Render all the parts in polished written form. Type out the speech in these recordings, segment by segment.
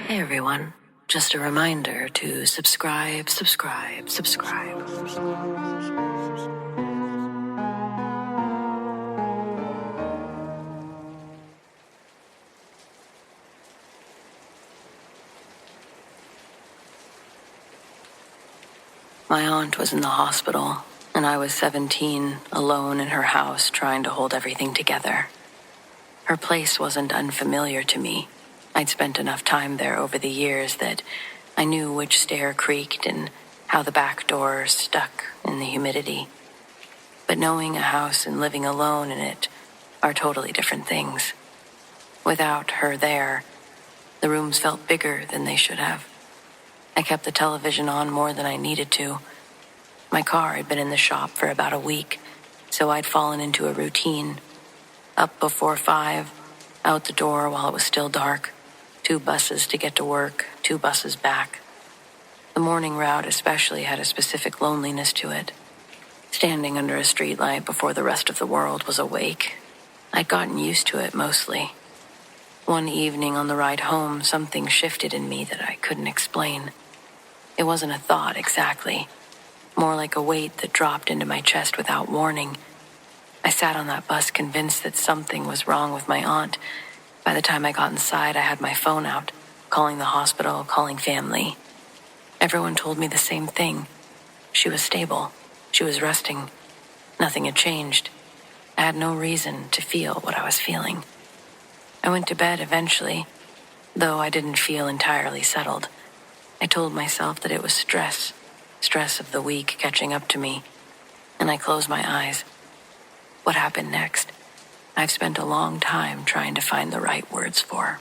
Hey everyone, just a reminder to subscribe. My aunt was in the hospital, and I was 17, alone in her house trying to hold everything together. Her place wasn't unfamiliar to me. I'd spent enough time there over the years that I knew which stair creaked and how the back door stuck in the humidity. But knowing a house and living alone in it are totally different things. Without her there, the rooms felt bigger than they should have. I kept the television on more than I needed to. My car had been in the shop for about a week, so I'd fallen into a routine. Up before 5, out the door while it was still dark, 2 buses to get to work, 2 buses back. The morning route especially had a specific loneliness to it. Standing under a streetlight before the rest of the world was awake, I'd gotten used to it mostly. One evening on the ride home, something shifted in me that I couldn't explain. It wasn't a thought exactly, more like a weight that dropped into my chest without warning. I sat on that bus convinced that something was wrong with my aunt. By the time I got inside, I had my phone out, calling the hospital, calling family. Everyone told me the same thing. She was stable. She was resting. Nothing had changed. I had no reason to feel what I was feeling. I went to bed eventually, though I didn't feel entirely settled. I told myself that it was stress of the week catching up to me, and I closed my eyes. What happened next? I've spent a long time trying to find the right words for.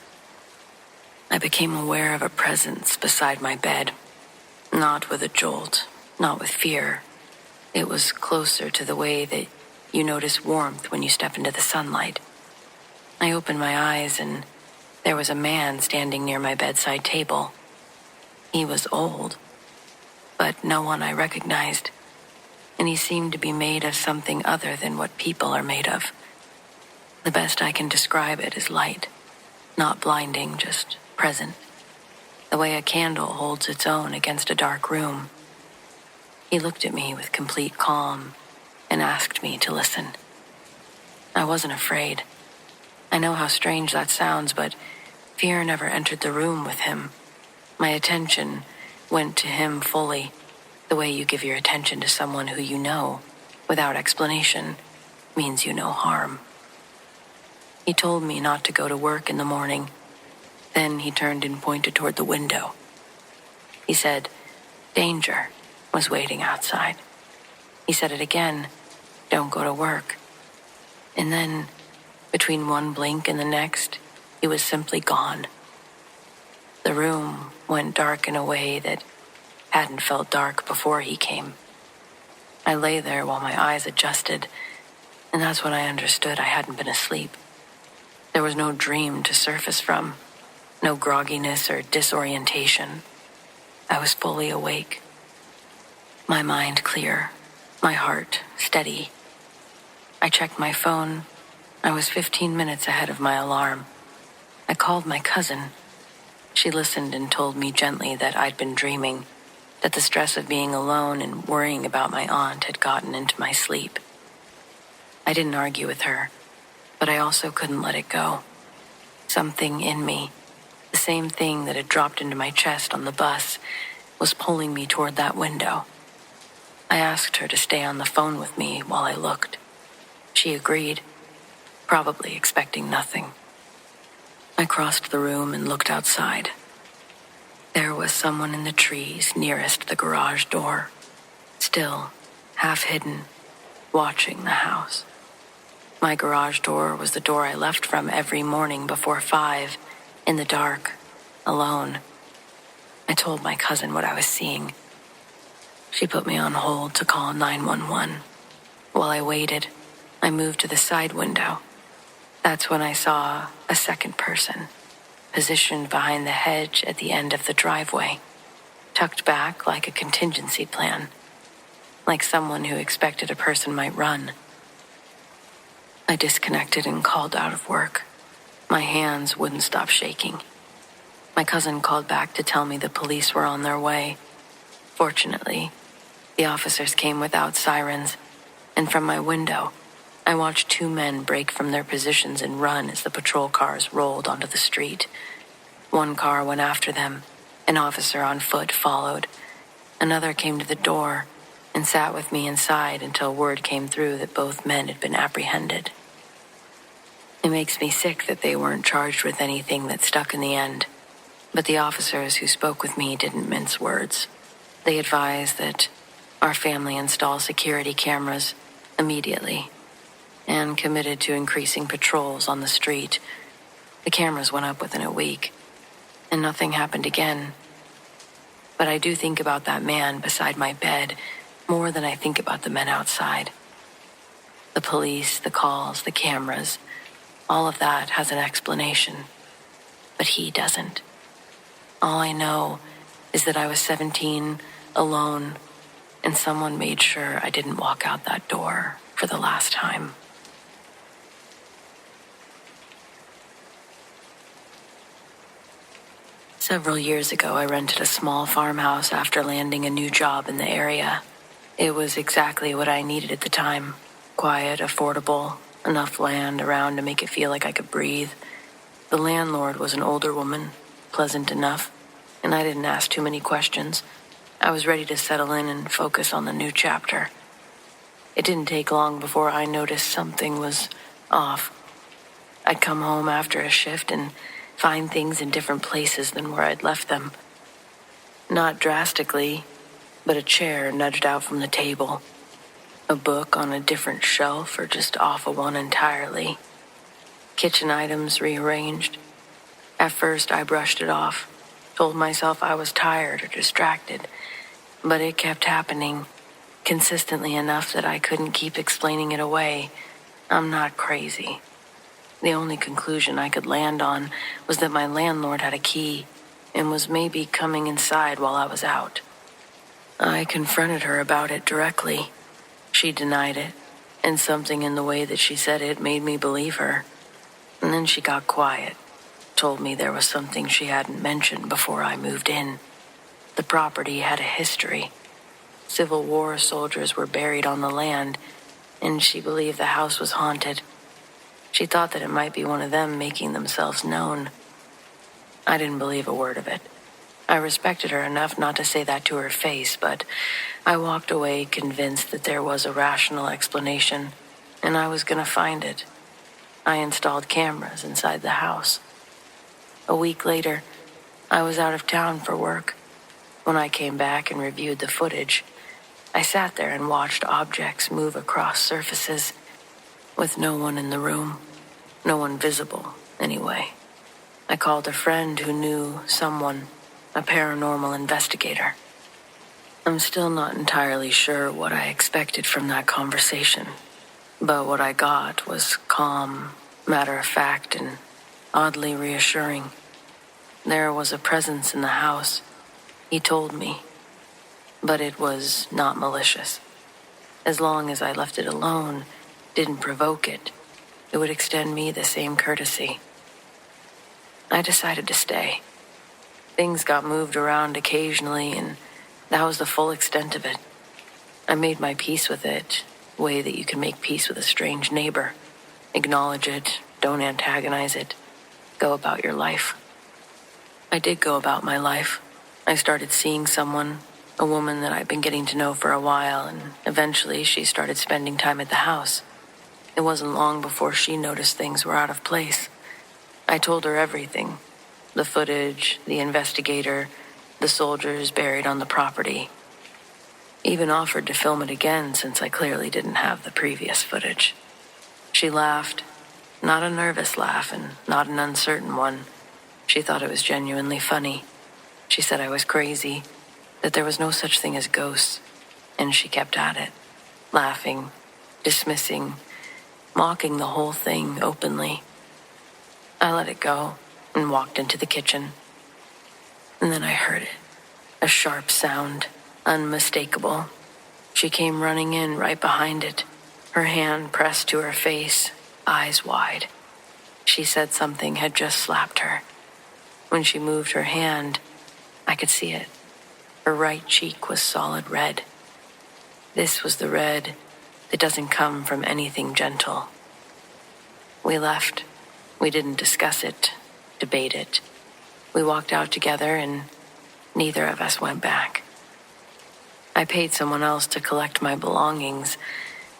I became aware of a presence beside my bed, not with a jolt, not with fear. It was closer to the way that you notice warmth when you step into the sunlight. I opened my eyes and there was a man standing near my bedside table. He was old, but no one I recognized, and he seemed to be made of something other than what people are made of. The best I can describe it is light, not blinding, just present, the way a candle holds its own against a dark room. He looked at me with complete calm and asked me to listen. I wasn't afraid. I know how strange that sounds, but fear never entered the room with him. My attention went to him fully, the way you give your attention to someone who you know, without explanation, means you no harm. He told me not to go to work in the morning. Then he turned and pointed toward the window. He said, danger was waiting outside. He said it again, don't go to work. And then, between one blink and the next, he was simply gone. The room went dark in a way that hadn't felt dark before he came. I lay there while my eyes adjusted, and that's when I understood I hadn't been asleep. There was no dream to surface from, no grogginess or disorientation. I was fully awake. My mind clear, my heart steady. I checked my phone. I was 15 minutes ahead of my alarm. I called my cousin. She listened and told me gently that I'd been dreaming, that the stress of being alone and worrying about my aunt had gotten into my sleep. I didn't argue with her, but I also couldn't let it go. Something in me, the same thing that had dropped into my chest on the bus, was pulling me toward that window. I asked her to stay on the phone with me while I looked. She agreed, probably expecting nothing. I crossed the room and looked outside. There was someone in the trees nearest the garage door, still, half hidden, watching the house. My garage door was the door I left from every morning before 5, in the dark, alone. I told my cousin what I was seeing. She put me on hold to call 911. While I waited, I moved to the side window. That's when I saw a second person, positioned behind the hedge at the end of the driveway, tucked back like a contingency plan, like someone who expected a person might run. I disconnected and called out of work. My hands wouldn't stop shaking. My My cousin called back to tell me the police were on their way. Fortunately, the officers came without sirens, and from my window, I watched two men break from their positions and run as the patrol cars rolled onto the street. One car went after them. An officer on foot followed. Another came to the door and sat with me inside until word came through that both men had been apprehended. It makes me sick that they weren't charged with anything that stuck in the end, but the officers who spoke with me didn't mince words. They advised that our family install security cameras immediately and committed to increasing patrols on the street. The cameras went up within a week, and nothing happened again. But I do think about that man beside my bed more than I think about the men outside. The police, the calls, the cameras, all of that has an explanation, but he doesn't. All I know is that I was 17, alone, and someone made sure I didn't walk out that door for the last time. Several years ago, I rented a small farmhouse after landing a new job in the area. It was exactly what I needed at the time. Quiet, affordable, enough land around to make it feel like I could breathe. The landlord was an older woman, pleasant enough, and I didn't ask too many questions. I was ready to settle in and focus on the new chapter. It didn't take long before I noticed something was off. I'd come home after a shift and find things in different places than where I'd left them. Not drastically, but a chair nudged out from the table, a book on a different shelf or just off of one entirely, kitchen items rearranged. At first, I brushed it off, told myself I was tired or distracted, but it kept happening, consistently enough that I couldn't keep explaining it away. I'm not crazy. The only conclusion I could land on was that my landlord had a key and was maybe coming inside while I was out. I confronted her about it directly. She denied it, and something in the way that she said it made me believe her. And then she got quiet, told me there was something she hadn't mentioned before I moved in. The property had a history. Civil War soldiers were buried on the land, and she believed the house was haunted. She thought that it might be one of them making themselves known. I didn't believe a word of it. I respected her enough not to say that to her face, but I walked away convinced that there was a rational explanation, and I was going to find it. I installed cameras inside the house. A week later, I was out of town for work. When I came back and reviewed the footage, I sat there and watched objects move across surfaces, with no one in the room, no one visible, anyway. I called a friend who knew someone, a paranormal investigator. I'm still not entirely sure what I expected from that conversation, but what I got was calm, matter-of-fact, and oddly reassuring. There was a presence in the house, he told me, but it was not malicious. As long as I left it alone, didn't provoke it, it would extend me the same courtesy. I decided to stay. Things got moved around occasionally, and that was the full extent of it. I made my peace with it, the way that you can make peace with a strange neighbor. Acknowledge it, don't antagonize it. Go about your life. I did go about my life. I started seeing someone, a woman that I'd been getting to know for a while, and eventually she started spending time at the house. It wasn't long before she noticed things were out of place. I told her everything. The footage, the investigator, the soldiers buried on the property. Even offered to film it again since I clearly didn't have the previous footage. She laughed, not a nervous laugh and not an uncertain one. She thought it was genuinely funny. She said I was crazy, that there was no such thing as ghosts, and she kept at it, laughing, dismissing, mocking the whole thing openly. I let it go and walked into the kitchen. And then I heard it, a sharp sound, unmistakable. She came running in right behind it, her hand pressed to her face, eyes wide. She said something had just slapped her. When she moved her hand, I could see it. Her right cheek was solid red. This was the red that doesn't come from anything gentle. We left. We didn't discuss it, debate it. We walked out together and neither of us went back. I paid someone else to collect my belongings,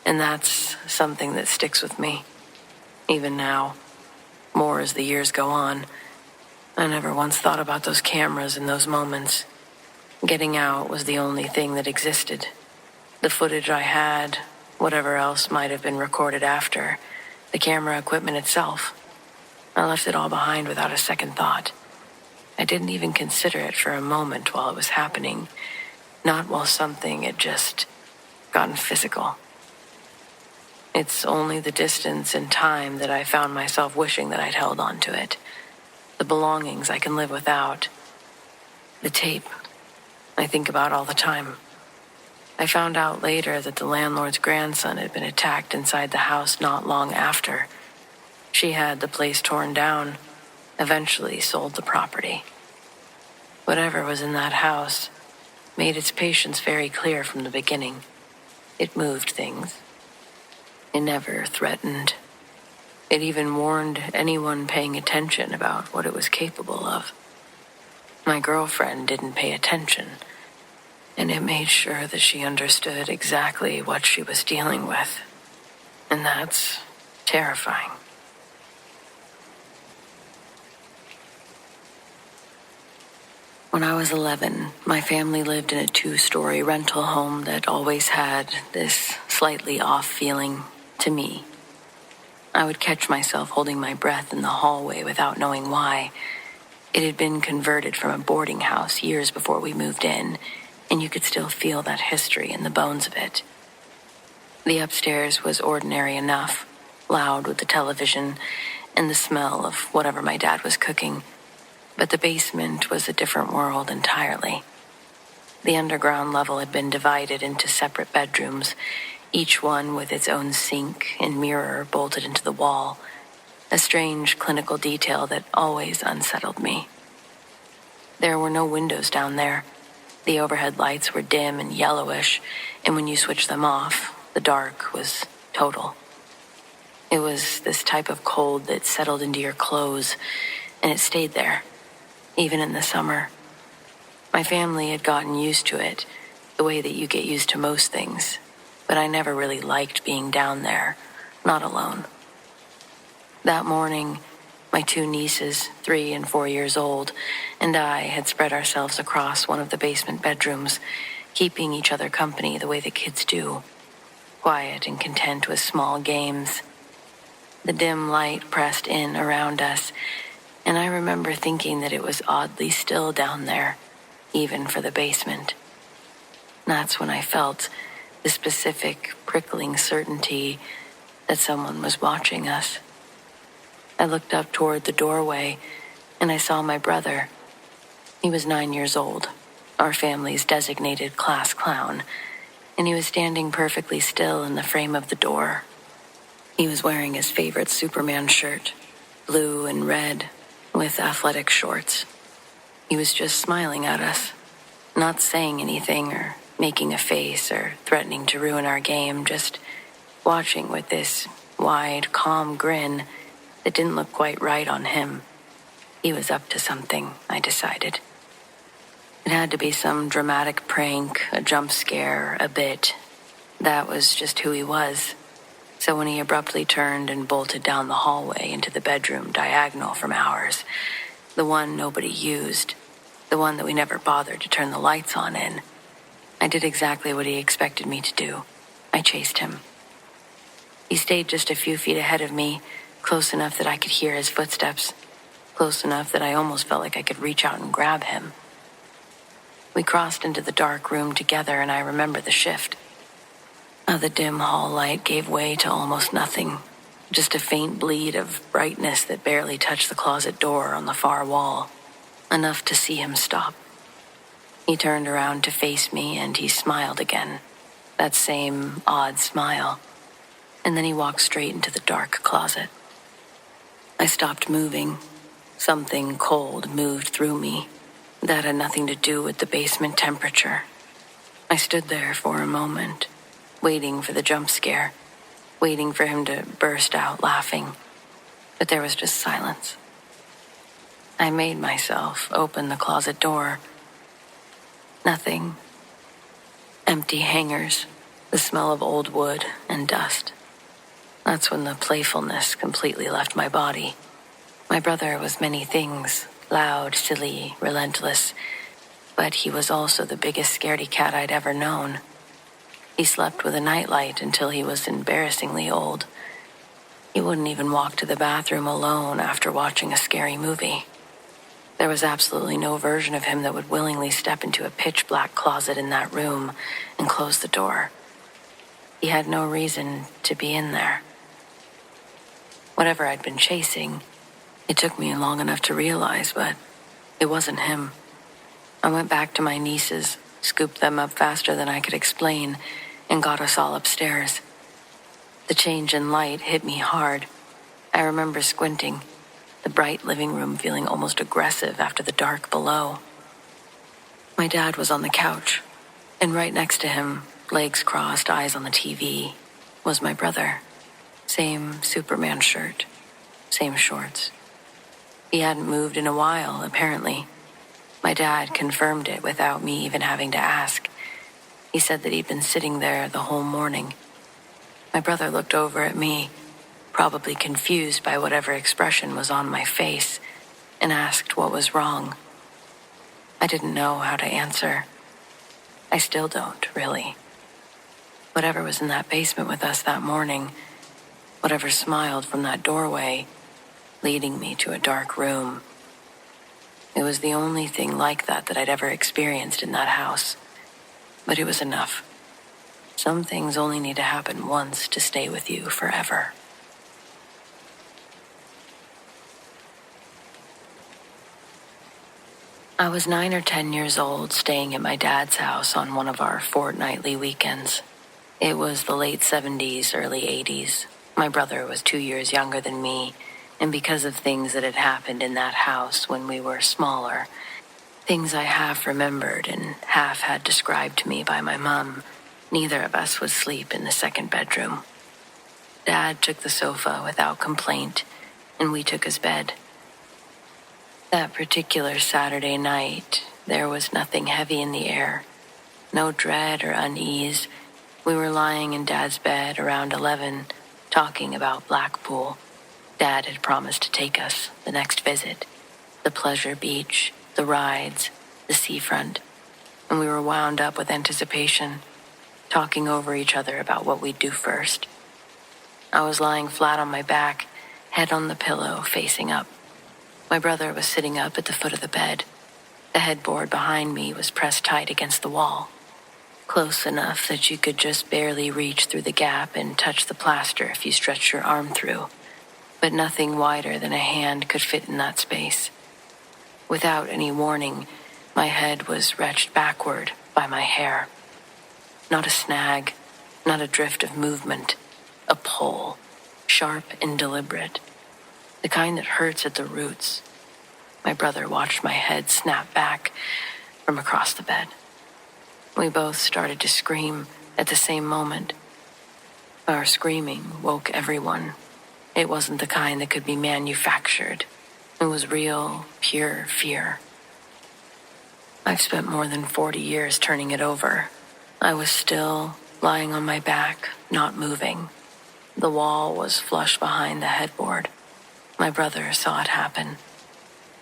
and that's something that sticks with me. Even now, more as the years go on. I never once thought about those cameras in those moments. Getting out was the only thing that existed. The footage I had, whatever else might have been recorded after, the camera equipment itself. I left it all behind without a second thought. I didn't even consider it for a moment while it was happening, not while something had just gotten physical. It's only the distance and time that I found myself wishing that I'd held on to it. The belongings I can live without. The tape I think about all the time. I found out later that the landlord's grandson had been attacked inside the house not long after. She had the place torn down, eventually sold the property. Whatever was in that house made its patience very clear from the beginning. It moved things. It never threatened. It even warned anyone paying attention about what it was capable of. My girlfriend didn't pay attention, and it made sure that she understood exactly what she was dealing with. And that's terrifying. When I was 11, my family lived in a 2-story rental home that always had this slightly off feeling to me. I would catch myself holding my breath in the hallway without knowing why. It had been converted from a boarding house years before we moved in, and you could still feel that history in the bones of it. The upstairs was ordinary enough, loud with the television and the smell of whatever my dad was cooking, but the basement was a different world entirely. The underground level had been divided into separate bedrooms, each one with its own sink and mirror bolted into the wall, a strange clinical detail that always unsettled me. There were no windows down there. The overhead lights were dim and yellowish, and when you switched them off, the dark was total. It was this type of cold that settled into your clothes, and it stayed there, even in the summer. My family had gotten used to it, the way that you get used to most things, but I never really liked being down there, not alone. That morning, my 2 nieces, 3 and 4 years old, and I had spread ourselves across one of the basement bedrooms, keeping each other company the way the kids do, quiet and content with small games. The dim light pressed in around us, and I remember thinking that it was oddly still down there, even for the basement. That's when I felt the specific, prickling certainty that someone was watching us. I looked up toward the doorway, and I saw my brother. He was 9 years old, our family's designated class clown, and he was standing perfectly still in the frame of the door. He was wearing his favorite Superman shirt, blue and red, with athletic shorts. He was just smiling at us, not saying anything or making a face or threatening to ruin our game, just watching with this wide, calm grin that didn't look quite right on him. He was up to something, I decided. It had to be some dramatic prank, a jump scare, a bit. That was just who he was. So when he abruptly turned and bolted down the hallway into the bedroom diagonal from ours, the one nobody used, the one that we never bothered to turn the lights on in, I did exactly what he expected me to do. I chased him. He stayed just a few feet ahead of me, close enough that I could hear his footsteps, close enough that I almost felt like I could reach out and grab him. We crossed into the dark room together, and I remember the shift. The dim hall light gave way to almost nothing, just a faint bleed of brightness that barely touched the closet door on the far wall, enough to see him stop. He turned around to face me, and he smiled again, that same odd smile, and then he walked straight into the dark closet. I stopped moving, Something cold moved through me. That had nothing to do with the basement temperature. I stood there for a moment, waiting for the jump scare, waiting for him to burst out laughing. But there was just silence. I made myself open the closet door. Nothing. Empty hangers, the smell of old wood and dust. That's when the playfulness completely left my body. My brother was many things, loud, silly, relentless, but he was also the biggest scaredy cat I'd ever known. He slept with a nightlight until he was embarrassingly old. He wouldn't even walk to the bathroom alone after watching a scary movie. There was absolutely no version of him that would willingly step into a pitch-black closet in that room and close the door. He had no reason to be in there. Whatever I'd been chasing, it took me long enough to realize, but it wasn't him. I went back to my nieces, scooped them up faster than I could explain, and got us all upstairs. The change in light hit me hard. I remember squinting, the bright living room feeling almost aggressive after the dark below. My dad was on the couch, and right next to him, legs crossed, eyes on the TV, was my brother. Same Superman shirt, same shorts. He hadn't moved in a while, apparently. My dad confirmed it without me even having to ask. He said that he'd been sitting there the whole morning. My brother looked over at me, probably confused by whatever expression was on my face, and asked what was wrong. I didn't know how to answer. I still don't, really. Whatever was in that basement with us that morning, whatever smiled from that doorway, leading me to a dark room. It was the only thing like that I'd ever experienced in that house. But it was enough. Some things only need to happen once to stay with you forever. I was 9 or 10 years old, staying at my dad's house on one of our fortnightly weekends. It was the late 70s, early 80s. My brother was 2 years younger than me, and because of things that had happened in that house when we were smaller, things I half remembered and half had described to me by my mom, neither of us would sleep in the second bedroom. Dad took the sofa without complaint, and we took his bed. That particular Saturday night, there was nothing heavy in the air, no dread or unease. We were lying in Dad's bed around 11, talking about Blackpool. Dad had promised to take us the next visit, the pleasure beach, the rides, the seafront, and we were wound up with anticipation, talking over each other about what we'd do first. I was lying flat on my back, head on the pillow, facing up. My brother was sitting up at the foot of the bed. The headboard behind me was pressed tight against the wall, close enough that you could just barely reach through the gap and touch the plaster if you stretched your arm through, but nothing wider than a hand could fit in that space. Without any warning, my head was wrenched backward by my hair. Not a snag, not a drift of movement, a pull, sharp and deliberate, the kind that hurts at the roots. My brother watched my head snap back from across the bed. We both started to scream at the same moment. Our screaming woke everyone. It wasn't the kind that could be manufactured. It was real, pure fear. I've spent more than 40 years turning it over. I was still lying on my back, not moving. The wall was flush behind the headboard. My brother saw it happen.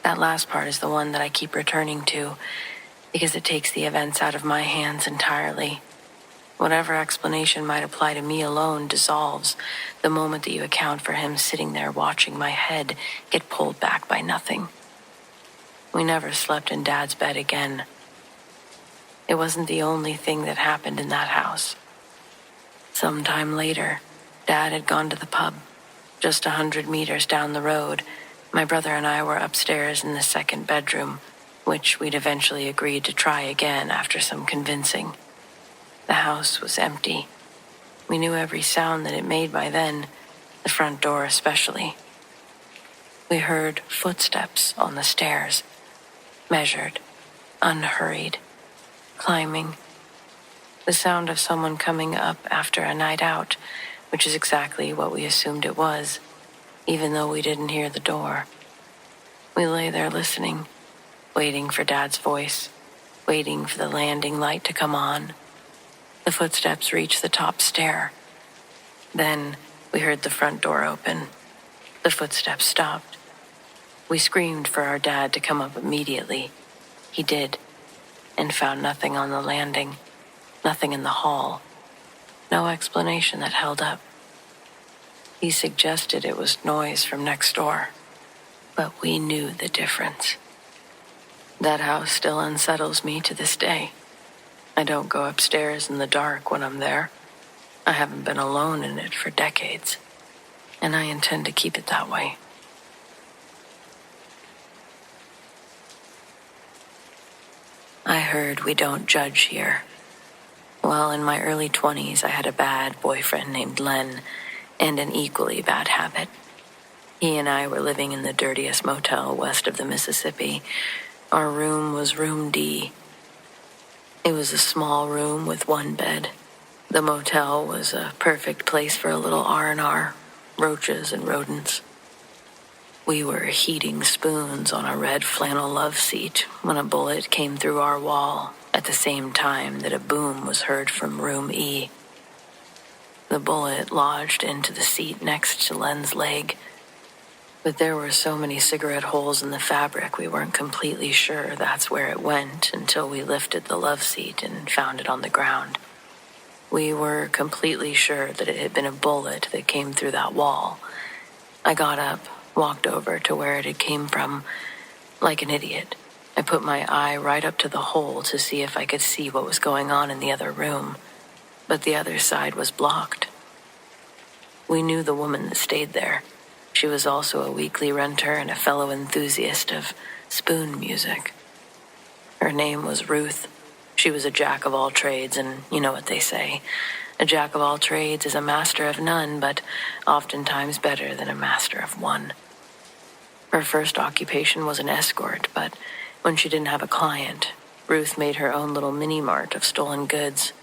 That last part is the one that I keep returning to, because it takes the events out of my hands entirely. Whatever explanation might apply to me alone dissolves the moment that you account for him sitting there watching my head get pulled back by nothing. We never slept in Dad's bed again. It wasn't the only thing that happened in that house. Sometime later, Dad had gone to the pub. Just 100 meters down the road, my brother and I were upstairs in the second bedroom, which we'd eventually agreed to try again after some convincing. The house was empty. We knew every sound that it made by then, the front door especially. We heard footsteps on the stairs, measured, unhurried, climbing. The sound of someone coming up after a night out, which is exactly what we assumed it was, even though we didn't hear the door. We lay there listening, waiting for Dad's voice, waiting for the landing light to come on. The footsteps reached the top stair. Then we heard the front door open. The footsteps stopped. We screamed for our dad to come up immediately. He did, and found nothing on the landing, nothing in the hall, no explanation that held up. He suggested it was noise from next door, but we knew the difference. That house still unsettles me to this day. I don't go upstairs in the dark when I'm there. I haven't been alone in it for decades, and I intend to keep it that way. I heard we don't judge here. Well, in my early 20s, I had a bad boyfriend named Len, and an equally bad habit. He and I were living in the dirtiest motel west of the Mississippi. Our room was room D. It was a small room with one bed. The motel was a perfect place for a little R&R, roaches and rodents. We were heating spoons on a red flannel love seat when a bullet came through our wall at the same time that a boom was heard from room E. The bullet lodged into the seat next to Len's leg, but there were so many cigarette holes in the fabric we weren't completely sure that's where it went until we lifted the love seat and found it on the ground. We were completely sure that it had been a bullet that came through that wall. I got up, walked over to where it had came from. Like an idiot, I put my eye right up to the hole to see if I could see what was going on in the other room, but the other side was blocked. We knew the woman that stayed there. She was also a weekly renter and a fellow enthusiast of spoon music. Her name was Ruth. She was a jack of all trades, and you know what they say. A jack of all trades is a master of none, but oftentimes better than a master of one. Her first occupation was an escort, but when she didn't have a client, Ruth made her own little mini-mart of stolen goods.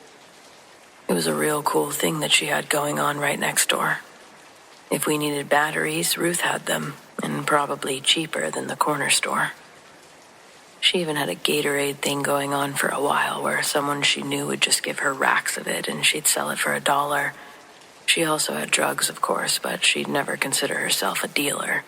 It was a real cool thing that she had going on right next door. If we needed batteries, Ruth had them, and probably cheaper than the corner store. She even had a Gatorade thing going on for a while where someone she knew would just give her racks of it and she'd sell it for $1. She also had drugs, of course, but she'd never consider herself a dealer.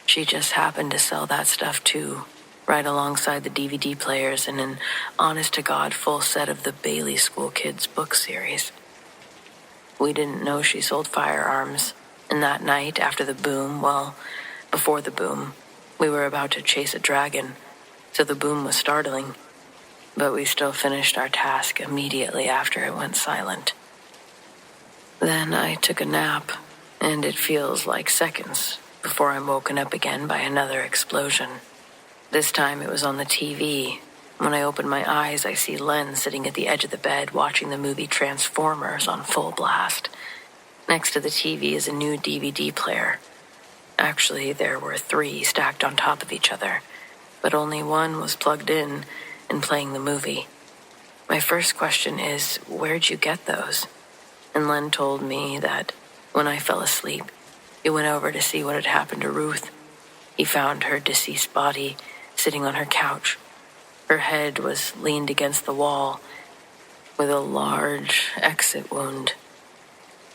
She just happened to sell that stuff too, right alongside the DVD players and an honest-to-God full set of the Bailey School Kids book series. We didn't know she sold firearms, and that night after the boom, well, before the boom, we were about to chase a dragon, so the boom was startling, but we still finished our task immediately after it went silent. Then I took a nap, and it feels like seconds before I'm woken up again by another explosion. This time it was on the TV. When I open my eyes, I see Len sitting at the edge of the bed watching the movie Transformers on full blast. Next to the TV is a new DVD player. Actually, there were 3 stacked on top of each other, but only one was plugged in and playing the movie. My first question is, where'd you get those? And Len told me that when I fell asleep, he went over to see what had happened to Ruth. He found her deceased body sitting on her couch. Her head was leaned against the wall with a large exit wound.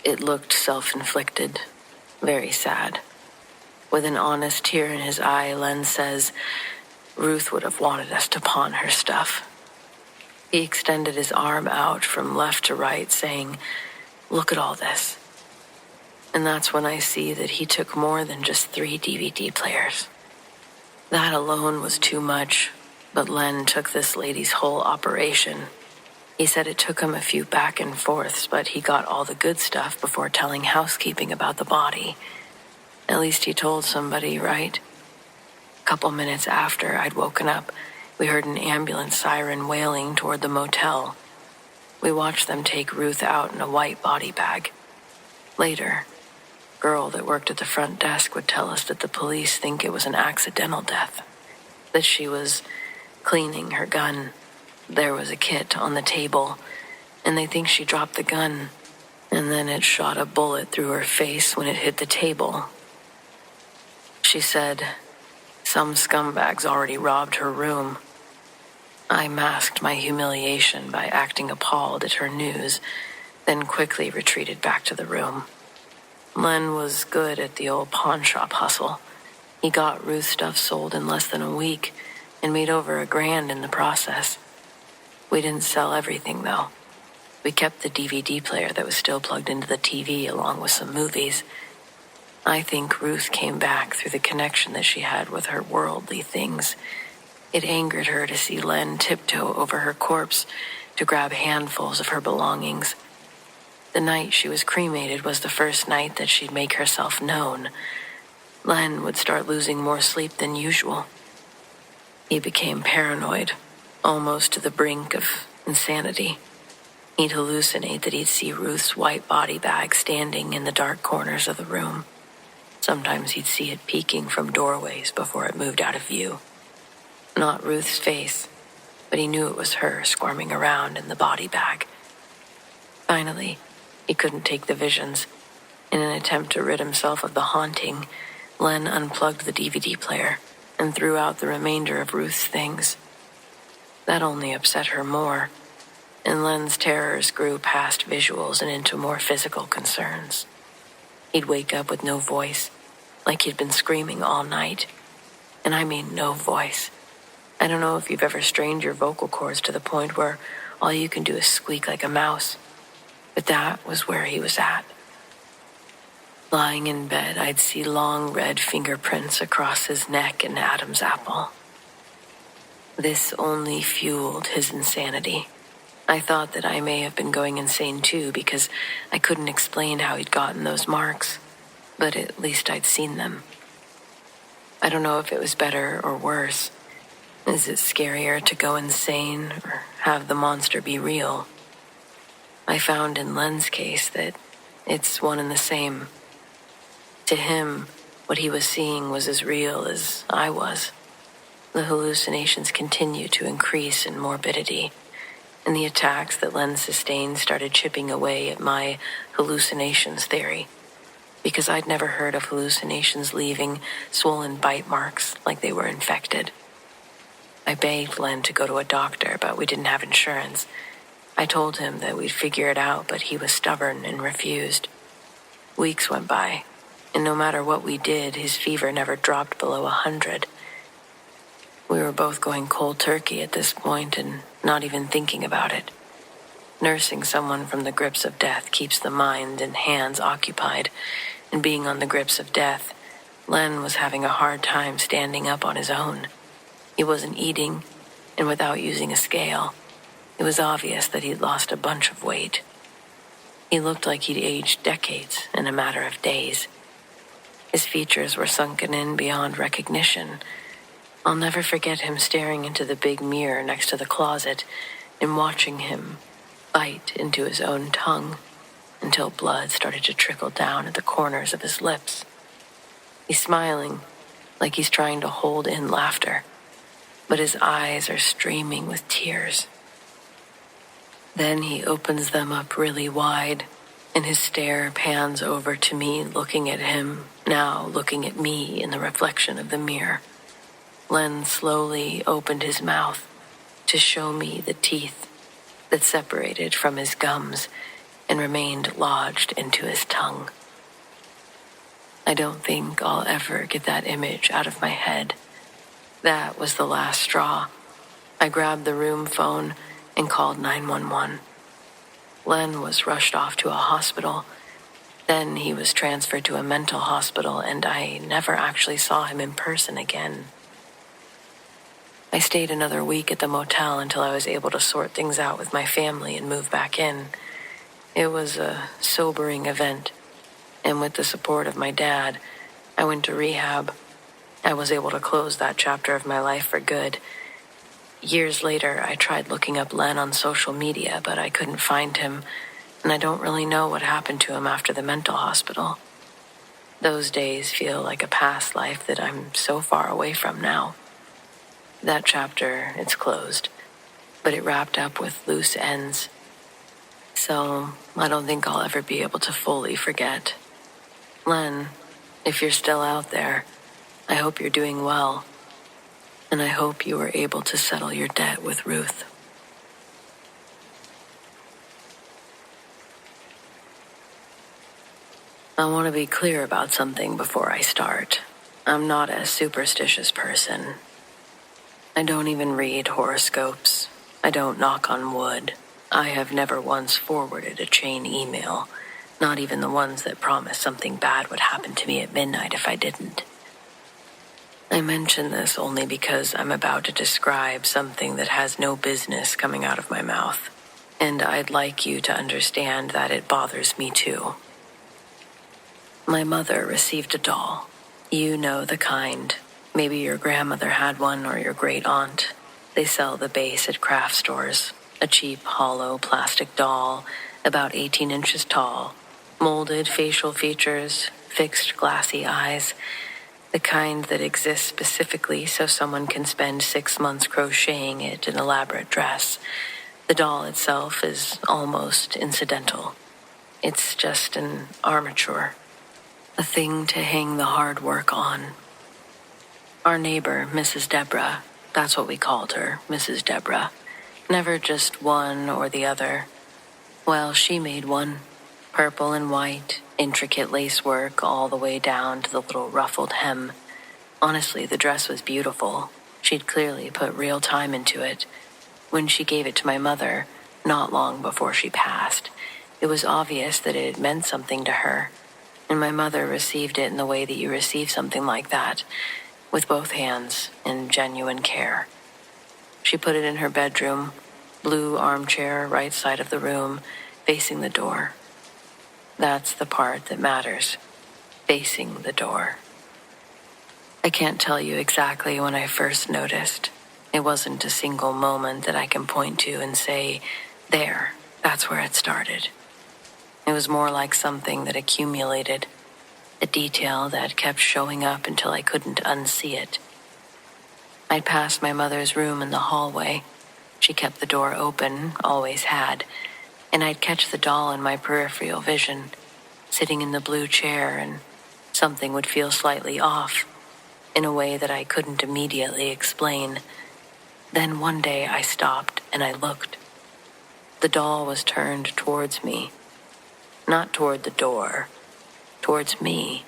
It looked self-inflicted, very sad. With an honest tear in his eye, Len says, Ruth would have wanted us to pawn her stuff. He extended his arm out from left to right, saying, look at all this. And that's when I see that he took more than just 3 DVD players. That alone was too much, but Len took this lady's whole operation. He said it took him a few back and forths, but he got all the good stuff before telling housekeeping about the body. At least he told somebody, right? A couple minutes after I'd woken up, we heard an ambulance siren wailing toward the motel. We watched them take Ruth out in a white body bag. Later, girl that worked at the front desk would tell us that the police think it was an accidental death, that she was cleaning her gun. There was a kit on the table, and they think she dropped the gun, and then it shot a bullet through her face when it hit the table. She said some scumbags already robbed her room. I masked my humiliation by acting appalled at her news, then quickly retreated back to the room. Len was good at the old pawn shop hustle. He got Ruth's stuff sold in less than a week and made over $1,000 in the process. We didn't sell everything, though. We kept the DVD player that was still plugged into the TV along with some movies. I think Ruth came back through the connection that she had with her worldly things. It angered her to see Len tiptoe over her corpse to grab handfuls of her belongings. The night she was cremated was the first night that she'd make herself known. Len would start losing more sleep than usual. He became paranoid, almost to the brink of insanity. He'd hallucinate that he'd see Ruth's white body bag standing in the dark corners of the room. Sometimes he'd see it peeking from doorways before it moved out of view. Not Ruth's face, but he knew it was her squirming around in the body bag. Finally, he couldn't take the visions. In an attempt to rid himself of the haunting, Len unplugged the DVD player and threw out the remainder of Ruth's things. That only upset her more, and Len's terrors grew past visuals and into more physical concerns. He'd wake up with no voice, like he'd been screaming all night. And I mean no voice. I don't know if you've ever strained your vocal cords to the point where all you can do is squeak like a mouse, but that was where he was at. Lying in bed, I'd see long red fingerprints across his neck and Adam's apple. This only fueled his insanity. I thought that I may have been going insane too because I couldn't explain how he'd gotten those marks, but at least I'd seen them. I don't know if it was better or worse. Is it scarier to go insane or have the monster be real? I found in Len's case that it's one and the same. To him, what he was seeing was as real as I was. The hallucinations continued to increase in morbidity, and the attacks that Len sustained started chipping away at my hallucinations theory, because I'd never heard of hallucinations leaving swollen bite marks like they were infected. I begged Len to go to a doctor, but we didn't have insurance. I told him that we'd figure it out, but he was stubborn and refused. Weeks went by, and no matter what we did, his fever never dropped below 100. We were both going cold turkey at this point and not even thinking about it. Nursing someone from the grips of death keeps the mind and hands occupied, and being on the grips of death, Len was having a hard time standing up on his own. He wasn't eating, and without using a scale, it was obvious that he'd lost a bunch of weight. He looked like he'd aged decades in a matter of days. His features were sunken in beyond recognition. I'll never forget him staring into the big mirror next to the closet and watching him bite into his own tongue until blood started to trickle down at the corners of his lips. He's smiling like he's trying to hold in laughter, but his eyes are streaming with tears. Then he opens them up really wide, and his stare pans over to me, looking at him, now looking at me in the reflection of the mirror. Len slowly opened his mouth to show me the teeth that separated from his gums and remained lodged into his tongue. I don't think I'll ever get that image out of my head. That was the last straw. I grabbed the room phone and called 911. Len was rushed off to a hospital. Then he was transferred to a mental hospital, and I never actually saw him in person again. I stayed another week at the motel until I was able to sort things out with my family and move back in. It was a sobering event, and with the support of my dad, I went to rehab. I was able to close that chapter of my life for good. Years later, I tried looking up Len on social media, but I couldn't find him, and I don't really know what happened to him after the mental hospital. Those days feel like a past life that I'm so far away from now. That chapter, it's closed, but it wrapped up with loose ends. So I don't think I'll ever be able to fully forget. Len, if you're still out there, I hope you're doing well. And I hope you were able to settle your debt with Ruth. I want to be clear about something before I start. I'm not a superstitious person. I don't even read horoscopes. I don't knock on wood. I have never once forwarded a chain email, not even the ones that promise something bad would happen to me at midnight if I didn't. I mention this only because I'm about to describe something that has no business coming out of my mouth, and I'd like you to understand that it bothers me too. My mother received a doll. You know the kind. Maybe your grandmother had one or your great aunt. They sell the base at craft stores. A cheap, hollow plastic doll, about 18 inches tall, molded facial features, fixed glassy eyes, the kind that exists specifically so someone can spend 6 months crocheting it an elaborate dress. The doll itself is almost incidental. It's just an armature, a thing to hang the hard work on. Our neighbor, Mrs. Deborah, that's what we called her, Mrs. Deborah. Never just one or the other. Well, she made one. Purple and white, intricate lacework all the way down to the little ruffled hem. Honestly, the dress was beautiful. She'd clearly put real time into it. When she gave it to my mother, not long before she passed, it was obvious that it had meant something to her. And my mother received it in the way that you receive something like that, with both hands, in genuine care. She put it in her bedroom, blue armchair, right side of the room, facing the door. That's the part that matters, facing the door. I can't tell you exactly when I first noticed. It wasn't a single moment that I can point to and say, there, that's where it started. It was more like something that accumulated, a detail that kept showing up until I couldn't unsee it. I'd passed my mother's room in the hallway. She kept the door open, always had, and I'd catch the doll in my peripheral vision, sitting in the blue chair, and something would feel slightly off, in a way that I couldn't immediately explain. Then one day I stopped and I looked. The doll was turned towards me, not toward the door, towards me.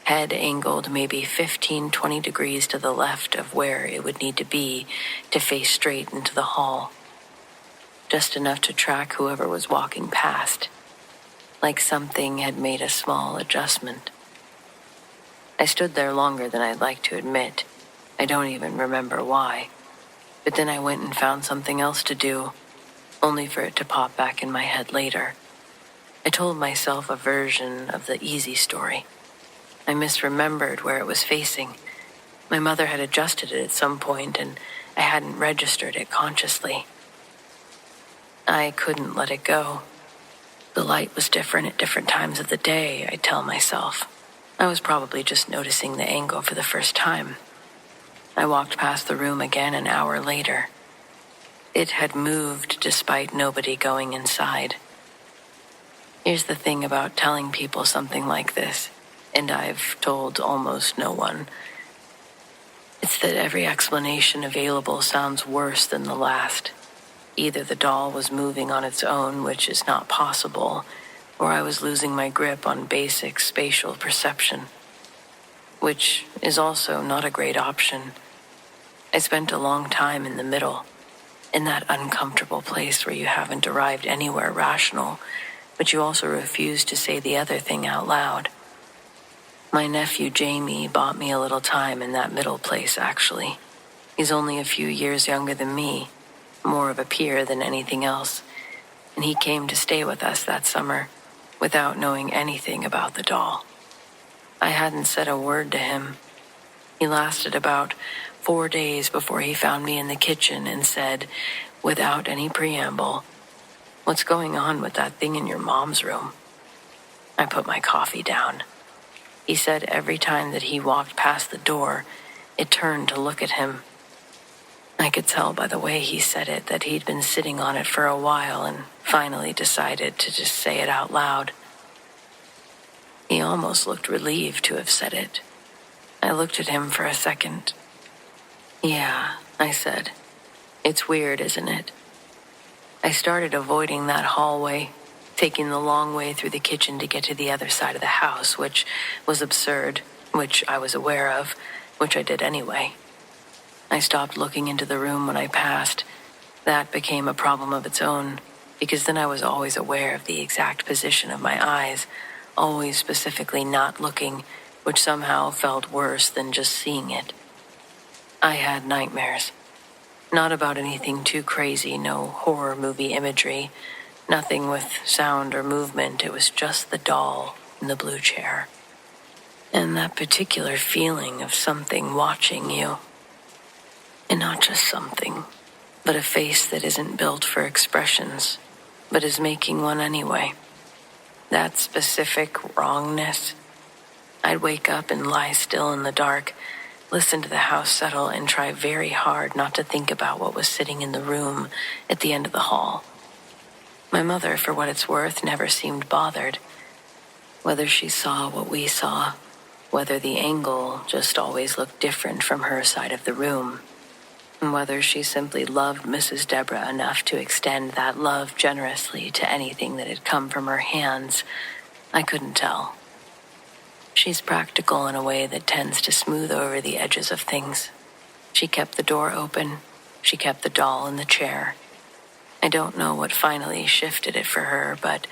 Head angled maybe 15-20 degrees to the left of where it would need to be to face straight into the hall. Just enough to track whoever was walking past, like something had made a small adjustment. I stood there longer than I'd like to admit. I don't even remember why. But then I went and found something else to do, only for it to pop back in my head later. I told myself a version of the easy story. I misremembered where it was facing. My mother had adjusted it at some point, and I hadn't registered it consciously. I couldn't let it go. The light was different at different times of the day, I'd tell myself. I was probably just noticing the angle for the first time. I walked past the room again an hour later. It had moved despite nobody going inside. Here's the thing about telling people something like this, and I've told almost no one. It's that every explanation available sounds worse than the last. Either the doll was moving on its own, which is not possible, or I was losing my grip on basic spatial perception, which is also not a great option. I spent a long time in the middle, in that uncomfortable place where you haven't arrived anywhere rational, but you also refuse to say the other thing out loud. My nephew Jamie bought me a little time in that middle place, actually. He's only a few years younger than me, more of a peer than anything else, and he came to stay with us that summer without knowing anything about the doll. I hadn't said a word to him. He lasted about 4 days before he found me in the kitchen and said, without any preamble, "What's going on with that thing in your mom's room?" I put my coffee down. He said every time that he walked past the door, it turned to look at him. I could tell by the way he said it that he'd been sitting on it for a while and finally decided to just say it out loud. He almost looked relieved to have said it. I looked at him for a second. "Yeah," I said. "It's weird, isn't it?" I started avoiding that hallway, taking the long way through the kitchen to get to the other side of the house, which was absurd, which I was aware of, which I did anyway. I stopped looking into the room when I passed. That became a problem of its own, because then I was always aware of the exact position of my eyes, always specifically not looking, which somehow felt worse than just seeing it. I had nightmares. Not about anything too crazy, no horror movie imagery, nothing with sound or movement. It was just the doll in the blue chair. And that particular feeling of something watching you. And not just something, but a face that isn't built for expressions, but is making one anyway. That specific wrongness. I'd wake up and lie still in the dark, listen to the house settle, and try very hard not to think about what was sitting in the room at the end of the hall. My mother, for what it's worth, never seemed bothered. Whether she saw what we saw, whether the angle just always looked different from her side of the room, and whether she simply loved Mrs. Deborah enough to extend that love generously to anything that had come from her hands, I couldn't tell. She's practical in a way that tends to smooth over the edges of things. She kept the door open. She kept the doll in the chair. I don't know what finally shifted it for her, but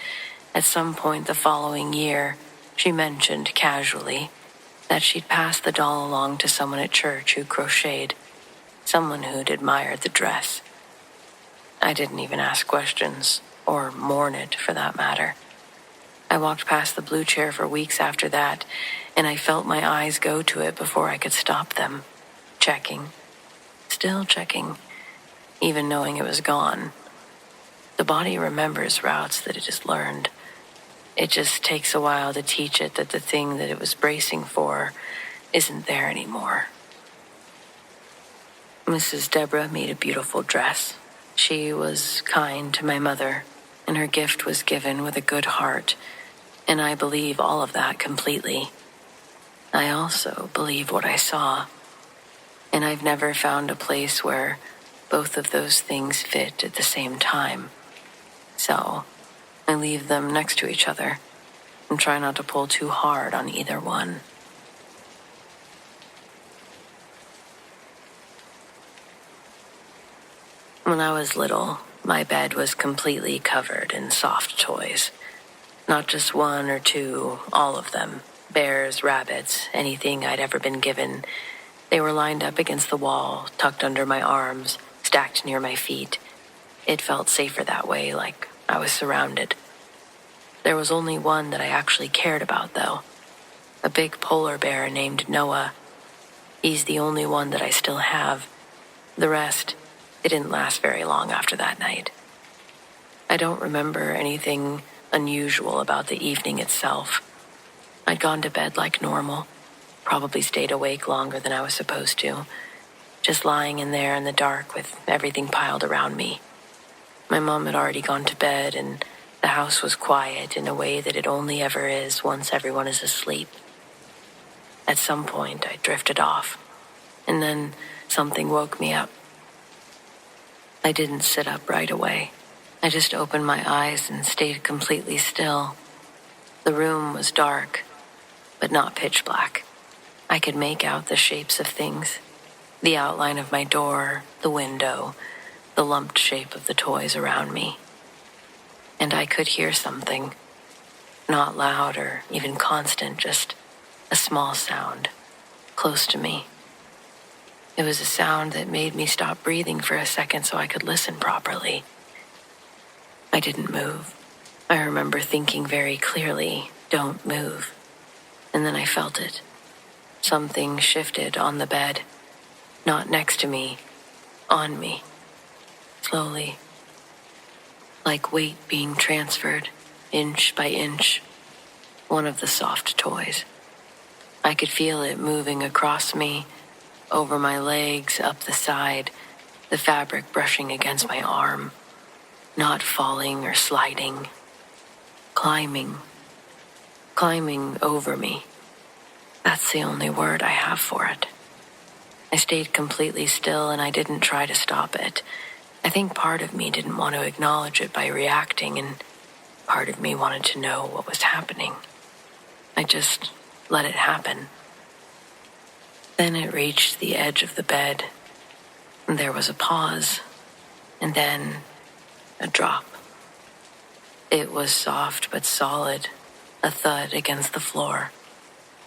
at some point the following year, she mentioned casually that she'd passed the doll along to someone at church who crocheted, someone who'd admired the dress. I didn't even ask questions, or mourn it for that matter. I walked past the blue chair for weeks after that, and I felt my eyes go to it before I could stop them. Checking. Still checking, even knowing it was gone. The body remembers routes that it has learned. It just takes a while to teach it that the thing that it was bracing for isn't there anymore. Mrs. Deborah made a beautiful dress. She was kind to my mother, and her gift was given with a good heart, and I believe all of that completely. I also believe what I saw, and I've never found a place where both of those things fit at the same time. So I leave them next to each other and try not to pull too hard on either one. When I was little, my bed was completely covered in soft toys. Not just one or two, all of them. Bears, rabbits, anything I'd ever been given. They were lined up against the wall, tucked under my arms, stacked near my feet. It felt safer that way, like I was surrounded. There was only one that I actually cared about, though. A big polar bear named Noah. He's the only one that I still have. The rest, it didn't last very long after that night. I don't remember anything unusual about the evening itself. I'd gone to bed like normal, probably stayed awake longer than I was supposed to, just lying in there in the dark with everything piled around me. My mom had already gone to bed, and the house was quiet in a way that it only ever is once everyone is asleep. At some point, I drifted off, and then something woke me up. I didn't sit up right away. I just opened my eyes and stayed completely still. The room was dark, but not pitch black. I could make out the shapes of things, the outline of my door, the window, the lumped shape of the toys around me. And I could hear something, not loud or even constant, just a small sound, close to me. It was a sound that made me stop breathing for a second so I could listen properly. I didn't move. I remember thinking very clearly, "Don't move." And then I felt it. Something shifted on the bed, not next to me, on me, slowly, like weight being transferred, inch by inch, one of the soft toys. I could feel it moving across me, over my legs, up the side, the fabric brushing against my arm, not falling or sliding, climbing over me. That's the only word I have for it. I stayed completely still and I didn't try to stop it. I think part of me didn't want to acknowledge it by reacting, and part of me wanted to know what was happening. I just let it happen. Then it reached the edge of the bed, and there was a pause, and then a drop. It was soft but solid, a thud against the floor,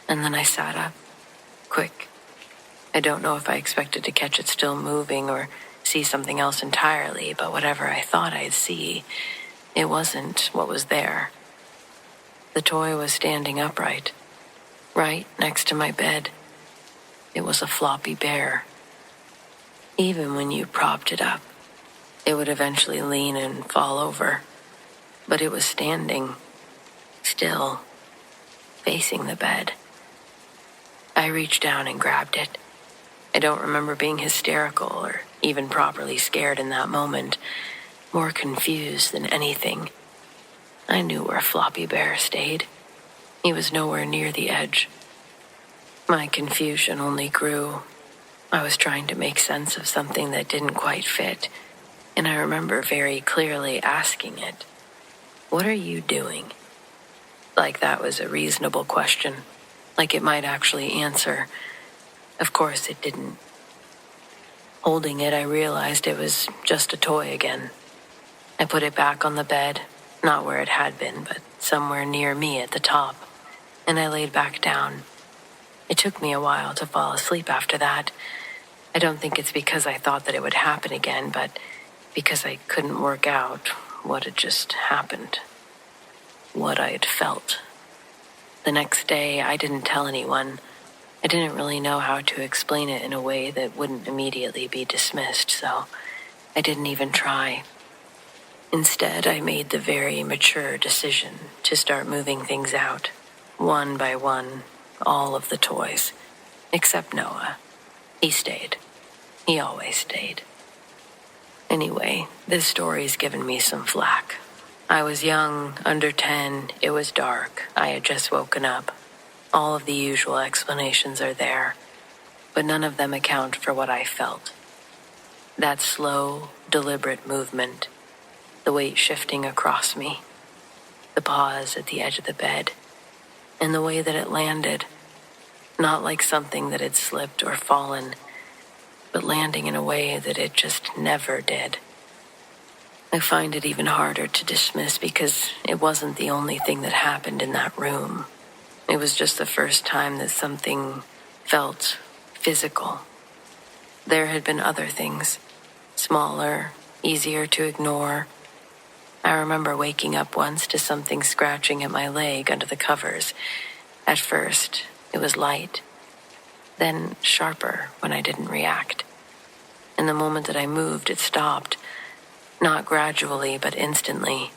and then I sat up, quick. I don't know if I expected to catch it still moving or see something else entirely, but whatever I thought I'd see, it wasn't what was there. The toy was standing upright, right next to my bed. It was a floppy bear. Even when you propped it up, it would eventually lean and fall over. But it was standing, still, facing the bed. I reached down and grabbed it. I don't remember being hysterical or even properly scared in that moment, more confused than anything. I knew where Floppy Bear stayed. He was nowhere near the edge. My confusion only grew. I was trying to make sense of something that didn't quite fit, and I remember very clearly asking it, "What are you doing?" Like that was a reasonable question, like it might actually answer. Of course it didn't. Holding it, I realized it was just a toy again. I put it back on the bed, not where it had been, but somewhere near me at the top, and I laid back down. It took me a while to fall asleep after that. I don't think it's because I thought that it would happen again, but because I couldn't work out what had just happened, what I had felt. The next day, I didn't tell anyone. I didn't really know how to explain it in a way that wouldn't immediately be dismissed, so I didn't even try. Instead, I made the very mature decision to start moving things out, one by one, all of the toys, except Noah. He stayed. He always stayed. Anyway, this story's given me some flack. I was young, under 10, it was dark, I had just woken up. All of the usual explanations are there, but none of them account for what I felt. That slow, deliberate movement, the weight shifting across me, the pause at the edge of the bed, and the way that it landed, not like something that had slipped or fallen, but landing in a way that it just never did. I find it even harder to dismiss because it wasn't the only thing that happened in that room. It was just the first time that something felt physical. There had been other things, smaller, easier to ignore. I remember waking up once to something scratching at my leg under the covers. At first, it was light, then sharper when I didn't react. And the moment that I moved, it stopped, not gradually, but instantly.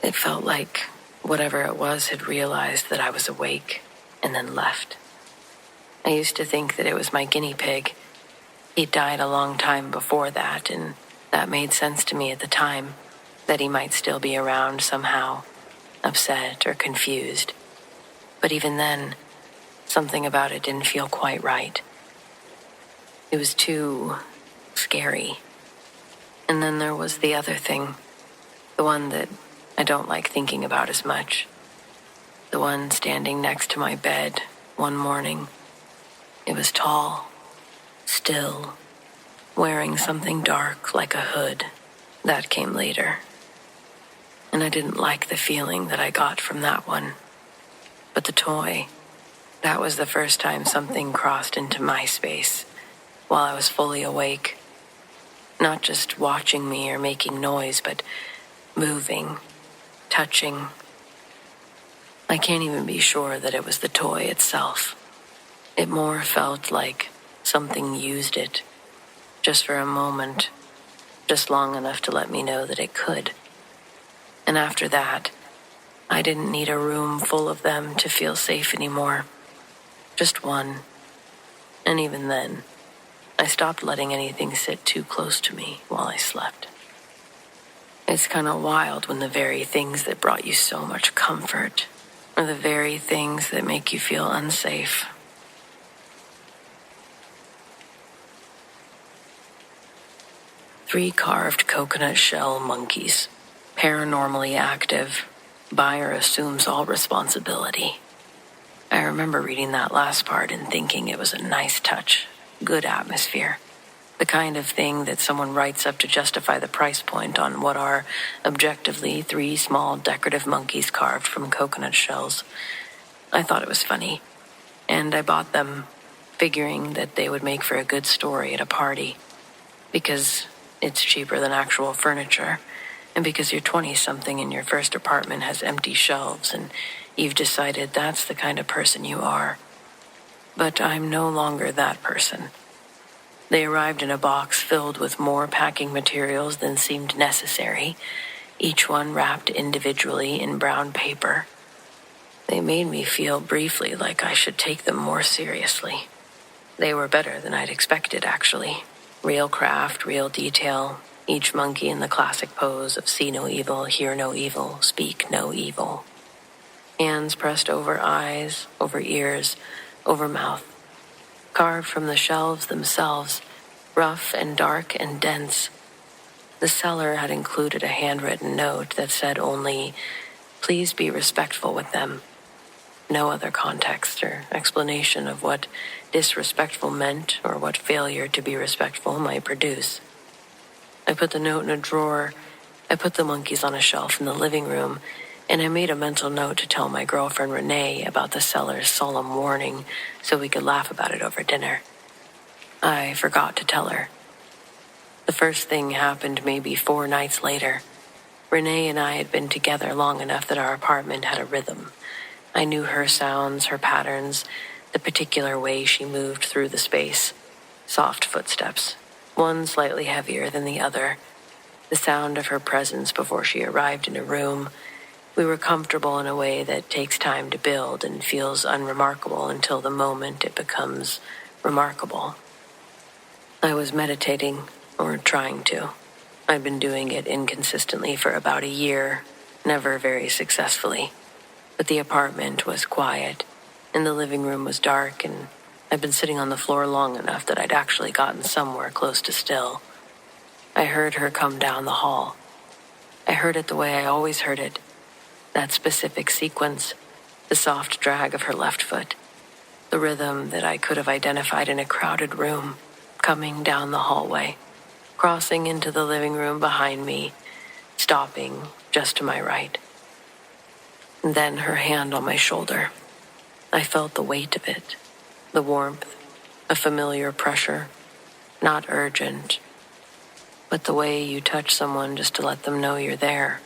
It felt like whatever it was had realized that I was awake and then left. I used to think that it was my guinea pig. He'd died a long time before that, and that made sense to me at the time, that he might still be around somehow, upset or confused. But even then, something about it didn't feel quite right. It was too scary. And then there was the other thing, the one that I don't like thinking about as much. The one standing next to my bed one morning. It was tall, still, wearing something dark like a hood. That came later. And I didn't like the feeling that I got from that one. But the toy, that was the first time something crossed into my space while I was fully awake. Not just watching me or making noise, but moving, touching. I can't even be sure that it was the toy itself. It more felt like something used it, just for a moment, just long enough to let me know that it could. And after that, I didn't need a room full of them to feel safe anymore. Just one. And even then, I stopped letting anything sit too close to me while I slept. It's kind of wild when the very things that brought you so much comfort are the very things that make you feel unsafe. Three carved coconut shell monkeys, paranormally active. Buyer assumes all responsibility. I remember reading that last part and thinking it was a nice touch, good atmosphere. The kind of thing that someone writes up to justify the price point on what are, objectively, three small decorative monkeys carved from coconut shells. I thought it was funny, and I bought them, figuring that they would make for a good story at a party. Because it's cheaper than actual furniture, and because you're 20-something and your first apartment has empty shelves, and you've decided that's the kind of person you are. But I'm no longer that person. They arrived in a box filled with more packing materials than seemed necessary, each one wrapped individually in brown paper. They made me feel briefly like I should take them more seriously. They were better than I'd expected, actually. Real craft, real detail, each monkey in the classic pose of see no evil, hear no evil, speak no evil. Hands pressed over eyes, over ears, over mouth. Carved from the shelves themselves, rough and dark and dense. The seller had included a handwritten note that said only, "Please be respectful with them." No other context or explanation of what disrespectful meant or what failure to be respectful might produce. I put the note in a drawer. I put the monkeys on a shelf in the living room, and I made a mental note to tell my girlfriend Renee about the seller's solemn warning so we could laugh about it over dinner. I forgot to tell her. The first thing happened maybe 4 nights later. Renee and I had been together long enough that our apartment had a rhythm. I knew her sounds, her patterns, the particular way she moved through the space. Soft footsteps, one slightly heavier than the other. The sound of her presence before she arrived in a room. We were comfortable in a way that takes time to build and feels unremarkable until the moment it becomes remarkable. I was meditating, or trying to. I'd been doing it inconsistently for about a year, never very successfully. But the apartment was quiet, and the living room was dark, and I'd been sitting on the floor long enough that I'd actually gotten somewhere close to still. I heard her come down the hall. I heard it the way I always heard it. That specific sequence, the soft drag of her left foot, the rhythm that I could have identified in a crowded room, coming down the hallway, crossing into the living room behind me, stopping just to my right. And then her hand on my shoulder. I felt the weight of it, the warmth, a familiar pressure, not urgent, but the way you touch someone just to let them know you're there.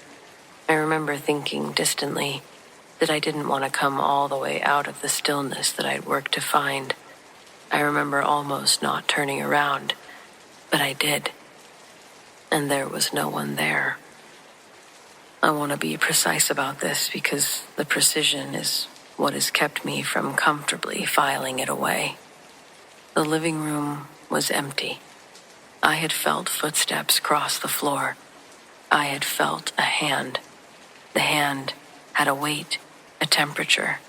I remember thinking distantly that I didn't want to come all the way out of the stillness that I'd worked to find. I remember almost not turning around, but I did. And there was no one there. I want to be precise about this because the precision is what has kept me from comfortably filing it away. The living room was empty. I had felt footsteps cross the floor. I had felt a hand. The hand had a weight, a temperature,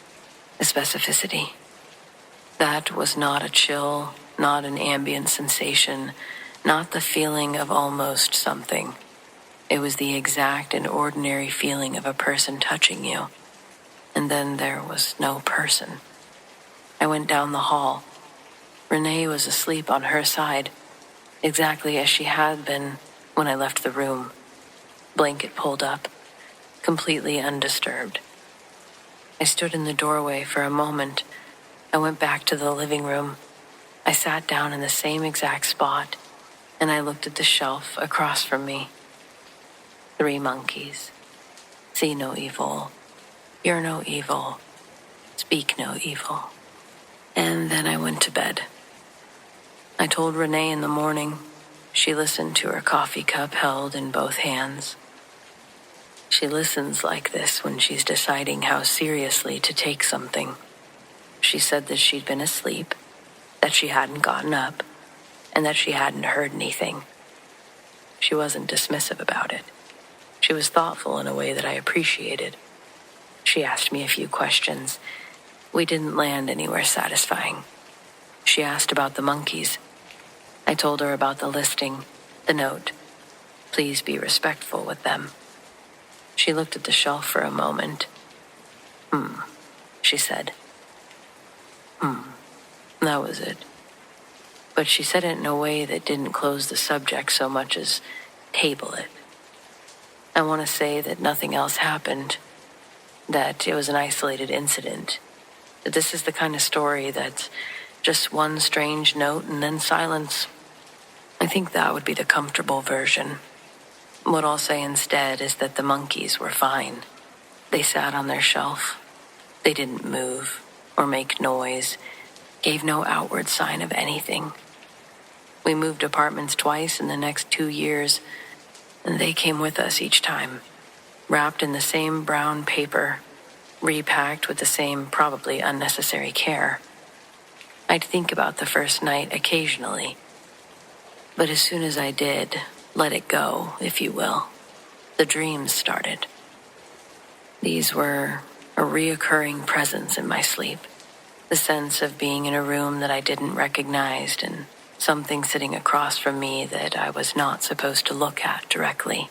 a specificity. That was not a chill, not an ambient sensation, not the feeling of almost something. It was the exact and ordinary feeling of a person touching you. And then there was no person. I went down the hall. Renee was asleep on her side, exactly as she had been when I left the room. Blanket pulled up, completely undisturbed. I stood in the doorway for a moment. I went back to the living room. I sat down in the same exact spot, and I looked at the shelf across from me. 3 monkeys. See no evil. Hear no evil. Speak no evil. And then I went to bed. I told Renee in the morning. She listened to her coffee cup held in both hands. She listens like this when she's deciding how seriously to take something. She said that she'd been asleep, that she hadn't gotten up, and that she hadn't heard anything. She wasn't dismissive about it. She was thoughtful in a way that I appreciated. She asked me a few questions. We didn't land anywhere satisfying. She asked about the monkeys. I told her about the listing, the note. Please be respectful with them. She looked at the shelf for a moment. She said. That was it. But she said it in a way that didn't close the subject so much as table it. I want to say that nothing else happened, that it was an isolated incident, that this is the kind of story that's just one strange note and then silence. I think that would be the comfortable version. What I'll say instead is that the monkeys were fine. They sat on their shelf. They didn't move or make noise, gave no outward sign of anything. We moved apartments twice in the next 2 years, and they came with us each time, wrapped in the same brown paper, repacked with the same probably unnecessary care. I'd think about the first night occasionally, but as soon as I did, let it go, if you will, the dreams started. These were a reoccurring presence in my sleep, the sense of being in a room that I didn't recognize and something sitting across from me that I was not supposed to look at directly.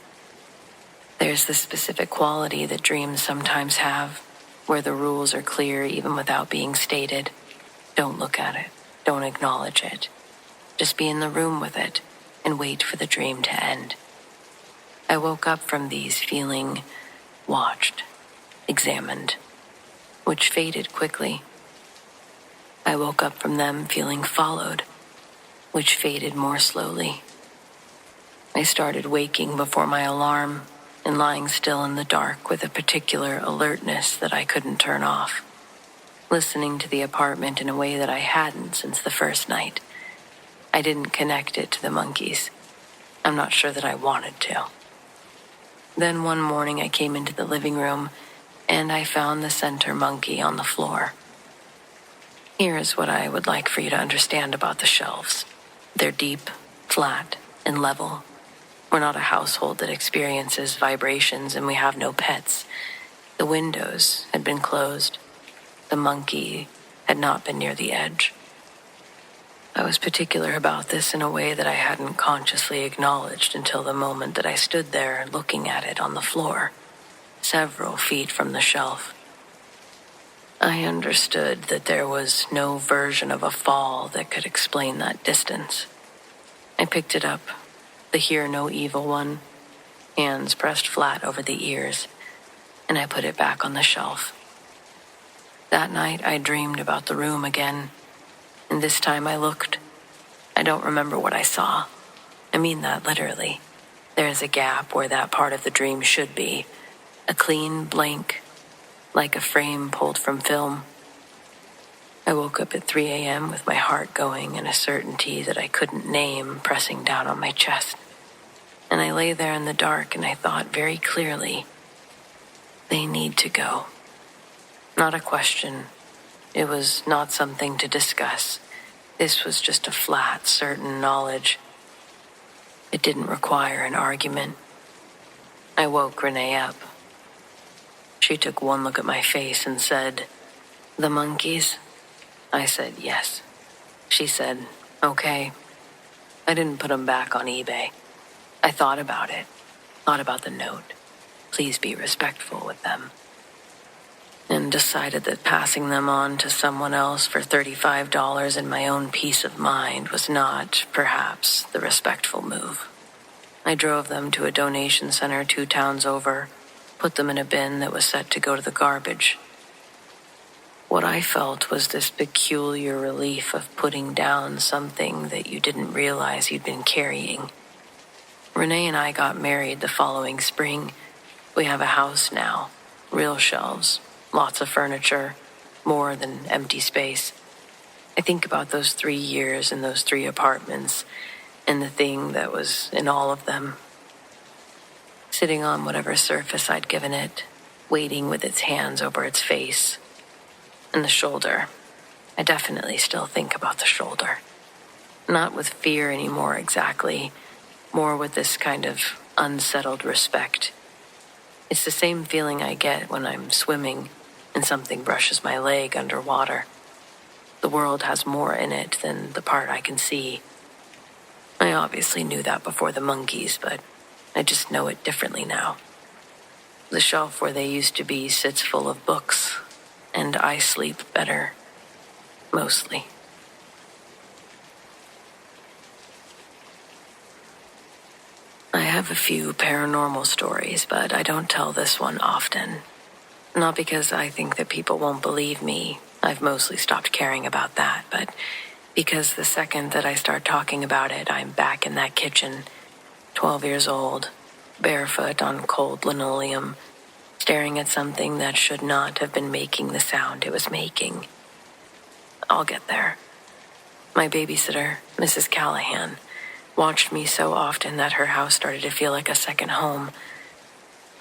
There's this specific quality that dreams sometimes have, where the rules are clear even without being stated. Don't look at it. Don't acknowledge it. Just be in the room with it and wait for the dream to end. I woke up from these feeling watched, examined, which faded quickly. I woke up from them feeling followed, which faded more slowly. I started waking before my alarm and lying still in the dark with a particular alertness that I couldn't turn off, listening to the apartment in a way that I hadn't since the first night. I didn't connect it to the monkeys. I'm not sure that I wanted to. Then one morning I came into the living room and I found the center monkey on the floor. Here is what I would like for you to understand about the shelves. They're deep, flat, and level. We're not a household that experiences vibrations, and we have no pets. The windows had been closed. The monkey had not been near the edge. I was particular about this in a way that I hadn't consciously acknowledged until the moment that I stood there looking at it on the floor, several feet from the shelf. I understood that there was no version of a fall that could explain that distance. I picked it up, the hear no evil one, hands pressed flat over the ears, and I put it back on the shelf. That night I dreamed about the room again, and this time I looked. I don't remember what I saw. I mean that literally. There is a gap where that part of the dream should be, a clean blank, like a frame pulled from film. I woke up at 3 a.m. with my heart going and a certainty that I couldn't name pressing down on my chest. And I lay there in the dark and I thought very clearly, they need to go. Not a question. It was not something to discuss. This was just a flat, certain knowledge. It didn't require an argument. I woke Renee up. She took one look at my face and said, "The monkeys?" I said, "Yes." She said, "Okay." I didn't put them back on eBay. I thought about it, thought about the note. Please be respectful with them. And decided that passing them on to someone else for $35 and my own peace of mind was not, perhaps, the respectful move. I drove them to a donation center 2 towns over, put them in a bin that was set to go to the garbage. What I felt was this peculiar relief of putting down something that you didn't realize you'd been carrying. Renee and I got married the following spring. We have a house now, real shelves, lots of furniture, more than empty space. I think about those 3 years in those 3 apartments and the thing that was in all of them. sitting on whatever surface I'd given it, waiting with its hands over its face. And the shoulder. I definitely still think about the shoulder. Not with fear anymore exactly, more with this kind of unsettled respect. It's the same feeling I get when I'm swimming and something brushes my leg underwater. The world has more in it than the part I can see. I obviously knew that before the monkeys, but I just know it differently now. The shelf where they used to be sits full of books, and I sleep better, mostly. I have a few paranormal stories, but I don't tell this one often. Not because I think that people won't believe me. I've mostly stopped caring about that, but because the second that I start talking about it, I'm back in that kitchen, 12 years old, barefoot on cold linoleum, staring at something that should not have been making the sound it was making. I'll get there. My babysitter, Mrs. Callahan, watched me so often that her house started to feel like a second home.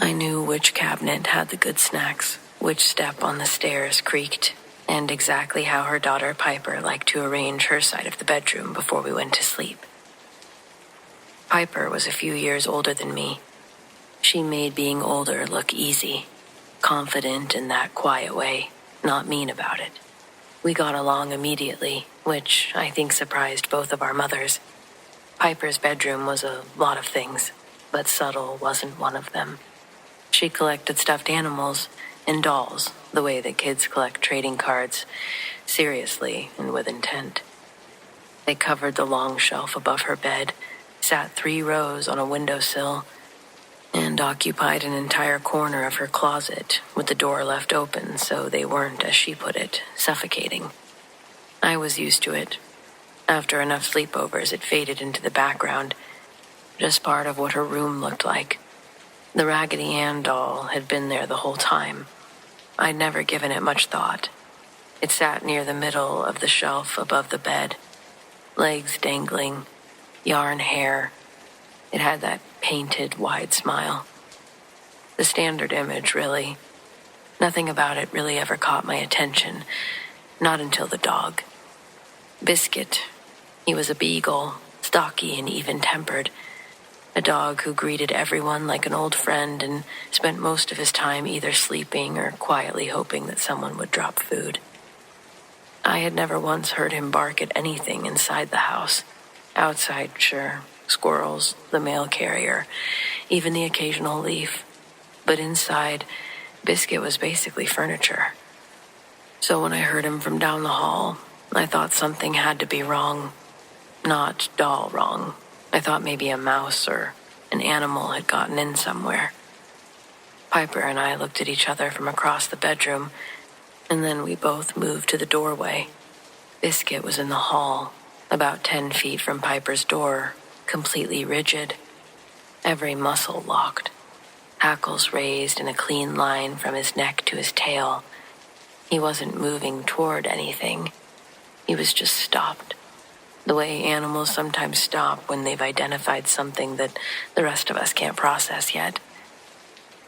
I knew which cabinet had the good snacks, which step on the stairs creaked, and exactly how her daughter Piper liked to arrange her side of the bedroom before we went to sleep. Piper was a few years older than me. She made being older look easy, confident in that quiet way, not mean about it. We got along immediately, which I think surprised both of our mothers. Piper's bedroom was a lot of things, but subtle wasn't one of them. She collected stuffed animals and dolls, the way that kids collect trading cards, seriously and with intent. They covered the long shelf above her bed, sat 3 rows on a windowsill, and occupied an entire corner of her closet with the door left open so they weren't, as she put it, suffocating. I was used to it. After enough sleepovers, it faded into the background, just part of what her room looked like. The Raggedy Ann doll had been there the whole time. I'd never given it much thought. It sat near the middle of the shelf above the bed, legs dangling, yarn hair. It had that painted, wide smile. The standard image, really. Nothing about it really ever caught my attention, not until the dog. Biscuit. He was a beagle, stocky and even-tempered. A dog who greeted everyone like an old friend and spent most of his time either sleeping or quietly hoping that someone would drop food. I had never once heard him bark at anything inside the house. Outside, sure, squirrels, the mail carrier, even the occasional leaf. But inside, Biscuit was basically furniture. So when I heard him from down the hall, I thought something had to be wrong. Not doll wrong. I thought maybe a mouse or an animal had gotten in somewhere. Piper and I looked at each other from across the bedroom, and then we both moved to the doorway. Biscuit was in the hall, about 10 feet from Piper's door, completely rigid, every muscle locked, hackles raised in a clean line from his neck to his tail. He wasn't moving toward anything. He was just stopped, the way animals sometimes stop when they've identified something that the rest of us can't process yet.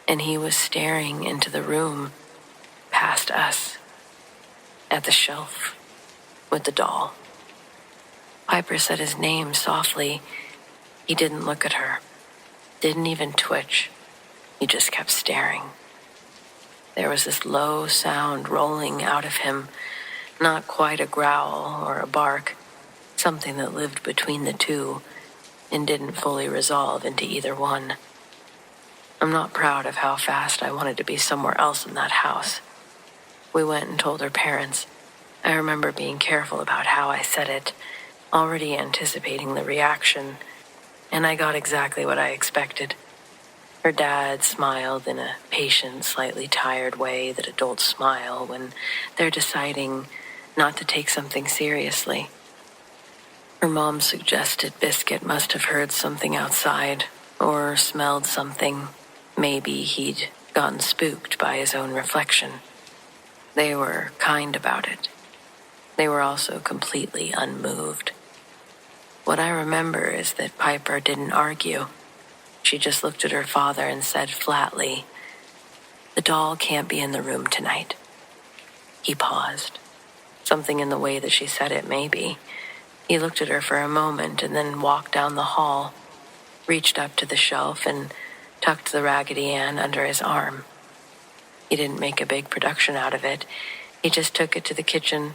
And he was staring into the room, past us, at the shelf, with the doll. Piper said his name softly. He didn't look at her, didn't even twitch. He just kept staring. There was this low sound rolling out of him, not quite a growl or a bark, something that lived between the two and didn't fully resolve into either one. I'm not proud of how fast I wanted to be somewhere else in that house. We went and told her parents. I remember being careful about how I said it, already anticipating the reaction, and I got exactly what I expected. Her dad smiled in a patient, slightly tired way that adults smile when they're deciding not to take something seriously. Her mom suggested Biscuit must have heard something outside or smelled something. Maybe he'd gotten spooked by his own reflection. They were kind about it. They were also completely unmoved. What I remember is that Piper didn't argue. she just looked at her father and said flatly, "The doll can't be in the room tonight." He paused. Something in the way that she said it, maybe. He looked at her for a moment and then walked down the hall, reached up to the shelf and tucked the Raggedy Ann under his arm. He didn't make a big production out of it. He just took it to the kitchen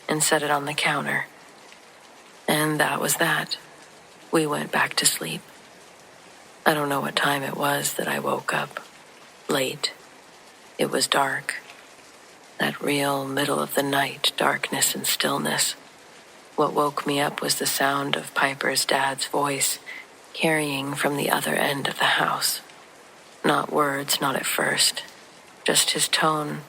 and set it on the counter. And that was that. We went back to sleep. I don't know what time it was that I woke up. Late. It was dark. That real middle of the night darkness and stillness. What woke me up was the sound of Piper's dad's voice carrying from the other end of the house. Not words, not at first. Just his tone,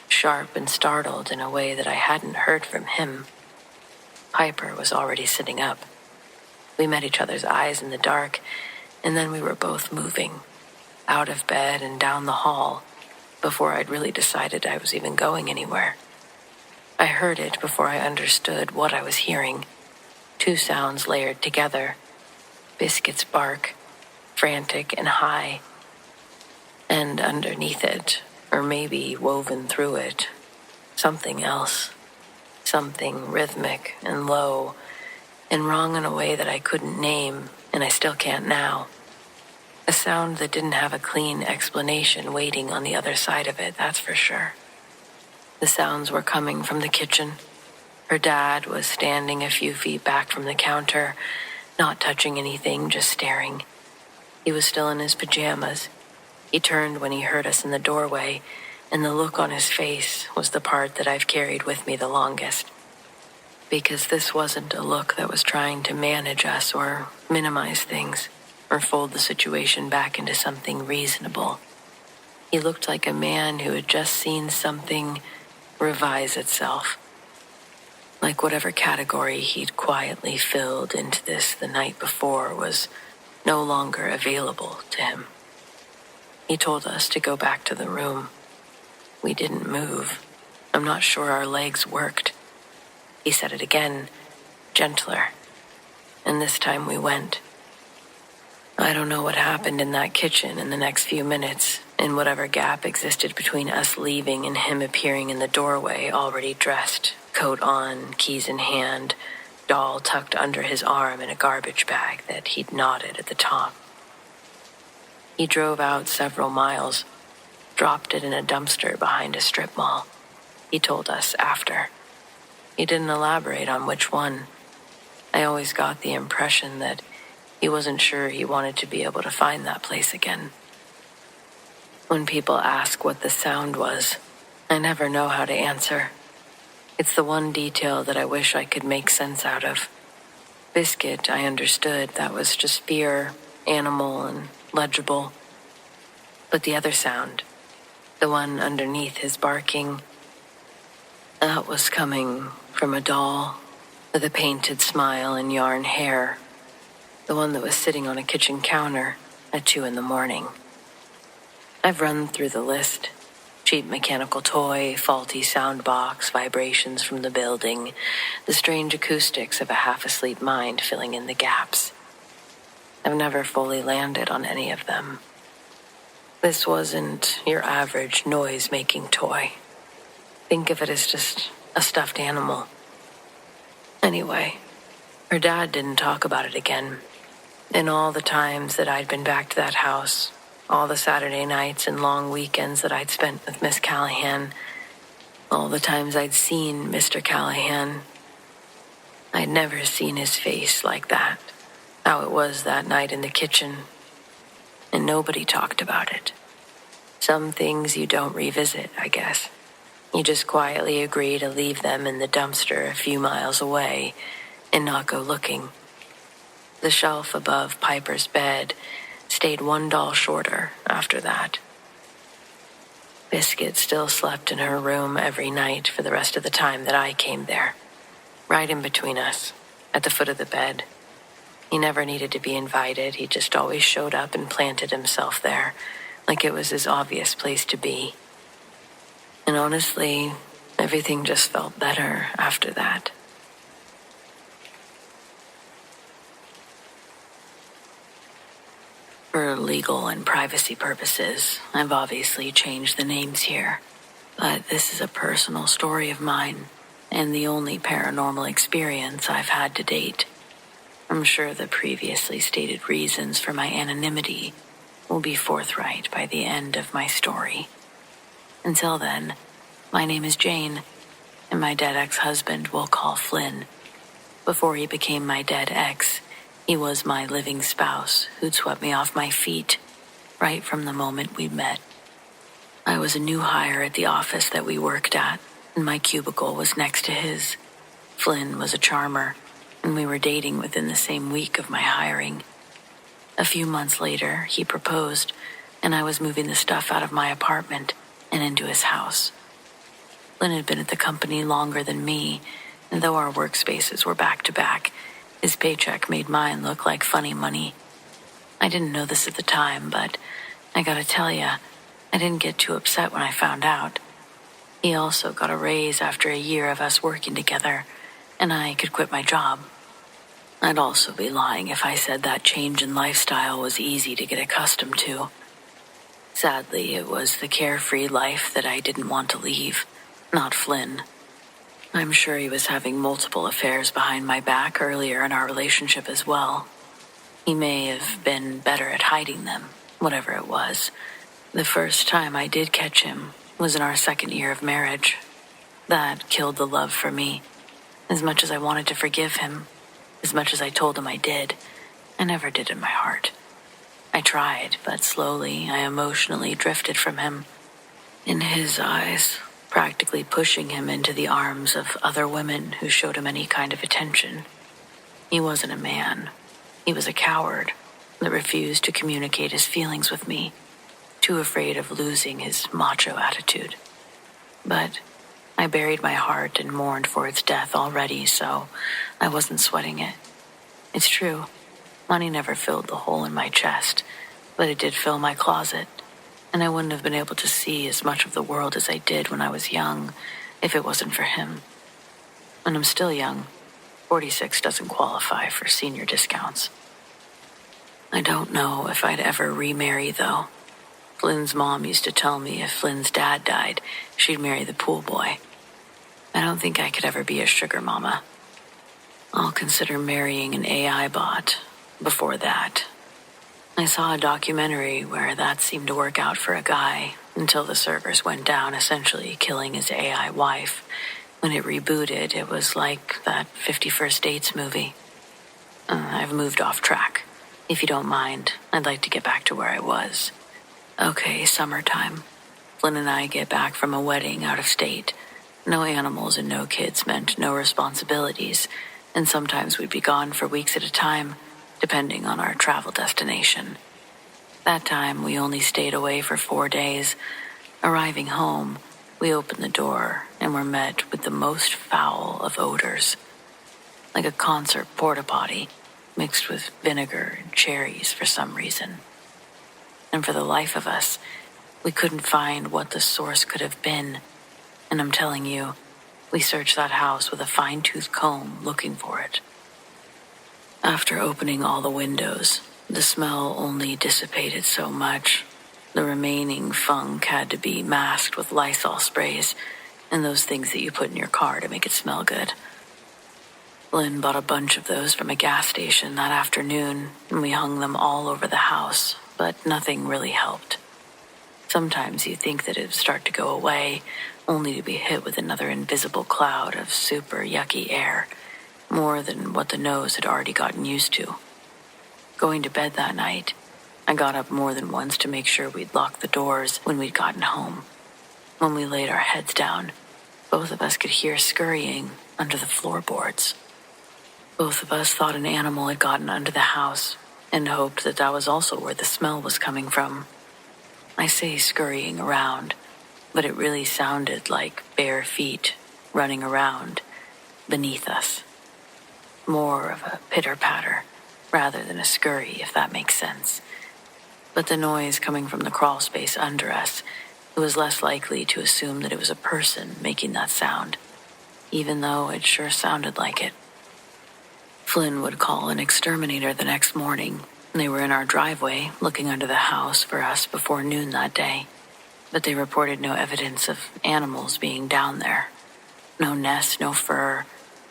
sharp and startled in a way that I hadn't heard from him. Piper was already sitting up. We met each other's eyes in the dark, and then we were both moving, out of bed and down the hall, before I'd really decided I was even going anywhere. I heard it before I understood what I was hearing. Two sounds layered together. Biscuit's bark, frantic and high. And underneath it, or maybe woven through it, something else. Something rhythmic and low, and wrong in a way that I couldn't name, and I still can't now. A sound that didn't have a clean explanation waiting on the other side of it, that's for sure. The sounds were coming from the kitchen. Her dad was standing a few feet back from the counter, not touching anything, just staring. He was still in his pajamas. He turned when he heard us in the doorway, and the look on his face was the part that I've carried with me the longest. Because this wasn't a look that was trying to manage us or minimize things, or fold the situation back into something reasonable. He looked like a man who had just seen something revise itself. Like whatever category he'd quietly filled into this the night before was no longer available to him. He told us to go back to the room. We didn't move. I'm not sure our legs worked. He said it again, gentler. And this time we went. I don't know what happened in that kitchen in the next few minutes, in whatever gap existed between us leaving and him appearing in the doorway, already dressed, coat on, keys in hand, doll tucked under his arm in a garbage bag that he'd knotted at the top. He drove out several miles, dropped it in a dumpster behind a strip mall. He told us after. He didn't elaborate on which one. I always got the impression that he wasn't sure he wanted to be able to find that place again. When people ask what the sound was, I never know how to answer. It's the one detail that I wish I could make sense out of. Biscuit, I understood, that was just fear, animal, and legible. But the other sound, the one underneath his barking, that was coming from a doll with a painted smile and yarn hair. The one that was sitting on a kitchen counter at 2 a.m. I've run through the list. Cheap mechanical toy, faulty sound box, vibrations from the building, the strange acoustics of a half-asleep mind filling in the gaps. I've never fully landed on any of them. This wasn't your average noise-making toy. Think of it as just a stuffed animal. Anyway, her dad didn't talk about it again. In all the times that I'd been back to that house, all the Saturday nights and long weekends that I'd spent with Miss Callahan, all the times I'd seen Mr. Callahan, I'd never seen his face like that, how it was that night in the kitchen, and nobody talked about it. Some things you don't revisit, I guess. You just quietly agree to leave them in the dumpster a few miles away and not go looking. The shelf above Piper's bed stayed one doll shorter after that. Biscuit still slept in her room every night for the rest of the time that I came there, right in between us, at the foot of the bed. He never needed to be invited. He just always showed up and planted himself there, like it was his obvious place to be. And honestly, everything just felt better after that. For legal and privacy purposes, I've obviously changed the names here. But this is a personal story of mine, and the only paranormal experience I've had to date. I'm sure the previously stated reasons for my anonymity will be forthright by the end of my story. Until then, my name is Jane, and my dead ex-husband we'll call Flynn. Before he became my dead ex, he was my living spouse who'd swept me off my feet right from the moment we met. I was a new hire at the office that we worked at, and my cubicle was next to his. Flynn was a charmer, and we were dating within the same week of my hiring. A few months later, he proposed, and I was moving the stuff out of my apartment and into his house. Flynn had been at the company longer than me, and though our workspaces were back to back, his paycheck made mine look like funny money. I didn't know this at the time, but I gotta tell ya, I didn't get too upset when I found out. He also got a raise after a year of us working together, and I could quit my job. I'd also be lying if I said that change in lifestyle was easy to get accustomed to. Sadly, it was the carefree life that I didn't want to leave, not Flynn. I'm sure he was having multiple affairs behind my back earlier in our relationship as well. He may have been better at hiding them, whatever it was. The first time I did catch him was in our second year of marriage. That killed the love for me. As much as I wanted to forgive him, as much as I told him I did, I never did in my heart. I tried, but slowly I emotionally drifted from him. In his eyes, practically pushing him into the arms of other women who showed him any kind of attention. He wasn't a man. He was a coward that refused to communicate his feelings with me, too afraid of losing his macho attitude. But I buried my heart and mourned for its death already, so I wasn't sweating it. It's true, money never filled the hole in my chest, but it did fill my closet, and I wouldn't have been able to see as much of the world as I did when I was young if it wasn't for him. And I'm still young. 46 doesn't qualify for senior discounts. I don't know if I'd ever remarry, though. Flynn's mom used to tell me if Flynn's dad died, she'd marry the pool boy. I don't think I could ever be a sugar mama. I'll consider marrying an AI bot before that. I saw a documentary where that seemed to work out for a guy until the servers went down, essentially killing his AI wife. When it rebooted, it was like that 50 First Dates movie. I've moved off track. If you don't mind, I'd like to get back to where I was. Okay, summertime. Flynn and I get back from a wedding out of state. No animals and no kids meant no responsibilities, and sometimes we'd be gone for weeks at a time, depending on our travel destination. That time, we only stayed away for 4 days. Arriving home, we opened the door and were met with the most foul of odors. Like a concert porta potty, mixed with vinegar and cherries for some reason. And for the life of us, we couldn't find what the source could have been. And I'm telling you, we searched that house with a fine-tooth comb looking for it. After opening all the windows, the smell only dissipated so much. The remaining funk had to be masked with Lysol sprays and those things that you put in your car to make it smell good. Lynn bought a bunch of those from a gas station that afternoon, and we hung them all over the house, but nothing really helped. Sometimes you think that it'd start to go away, only to be hit with another invisible cloud of super yucky air, more than what the nose had already gotten used to. Going to bed that night, I got up more than once to make sure we'd locked the doors when we'd gotten home. When we laid our heads down, both of us could hear scurrying under the floorboards. Both of us thought an animal had gotten under the house and hoped that that was also where the smell was coming from. I say scurrying around, but it really sounded like bare feet running around beneath us. More of a pitter-patter rather than a scurry, if that makes sense. But the noise coming from the crawl space under us, it was less likely to assume that it was a person making that sound, even though it sure sounded like it. Flynn would call an exterminator the next morning, They were in our driveway, looking under the house for us before noon that day, but they reported no evidence of animals being down there. No nests, no fur,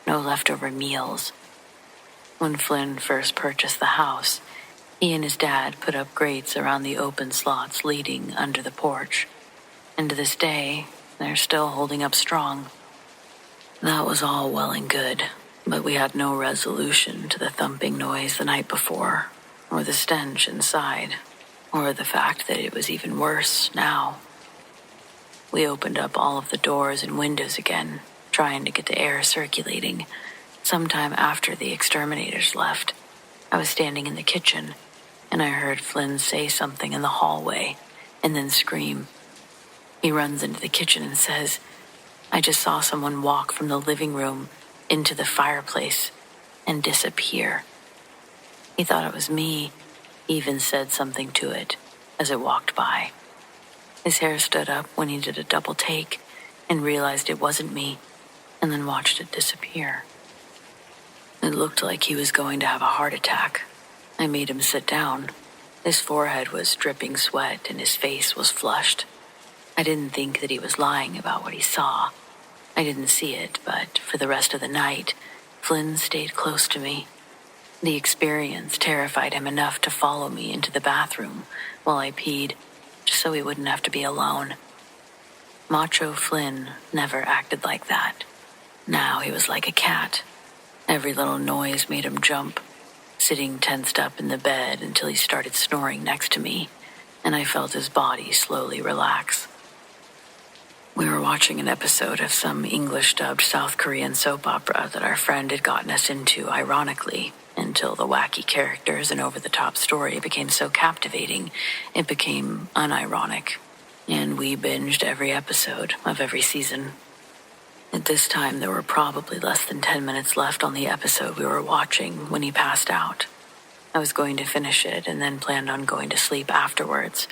no leftover meals. When Flynn first purchased the house, he and his dad put up grates around the open slots leading under the porch. And to this day, they're still holding up strong. That was all well and good, but we had no resolution to the thumping noise the night before, or the stench inside, or the fact that it was even worse now. We opened up all of the doors and windows again, trying to get the air circulating. Sometime after the exterminators left, I was standing in the kitchen, and I heard Flynn say something in the hallway, and then scream. He runs into the kitchen and says, "I just saw someone walk from the living room into the fireplace and disappear." He thought it was me. He even said something to it as it walked by. His hair stood up when he did a double take and realized it wasn't me, and then watched it disappear. It looked like he was going to have a heart attack. I made him sit down. His forehead was dripping sweat and his face was flushed. I didn't think that he was lying about what he saw. I didn't see it, but for the rest of the night, Flynn stayed close to me. The experience terrified him enough to follow me into the bathroom while I peed, just so he wouldn't have to be alone. Macho Flynn never acted like that. Now he was like a cat. Every little noise made him jump, sitting tensed up in the bed until he started snoring next to me, and I felt his body slowly relax. We were watching an episode of some English-dubbed South Korean soap opera that our friend had gotten us into ironically, until the wacky characters and over-the-top story became so captivating, it became unironic, and we binged every episode of every season. At this time, there were probably less than 10 minutes left on the episode we were watching when he passed out. I was going to finish it and then planned on going to sleep afterwards.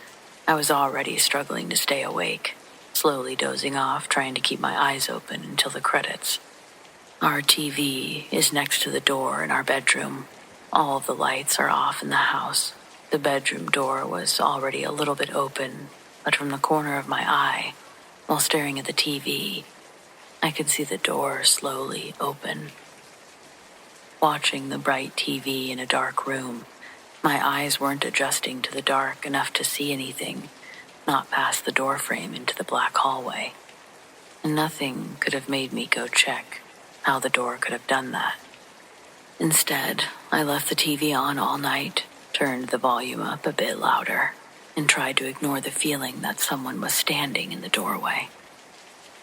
I was already struggling to stay awake, slowly dozing off, trying to keep my eyes open until the credits. Our TV is next to the door in our bedroom. All of the lights are off in the house. The bedroom door was already a little bit open, but from the corner of my eye, while staring at the TV, I could see the door slowly open. Watching the bright TV in a dark room, my eyes weren't adjusting to the dark enough to see anything, not past the door frame into the black hallway. And nothing could have made me go check how the door could have done that. Instead, I left the TV on all night, turned the volume up a bit louder, and tried to ignore the feeling that someone was standing in the doorway.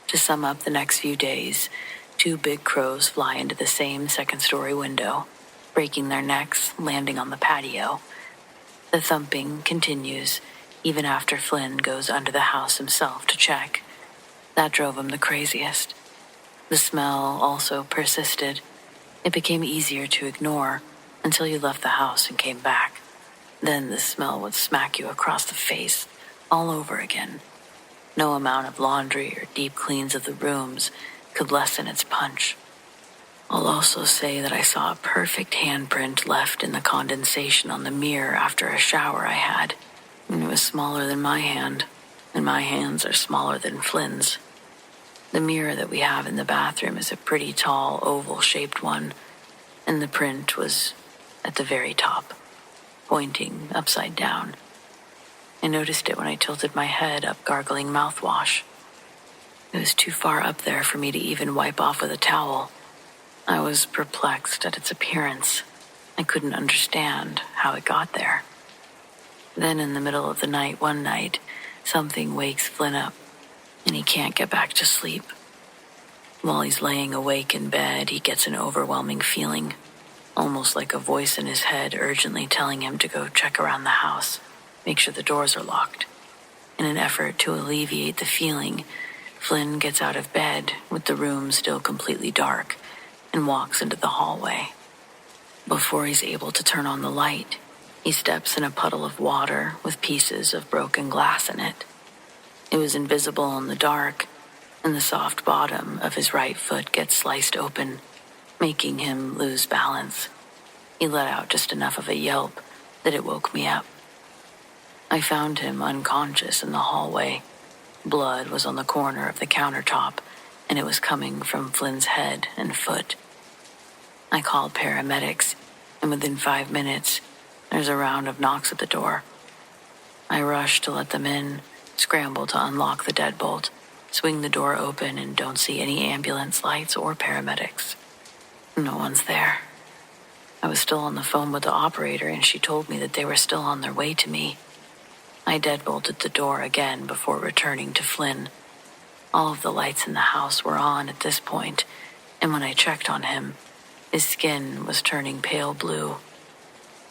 To sum up the next few days, 2 big crows fly into the same second-story window, breaking their necks, landing on the patio. The thumping continues, even after Flynn goes under the house himself to check. That drove him the craziest. The smell also persisted. It became easier to ignore until you left the house and came back. Then the smell would smack you across the face, all over again. No amount of laundry or deep cleans of the rooms could lessen its punch. I'll also say that I saw a perfect handprint left in the condensation on the mirror after a shower I had. And it was smaller than my hand, and my hands are smaller than Flynn's. The mirror that we have in the bathroom is a pretty tall, oval-shaped one, and the print was at the very top, pointing upside down. I noticed it when I tilted my head up gargling mouthwash. It was too far up there for me to even wipe off with a towel. I was perplexed at its appearance. I couldn't understand how it got there. Then in the middle of the night, one night, something wakes Flynn up, and he can't get back to sleep. While he's laying awake in bed, he gets an overwhelming feeling, almost like a voice in his head urgently telling him to go check around the house, make sure the doors are locked. In an effort to alleviate the feeling, Flynn gets out of bed with the room still completely dark and walks into the hallway. Before he's able to turn on the light, he steps in a puddle of water with pieces of broken glass in it. It was invisible in the dark, and the soft bottom of his right foot gets sliced open, making him lose balance. He let out just enough of a yelp that it woke me up. I found him unconscious in the hallway. Blood was on the corner of the countertop, and it was coming from Flynn's head and foot. I called paramedics, and within 5 minutes, there's a round of knocks at the door. I rushed to let them in, scramble to unlock the deadbolt, swing the door open, and don't see any ambulance lights or paramedics. No one's there. I was still on the phone with the operator, and she told me that they were still on their way to me. I deadbolted the door again before returning to Flynn. All of the lights in the house were on at this point, and when I checked on him, his skin was turning pale blue.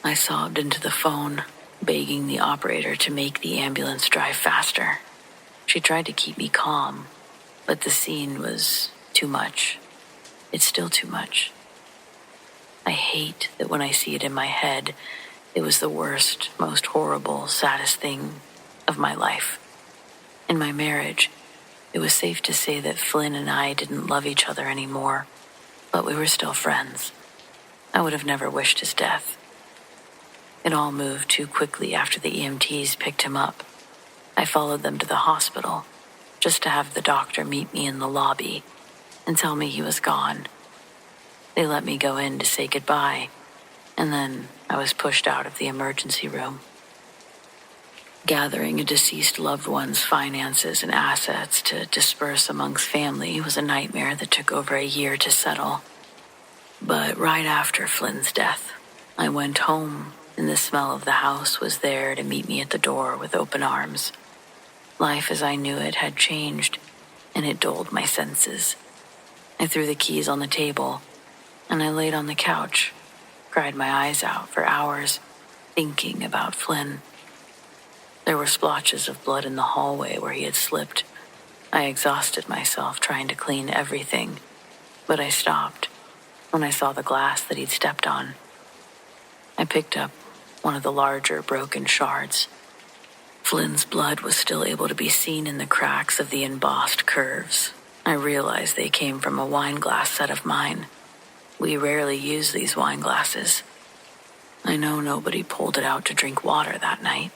I sobbed into the phone, begging the operator to make the ambulance drive faster. She tried to keep me calm, but the scene was too much. It's still too much. I hate that when I see it in my head, it was the worst, most horrible, saddest thing of my life. In my marriage, it was safe to say that Flynn and I didn't love each other anymore, but we were still friends. I would have never wished his death. It all moved too quickly after the EMTs picked him up. I followed them to the hospital, just to have the doctor meet me in the lobby and tell me he was gone. They let me go in to say goodbye, and then I was pushed out of the emergency room. Gathering a deceased loved one's finances and assets to disperse amongst family was a nightmare that took over a year to settle. But right after Flynn's death, I went home, and the smell of the house was there to meet me at the door with open arms. Life as I knew it had changed, and it dulled my senses. I threw the keys on the table, and I laid on the couch, cried my eyes out for hours, thinking about Flynn. There were splotches of blood in the hallway where he had slipped. I exhausted myself trying to clean everything, but I stopped when I saw the glass that he'd stepped on. I picked up one of the larger broken shards. Flynn's blood was still able to be seen in the cracks of the embossed curves. I realized they came from a wine glass set of mine. We rarely use these wine glasses. I know nobody pulled it out to drink water that night.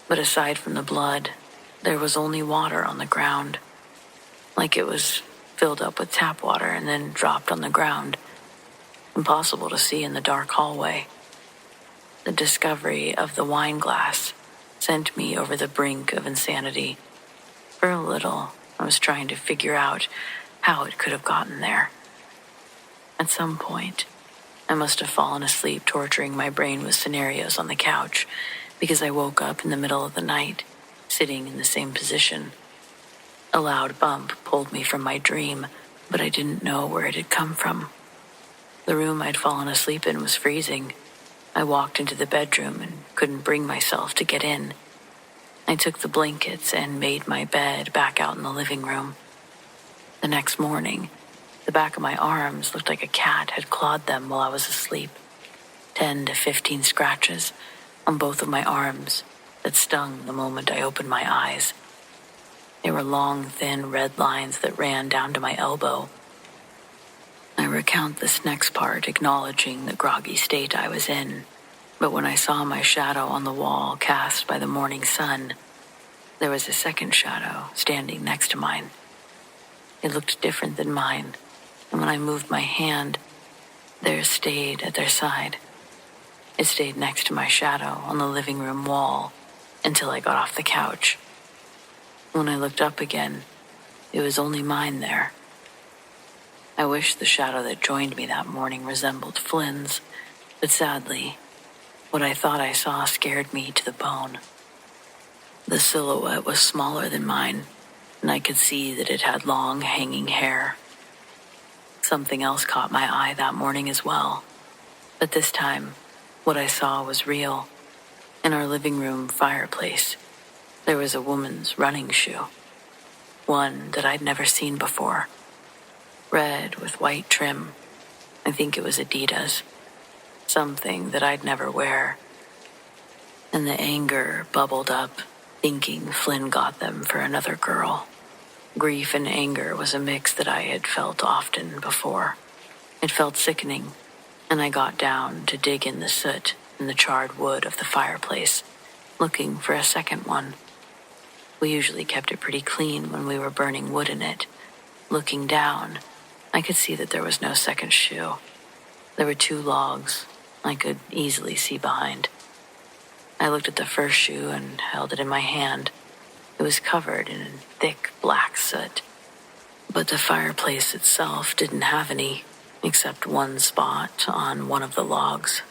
But aside from the blood, there was only water on the ground, like it was filled up with tap water and then dropped on the ground. Impossible to see in the dark hallway. The discovery of the wine glass sent me over the brink of insanity. For a little, I was trying to figure out how it could have gotten there. At some point, I must have fallen asleep torturing my brain with scenarios on the couch, because I woke up in the middle of the night, sitting in the same position. A loud bump pulled me from my dream, but I didn't know where it had come from. The room I'd fallen asleep in was freezing. I walked into the bedroom and couldn't bring myself to get in. I took the blankets and made my bed back out in the living room. The next morning, the back of my arms looked like a cat had clawed them while I was asleep. 10 to 15 scratches on both of my arms that stung the moment I opened my eyes. They were long, thin red lines that ran down to my elbow. I recount this next part acknowledging the groggy state I was in, but when I saw my shadow on the wall cast by the morning sun, there was a second shadow standing next to mine. It looked different than mine, and when I moved my hand, theirs stayed at their side. It stayed next to my shadow on the living room wall until I got off the couch. When I looked up again, it was only mine there. I wish the shadow that joined me that morning resembled Flynn's, but sadly, what I thought I saw scared me to the bone. The silhouette was smaller than mine, and I could see that it had long, hanging hair. Something else caught my eye that morning as well, but this time, what I saw was real. In our living room fireplace, there was a woman's running shoe, one that I'd never seen before. Red with white trim. I think it was Adidas, something that I'd never wear. And the anger bubbled up, thinking Flynn got them for another girl. Grief and anger was a mix that I had felt often before. It felt sickening, and I got down to dig in the soot in the charred wood of the fireplace, looking for a second one. We usually kept it pretty clean when we were burning wood in it. Looking down, I could see that there was no second shoe. There were 2 logs I could easily see behind. I looked at the first shoe and held it in my hand. It was covered in thick black soot. But the fireplace itself didn't have any, except one spot on one of the logs.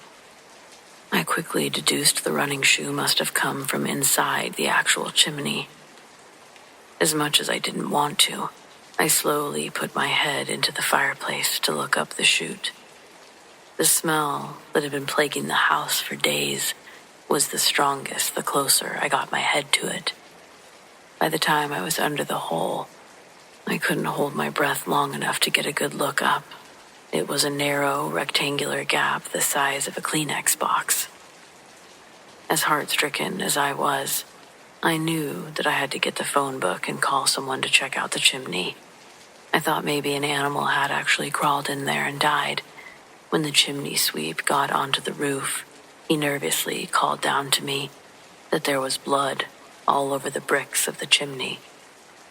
I quickly deduced the running shoe must have come from inside the actual chimney. As much as I didn't want to, I slowly put my head into the fireplace to look up the chute. The smell that had been plaguing the house for days was the strongest the closer I got my head to it. By the time I was under the hole, I couldn't hold my breath long enough to get a good look up. It was a narrow, rectangular gap the size of a Kleenex box. As heart-stricken as I was, I knew that I had to get the phone book and call someone to check out the chimney. I thought maybe an animal had actually crawled in there and died. When the chimney sweep got onto the roof, he nervously called down to me that there was blood all over the bricks of the chimney.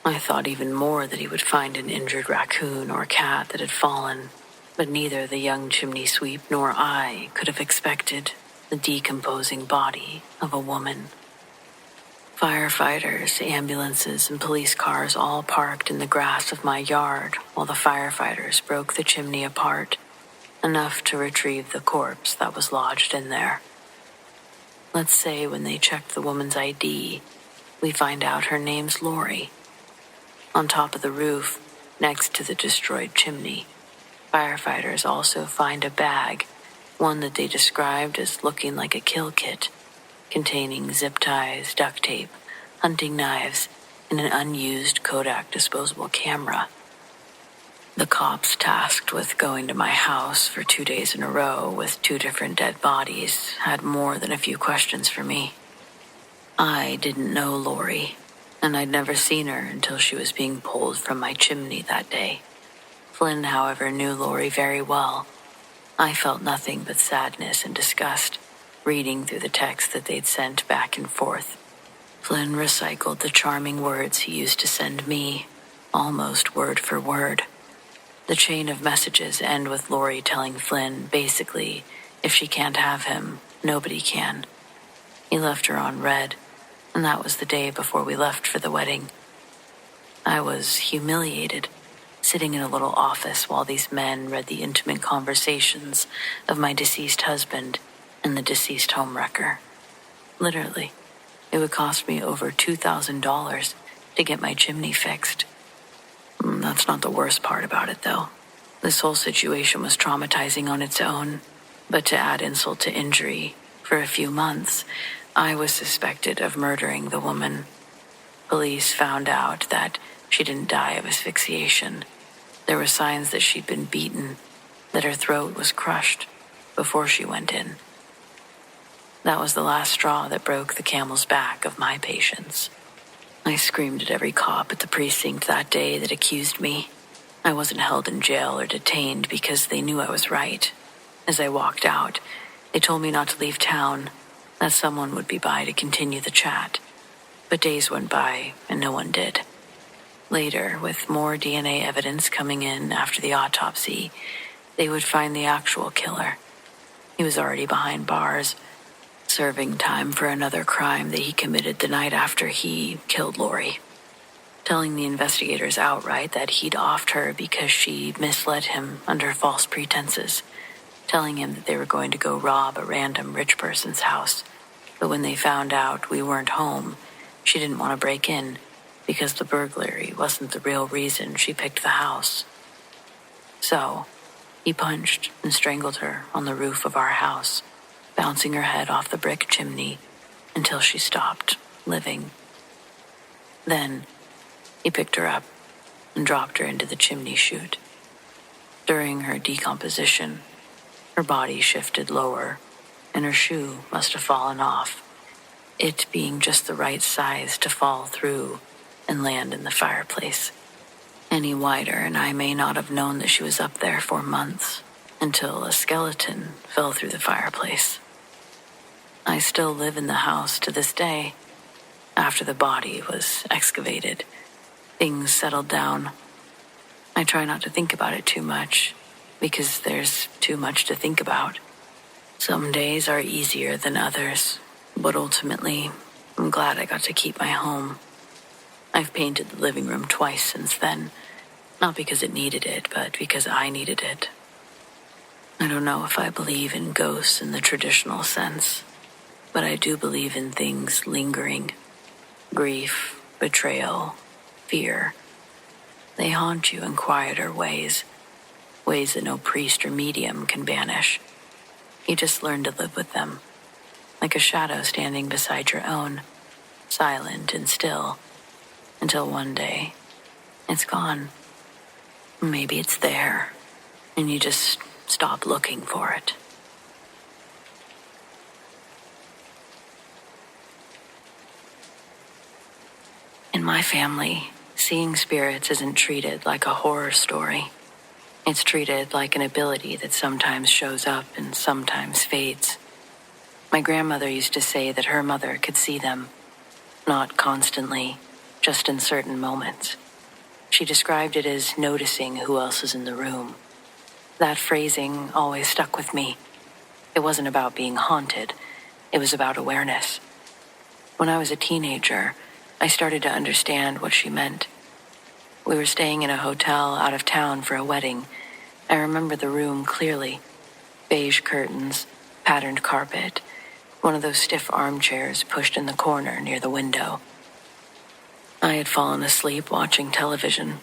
I thought even more that he would find an injured raccoon or cat that had fallen, but neither the young chimney sweep nor I could have expected the decomposing body of a woman. Firefighters, ambulances, and police cars all parked in the grass of my yard while the firefighters broke the chimney apart, enough to retrieve the corpse that was lodged in there. Let's say when they checked the woman's ID, we find out her name's Lori. On top of the roof, next to the destroyed chimney, firefighters also find a bag, one that they described as looking like a kill kit, containing zip ties, duct tape, hunting knives, and an unused Kodak disposable camera. The cops tasked with going to my house for 2 days in a row with 2 different dead bodies had more than a few questions for me. I didn't know Lori, and I'd never seen her until she was being pulled from my chimney that day. Flynn, however, knew Lori very well. I felt nothing but sadness and disgust reading through the text that they'd sent back and forth. Flynn recycled the charming words he used to send me, almost word for word. The chain of messages end with Lori telling Flynn, basically, if she can't have him, nobody can. He left her on red, and that was the day before we left for the wedding. I was humiliated, sitting in a little office while these men read the intimate conversations of my deceased husband and the deceased homewrecker. Literally, it would cost me over $2,000 to get my chimney fixed. That's not the worst part about it, though. This whole situation was traumatizing on its own, but to add insult to injury, for a few months, I was suspected of murdering the woman. Police found out that she didn't die of asphyxiation. There were signs that she'd been beaten, that her throat was crushed before she went in. That was the last straw that broke the camel's back of my patience. I screamed at every cop at the precinct that day that accused me. I wasn't held in jail or detained because they knew I was right. As I walked out, they told me not to leave town, that someone would be by to continue the chat. But days went by and no one did. Later, with more DNA evidence coming in after the autopsy, they would find the actual killer. He was already behind bars, serving time for another crime that he committed the night after he killed Lori, telling the investigators outright that he'd offed her because she misled him under false pretenses, telling him that they were going to go rob a random rich person's house. But when they found out we weren't home, she didn't want to break in because the burglary wasn't the real reason she picked the house. So, he punched and strangled her on the roof of our house, bouncing her head off the brick chimney until she stopped living. Then, he picked her up and dropped her into the chimney chute. During her decomposition, her body shifted lower, and her shoe must have fallen off, it being just the right size to fall through and land in the fireplace. Any wider, and I may not have known that she was up there for months, until a skeleton fell through the fireplace. I still live in the house to this day. After the body was excavated, things settled down. I try not to think about it too much, because there's too much to think about. Some days are easier than others, but ultimately, I'm glad I got to keep my home. I've painted the living room twice since then, not because it needed it, but because I needed it. I don't know if I believe in ghosts in the traditional sense, but I do believe in things lingering. Grief, betrayal, fear. They haunt you in quieter ways that no priest or medium can banish. You just learn to live with them, like a shadow standing beside your own, silent and still, until one day, it's gone. Maybe it's there, and you just stop looking for it. In my family, seeing spirits isn't treated like a horror story. It's treated like an ability that sometimes shows up and sometimes fades. My grandmother used to say that her mother could see them, not constantly, just in certain moments. She described it as noticing who else is in the room. That phrasing always stuck with me. It wasn't about being haunted. It was about awareness. When I was a teenager, I started to understand what she meant. We were staying in a hotel out of town for a wedding. I remember the room clearly. Beige curtains, patterned carpet, one of those stiff armchairs pushed in the corner near the window. I had fallen asleep watching television,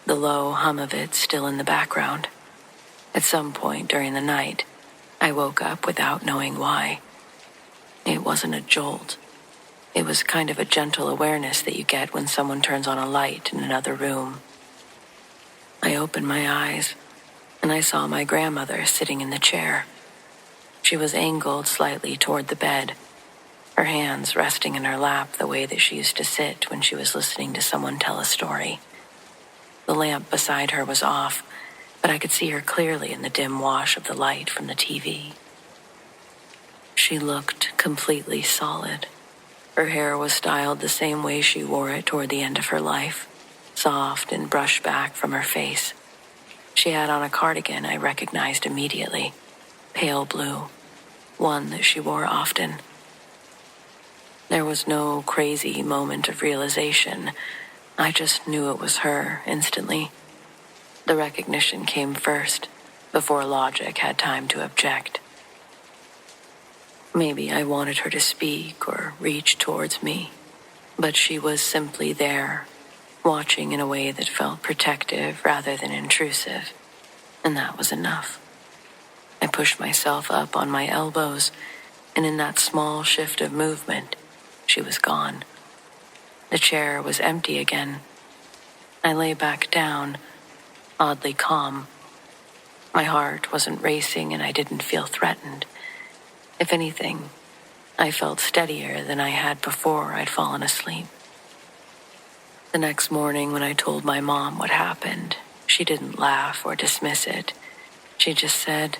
the low hum of it still in the background. At some point during the night, I woke up without knowing why. It wasn't a jolt. It was kind of a gentle awareness that you get when someone turns on a light in another room. I opened my eyes, and I saw my grandmother sitting in the chair. She was angled slightly toward the bed, her hands resting in her lap the way that she used to sit when she was listening to someone tell a story. The lamp beside her was off, but I could see her clearly in the dim wash of the light from the TV. She looked completely solid. Her hair was styled the same way she wore it toward the end of her life, soft and brushed back from her face. She had on a cardigan I recognized immediately, pale blue, one that she wore often. There was no crazy moment of realization. I just knew it was her instantly. The recognition came first, before logic had time to object. Maybe I wanted her to speak or reach towards me, but she was simply there, watching in a way that felt protective rather than intrusive, and that was enough. I pushed myself up on my elbows, and in that small shift of movement, she was gone. The chair was empty again. I lay back down, oddly calm. My heart wasn't racing and I didn't feel threatened. If anything, I felt steadier than I had before I'd fallen asleep. The next morning when I told my mom what happened, she didn't laugh or dismiss it. She just said,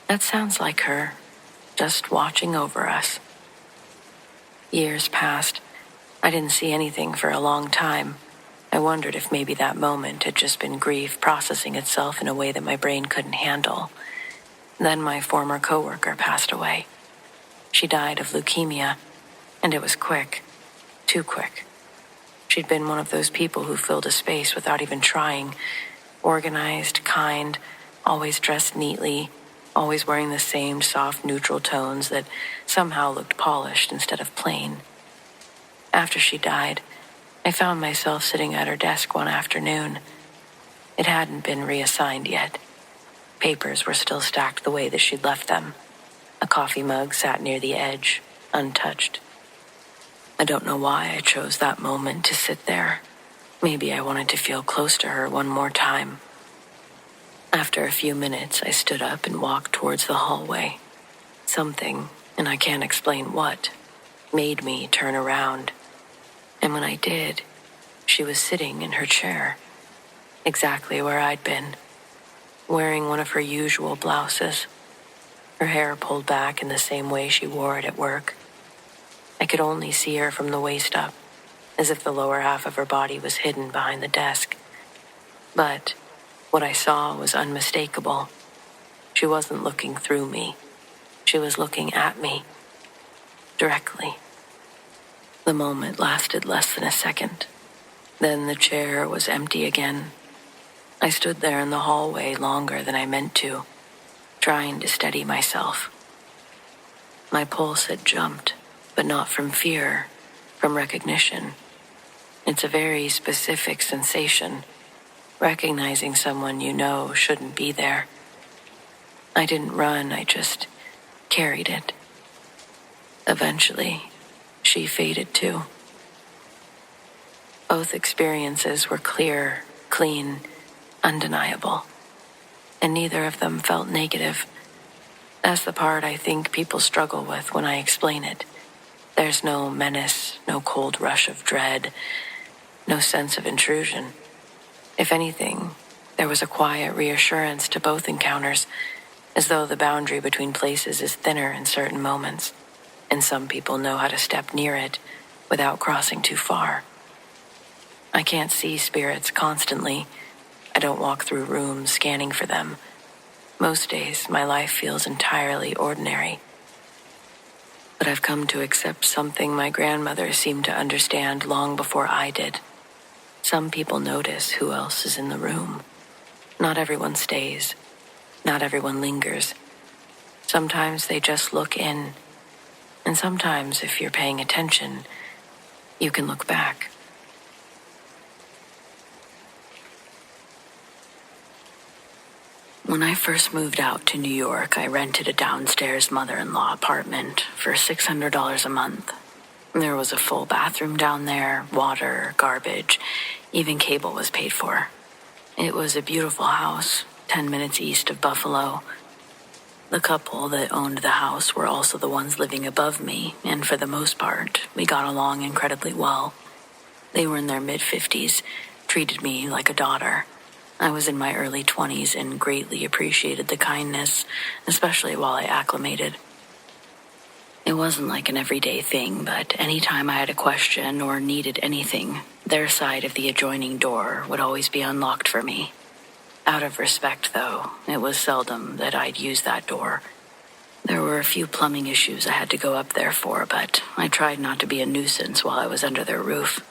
"That sounds like her, just watching over us." Years passed. I didn't see anything for a long time. I wondered if maybe that moment had just been grief processing itself in a way that my brain couldn't handle. Then my former coworker passed away. She died of leukemia, and it was quick, too quick. She'd been one of those people who filled a space without even trying, organized, kind, always dressed neatly, always wearing the same soft, neutral tones that somehow looked polished instead of plain. After she died, I found myself sitting at her desk one afternoon. It hadn't been reassigned yet. Papers were still stacked the way that she'd left them. A coffee mug sat near the edge, untouched. I don't know why I chose that moment to sit there. Maybe I wanted to feel close to her one more time. After a few minutes, I stood up and walked towards the hallway. Something, and I can't explain what, made me turn around. And when I did, she was sitting in her chair, exactly where I'd been, wearing one of her usual blouses. her hair pulled back in the same way she wore it at work. I could only see her from the waist up, as if the lower half of her body was hidden behind the desk. But what I saw was unmistakable. She wasn't looking through me. She was looking at me, directly. The moment lasted less than a second. Then the chair was empty again. I stood there in the hallway longer than I meant to, trying to steady myself. My pulse had jumped, but not from fear, from recognition. It's a very specific sensation, recognizing someone you know shouldn't be there. I didn't run, I just carried it. Eventually, she faded too. Both experiences were clear, clean, undeniable, and neither of them felt negative. That's the part I think people struggle with when I explain it. There's no menace, no cold rush of dread, no sense of intrusion. If anything, there was a quiet reassurance to both encounters, as though the boundary between places is thinner in certain moments, and some people know how to step near it without crossing too far. I can't see spirits constantly. I don't walk through rooms scanning for them. Most days, my life feels entirely ordinary. But I've come to accept something my grandmother seemed to understand long before I did. Some people notice who else is in the room. Not everyone stays. Not everyone lingers. Sometimes they just look in. And sometimes, if you're paying attention, you can look back. When I first moved out to New York, I rented a downstairs mother-in-law apartment for $600 a month. There was a full bathroom down there, water, garbage, even cable was paid for. It was a beautiful house, 10 minutes east of Buffalo. The couple that owned the house were also the ones living above me, and for the most part, we got along incredibly well. They were in their mid-50s, treated me like a daughter. I was in my early 20s and greatly appreciated the kindness, especially while I acclimated. It wasn't like an everyday thing, but anytime I had a question or needed anything, their side of the adjoining door would always be unlocked for me. Out of respect, though, it was seldom that I'd use that door. There were a few plumbing issues I had to go up there for, but I tried not to be a nuisance while I was under their roof.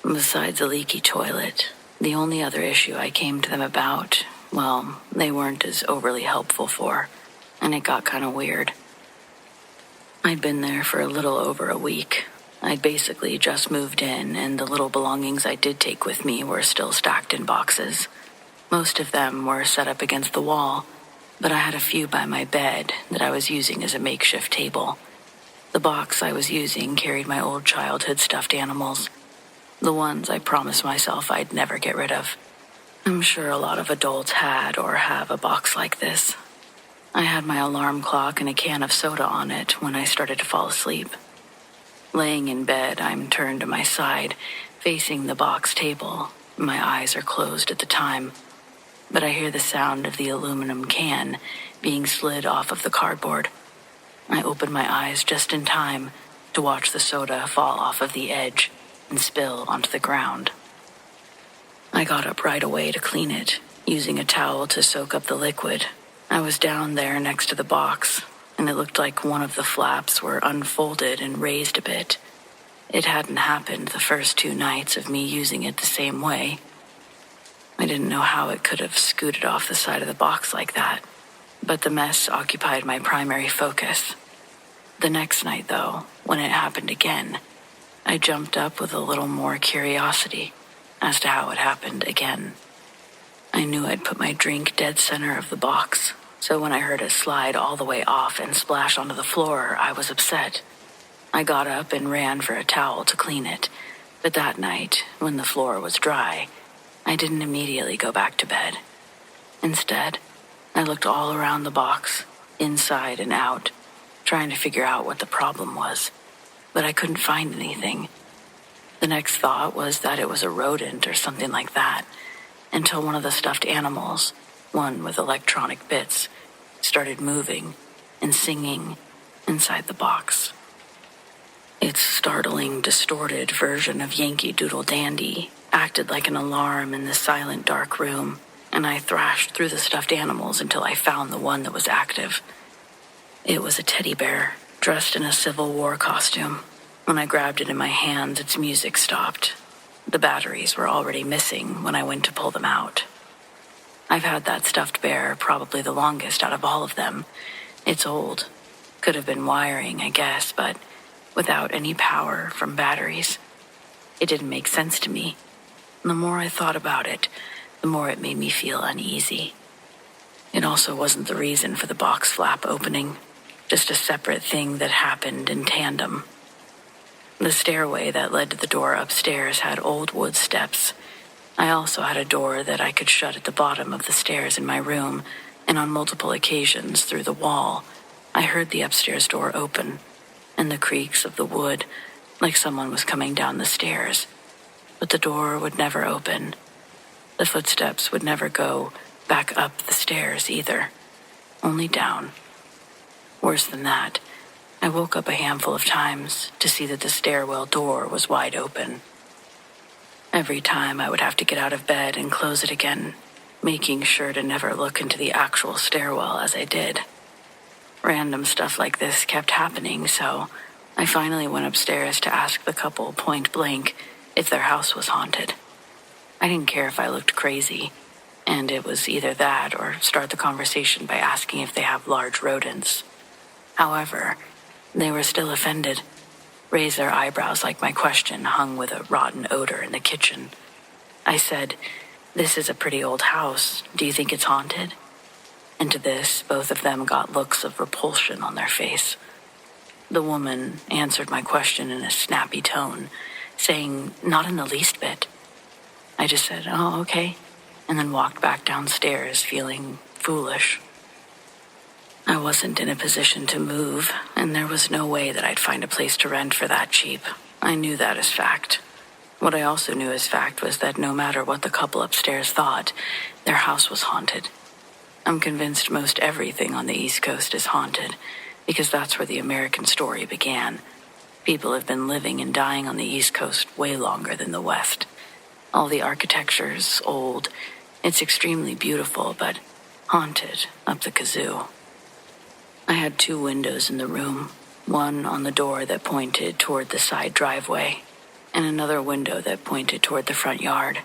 Besides a leaky toilet, the only other issue I came to them about, well, they weren't as overly helpful for, and it got kind of weird. I'd been there for a little over a week. I'd basically just moved in, and the little belongings I did take with me were still stacked in boxes. Most of them were set up against the wall, but I had a few by my bed that I was using as a makeshift table. The box I was using carried my old childhood stuffed animals, the ones I promised myself I'd never get rid of. I'm sure a lot of adults had or have a box like this. I had my alarm clock and a can of soda on it when I started to fall asleep. Laying in bed, I'm turned to my side, facing the box table. My eyes are closed at the time, but I hear the sound of the aluminum can being slid off of the cardboard. I open my eyes just in time to watch the soda fall off of the edge and spill onto the ground. I got up right away to clean it, using a towel to soak up the liquid. I was down there next to the box, and it looked like one of the flaps were unfolded and raised a bit. It hadn't happened the first 2 nights of me using it the same way. I didn't know how it could have scooted off the side of the box like that, but the mess occupied my primary focus. The next night, though, when it happened again, I jumped up with a little more curiosity as to how it happened again. I knew I'd put my drink dead center of the box, so when I heard it slide all the way off and splash onto the floor, I was upset. I got up and ran for a towel to clean it, but that night, when the floor was dry, I didn't immediately go back to bed. Instead, I looked all around the box, inside and out, trying to figure out what the problem was, but I couldn't find anything. The next thought was that it was a rodent or something like that, until one of the stuffed animals, one with electronic bits, started moving and singing inside the box. Its startling, distorted version of Yankee Doodle Dandy acted like an alarm in the silent, dark room, and I thrashed through the stuffed animals until I found the one that was active. It was a teddy bear, dressed in a Civil War costume. When I grabbed it in my hands, its music stopped. The batteries were already missing when I went to pull them out. I've had that stuffed bear probably the longest out of all of them. It's old. Could have been wiring, I guess, but without any power from batteries. It didn't make sense to me. The more I thought about it, the more it made me feel uneasy. It also wasn't the reason for the box flap opening, just a separate thing that happened in tandem. The stairway that led to the door upstairs had old wood steps. I also had a door that I could shut at the bottom of the stairs in my room, and on multiple occasions through the wall, I heard the upstairs door open, and the creaks of the wood, like someone was coming down the stairs. But the door would never open. The footsteps would never go back up the stairs either, only down. Worse than that, I woke up a handful of times to see that the stairwell door was wide open. Every time I would have to get out of bed and close it again, making sure to never look into the actual stairwell as I did. Random stuff like this kept happening, so I finally went upstairs to ask the couple point blank if their house was haunted. I didn't care if I looked crazy, and it was either that or start the conversation by asking if they have large rodents. However, they were still offended, raised their eyebrows like my question hung with a rotten odor in the kitchen. I said, "This is a pretty old house. Do you think it's haunted?" And to this, both of them got looks of repulsion on their face. The woman answered my question in a snappy tone, saying, "Not in the least bit." I just said, "Oh, okay," and then walked back downstairs feeling foolish. I wasn't in a position to move, and there was no way that I'd find a place to rent for that cheap. I knew that as fact. What I also knew as fact was that no matter what the couple upstairs thought, their house was haunted. I'm convinced most everything on the East Coast is haunted, because that's where the American story began. People have been living and dying on the East Coast way longer than the West. All the architecture's old. It's extremely beautiful, but haunted up the kazoo. I had 2 windows in the room, one on the door that pointed toward the side driveway, and another window that pointed toward the front yard.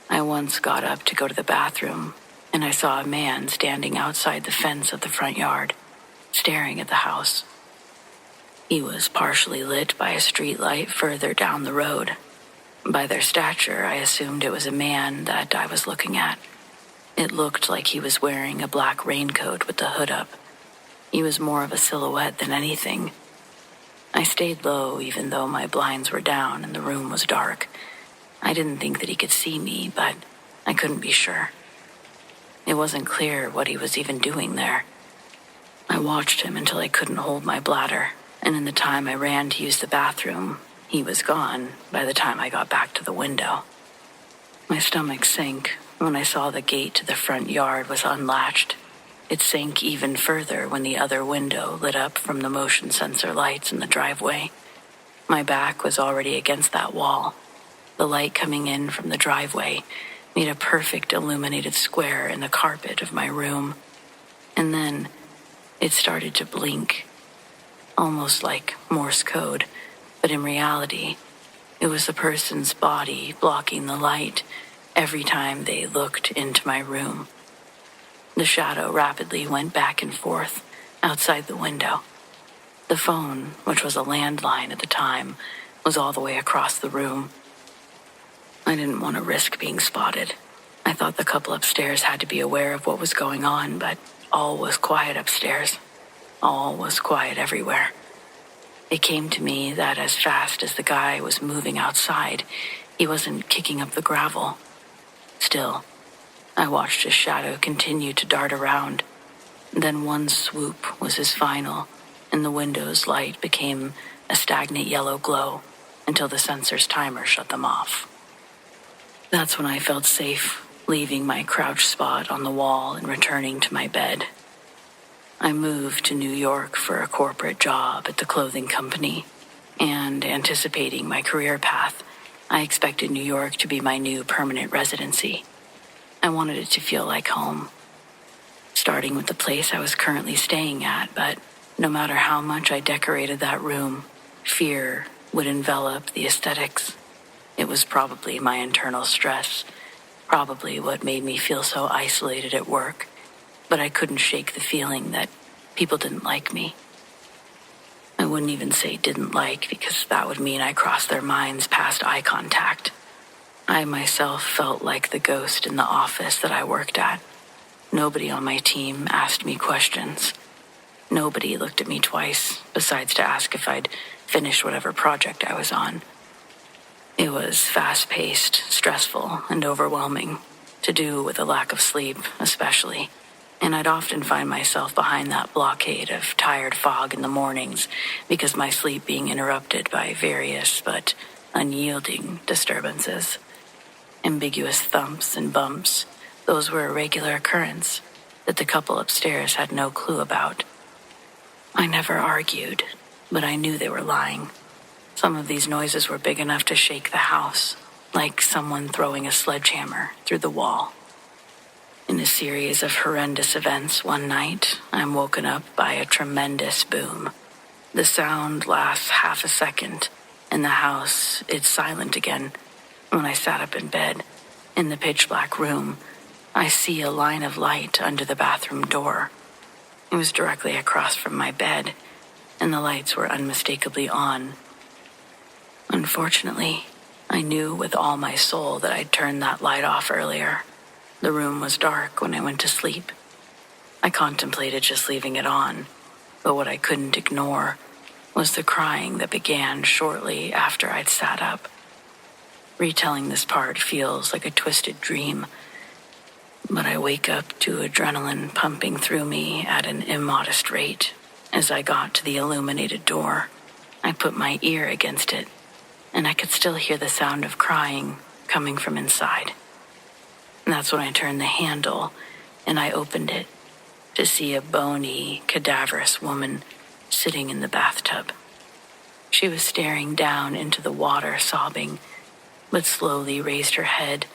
I once got up to go to the bathroom, and I saw a man standing outside the fence of the front yard, staring at the house. He was partially lit by a street light further down the road. By their stature, I assumed it was a man that I was looking at. It looked like he was wearing a black raincoat with the hood up. He was more of a silhouette than anything. I stayed low even though my blinds were down and the room was dark. I didn't think that he could see me, but I couldn't be sure. It wasn't clear what he was even doing there. I watched him until I couldn't hold my bladder, and in the time I ran to use the bathroom, he was gone by the time I got back to the window. My stomach sank when I saw the gate to the front yard was unlatched. It sank even further when the other window lit up from the motion sensor lights in the driveway. My back was already against that wall. The light coming in from the driveway made a perfect illuminated square in the carpet of my room. And then it started to blink, almost like Morse code, but in reality, it was the person's body blocking the light every time they looked into my room. The shadow rapidly went back and forth outside the window. The phone, which was a landline at the time, was all the way across the room. I didn't want to risk being spotted. I thought the couple upstairs had to be aware of what was going on, but all was quiet upstairs. All was quiet everywhere. It came to me that as fast as the guy was moving outside, he wasn't kicking up the gravel. Still, I watched his shadow continue to dart around. Then one swoop was his final, and the window's light became a stagnant yellow glow until the sensor's timer shut them off. That's when I felt safe, leaving my crouch spot on the wall and returning to my bed. I moved to New York for a corporate job at the clothing company, and anticipating my career path, I expected New York to be my new permanent residency. I wanted it to feel like home, starting with the place I was currently staying at, but no matter how much I decorated that room, fear would envelop the aesthetics. It was probably my internal stress, probably what made me feel so isolated at work, but I couldn't shake the feeling that people didn't like me. I wouldn't even say didn't like, because that would mean I crossed their minds past eye contact. I myself felt like the ghost in the office that I worked at. Nobody on my team asked me questions. Nobody looked at me twice, besides to ask if I'd finished whatever project I was on. It was fast-paced, stressful, and overwhelming, to do with a lack of sleep, especially. And I'd often find myself behind that blockade of tired fog in the mornings because my sleep being interrupted by various but unyielding disturbances. Ambiguous thumps and bumps, those were a regular occurrence that the couple upstairs had no clue about. I never argued, but I knew they were lying. Some of these noises were big enough to shake the house, like someone throwing a sledgehammer through the wall. In a series of horrendous events one night, I'm woken up by a tremendous boom. The sound lasts half a second, and the house is silent again. When I sat up in bed, in the pitch-black room, I see a line of light under the bathroom door. It was directly across from my bed, and the lights were unmistakably on. Unfortunately, I knew with all my soul that I'd turned that light off earlier. The room was dark when I went to sleep. I contemplated just leaving it on, but what I couldn't ignore was the crying that began shortly after I'd sat up. Retelling this part feels like a twisted dream, but I wake up to adrenaline pumping through me at an immodest rate. As I got to the illuminated door, I put my ear against it, and I could still hear the sound of crying coming from inside. And that's when I turned the handle, and I opened it to see a bony, cadaverous woman sitting in the bathtub. She was staring down into the water, sobbing, but slowly raised her head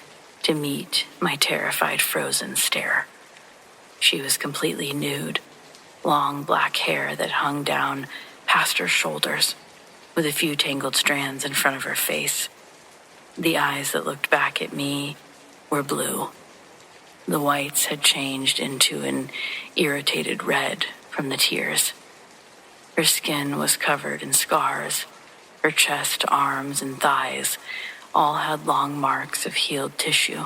to meet my terrified frozen stare. She was completely nude, long black hair that hung down past her shoulders, with a few tangled strands in front of her face. The eyes that looked back at me were blue. The whites had changed into an irritated red from the tears. Her skin was covered in scars. Her chest, arms, and thighs all had long marks of healed tissue.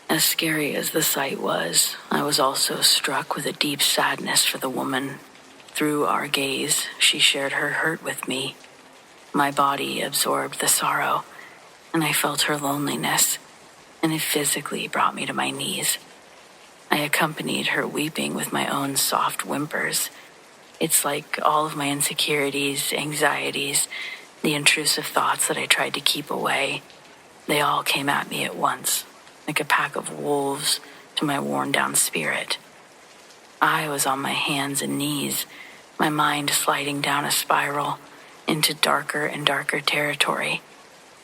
As scary as the sight was, I was also struck with a deep sadness for the woman. Through our gaze, she shared her hurt with me. My body absorbed the sorrow, and I felt her loneliness, and it physically brought me to my knees. I accompanied her weeping with my own soft whimpers. It's like all of my insecurities, anxieties, the intrusive thoughts that I tried to keep away, they all came at me at once, like a pack of wolves to my worn-down spirit. I was on my hands and knees, my mind sliding down a spiral into darker and darker territory,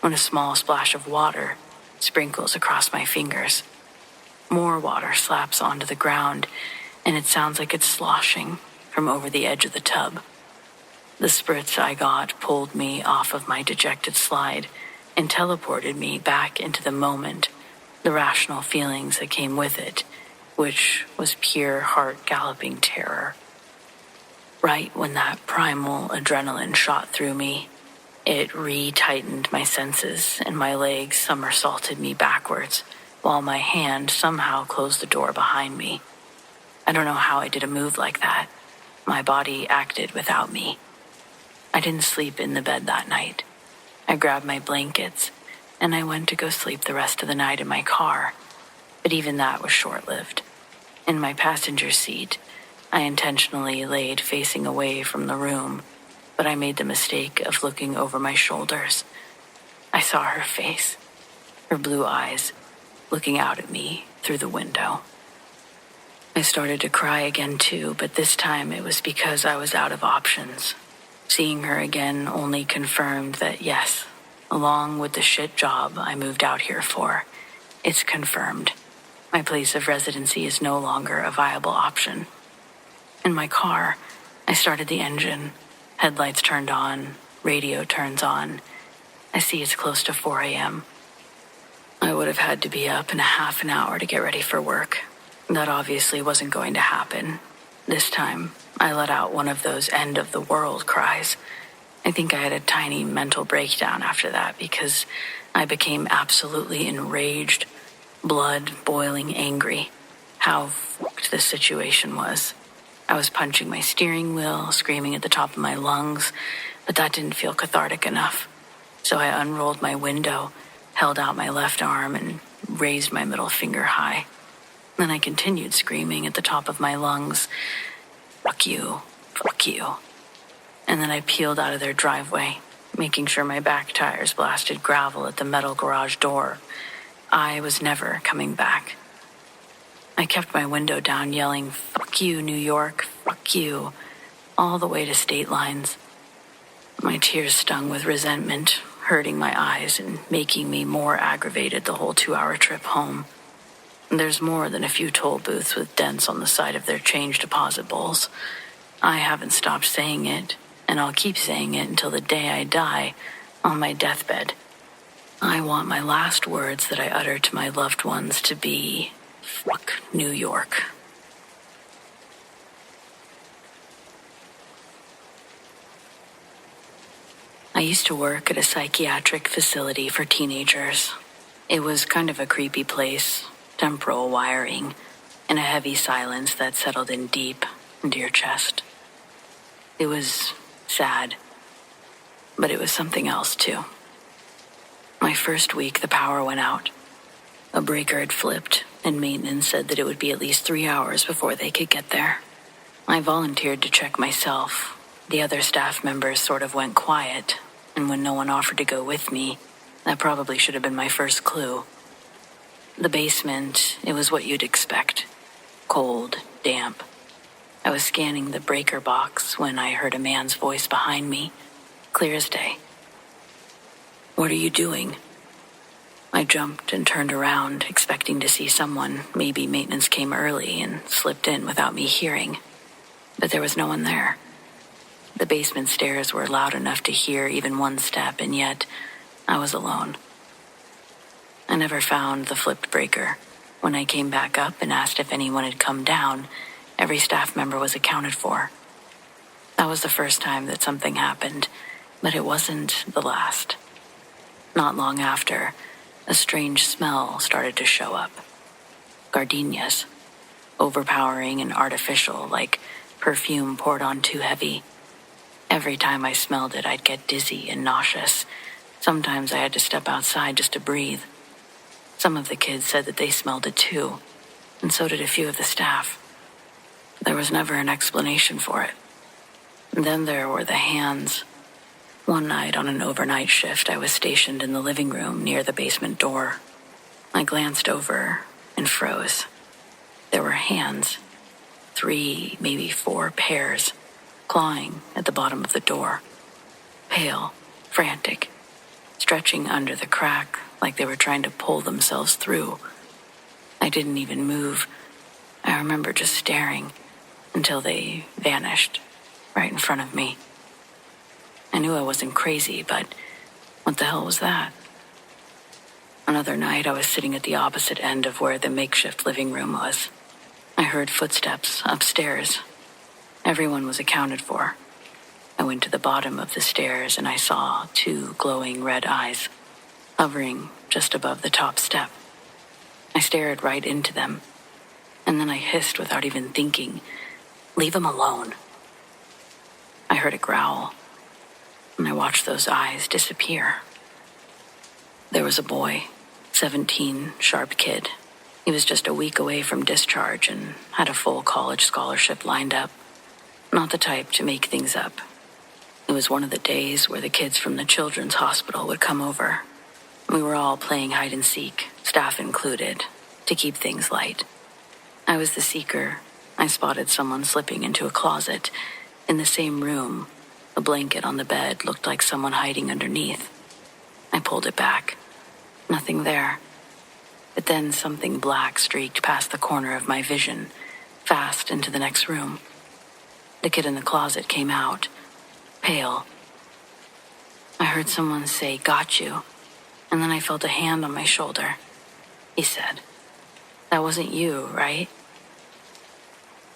when a small splash of water sprinkles across my fingers. More water slaps onto the ground, and it sounds like it's sloshing from over the edge of the tub. The spritz I got pulled me off of my dejected slide and teleported me back into the moment, the rational feelings that came with it, which was pure heart-galloping terror. Right when that primal adrenaline shot through me, it re-tightened my senses and my legs somersaulted me backwards, while my hand somehow closed the door behind me. I don't know how I did a move like that. My body acted without me. I didn't sleep in the bed that night. I grabbed my blankets, and I went to go sleep the rest of the night in my car, but even that was short-lived. In my passenger seat, I intentionally laid facing away from the room, but I made the mistake of looking over my shoulders. I saw her face, her blue eyes, looking out at me through the window. I started to cry again too, but this time it was because I was out of options. Seeing her again only confirmed that yes, along with the shit job I moved out here for, it's confirmed. My place of residency is no longer a viable option. In my car, I started the engine. Headlights turned on, radio turns on. I see it's close to 4 a.m. I would have had to be up in a half an hour to get ready for work. That obviously wasn't going to happen. This time, I let out one of those end-of-the-world cries. I think I had a tiny mental breakdown after that because I became absolutely enraged, blood boiling angry. How fucked this situation was. I was punching my steering wheel, screaming at the top of my lungs, but that didn't feel cathartic enough. So I unrolled my window, held out my left arm, and raised my middle finger high. Then I continued screaming at the top of my lungs, fuck you, fuck you. And then I peeled out of their driveway, making sure my back tires blasted gravel at the metal garage door. I was never coming back. I kept my window down, yelling, fuck you, New York, fuck you, all the way to state lines. My tears stung with resentment, hurting my eyes and making me more aggravated the whole 2-hour trip home. There's more than a few toll booths with dents on the side of their change deposit bowls. I haven't stopped saying it, and I'll keep saying it until the day I die on my deathbed. I want my last words that I utter to my loved ones to be, fuck New York. I used to work at a psychiatric facility for teenagers. It was kind of a creepy place, temporal wiring, and a heavy silence that settled in deep into your chest. It was sad, but it was something else too. My first week, the power went out. A breaker had flipped, and maintenance said that it would be at least 3 hours before they could get there. I volunteered to check myself. The other staff members sort of went quiet, and when no one offered to go with me, that probably should have been my first clue. The basement, it was what you'd expect. Cold, damp. I was scanning the breaker box when I heard a man's voice behind me, clear as day. What are you doing? I jumped and turned around, expecting to see someone. Maybe maintenance came early and slipped in without me hearing. But there was no one there. The basement stairs were loud enough to hear even one step, and yet I was alone. I never found the flipped breaker. When I came back up and asked if anyone had come down, every staff member was accounted for. That was the first time that something happened, but it wasn't the last. Not long after, a strange smell started to show up. Gardenias. Overpowering and artificial, like perfume poured on too heavy. Every time I smelled it, I'd get dizzy and nauseous. Sometimes I had to step outside just to breathe. Some of the kids said that they smelled it too, and so did a few of the staff. There was never an explanation for it. And then there were the hands. One night on an overnight shift, I was stationed in the living room near the basement door. I glanced over and froze. There were hands, 3, maybe 4 pairs, clawing at the bottom of the door. Pale, frantic, stretching under the crack like they were trying to pull themselves through. I didn't even move. I remember just staring until they vanished right in front of me. I knew I wasn't crazy, but what the hell was that? Another night, I was sitting at the opposite end of where the makeshift living room was. I heard footsteps upstairs. Everyone was accounted for. I went to the bottom of the stairs and I saw 2 glowing red eyes, hovering just above the top step. I stared right into them, and then I hissed without even thinking, "Leave him alone." I heard a growl, and I watched those eyes disappear. There was a boy, 17, sharp kid. He was just a week away from discharge and had a full college scholarship lined up. Not the type to make things up. It was one of the days where the kids from the children's hospital would come over. We were all playing hide and seek, staff included, to keep things light. I was the seeker, I spotted someone slipping into a closet. In the same room, a blanket on the bed looked like someone hiding underneath. I pulled it back. Nothing there. But then something black streaked past the corner of my vision, fast into the next room. The kid in the closet came out, pale. I heard someone say, "Got you," and then I felt a hand on my shoulder. He said, "That wasn't you, right?"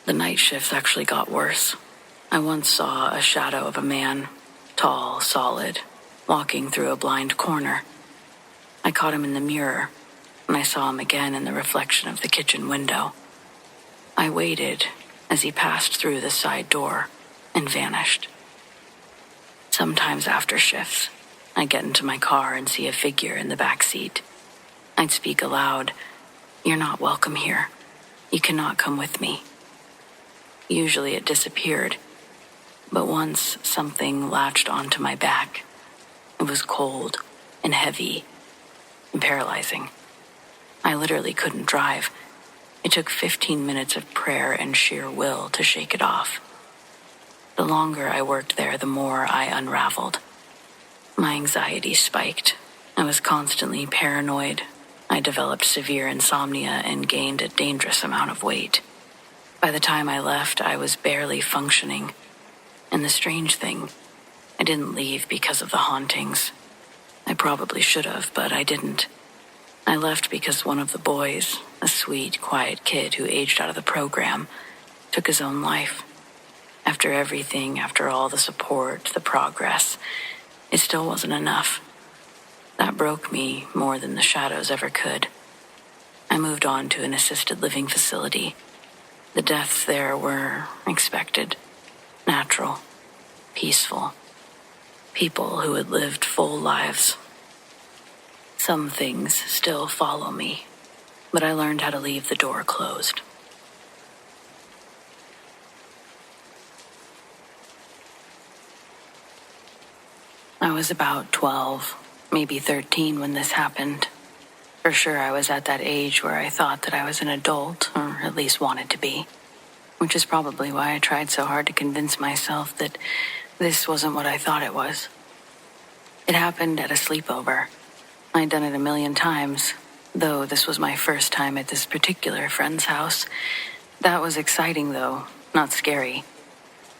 The night shifts actually got worse. I once saw a shadow of a man, tall, solid, walking through a blind corner. I caught him in the mirror, and I saw him again in the reflection of the kitchen window. I waited as he passed through the side door and vanished. Sometimes after shifts, I'd get into my car and see a figure in the back seat. I'd speak aloud, "You're not welcome here. You cannot come with me." Usually it disappeared, but once something latched onto my back. It was cold and heavy and paralyzing. I literally couldn't drive. It took 15 minutes of prayer and sheer will to shake it off. The longer I worked there, the more I unraveled. My anxiety spiked. I was constantly paranoid. I developed severe insomnia and gained a dangerous amount of weight. By the time I left, I was barely functioning. And the strange thing, I didn't leave because of the hauntings. I probably should have, but I didn't. I left because one of the boys, a sweet, quiet kid who aged out of the program, took his own life. After everything, after all the support, the progress, it still wasn't enough. That broke me more than the shadows ever could. I moved on to an assisted living facility. The deaths there were expected, natural, peaceful. People who had lived full lives. Some things still follow me, but I learned how to leave the door closed. I was about 12, maybe 13 when this happened. For sure, I was at that age where I thought that I was an adult, or at least wanted to be, which is probably why I tried so hard to convince myself that this wasn't what I thought it was. It happened at a sleepover. I'd done it a million times, though this was my first time at this particular friend's house. That was exciting, though, not scary.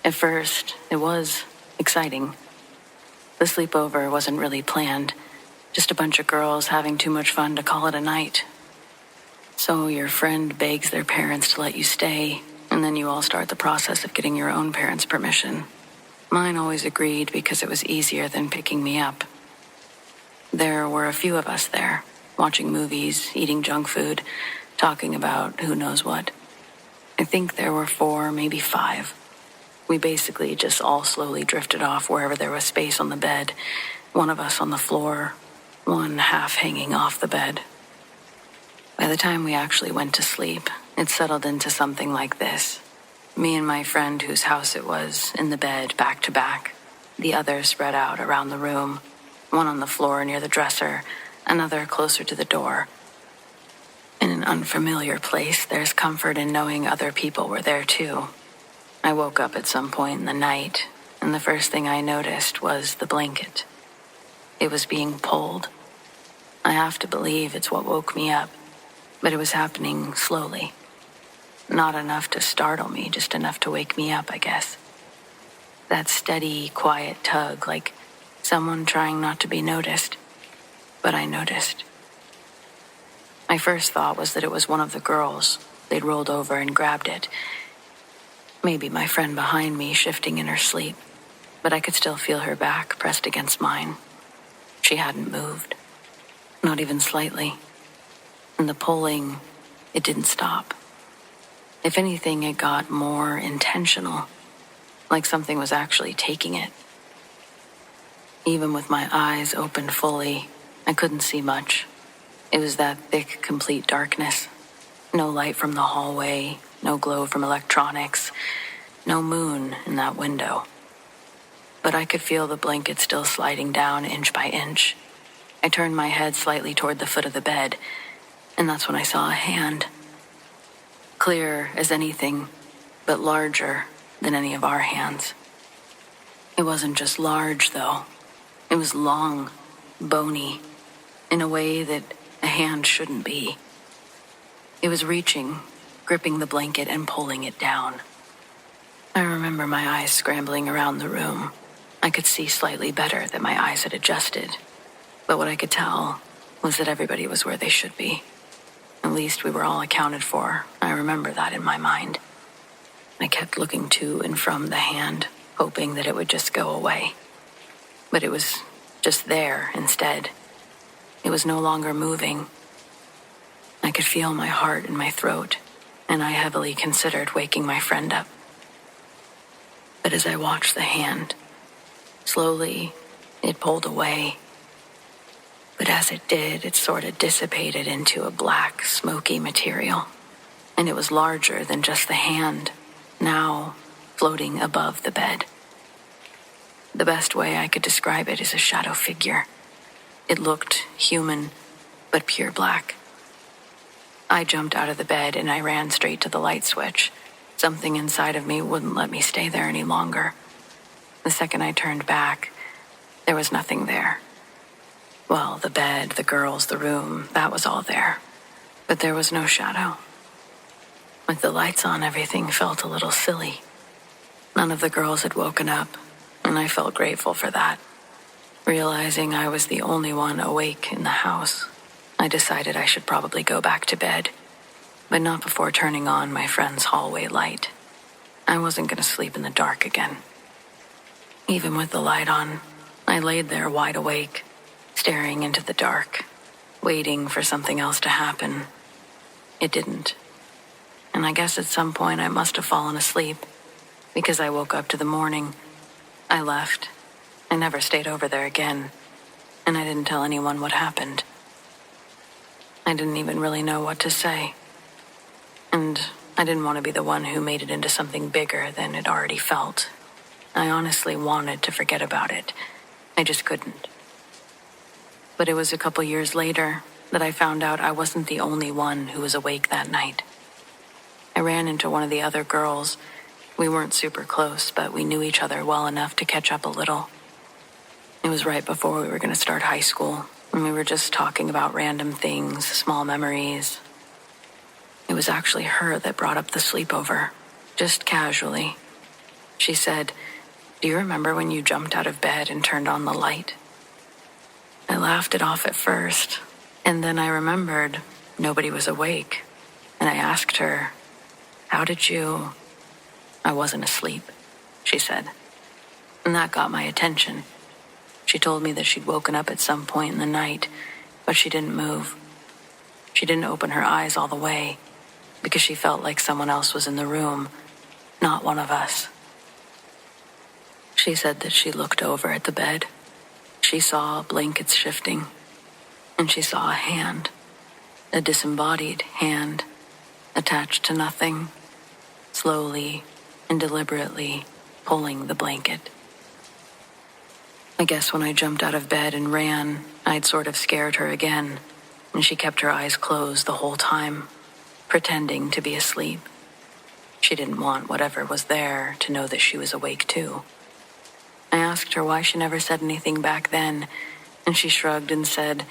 At first, it was exciting. The sleepover wasn't really planned. Just a bunch of girls having too much fun to call it a night. So your friend begs their parents to let you stay, and then you all start the process of getting your own parents' permission. Mine always agreed because it was easier than picking me up. There were a few of us there, watching movies, eating junk food, talking about who knows what. I think there were 4, maybe 5. We basically just all slowly drifted off wherever there was space on the bed, one of us on the floor, one half hanging off the bed. By the time we actually went to sleep, it settled into something like this. Me and my friend whose house it was in the bed back to back, the others spread out around the room, one on the floor near the dresser, another closer to the door. In an unfamiliar place, there's comfort in knowing other people were there too. I woke up at some point in the night, and the first thing I noticed was the blanket. It was being pulled. I have to believe it's what woke me up, but it was happening slowly. Not enough to startle me, just enough to wake me up, I guess. That steady, quiet tug, like someone trying not to be noticed. But I noticed. My first thought was that it was one of the girls. They'd rolled over and grabbed it. Maybe my friend behind me shifting in her sleep, but I could still feel her back pressed against mine. She hadn't moved, not even slightly. And the pulling, it didn't stop. If anything, it got more intentional, like something was actually taking it. Even with my eyes opened fully, I couldn't see much. It was that thick, complete darkness. No light from the hallway, no glow from electronics, no moon in that window. But I could feel the blanket still sliding down inch by inch. I turned my head slightly toward the foot of the bed, and that's when I saw a hand. Clear as anything, but larger than any of our hands. It wasn't just large, though. It was long, bony, in a way that a hand shouldn't be. It was reaching, gripping the blanket and pulling it down. I remember my eyes scrambling around the room. I could see slightly better that my eyes had adjusted, but what I could tell was that everybody was where they should be. At least we were all accounted for. I remember that in my mind. I kept looking to and from the hand, hoping that it would just go away. But it was just there instead. It was no longer moving. I could feel my heart in my throat, and I heavily considered waking my friend up. But as I watched the hand, slowly it pulled away. But as it did, it sort of dissipated into a black, smoky material. And it was larger than just the hand, now floating above the bed. The best way I could describe it is a shadow figure. It looked human, but pure black. I jumped out of the bed and I ran straight to the light switch. Something inside of me wouldn't let me stay there any longer. The second I turned back, there was nothing there. Well, the bed, the girls, the room, that was all there. But there was no shadow. With the lights on, everything felt a little silly. None of the girls had woken up, and I felt grateful for that. Realizing I was the only one awake in the house, I decided I should probably go back to bed, but not before turning on my friend's hallway light. I wasn't going to sleep in the dark again. Even with the light on, I laid there wide awake, staring into the dark, waiting for something else to happen. It didn't. And I guess at some point I must have fallen asleep, because I woke up to the morning. I left. I never stayed over there again, and I didn't tell anyone what happened. I didn't even really know what to say. And I didn't want to be the one who made it into something bigger than it already felt. I honestly wanted to forget about it. I just couldn't. But it was a couple years later that I found out I wasn't the only one who was awake that night. I ran into one of the other girls. We weren't super close, but we knew each other well enough to catch up a little. It was right before we were going to start high school, and we were just talking about random things, small memories. It was actually her that brought up the sleepover, just casually. She said, "Do you remember when you jumped out of bed and turned on the light?" I laughed it off at first, and then I remembered nobody was awake, and I asked her, "How did you—" "I wasn't asleep," she said. And that got my attention. She told me that she'd woken up at some point in the night, but she didn't move. She didn't open her eyes all the way, because she felt like someone else was in the room, not one of us. She said that she looked over at the bed. She saw blankets shifting, and she saw a hand, a disembodied hand, attached to nothing, slowly and deliberately pulling the blanket. I guess when I jumped out of bed and ran, I'd sort of scared her again, and she kept her eyes closed the whole time, pretending to be asleep. She didn't want whatever was there to know that she was awake too. I asked her why she never said anything back then, and she shrugged and said,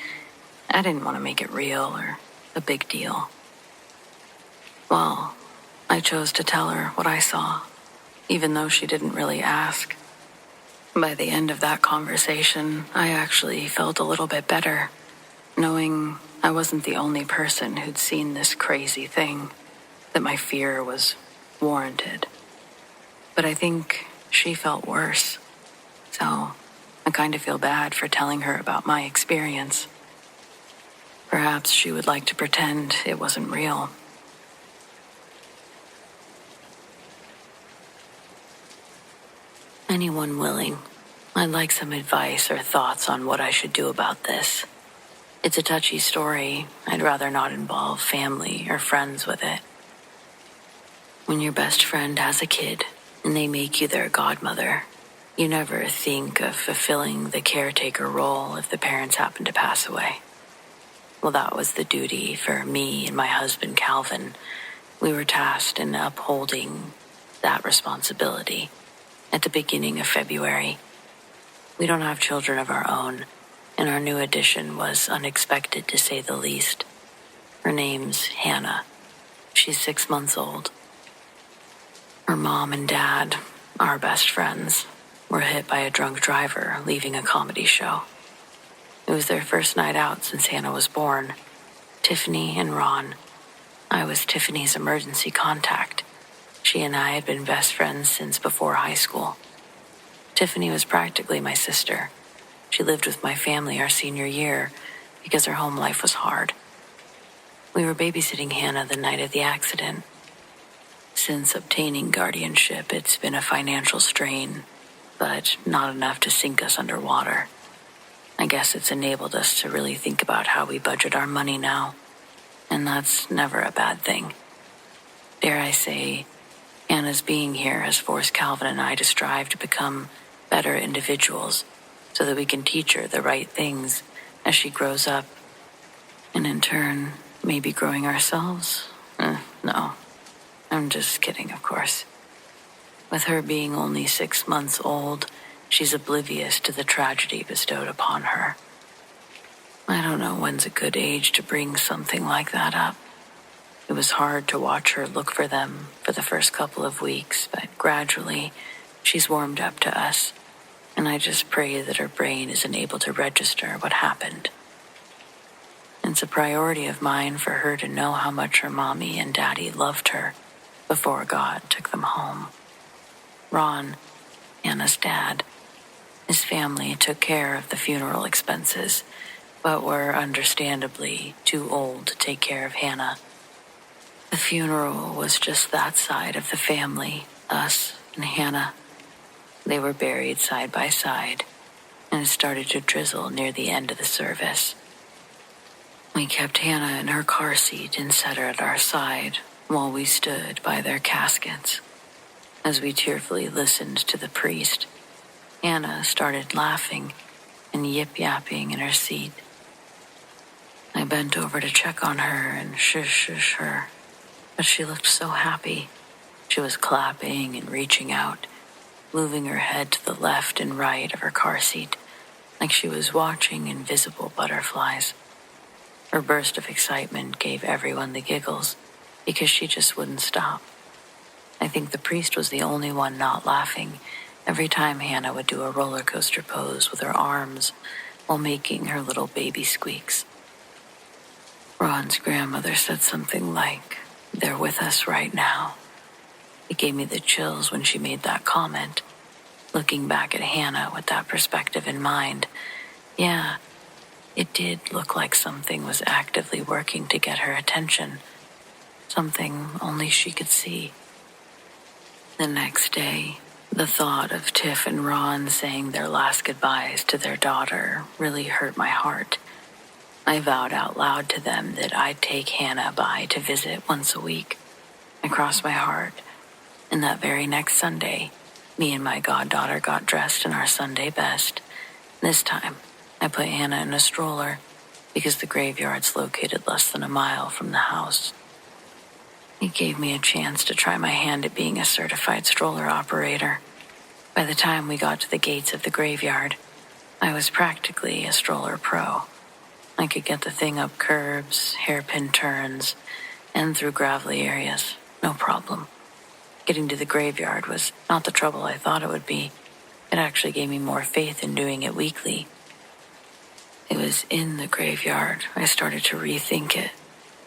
"I didn't want to make it real or a big deal." Well, I chose to tell her what I saw, even though she didn't really ask. By the end of that conversation, I actually felt a little bit better, knowing I wasn't the only person who'd seen this crazy thing, that my fear was warranted. But I think she felt worse, so I kind of feel bad for telling her about my experience. Perhaps she would like to pretend it wasn't real. Anyone willing, I'd like some advice or thoughts on what I should do about this. It's a touchy story. I'd rather not involve family or friends with it. When your best friend has a kid and they make you their godmother, you never think of fulfilling the caretaker role if the parents happen to pass away. Well, that was the duty for me and my husband, Calvin. We were tasked in upholding that responsibility at the beginning of February. We don't have children of our own, and our new addition was unexpected to say the least. Her name's Hannah. She's 6 months old. Her mom and dad, our best friends, were hit by a drunk driver leaving a comedy show. It was their first night out since Hannah was born. Tiffany and Ron. I was Tiffany's emergency contact. She and I had been best friends since before high school. Tiffany was practically my sister. She lived with my family our senior year because her home life was hard. We were babysitting Hannah the night of the accident. Since obtaining guardianship, it's been a financial strain, but not enough to sink us underwater. I guess it's enabled us to really think about how we budget our money now, and that's never a bad thing. Dare I say, Hannah's being here has forced Calvin and I to strive to become better individuals so that we can teach her the right things as she grows up, and in turn, maybe growing ourselves? No, I'm just kidding, of course. With her being only 6 months old, she's oblivious to the tragedy bestowed upon her. I don't know when's a good age to bring something like that up. It was hard to watch her look for them for the first couple of weeks, but gradually, she's warmed up to us, and I just pray that her brain isn't able to register what happened. It's a priority of mine for her to know how much her mommy and daddy loved her before God took them home. Ron, Hannah's dad, his family took care of the funeral expenses, but were understandably too old to take care of Hannah. The funeral was just that side of the family, us and Hannah. They were buried side by side, and it started to drizzle near the end of the service. We kept Hannah in her car seat and set her at our side while we stood by their caskets. As we tearfully listened to the priest, Hannah started laughing and yip-yapping in her seat. I bent over to check on her and shush her, but she looked so happy. She was clapping and reaching out, moving her head to the left and right of her car seat, like she was watching invisible butterflies. Her burst of excitement gave everyone the giggles because she just wouldn't stop. I think the priest was the only one not laughing every time Hannah would do a roller coaster pose with her arms while making her little baby squeaks. Ron's grandmother said something like, "They're with us right now." It gave me the chills when she made that comment. Looking back at Hannah with that perspective in mind, yeah, it did look like something was actively working to get her attention, something only she could see. The next day, the thought of Tiff and Ron saying their last goodbyes to their daughter really hurt my heart. I vowed out loud to them that I'd take Hannah by to visit once a week. I crossed my heart, and that very next Sunday, me and my goddaughter got dressed in our Sunday best. This time, I put Hannah in a stroller because the graveyard's located less than a mile from the house. It gave me a chance to try my hand at being a certified stroller operator. By the time we got to the gates of the graveyard, I was practically a stroller pro. I could get the thing up curbs, hairpin turns, and through gravelly areas, no problem. Getting to the graveyard was not the trouble I thought it would be. It actually gave me more faith in doing it weekly. It was in the graveyard I started to rethink it,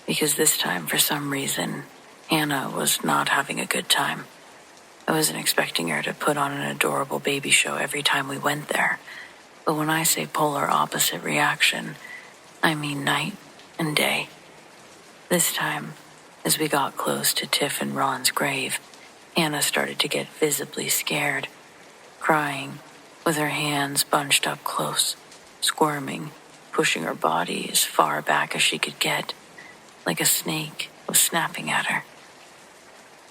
because this time, for some reason, Hannah was not having a good time. I wasn't expecting her to put on an adorable baby show every time we went there, but when I say polar opposite reaction, I mean night and day. This time, as we got close to Tiff and Ron's grave, Hannah started to get visibly scared, crying, with her hands bunched up close, squirming, pushing her body as far back as she could get, like a snake was snapping at her.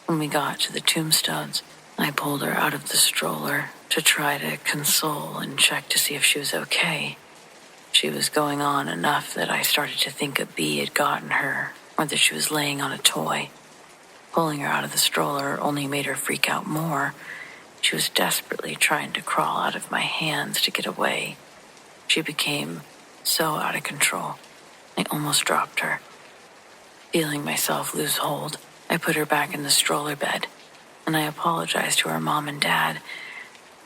When we got to the tombstones, I pulled her out of the stroller to try to console and check to see if she was okay. She was going on enough that I started to think a bee had gotten her, or that she was laying on a toy. Pulling her out of the stroller only made her freak out more. She was desperately trying to crawl out of my hands to get away. She became so out of control. I almost dropped her. Feeling myself lose hold, I put her back in the stroller bed, and I apologized to her mom and dad,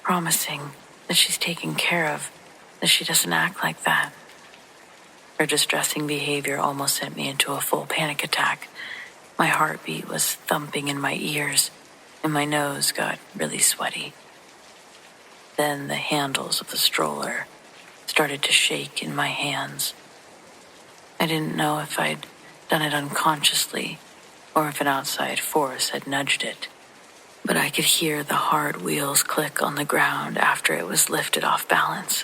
promising that she's taken care of, that she doesn't act like that. Her distressing behavior almost sent me into a full panic attack. My heartbeat was thumping in my ears, and my nose got really sweaty. Then the handles of the stroller started to shake in my hands. I didn't know if I'd done it unconsciously or if an outside force had nudged it, but I could hear the hard wheels click on the ground after it was lifted off balance.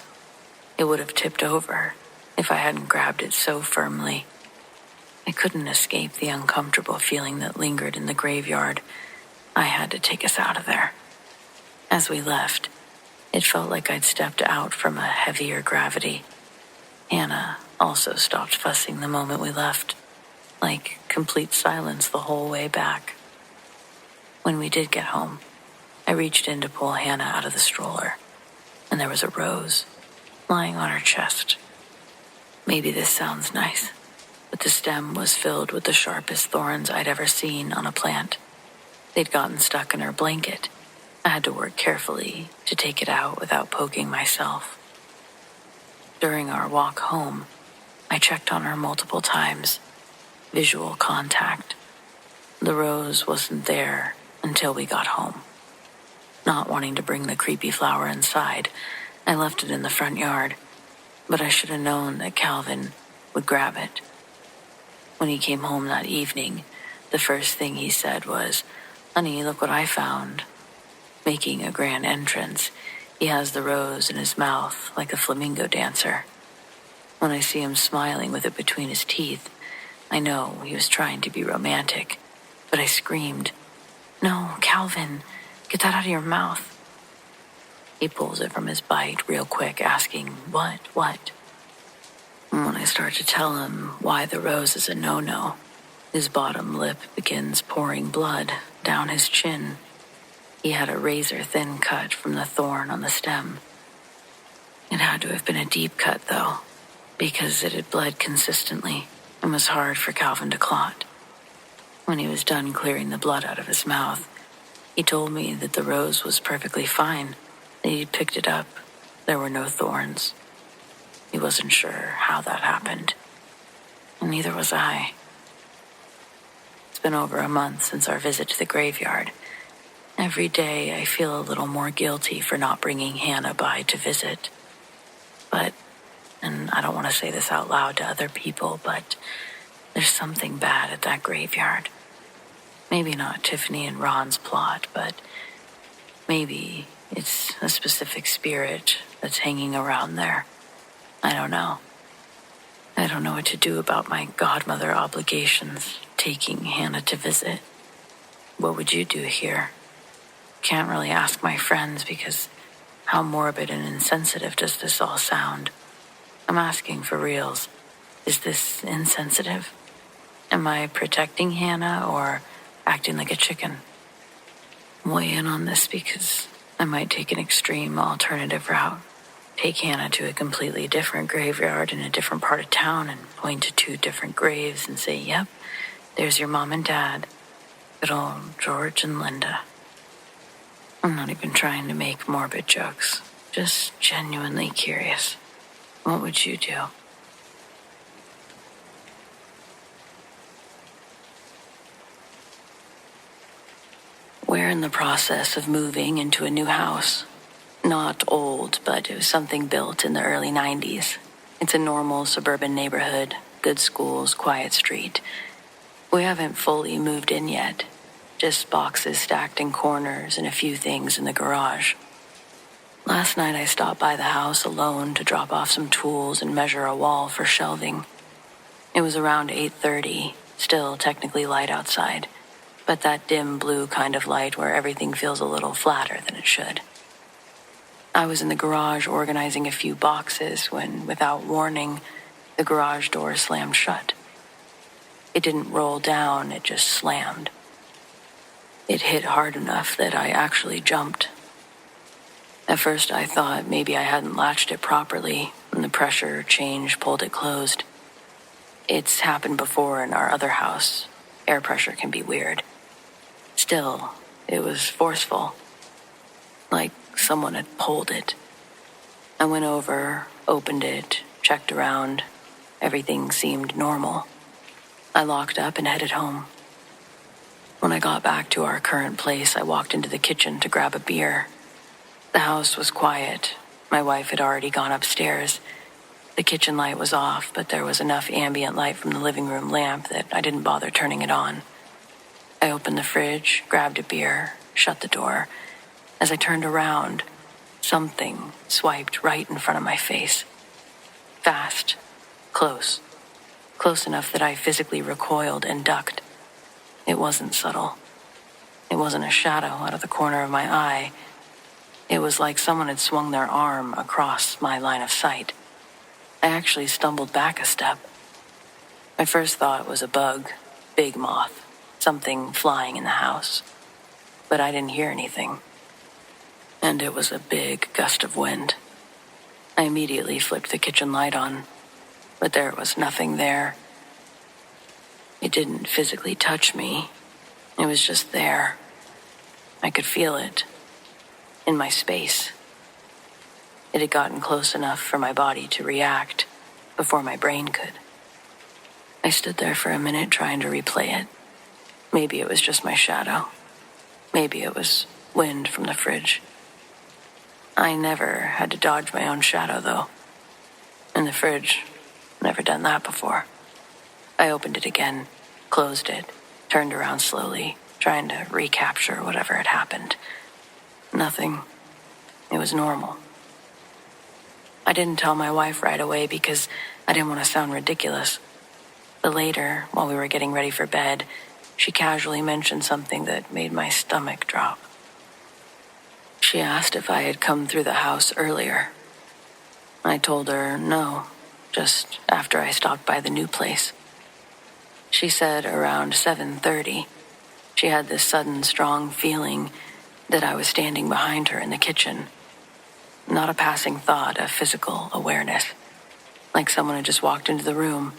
It would have tipped over if I hadn't grabbed it so firmly. I couldn't escape the uncomfortable feeling that lingered in the graveyard. I had to take us out of there. As we left, it felt like I'd stepped out from a heavier gravity. Hannah also stopped fussing the moment we left, like complete silence the whole way back. When we did get home, I reached in to pull Hannah out of the stroller, and there was a rose lying on her chest. Maybe this sounds nice, but the stem was filled with the sharpest thorns I'd ever seen on a plant. They'd gotten stuck in her blanket. I had to work carefully to take it out without poking myself. During our walk home, I checked on her multiple times. Visual contact. The rose wasn't there until we got home. Not wanting to bring the creepy flower inside, I left it in the front yard, but I should have known that Calvin would grab it. When he came home that evening, the first thing he said was, "Honey, look what I found." Making a grand entrance, he has the rose in his mouth like a flamingo dancer. When I see him smiling with it between his teeth, I know he was trying to be romantic, but I screamed, "No, Calvin, get that out of your mouth." He pulls it from his bite real quick, asking, What? And when I start to tell him why the rose is a no-no, his bottom lip begins pouring blood down his chin. He had a razor-thin cut from the thorn on the stem. It had to have been a deep cut, though, because it had bled consistently and was hard for Calvin to clot. When he was done clearing the blood out of his mouth, he told me that the rose was perfectly fine, that he'd picked it up. There were no thorns. He wasn't sure how that happened, and neither was I. It's been over a month since our visit to the graveyard. Every day I feel a little more guilty for not bringing Hannah by to visit. But, and I don't want to say this out loud to other people, but there's something bad at that graveyard. Maybe not Tiffany and Ron's plot, but maybe it's a specific spirit that's hanging around there. I don't know. I don't know what to do about my godmother obligations, taking Hannah to visit. What would you do here? Can't really ask my friends because how morbid and insensitive does this all sound? I'm asking for reals. Is this insensitive? Am I protecting Hannah or acting like a chicken? Weigh in on this because I might take an extreme alternative route. Take Hannah to a completely different graveyard in a different part of town and point to 2 different graves and say, "Yep, there's your mom and dad. Good old George and Linda." I'm not even trying to make morbid jokes. Just genuinely curious. What would you do? We're in the process of moving into a new house. Not old, but it was something built in the early 90s. It's a normal suburban neighborhood, good schools, quiet street. We haven't fully moved in yet. Just boxes stacked in corners and a few things in the garage. Last night I stopped by the house alone to drop off some tools and measure a wall for shelving. It was around 8:30, still technically light outside, but that dim blue kind of light where everything feels a little flatter than it should. I was in the garage organizing a few boxes when, without warning, the garage door slammed shut. It didn't roll down, it just slammed. It hit hard enough that I actually jumped. At first I thought maybe I hadn't latched it properly and the pressure change pulled it closed. It's happened before in our other house. Air pressure can be weird. Still, it was forceful, like someone had pulled it. I went over, opened it, checked around. Everything seemed normal. I locked up and headed home. When I got back to our current place, I walked into the kitchen to grab a beer. The house was quiet. My wife had already gone upstairs. The kitchen light was off, but there was enough ambient light from the living room lamp that I didn't bother turning it on. I opened the fridge, grabbed a beer, shut the door. As I turned around, something swiped right in front of my face. Fast. Close. Close enough that I physically recoiled and ducked. It wasn't subtle. It wasn't a shadow out of the corner of my eye. It was like someone had swung their arm across my line of sight. I actually stumbled back a step. My first thought was a bug, big moth, something flying in the house. But I didn't hear anything. And it was a big gust of wind. I immediately flipped the kitchen light on, but there was nothing there. It didn't physically touch me. It was just there. I could feel it. In my space. It had gotten close enough for my body to react before my brain could. I stood there for a minute trying to replay it. Maybe it was just my shadow. Maybe it was wind from the fridge. I never had to dodge my own shadow, though. In the fridge, never done that before. I opened it again, closed it, turned around slowly, trying to recapture whatever had happened. Nothing. It was normal. I didn't tell my wife right away because I didn't want to sound ridiculous. But later, while we were getting ready for bed, she casually mentioned something that made my stomach drop. She asked if I had come through the house earlier. I told her no, just after I stopped by the new place. She said around 7:30, she had this sudden strong feeling that I was standing behind her in the kitchen. Not a passing thought, a physical awareness. Like someone had just walked into the room.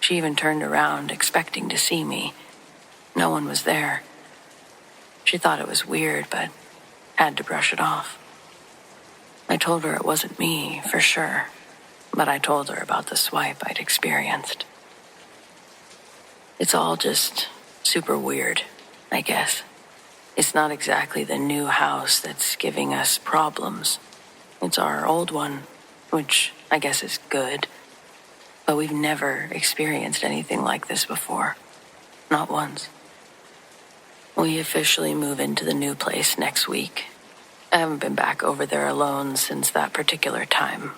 She even turned around, expecting to see me. No one was there. She thought it was weird, but had to brush it off. I told her it wasn't me, for sure, but I told her about the swipe I'd experienced. It's all just super weird, I guess. It's not exactly the new house that's giving us problems. It's our old one, which I guess is good. But we've never experienced anything like this before. Not once. We officially move into the new place next week. I haven't been back over there alone since that particular time.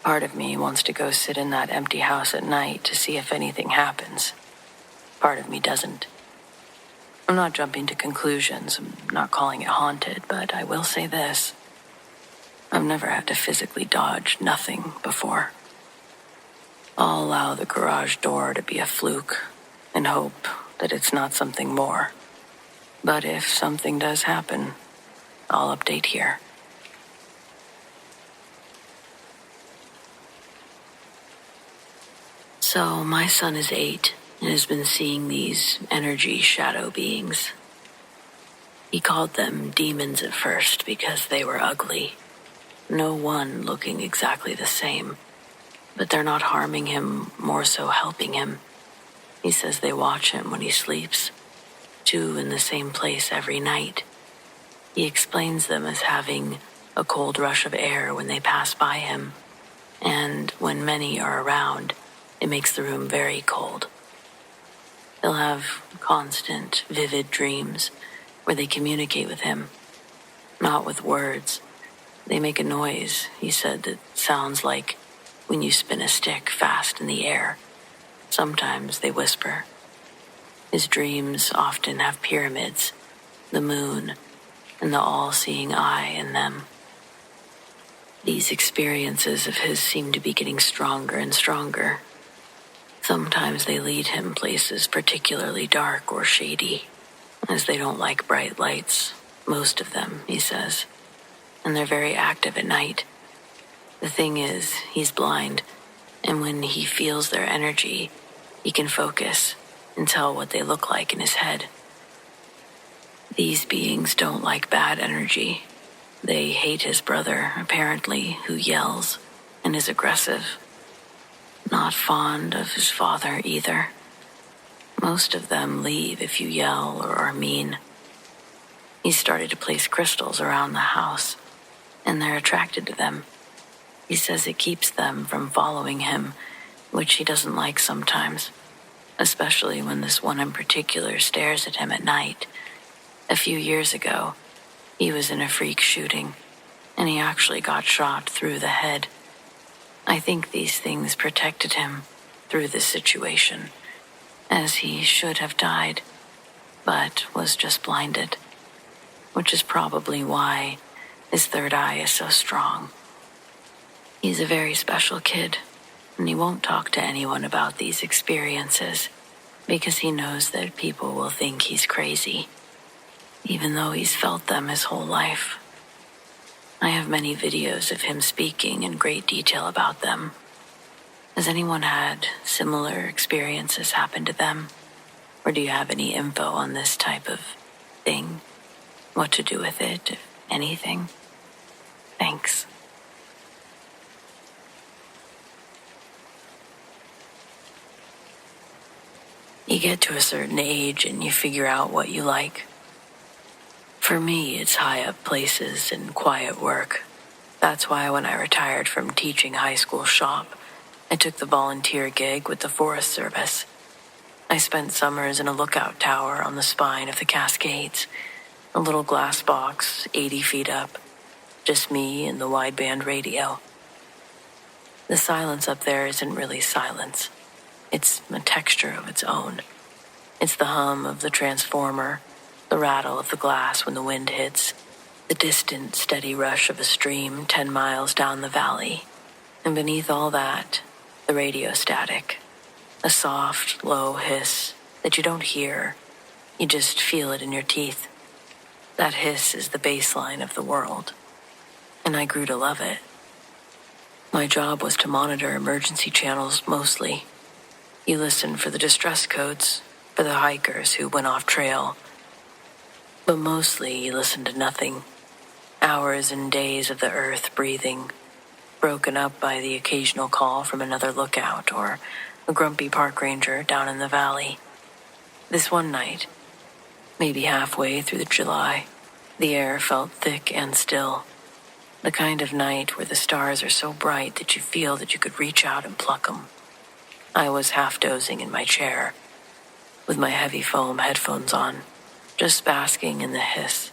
Part of me wants to go sit in that empty house at night to see if anything happens. Part of me doesn't. I'm not jumping to conclusions. I'm not calling it haunted, but I will say this. I've never had to physically dodge nothing before. I'll allow the garage door to be a fluke and hope that it's not something more. But if something does happen, I'll update here. So my son is 8 and has been seeing these energy shadow beings. He called them demons at first because they were ugly. No one looking exactly the same. But they're not harming him, more so helping him. He says they watch him when he sleeps. 2 in the same place every night. He explains them as having a cold rush of air when they pass by him. And when many are around, it makes the room very cold. They'll have constant, vivid dreams where they communicate with him. Not with words. They make a noise, he said, that sounds like when you spin a stick fast in the air. Sometimes they whisper. His dreams often have pyramids, the moon, and the all-seeing eye in them. These experiences of his seem to be getting stronger and stronger. Sometimes they lead him places particularly dark or shady, as they don't like bright lights, most of them, he says, and they're very active at night. The thing is, he's blind, and when he feels their energy, he can focus and tell what they look like in his head. These beings don't like bad energy. They hate his brother, apparently, who yells and is aggressive. Not fond of his father either. Most of them leave if you yell or are mean. He started to place crystals around the house, and they're attracted to them. He says it keeps them from following him, which he doesn't like sometimes, especially when this one in particular stares at him at night. A few years ago, he was in a freak shooting, and he actually got shot through the head. I think these things protected him through this situation, as he should have died, but was just blinded, which is probably why his third eye is so strong. He's a very special kid, and he won't talk to anyone about these experiences because he knows that people will think he's crazy, even though he's felt them his whole life. I have many videos of him speaking in great detail about them. Has anyone had similar experiences happen to them? Or do you have any info on this type of thing? What to do with it, if anything? Thanks. You get to a certain age and you figure out what you like. For me, it's high up places and quiet work. That's why when I retired from teaching high school shop, I took the volunteer gig with the Forest Service. I spent summers in a lookout tower on the spine of the Cascades, a little glass box 80 feet up, just me and the wideband radio. The silence up there isn't really silence. It's a texture of its own. It's the hum of the transformer, the rattle of the glass when the wind hits, the distant, steady rush of a stream 10 miles down the valley, and beneath all that, the radio static, a soft, low hiss that you don't hear, you just feel it in your teeth. That hiss is the baseline of the world, and I grew to love it. My job was to monitor emergency channels mostly. You listen for the distress codes, for the hikers who went off trail, but mostly you listen to nothing. Hours and days of the earth breathing, broken up by the occasional call from another lookout or a grumpy park ranger down in the valley. This one night, maybe halfway through July, the air felt thick and still. The kind of night where the stars are so bright that you feel that you could reach out and pluck them. I was half dozing in my chair, with my heavy foam headphones on, just basking in the hiss,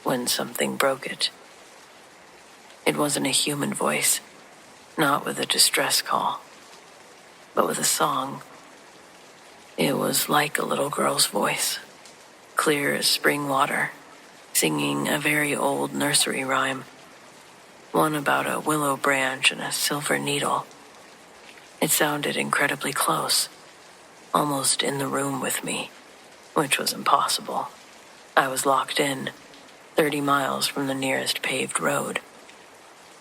when something broke it. It wasn't a human voice, not with a distress call, but with a song. It was like a little girl's voice, clear as spring water, singing a very old nursery rhyme, one about a willow branch and a silver needle. It sounded incredibly close, almost in the room with me, which was impossible. I was locked in, 30 miles from the nearest paved road.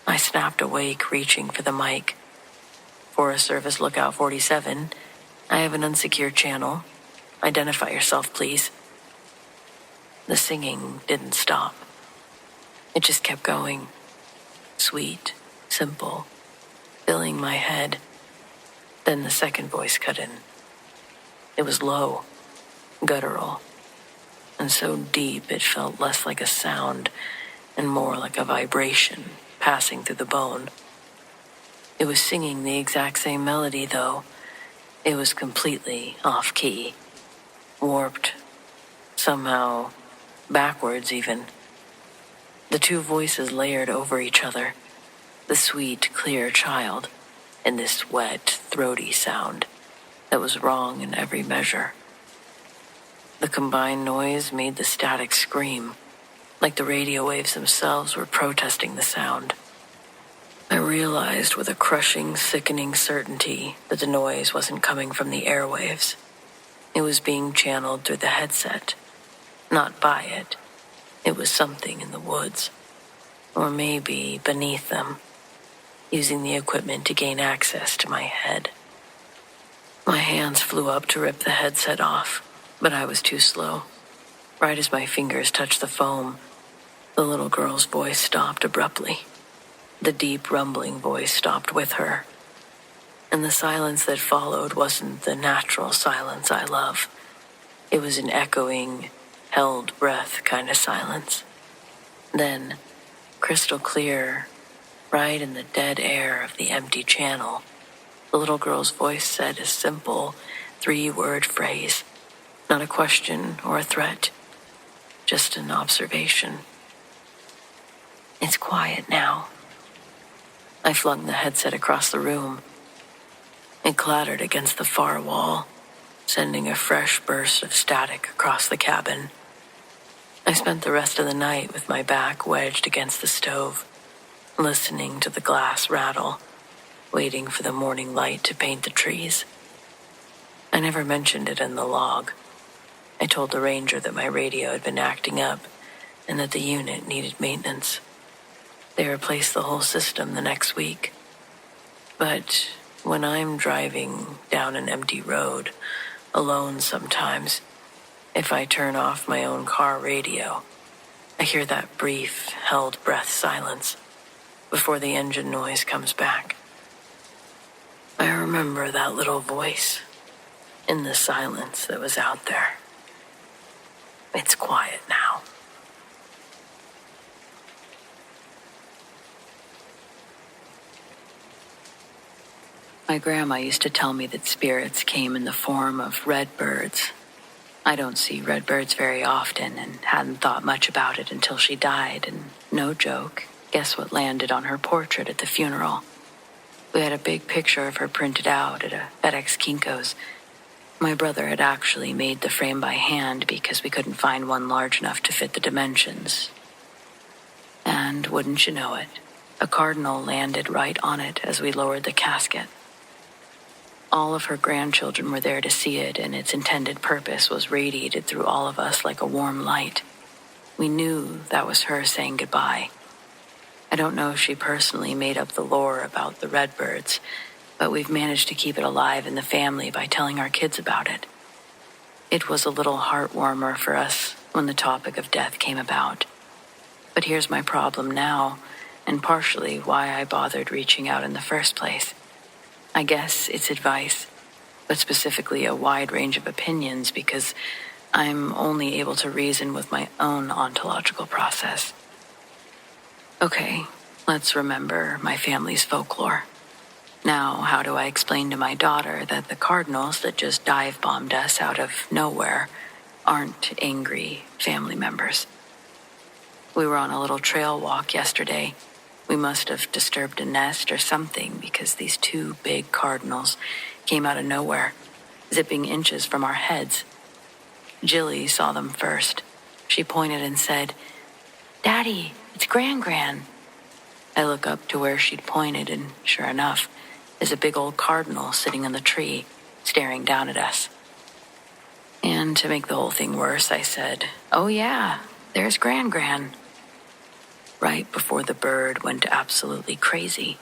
I snapped awake, reaching for the mic. Forest Service Lookout 47, I have an unsecured channel. Identify yourself, please. The singing didn't stop. It just kept going. Sweet, simple, filling my head. Then the second voice cut in. It was low, guttural, and so deep it felt less like a sound and more like a vibration passing through the bone. It was singing the exact same melody, though. It was completely off-key, warped, somehow backwards even. The two voices layered over each other, the sweet, clear child, and this wet, throaty sound that was wrong in every measure. The combined noise made the static scream, like the radio waves themselves were protesting the sound. I realized with a crushing, sickening certainty that the noise wasn't coming from the airwaves. It was being channeled through the headset, not by it. It was something in the woods, or maybe beneath them, using the equipment to gain access to my head. My hands flew up to rip the headset off, but I was too slow. Right as my fingers touched the foam, the little girl's voice stopped abruptly. The deep, rumbling voice stopped with her. And the silence that followed wasn't the natural silence I love. It was an echoing, held breath kind of silence. Then, crystal clear, right in the dead air of the empty channel, the little girl's voice said a simple, 3-word phrase. Not a question or a threat, just an observation. It's quiet now. I flung the headset across the room. It clattered against the far wall, sending a fresh burst of static across the cabin. I spent the rest of the night with my back wedged against the stove, listening to the glass rattle, waiting for the morning light to paint the trees. I never mentioned it in the log. I told the ranger that my radio had been acting up and that the unit needed maintenance. They replaced the whole system the next week. But when I'm driving down an empty road, alone sometimes, if I turn off my own car radio, I hear that brief, held breath silence before the engine noise comes back. I remember that little voice in the silence that was out there. It's quiet now. My grandma used to tell me that spirits came in the form of red birds. I don't see red birds very often and hadn't thought much about it until she died, and no joke, guess what landed on her portrait at the funeral? We had a big picture of her printed out at a FedEx Kinko's. My brother had actually made the frame by hand because we couldn't find one large enough to fit the dimensions. And wouldn't you know it, a cardinal landed right on it as we lowered the casket. All of her grandchildren were there to see it, and its intended purpose was radiated through all of us like a warm light. We knew that was her saying goodbye. I don't know if she personally made up the lore about the redbirds, but we've managed to keep it alive in the family by telling our kids about it. It was a little heartwarmer for us when the topic of death came about. But here's my problem now, and partially why I bothered reaching out in the first place. I guess it's advice, but specifically a wide range of opinions because I'm only able to reason with my own ontological process. Okay, let's remember my family's folklore. Now, how do I explain to my daughter that the cardinals that just dive-bombed us out of nowhere aren't angry family members? We were on a little trail walk yesterday. We must have disturbed a nest or something because these 2 big cardinals came out of nowhere, zipping inches from our heads. Jilly saw them first. She pointed and said, "Daddy, it's Gran-Gran." I look up to where she'd pointed, and sure enough, there's a big old cardinal sitting in the tree, staring down at us. And to make the whole thing worse, I said, "Oh yeah, there's Gran-Gran." Right before the bird went absolutely crazy.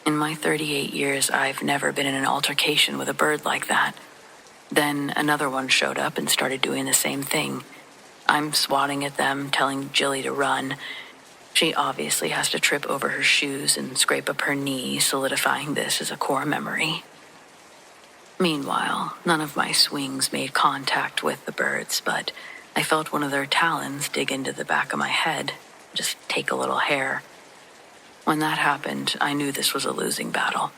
In my 38 years, I've never been in an altercation with a bird like that. Then another one showed up and started doing the same thing. I'm swatting at them, telling Jilly to run. She obviously has to trip over her shoes and scrape up her knee, solidifying this as a core memory. Meanwhile, none of my swings made contact with the birds, but I felt one of their talons dig into the back of my head, just take a little hair. When that happened, I knew this was a losing battle.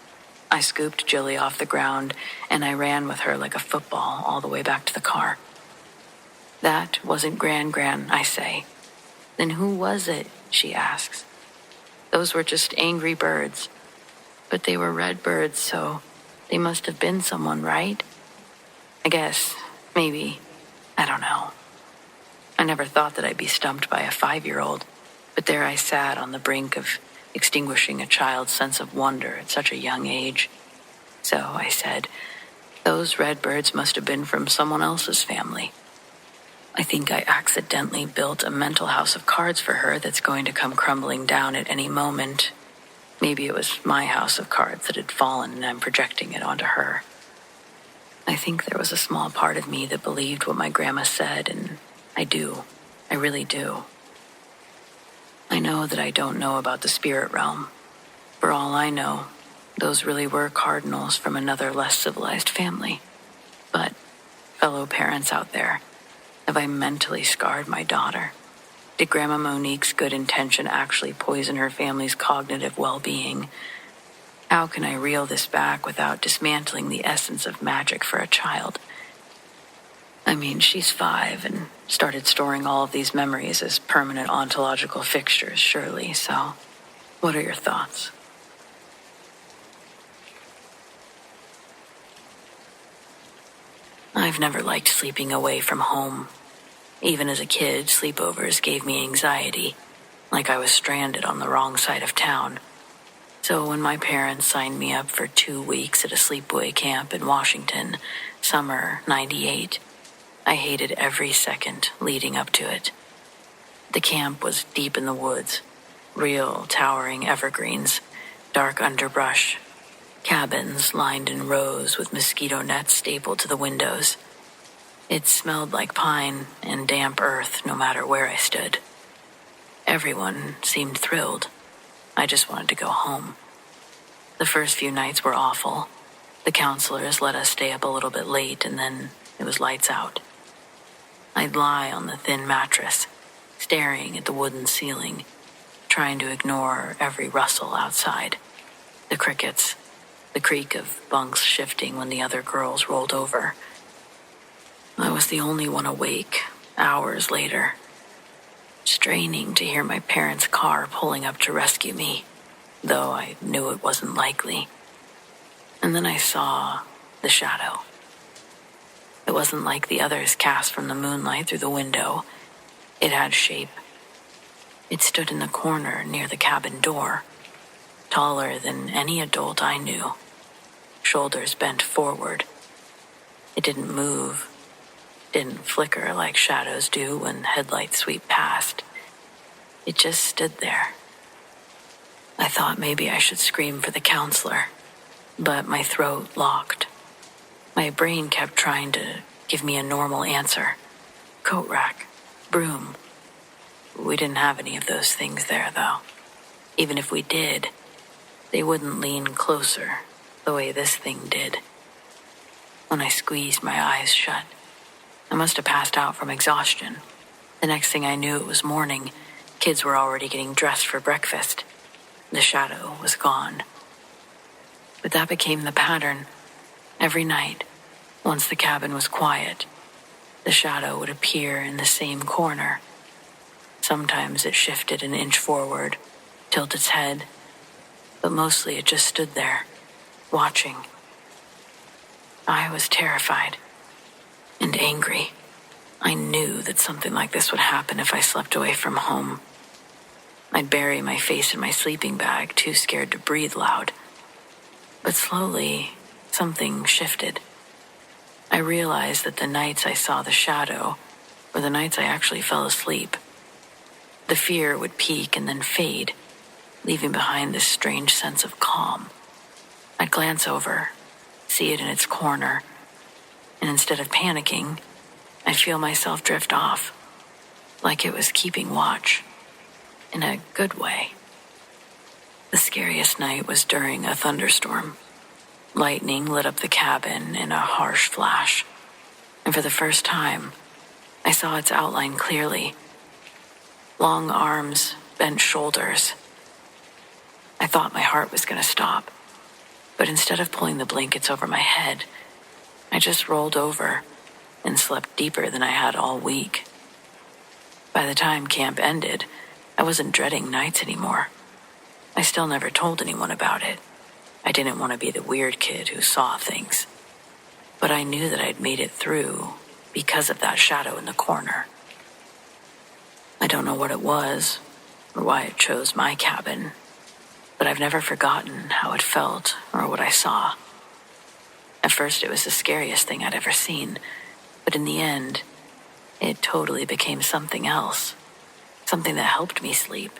I scooped Jilly off the ground, and I ran with her like a football all the way back to the car. "That wasn't Gran-Gran," I say. "Then who was it?" she asks. "Those were just angry birds. But they were red birds, so they must have been someone, right? I guess, maybe, I don't know." I never thought that I'd be stumped by a 5-year-old, but there I sat on the brink of extinguishing a child's sense of wonder at such a young age. So I said, "Those red birds must have been from someone else's family." I think I accidentally built a mental house of cards for her that's going to come crumbling down at any moment. Maybe it was my house of cards that had fallen and I'm projecting it onto her. I think there was a small part of me that believed what my grandma said, and I do. I really do. I know that I don't know about the spirit realm. For all I know, those really were cardinals from another less civilized family. But, fellow parents out there, have I mentally scarred my daughter? Did Grandma Monique's good intention actually poison her family's cognitive well-being? How can I reel this back without dismantling the essence of magic for a child? I mean, she's 5 and started storing all of these memories as permanent ontological fixtures, surely, so what are your thoughts? I've never liked sleeping away from home. Even as a kid, sleepovers gave me anxiety, like I was stranded on the wrong side of town. So when my parents signed me up for 2 weeks at a sleepaway camp in Washington, summer '98, I hated every second leading up to it. The camp was deep in the woods, real towering evergreens, dark underbrush, cabins lined in rows with mosquito nets stapled to the windows. It smelled like pine and damp earth no matter where I stood. Everyone seemed thrilled. I just wanted to go home. The first few nights were awful. The counselors let us stay up a little bit late, and then it was lights out. I'd lie on the thin mattress, staring at the wooden ceiling, trying to ignore every rustle outside. The crickets, the creak of bunks shifting when the other girls rolled over. I was the only one awake, hours later, straining to hear my parents' car pulling up to rescue me, though I knew it wasn't likely. And then I saw the shadow. It wasn't like the others cast from the moonlight through the window. It had shape. It stood in the corner near the cabin door, taller than any adult I knew, shoulders bent forward. It didn't move, didn't flicker like shadows do when headlights sweep past. It just stood there. I thought maybe I should scream for the counselor, but my throat locked. My brain kept trying to give me a normal answer. Coat rack, broom. We didn't have any of those things there, though. Even if we did, they wouldn't lean closer the way this thing did. When I squeezed my eyes shut, I must have passed out from exhaustion. The next thing I knew, it was morning. Kids were already getting dressed for breakfast. The shadow was gone. But that became the pattern. Every night, once the cabin was quiet, the shadow would appear in the same corner. Sometimes it shifted an inch forward, tilt its head, but mostly it just stood there, watching. I was terrified and angry. I knew that something like this would happen if I slept away from home. I'd bury my face in my sleeping bag, too scared to breathe loud. But slowly, something shifted. I realized that the nights I saw the shadow were the nights I actually fell asleep. The fear would peak and then fade, leaving behind this strange sense of calm. I'd glance over, see it in its corner, and instead of panicking, I'd feel myself drift off, like it was keeping watch, in a good way. The scariest night was during a thunderstorm. Lightning lit up the cabin in a harsh flash, and for the first time, I saw its outline clearly. Long arms, bent shoulders. I thought my heart was going to stop, but instead of pulling the blankets over my head, I just rolled over and slept deeper than I had all week. By the time camp ended, I wasn't dreading nights anymore. I still never told anyone about it. I didn't want to be the weird kid who saw things. But I knew that I'd made it through because of that shadow in the corner. I don't know what it was or why it chose my cabin, but I've never forgotten how it felt or what I saw. At first, it was the scariest thing I'd ever seen, but in the end, It totally became something else, something that helped me sleep,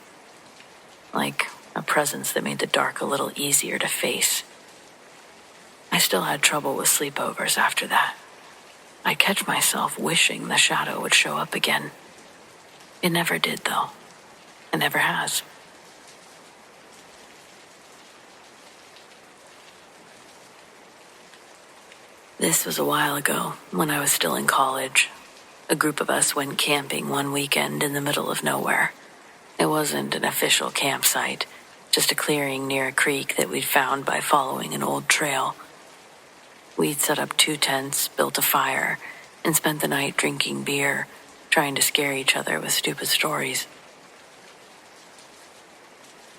like a presence that made the dark a little easier to face. I still had trouble with sleepovers after that. I'd catch myself wishing the shadow would show up again. It never did, though. It never has. This was a while ago, when I was still in college. A group of us went camping one weekend in the middle of nowhere. It wasn't an official campsite, just a clearing near a creek that we'd found by following an old trail. We'd set up 2 tents, built a fire, and spent the night drinking beer, trying to scare each other with stupid stories.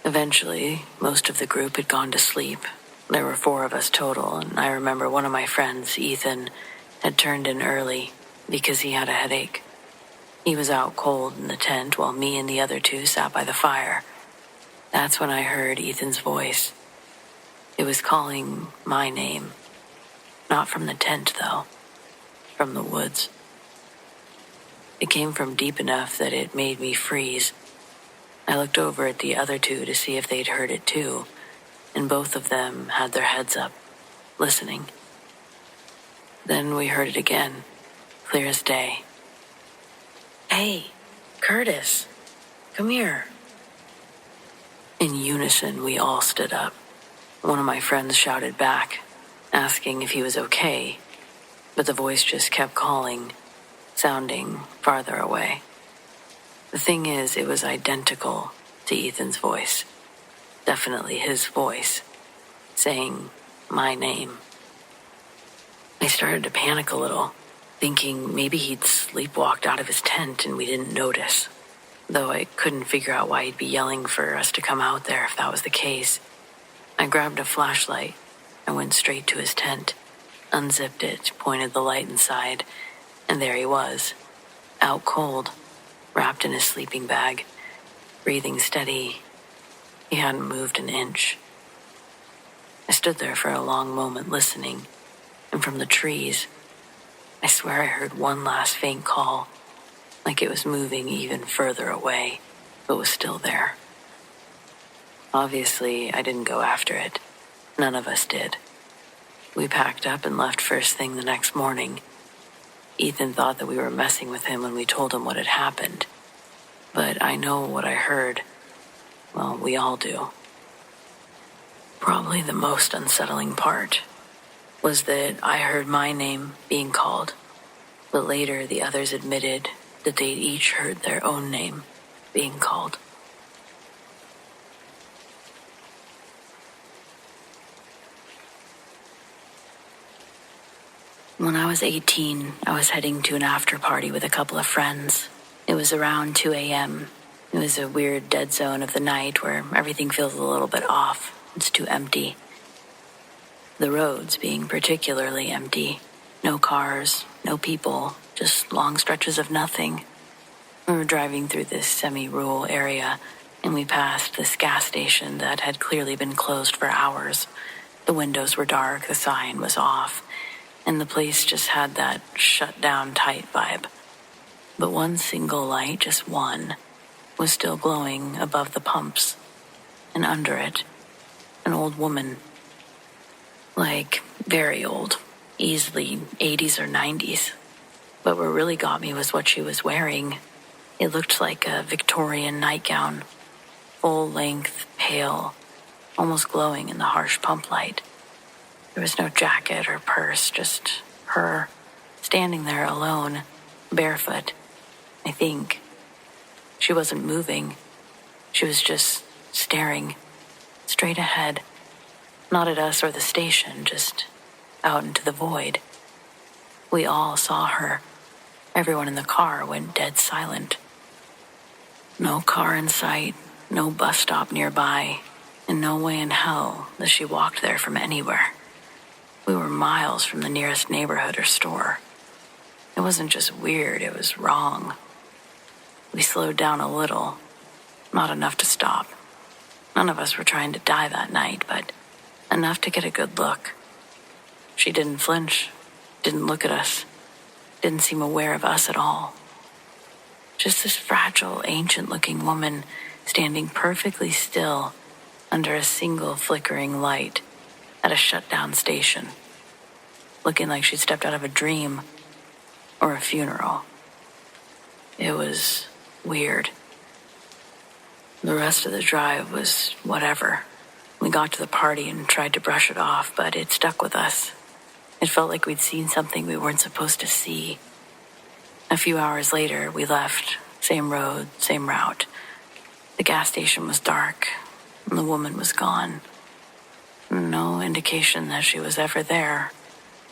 Eventually, most of the group had gone to sleep. There were 4 of us total, and I remember one of my friends, Ethan, had turned in early because he had a headache. He was out cold in the tent while me and the other 2 sat by the fire. That's when I heard Ethan's voice. It was calling my name. Not from the tent, though. From the woods. It came from deep enough that it made me freeze. I looked over at the other 2 to see if they'd heard it too, and both of them had their heads up, listening. Then we heard it again, clear as day. "Hey, Curtis, come here." In unison, we all stood up. One of my friends shouted back, asking if he was okay, but the voice just kept calling, sounding farther away. The thing is, it was identical to Ethan's voice. Definitely his voice, saying my name. I started to panic a little, thinking maybe he'd sleepwalked out of his tent and we didn't notice, though I couldn't figure out why he'd be yelling for us to come out there if that was the case. I grabbed a flashlight and went straight to his tent, unzipped it, pointed the light inside, and there he was, out cold, wrapped in his sleeping bag, breathing steady. He hadn't moved an inch. I stood there for a long moment listening, and from the trees, I swear I heard one last faint call, like it was moving even further away, but was still there. Obviously, I didn't go after it. None of us did. We packed up and left first thing the next morning. Ethan thought that we were messing with him when we told him what had happened. But I know what I heard. Well, we all do. Probably the most unsettling part was that I heard my name being called, but later the others admitted that they'd each heard their own name being called. When I was 18, I was heading to an after party with a couple of friends. It was around 2 a.m. It was a weird dead zone of the night where everything feels a little bit off. It's too empty. The roads being particularly empty. No cars, no people, just long stretches of nothing. We were driving through this semi-rural area, and we passed this gas station that had clearly been closed for hours. The windows were dark, the sign was off, and the place just had that shut-down tight vibe. But one single light, just one, was still glowing above the pumps, and under it, an old woman. Like, very old, easily 80s or 90s. But what really got me was what she was wearing. It looked like a Victorian nightgown, full length, pale, almost glowing in the harsh pump light. There was no jacket or purse, just her, standing there alone, barefoot, I think. She wasn't moving. She was just staring, straight ahead. Not at us or the station, just out into the void. We all saw her. Everyone in the car went dead silent. No car in sight, no bus stop nearby, and no way in hell that she walked there from anywhere. We were miles from the nearest neighborhood or store. It wasn't just weird, it was wrong. We slowed down a little, not enough to stop. None of us were trying to die that night, but enough to get a good look. She didn't flinch, didn't look at us, didn't seem aware of us at all. Just this fragile, ancient-looking woman standing perfectly still under a single flickering light at a shut-down station, looking like she'd stepped out of a dream or a funeral. It was weird. The rest of the drive was whatever. We got to the party and tried to brush it off, but it stuck with us. It felt like we'd seen something we weren't supposed to see. A few hours later, we left. Same road, same route. The gas station was dark, and the woman was gone. No indication that she was ever there,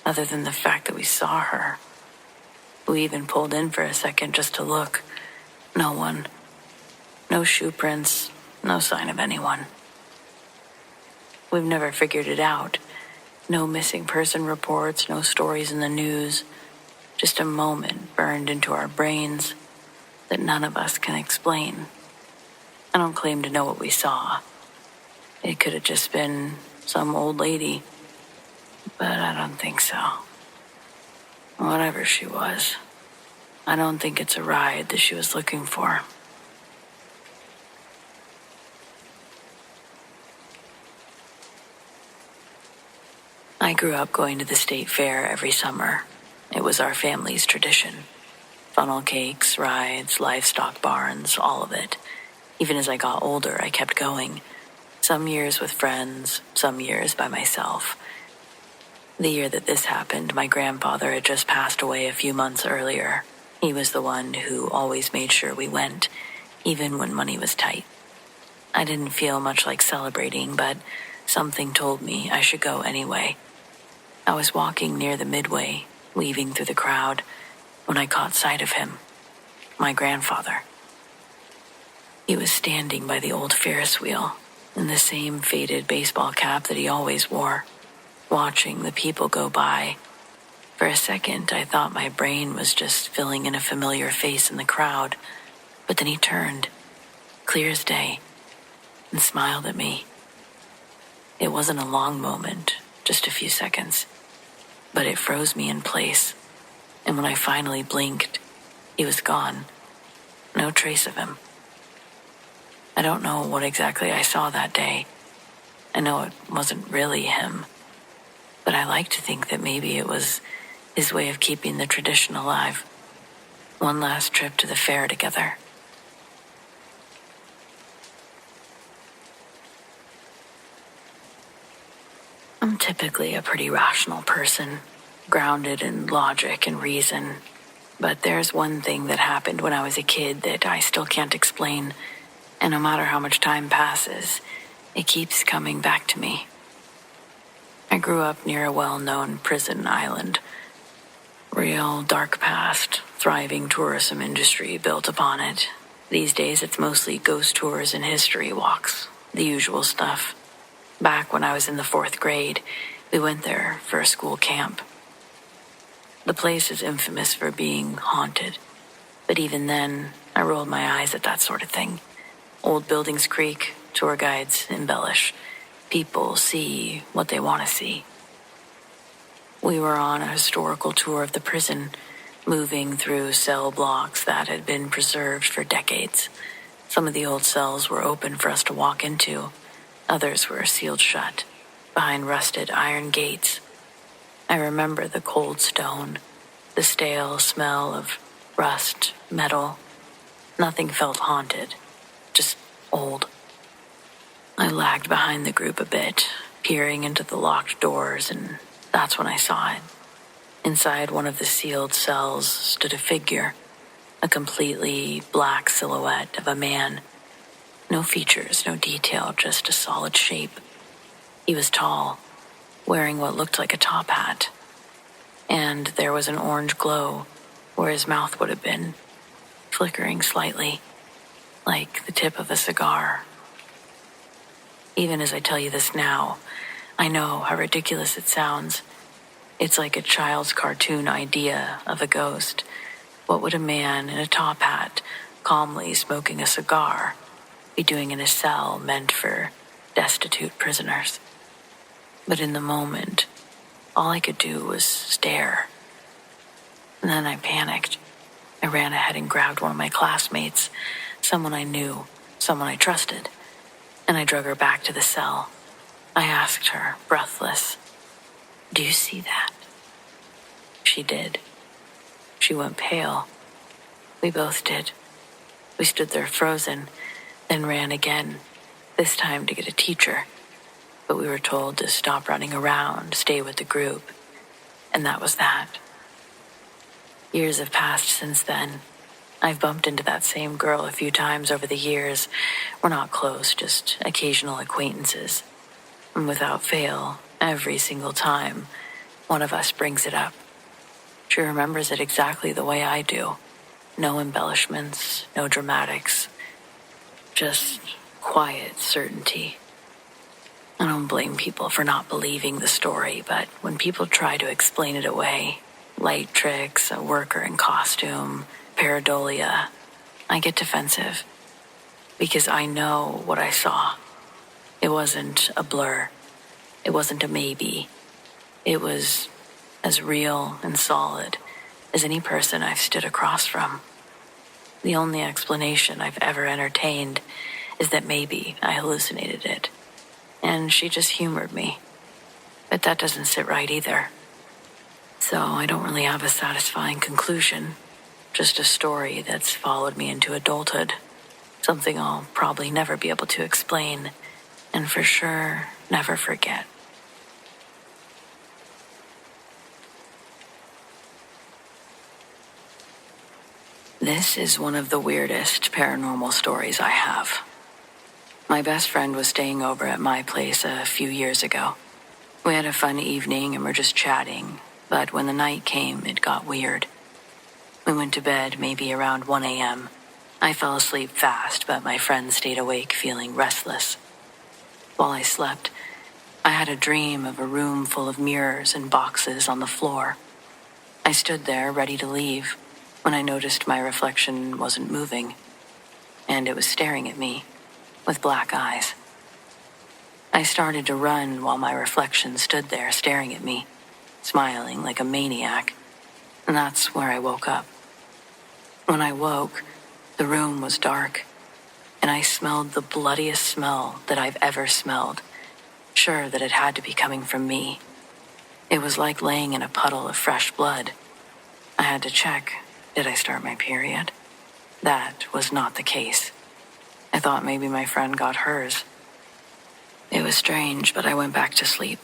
other than the fact that we saw her. We even pulled in for a second just to look. No one. No shoe prints, no sign of anyone. We've never figured it out. No missing person reports, no stories in the news. Just a moment burned into our brains that none of us can explain. I don't claim to know what we saw. It could have just been some old lady, but I don't think so. Whatever she was, I don't think it's a ride that she was looking for. I grew up going to the state fair every summer. It was our family's tradition. Funnel cakes, rides, livestock barns, all of it. Even as I got older, I kept going. Some years with friends, some years by myself. The year that this happened, my grandfather had just passed away a few months earlier. He was the one who always made sure we went, even when money was tight. I didn't feel much like celebrating, but something told me I should go anyway. I was walking near the midway, weaving through the crowd, when I caught sight of him, my grandfather. He was standing by the old Ferris wheel, in the same faded baseball cap that he always wore, watching the people go by. For a second, I thought my brain was just filling in a familiar face in the crowd, but then he turned, clear as day, and smiled at me. It wasn't a long moment, just a few seconds, but it froze me in place, and when I finally blinked, he was gone. No trace of him. I don't know what exactly I saw that day. I know it wasn't really him, but I like to think that maybe it was his way of keeping the tradition alive. One last trip to the fair together. I'm typically a pretty rational person, grounded in logic and reason. But there's one thing that happened when I was a kid that I still can't explain, and no matter how much time passes, it keeps coming back to me. I grew up near a well-known prison island. Real dark past, thriving tourism industry built upon it. These days it's mostly ghost tours and history walks, the usual stuff. Back when I was in the 4th grade, we went there for a school camp. The place is infamous for being haunted, but even then, I rolled my eyes at that sort of thing. Old buildings creak, tour guides embellish. People see what they want to see. We were on a historical tour of the prison, moving through cell blocks that had been preserved for decades. Some of the old cells were open for us to walk into. Others were sealed shut, behind rusted iron gates. I remember the cold stone, the stale smell of rust, metal. Nothing felt haunted, just old. I lagged behind the group a bit, peering into the locked doors, and that's when I saw it. Inside one of the sealed cells stood a figure, a completely black silhouette of a man. No features, no detail, just a solid shape. He was tall, wearing what looked like a top hat. And there was an orange glow where his mouth would have been, flickering slightly, like the tip of a cigar. Even as I tell you this now, I know how ridiculous it sounds. It's like a child's cartoon idea of a ghost. What would a man in a top hat, calmly smoking a cigar, be doing in a cell meant for destitute prisoners? But in the moment, all I could do was stare. And then I panicked. I I ran ahead and grabbed one of my classmates, someone I knew, someone I trusted, and I drug her back to the cell. I asked her, breathless, "Do you see that?" She did. She went pale. We both did. We stood there frozen, then ran again, this time to get a teacher. But we were told to stop running around, stay with the group. And that was that. Years have passed since then. I've bumped into that same girl a few times over the years. We're not close, just occasional acquaintances. And without fail, every single time, one of us brings it up. She remembers it exactly the way I do. No embellishments, no dramatics. Just quiet certainty. I don't blame people for not believing the story, but when people try to explain it away, light tricks, a worker in costume, pareidolia, I get defensive. Because I know what I saw. It wasn't a blur. It wasn't a maybe. It was as real and solid as any person I've stood across from. The only explanation I've ever entertained is that maybe I hallucinated it, and she just humored me. But that doesn't sit right either. So I don't really have a satisfying conclusion, just a story that's followed me into adulthood, something I'll probably never be able to explain, and for sure never forget. This is one of the weirdest paranormal stories I have. My best friend was staying over at my place a few years ago. We had a fun evening and were just chatting, but when the night came, it got weird. We went to bed maybe around 1 a.m. I fell asleep fast, but my friend stayed awake feeling restless. While I slept, I had a dream of a room full of mirrors and boxes on the floor. I stood there ready to leave when I noticed my reflection wasn't moving, and it was staring at me with black eyes. I started to run while my reflection stood there staring at me, smiling like a maniac, and that's where I woke up. When I woke, the room was dark, and I smelled the bloodiest smell that I've ever smelled, sure that it had to be coming from me. It was like laying in a puddle of fresh blood. I had to check, did I start my period? That was not the case. I thought maybe my friend got hers. It was strange, but I went back to sleep.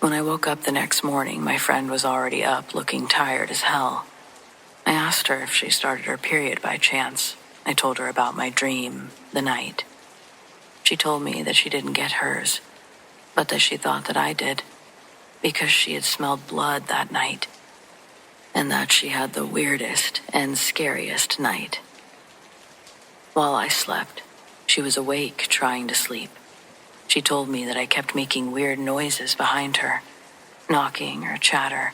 When I woke up the next morning, my friend was already up, looking tired as hell. I asked her if she started her period by chance. I told her about my dream, the night. She told me that she didn't get hers, but that she thought that I did, because she had smelled blood that night, and that she had the weirdest and scariest night. While I slept, she was awake, trying to sleep. She told me that I kept making weird noises behind her, knocking or chattering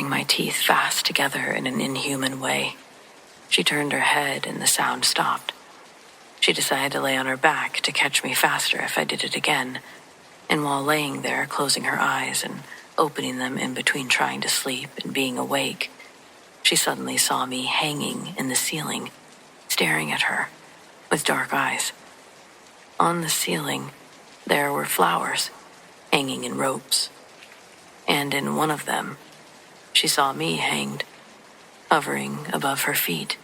my teeth fast together in an inhuman way. She turned her head and the sound stopped. She decided to lay on her back to catch me faster if I did it again, and while laying there, closing her eyes and opening them in between trying to sleep and being awake, she suddenly saw me hanging in the ceiling, staring at her with dark eyes. On the ceiling, there were flowers hanging in ropes, and in one of them, she saw me hanged, hovering above her feet.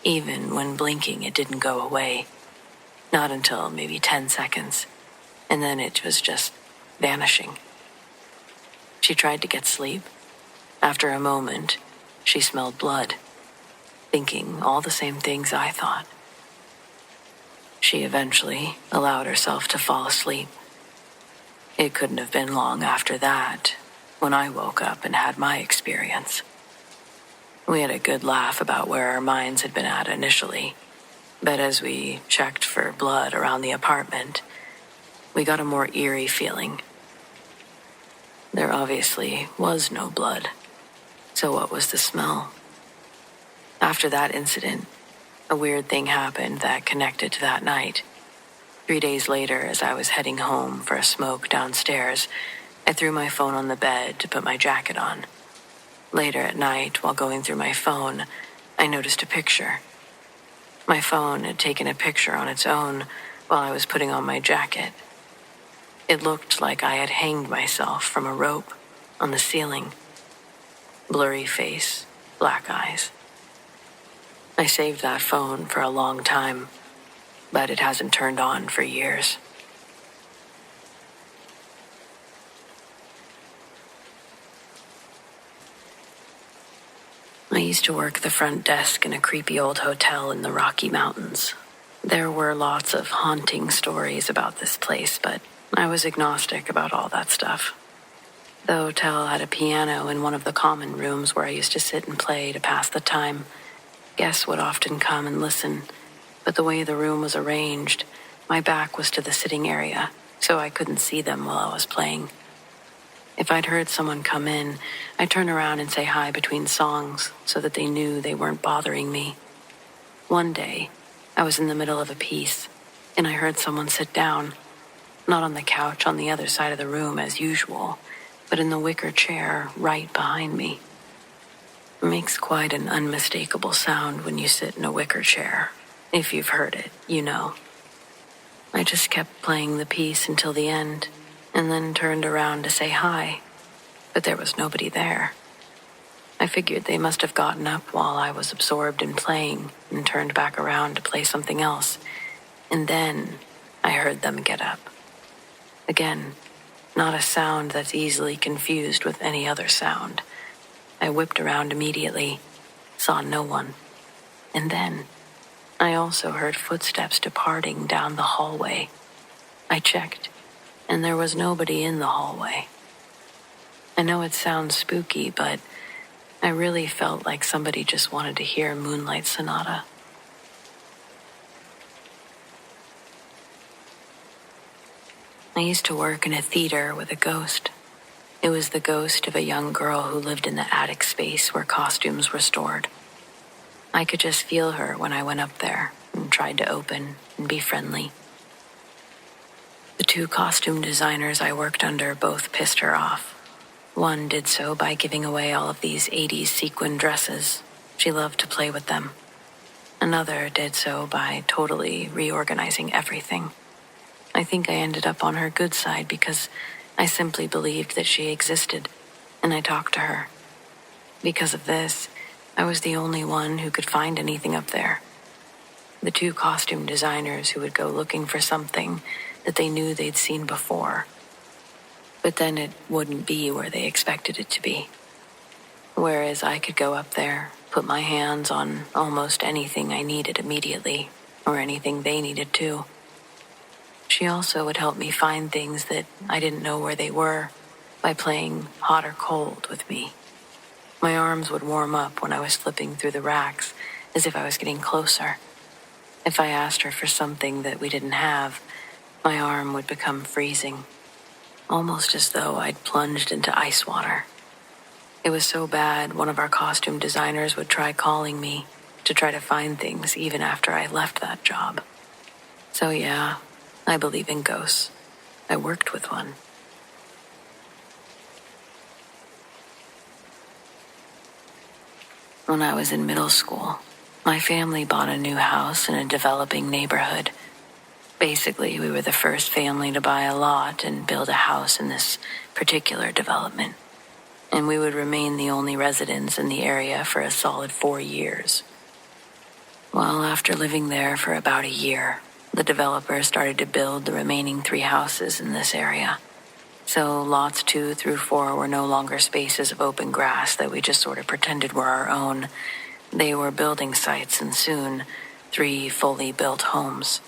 Even when blinking, it didn't go away, not until maybe 10 seconds, and then it was just vanishing. She tried to get sleep. After a moment, she smelled blood, thinking all the same things I thought. She eventually allowed herself to fall asleep. It couldn't have been long after that when I woke up and had my experience. We had a good laugh about where our minds had been at initially, but as we checked for blood around the apartment, we got a more eerie feeling. There obviously was no blood, so what was the smell? After that incident, a weird thing happened that connected to that night. 3 days later, as I was heading home for a smoke downstairs, I threw my phone on the bed to put my jacket on. Later at night, while going through my phone, I noticed a picture. My phone had taken a picture on its own while I was putting on my jacket. It looked like I had hanged myself from a rope on the ceiling. Blurry face, black eyes. I saved that phone for a long time, but it hasn't turned on for years. I used to work the front desk in a creepy old hotel in the Rocky Mountains. There were lots of haunting stories about this place, but I was agnostic about all that stuff. The hotel had a piano in one of the common rooms where I used to sit and play to pass the time. Guests would often come and listen, but the way the room was arranged, my back was to the sitting area, so I couldn't see them while I was playing. If I'd heard someone come in, I'd turn around and say hi between songs so that they knew they weren't bothering me. One day, I was in the middle of a piece, and I heard someone sit down, not on the couch on the other side of the room as usual, but in the wicker chair right behind me. It makes quite an unmistakable sound when you sit in a wicker chair. If you've heard it, you know. I just kept playing the piece until the end, and then turned around to say hi, but there was nobody there. I figured they must have gotten up while I was absorbed in playing and turned back around to play something else, and then I heard them get up. Again, not a sound that's easily confused with any other sound. I whipped around immediately, saw no one, and then I also heard footsteps departing down the hallway. I checked, and there was nobody in the hallway. I know it sounds spooky, but I really felt like somebody just wanted to hear Moonlight Sonata. I used to work in a theater with a ghost. It was the ghost of a young girl who lived in the attic space where costumes were stored. I could just feel her when I went up there and tried to open and be friendly. The two costume designers I worked under both pissed her off. One did so by giving away all of these 80s sequin dresses. She loved to play with them. Another did so by totally reorganizing everything. I think I ended up on her good side because I simply believed that she existed, and I talked to her. Because of this, I was the only one who could find anything up there. The two costume designers who would go looking for something that they knew they'd seen before, but then it wouldn't be where they expected it to be. Whereas I could go up there, put my hands on almost anything I needed immediately, or anything they needed too. She also would help me find things that I didn't know where they were by playing hot or cold with me. My arms would warm up when I was flipping through the racks, as if I was getting closer. If I asked her for something that we didn't have, my arm would become freezing, almost as though I'd plunged into ice water. It was so bad, one of our costume designers would try calling me to try to find things even after I left that job. So yeah, I believe in ghosts. I worked with one. When I was in middle school, my family bought a new house in a developing neighborhood. Basically, we were the first family to buy a lot and build a house in this particular development. And we would remain the only residents in the area for a solid 4 years. Well, after living there for about a year, the developer started to build the remaining 3 houses in this area. So lots 2 through 4 were no longer spaces of open grass that we just sort of pretended were our own. They were building sites, and soon 3 fully built homes.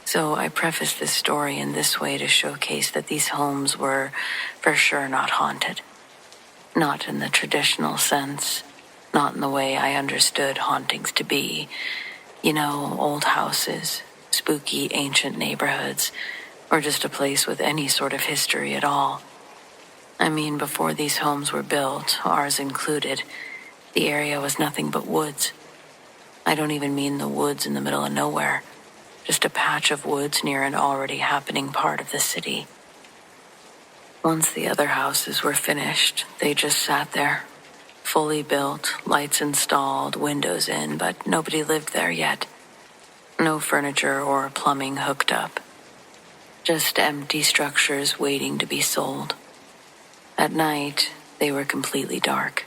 So I preface this story in this way to showcase that these homes were for sure not haunted. Not in the traditional sense, not in the way I understood hauntings to be. You know, old houses, spooky ancient neighborhoods, or just a place with any sort of history at all. I mean, before these homes were built, ours included, the area was nothing but woods. I don't even mean the woods in the middle of nowhere, just a patch of woods near an already happening part of the city. Once the other houses were finished, they just sat there, Fully built, lights installed, windows in, but nobody lived there yet. No furniture or plumbing hooked up. Just empty structures waiting to be sold. At night, they were completely dark.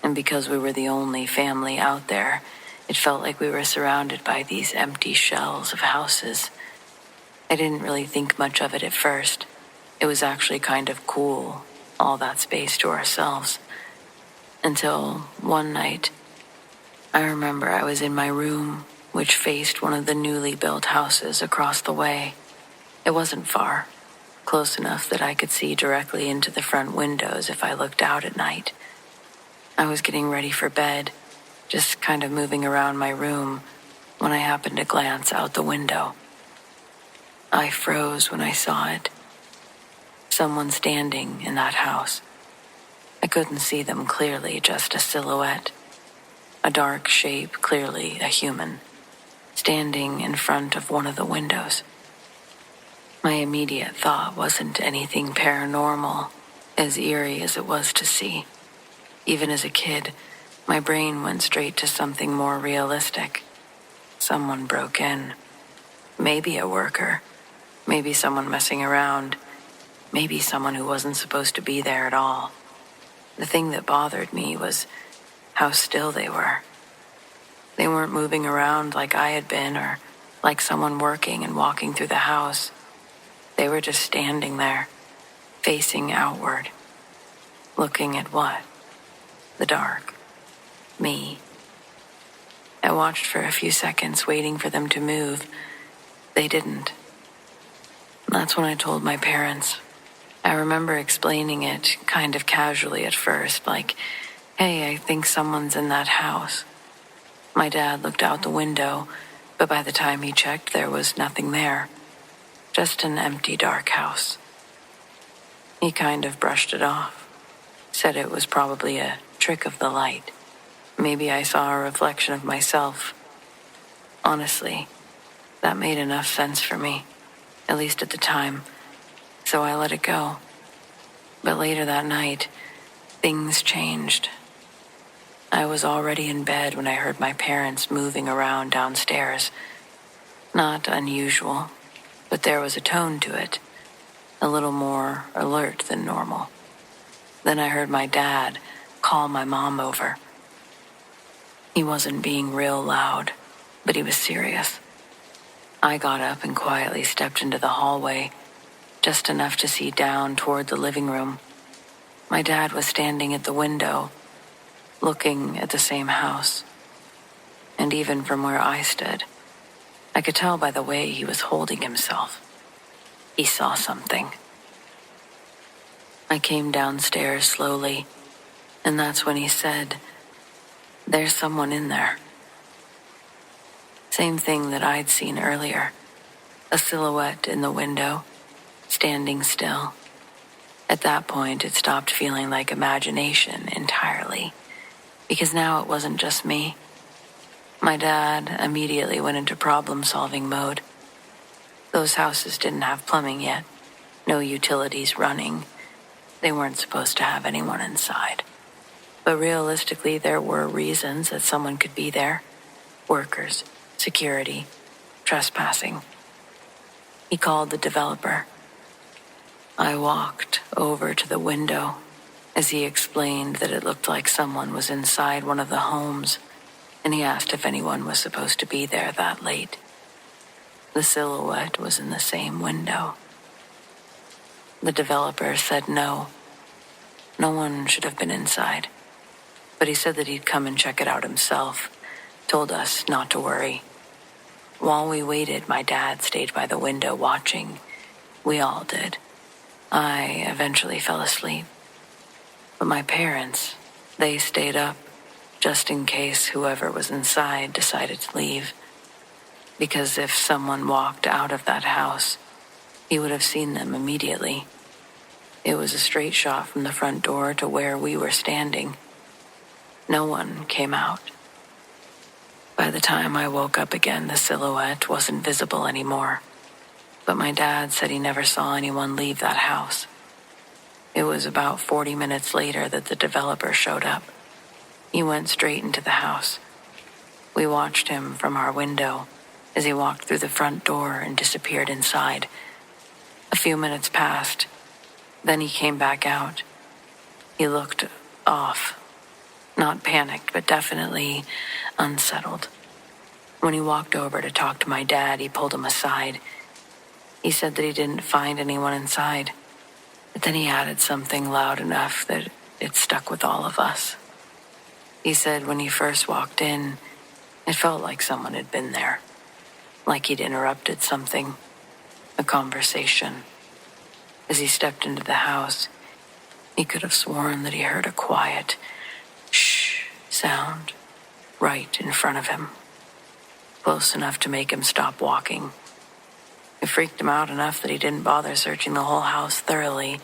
And because we were the only family out there, it felt like we were surrounded by these empty shells of houses. I didn't really think much of it at first. It was actually kind of cool, all that space to ourselves. Until one night, I remember I was in my room, which faced one of the newly built houses across the way. It wasn't far, close enough that I could see directly into the front windows if I looked out at night. I was getting ready for bed, just kind of moving around my room, when I happened to glance out the window. I froze when I saw it. Someone standing in that house. I couldn't see them clearly, just a silhouette. A dark shape, clearly a human, standing in front of one of the windows. My immediate thought wasn't anything paranormal, as eerie as it was to see. Even as a kid, my brain went straight to something more realistic. Someone broke in. Maybe a worker. Maybe someone messing around. Maybe someone who wasn't supposed to be there at all. The thing that bothered me was how still they were. They weren't moving around like I had been, or like someone working and walking through the house. They were just standing there, facing outward. Looking at what? The dark. Me. I watched for a few seconds, waiting for them to move. They didn't. That's when I told my parents. I remember explaining it kind of casually at first, like, "Hey, I think someone's in that house." My dad looked out the window, but by the time he checked, there was nothing there. Just an empty, dark house. He kind of brushed it off. Said it was probably a trick of the light. Maybe I saw a reflection of myself. Honestly, that made enough sense for me, at least at the time, so I let it go. But later that night, things changed. I was already in bed when I heard my parents moving around downstairs. Not unusual, but there was a tone to it, a little more alert than normal. Then I heard my dad call my mom over. He wasn't being real loud, but he was serious. I got up and quietly stepped into the hallway, just enough to see down toward the living room. My dad was standing at the window, looking at the same house. And even from where I stood, I could tell by the way he was holding himself. He saw something. I came downstairs slowly, and that's when he said, "There's someone in there." Same thing that I'd seen earlier. A silhouette in the window, standing still. At that point, it stopped feeling like imagination entirely, because now it wasn't just me. My dad immediately went into problem-solving mode. Those houses didn't have plumbing yet, no utilities running. They weren't supposed to have anyone inside. But realistically, there were reasons that someone could be there. Workers, security, trespassing. He called the developer. I walked over to the window as he explained that it looked like someone was inside one of the homes, and he asked if anyone was supposed to be there that late. The silhouette was in the same window. The developer said no. No one should have been inside. But he said that he'd come and check it out himself, told us not to worry. While we waited, my dad stayed by the window watching. We all did. I eventually fell asleep. But my parents, they stayed up, just in case whoever was inside decided to leave. Because if someone walked out of that house, he would have seen them immediately. It was a straight shot from the front door to where we were standing. No one came out. By the time I woke up again, the silhouette wasn't visible anymore. But my dad said he never saw anyone leave that house. It was about 40 minutes later that the developer showed up. He went straight into the house. We watched him from our window as he walked through the front door and disappeared inside. A few minutes passed. Then he came back out. He looked off. Not panicked, but definitely unsettled. When he walked over to talk to my dad, he pulled him aside. He said that he didn't find anyone inside. But then he added something loud enough that it stuck with all of us. He said when he first walked in, it felt like someone had been there. Like he'd interrupted something, a conversation. As he stepped into the house, he could have sworn that he heard a quiet shh sound right in front of him, close enough to make him stop walking. It freaked him out enough that he didn't bother searching the whole house thoroughly.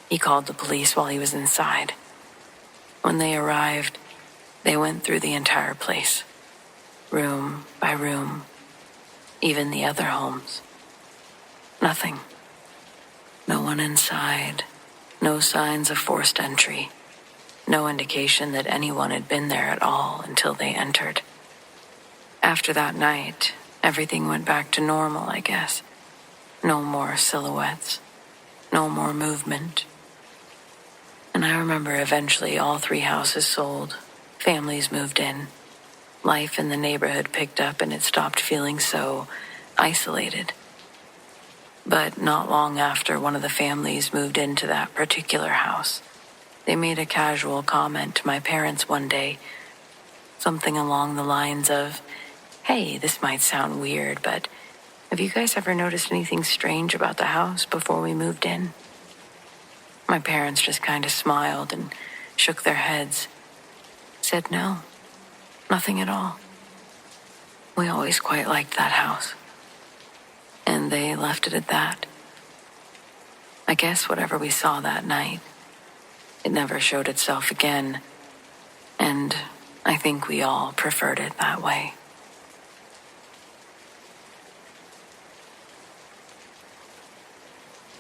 He called the police while he was inside. When they arrived, they went through the entire place, room by room, even the other homes. Nothing. No one inside. No signs of forced entry. No indication that anyone had been there at all until they entered. After that night, everything went back to normal, I guess. No more silhouettes. No more movement. And I remember eventually all 3 houses sold. Families moved in. Life in the neighborhood picked up and it stopped feeling so isolated. But not long after one of the families moved into that particular house, they made a casual comment to my parents one day, something along the lines of, "Hey, this might sound weird, but have you guys ever noticed anything strange about the house before we moved in?" My parents just kind of smiled and shook their heads, said no, nothing at all. We always quite liked that house. And they left it at that. I guess whatever we saw that night, it never showed itself again, and I think we all preferred it that way.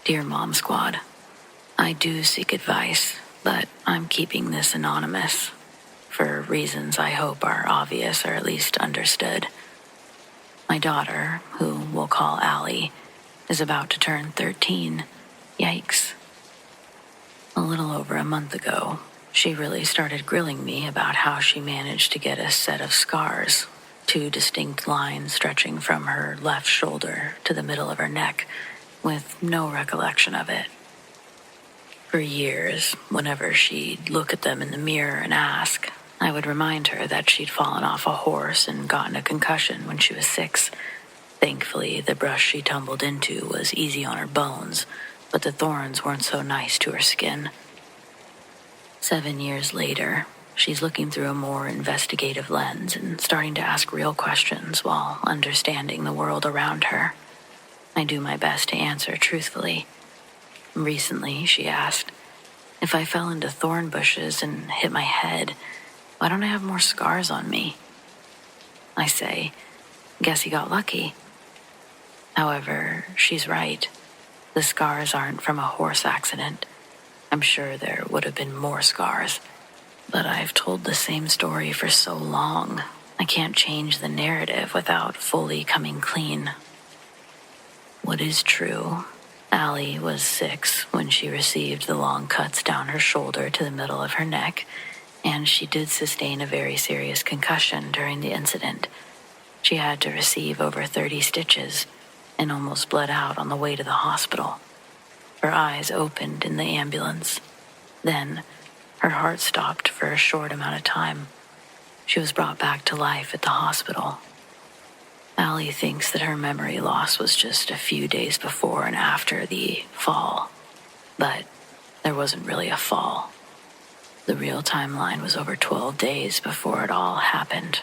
Dear Mom Squad, I do seek advice, but I'm keeping this anonymous, for reasons I hope are obvious or at least understood. My daughter, who we'll call Allie, is about to turn 13. Yikes. A little over a month ago, she really started grilling me about how she managed to get a set of scars, 2 distinct lines stretching from her left shoulder to the middle of her neck, with no recollection of it. For years, whenever she'd look at them in the mirror and ask, I would remind her that she'd fallen off a horse and gotten a concussion when she was 6. Thankfully, the brush she tumbled into was easy on her bones, but the thorns weren't so nice to her skin. 7 years later, she's looking through a more investigative lens and starting to ask real questions while understanding the world around her. I do my best to answer truthfully. Recently, she asked, if I fell into thorn bushes and hit my head, why don't I have more scars on me? I say, guess you got lucky. However, she's right. The scars aren't from a horse accident. I'm sure there would have been more scars. But I've told the same story for so long, I can't change the narrative without fully coming clean. What is true, Allie was 6 when she received the long cuts down her shoulder to the middle of her neck, and she did sustain a very serious concussion during the incident. She had to receive over 30 stitches and almost bled out on the way to the hospital. Her eyes opened in the ambulance. Then, her heart stopped for a short amount of time. She was brought back to life at the hospital. Allie thinks that her memory loss was just a few days before and after the fall. But there wasn't really a fall. The real timeline was over 12 days before it all happened.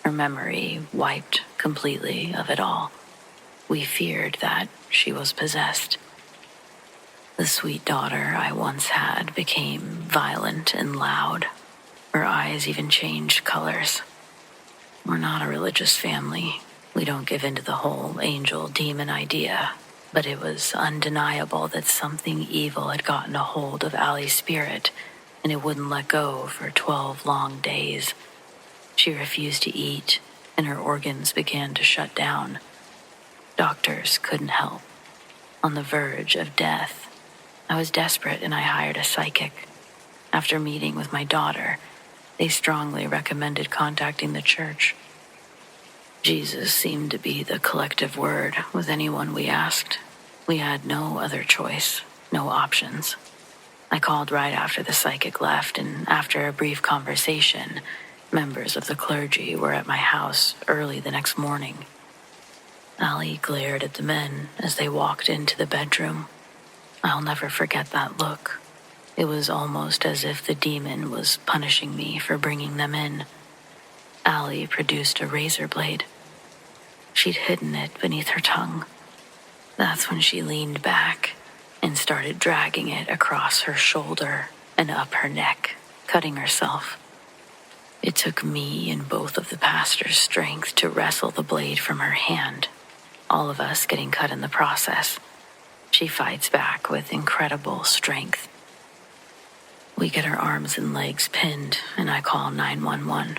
Her memory wiped completely of it all. We feared that she was possessed. The sweet daughter I once had became violent and loud. Her eyes even changed colors. We're not a religious family. We don't give in to the whole angel-demon idea, but it was undeniable that something evil had gotten a hold of Allie's spirit and it wouldn't let go for 12 long days. She refused to eat, and her organs began to shut down. Doctors couldn't help. On the verge of death, I was desperate and I hired a psychic. After meeting with my daughter, they strongly recommended contacting the church. Jesus seemed to be the collective word with anyone we asked. We had no other choice, no options. I called right after the psychic left, and after a brief conversation, members of the clergy were at my house early the next morning. Allie glared at the men as they walked into the bedroom. I'll never forget that look. It was almost as if the demon was punishing me for bringing them in. Allie produced a razor blade. She'd hidden it beneath her tongue. That's when she leaned back and started dragging it across her shoulder and up her neck, cutting herself. It took me and both of the pastor's strength to wrestle the blade from her hand, all of us getting cut in the process. She fights back with incredible strength. We get her arms and legs pinned, and I call 911.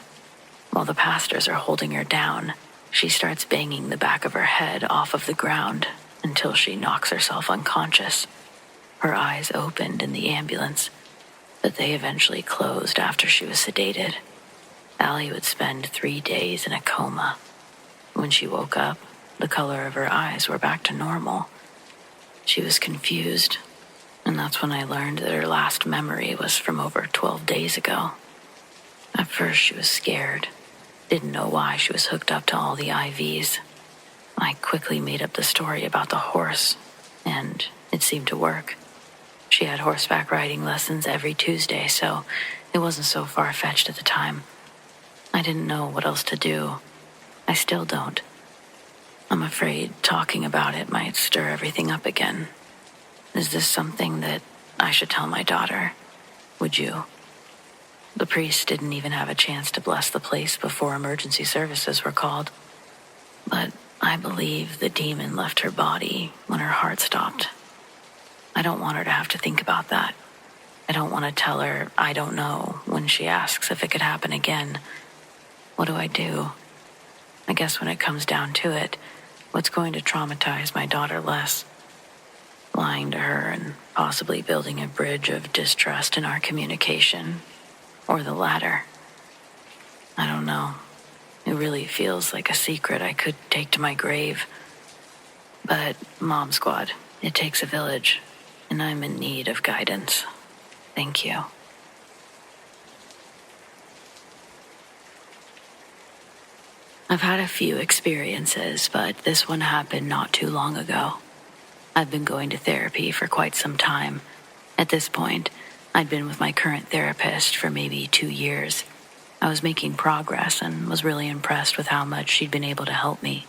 While the pastors are holding her down, she starts banging the back of her head off of the ground until she knocks herself unconscious. Her eyes opened in the ambulance, but they eventually closed after she was sedated. Allie would spend 3 days in a coma. When she woke up, the color of her eyes were back to normal. She was confused, and that's when I learned that her last memory was from over 12 days ago. At first, she was scared, didn't know why she was hooked up to all the IVs. I quickly made up the story about the horse, and it seemed to work. She had horseback riding lessons every Tuesday, so it wasn't so far-fetched at the time. I didn't know what else to do. I still don't. I'm afraid talking about it might stir everything up again. Is this something that I should tell my daughter? Would you? The priest didn't even have a chance to bless the place before emergency services were called. But I believe the demon left her body when her heart stopped. I don't want her to have to think about that. I don't want to tell her I don't know when she asks if it could happen again. What do I do? I guess when it comes down to it, what's going to traumatize my daughter less? Lying to her and possibly building a bridge of distrust in our communication, or the latter? I don't know. It really feels like a secret I could take to my grave. But, Mom Squad, it takes a village, and I'm in need of guidance. Thank you. I've had a few experiences, but this one happened not too long ago. I've been going to therapy for quite some time. At this point, I'd been with my current therapist for maybe 2 years. I was making progress and was really impressed with how much she'd been able to help me.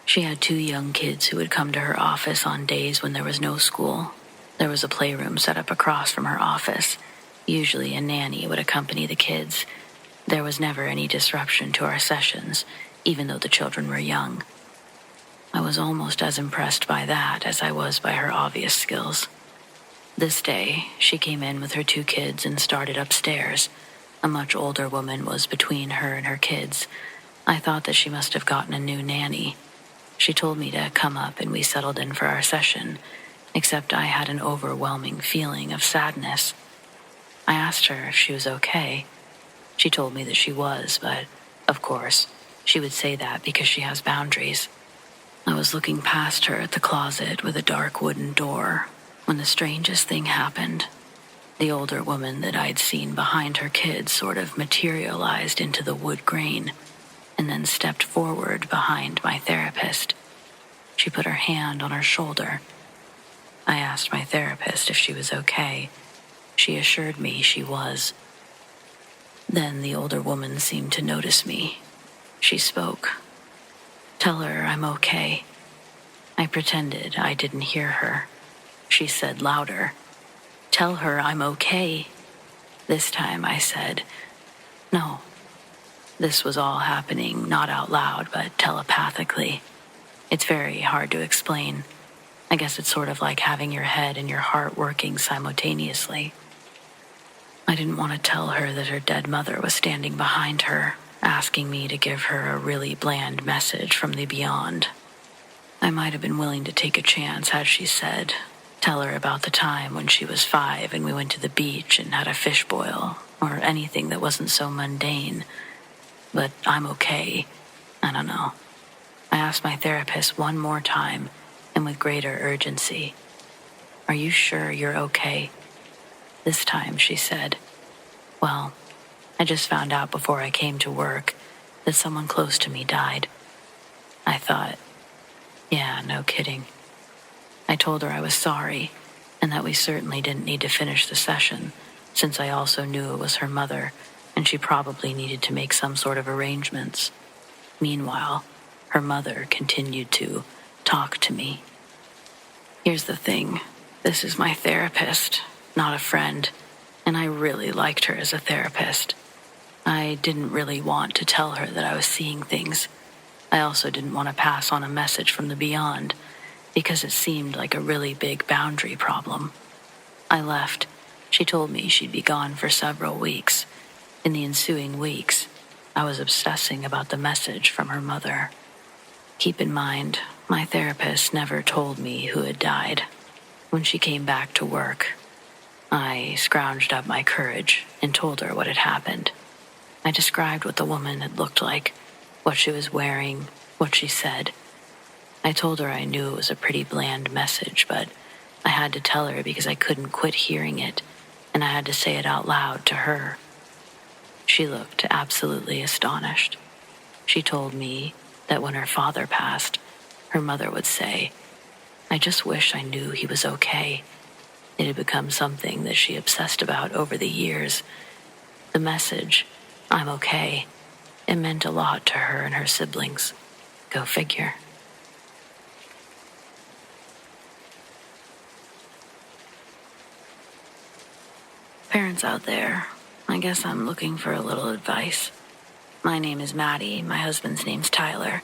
She had 2 young kids who would come to her office on days when there was no school. There was a playroom set up across from her office. Usually a nanny would accompany the kids. There was never any disruption to our sessions, even though the children were young. I was almost as impressed by that as I was by her obvious skills. This day, she came in with her 2 kids and started upstairs. A much older woman was between her and her kids. I thought that she must have gotten a new nanny. She told me to come up and we settled in for our session, except I had an overwhelming feeling of sadness. I asked her if she was okay. She told me that she was, but, of course, she would say that because she has boundaries. I was looking past her at the closet with a dark wooden door when the strangest thing happened. The older woman that I'd seen behind her kids sort of materialized into the wood grain and then stepped forward behind my therapist. She put her hand on her shoulder. I asked my therapist if she was okay. She assured me she was. Then the older woman seemed to notice me. She spoke. "Tell her I'm okay." I pretended I didn't hear her. She said louder, "Tell her I'm okay." This time I said, "No." This was all happening not out loud, but telepathically. It's very hard to explain. I guess it's sort of like having your head and your heart working simultaneously. I didn't want to tell her that her dead mother was standing behind her, asking me to give her a really bland message from the beyond. I might have been willing to take a chance had she said, tell her about the time when she was 5 and we went to the beach and had a fish boil, or anything that wasn't so mundane. But I'm okay. I don't know. I asked my therapist one more time, and with greater urgency. Are you sure you're okay? This time she said, well, I just found out before I came to work that someone close to me died. I thought, yeah, no kidding. I told her I was sorry, and that we certainly didn't need to finish the session, since I also knew it was her mother, and she probably needed to make some sort of arrangements. Meanwhile, her mother continued to talk to me. Here's the thing. This is my therapist, not a friend, and I really liked her as a therapist. I didn't really want to tell her that I was seeing things. I also didn't want to pass on a message from the beyond, because it seemed like a really big boundary problem. I left. She told me she'd be gone for several weeks. In the ensuing weeks, I was obsessing about the message from her mother. Keep in mind, my therapist never told me who had died. When she came back to work, I scrounged up my courage and told her what had happened. I described what the woman had looked like, what she was wearing, what she said. I told her I knew it was a pretty bland message, but I had to tell her because I couldn't quit hearing it, and I had to say it out loud to her. She looked absolutely astonished. She told me that when her father passed, her mother would say, I just wish I knew he was okay. It had become something that she obsessed about over the years. The message, I'm okay, it meant a lot to her and her siblings. Go figure. Parents out there, I guess I'm looking for a little advice. My name is Maddie, my husband's name's Tyler.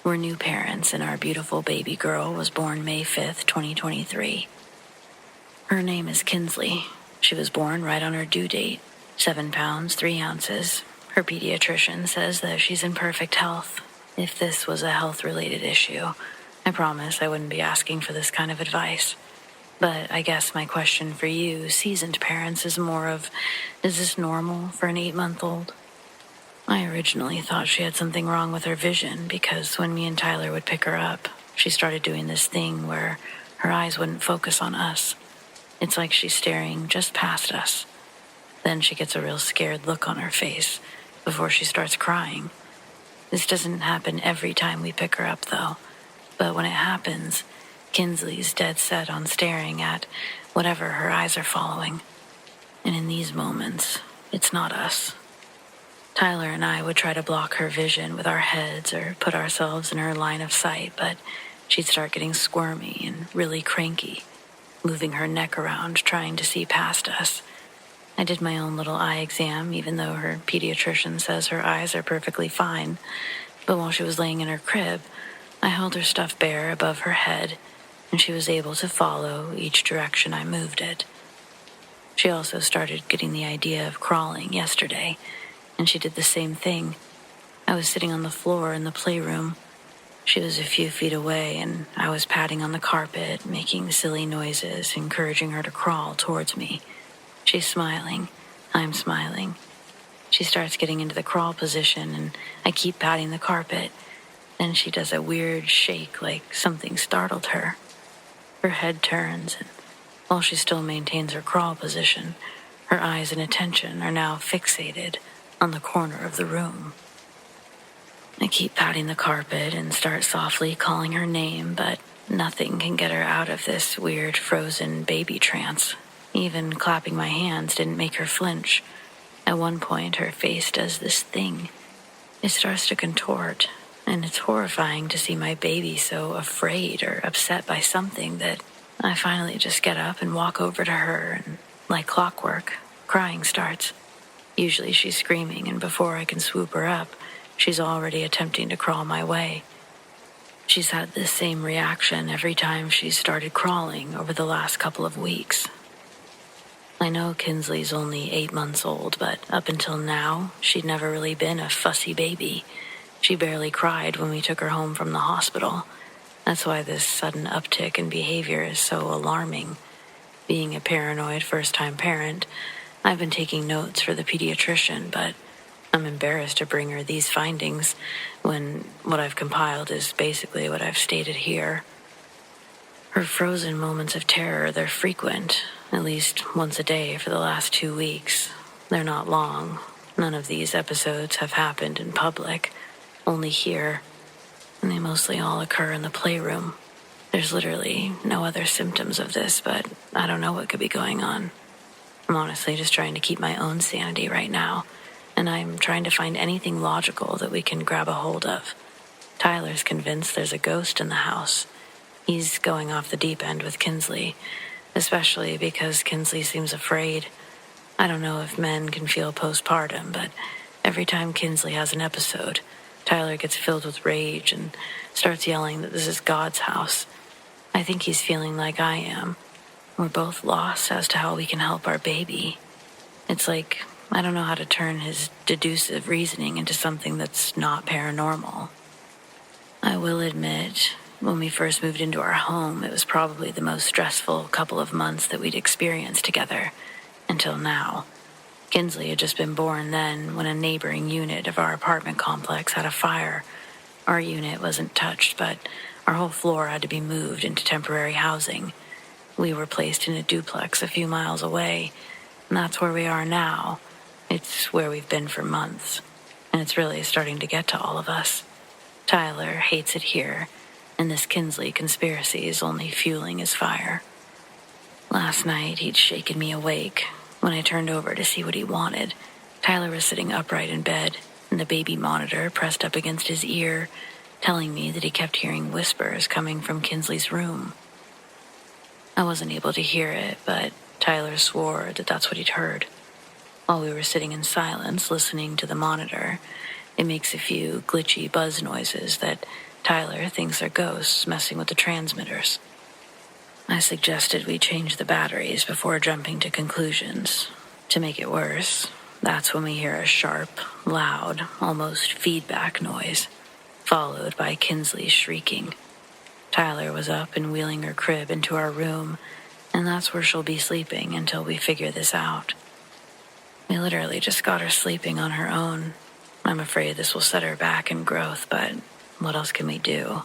We're new parents, and our beautiful baby girl was born May 5th, 2023. Her name is Kinsley. She was born right on her due date, 7 pounds, 3 ounces. Her pediatrician says that she's in perfect health. If this was a health-related issue, I promise I wouldn't be asking for this kind of advice. But I guess my question for you, seasoned parents, is more of, is this normal for an 8-month-old? I originally thought she had something wrong with her vision because when me and Tyler would pick her up, she started doing this thing where her eyes wouldn't focus on us. It's like she's staring just past us. Then she gets a real scared look on her face before she starts crying. This doesn't happen every time we pick her up, though. But when it happens, Kinsley's dead set on staring at whatever her eyes are following. And in these moments, it's not us. Tyler and I would try to block her vision with our heads or put ourselves in her line of sight, but she'd start getting squirmy and really cranky, moving her neck around, trying to see past us. I did my own little eye exam, even though her pediatrician says her eyes are perfectly fine. But while she was laying in her crib, I held her stuffed bear above her head, and she was able to follow each direction I moved it. She also started getting the idea of crawling yesterday, and she did the same thing. I was sitting on the floor in the playroom. She was a few feet away, and I was patting on the carpet, making silly noises, encouraging her to crawl towards me. She's smiling. I'm smiling. She starts getting into the crawl position, and I keep patting the carpet. Then she does a weird shake like something startled her. Her head turns, and while she still maintains her crawl position, her eyes and attention are now fixated on the corner of the room. I keep patting the carpet and start softly calling her name, but nothing can get her out of this weird frozen baby trance. Even clapping my hands didn't make her flinch. At one point, her face does this thing. It starts to contort, and it's horrifying to see my baby so afraid or upset by something that I finally just get up and walk over to her, and like clockwork, crying starts. Usually she's screaming, and before I can swoop her up, she's already attempting to crawl my way. She's had this same reaction every time she's started crawling over the last couple of weeks. I know Kinsley's only 8 months old, but up until now, she'd never really been a fussy baby. She barely cried when we took her home from the hospital. That's why this sudden uptick in behavior is so alarming. Being a paranoid first-time parent, I've been taking notes for the pediatrician, but I'm embarrassed to bring her these findings when what I've compiled is basically what I've stated here. Her frozen moments of terror, they're frequent, at least once a day for the last 2 weeks. They're not long. None of these episodes have happened in public, only here, and they mostly all occur in the playroom. There's literally no other symptoms of this, but I don't know what could be going on. I'm honestly just trying to keep my own sanity right now, and I'm trying to find anything logical that we can grab a hold of. Tyler's convinced there's a ghost in the house. He's going off the deep end with Kinsley, especially because Kinsley seems afraid. I don't know if men can feel postpartum, but every time Kinsley has an episode, Tyler gets filled with rage and starts yelling that this is God's house. I think he's feeling like I am. We're both lost as to how we can help our baby. It's like I don't know how to turn his deductive reasoning into something that's not paranormal. I will admit, when we first moved into our home, it was probably the most stressful couple of months that we'd experienced together, until now. Kinsley had just been born then when a neighboring unit of our apartment complex had a fire. Our unit wasn't touched, but our whole floor had to be moved into temporary housing. We were placed in a duplex a few miles away, and that's where we are now. It's where we've been for months, and it's really starting to get to all of us. Tyler hates it here, and this Kinsley conspiracy is only fueling his fire. Last night, he'd shaken me awake. When I turned over to see what he wanted, Tyler was sitting upright in bed, and the baby monitor pressed up against his ear, telling me that he kept hearing whispers coming from Kinsley's room. I wasn't able to hear it, but Tyler swore that that's what he'd heard. While we were sitting in silence listening to the monitor, it makes a few glitchy buzz noises that Tyler thinks are ghosts messing with the transmitters. I suggested we change the batteries before jumping to conclusions. To make it worse, that's when we hear a sharp, loud, almost feedback noise, followed by Kinsley shrieking. Tyler was up and wheeling her crib into our room, and that's where she'll be sleeping until we figure this out. We literally just got her sleeping on her own. I'm afraid this will set her back in growth, but what else can we do?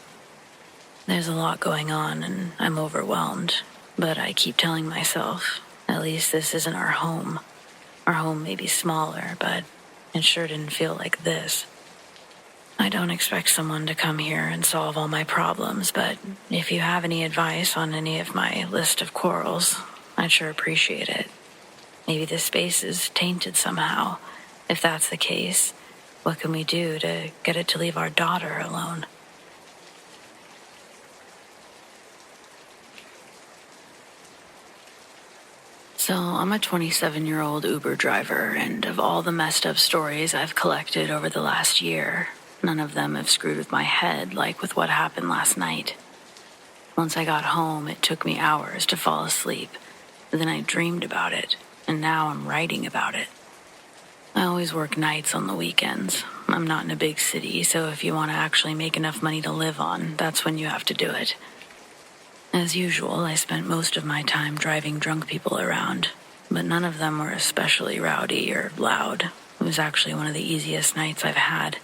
There's a lot going on, and I'm overwhelmed, but I keep telling myself, at least this isn't our home. Our home may be smaller, but it sure didn't feel like this. I don't expect someone to come here and solve all my problems, but if you have any advice on any of my list of quarrels, I'd sure appreciate it. Maybe this space is tainted somehow. If that's the case, what can we do to get it to leave our daughter alone? So I'm a 27-year-old Uber driver, and of all the messed up stories I've collected over the last year, none of them have screwed with my head like with what happened last night. Once I got home, it took me hours to fall asleep. Then I dreamed about it, and now I'm writing about it. I always work nights on the weekends. I'm not in a big city, so if you want to actually make enough money to live on, that's when you have to do it. As usual, I spent most of my time driving drunk people around, but none of them were especially rowdy or loud. It was actually one of the easiest nights I've had.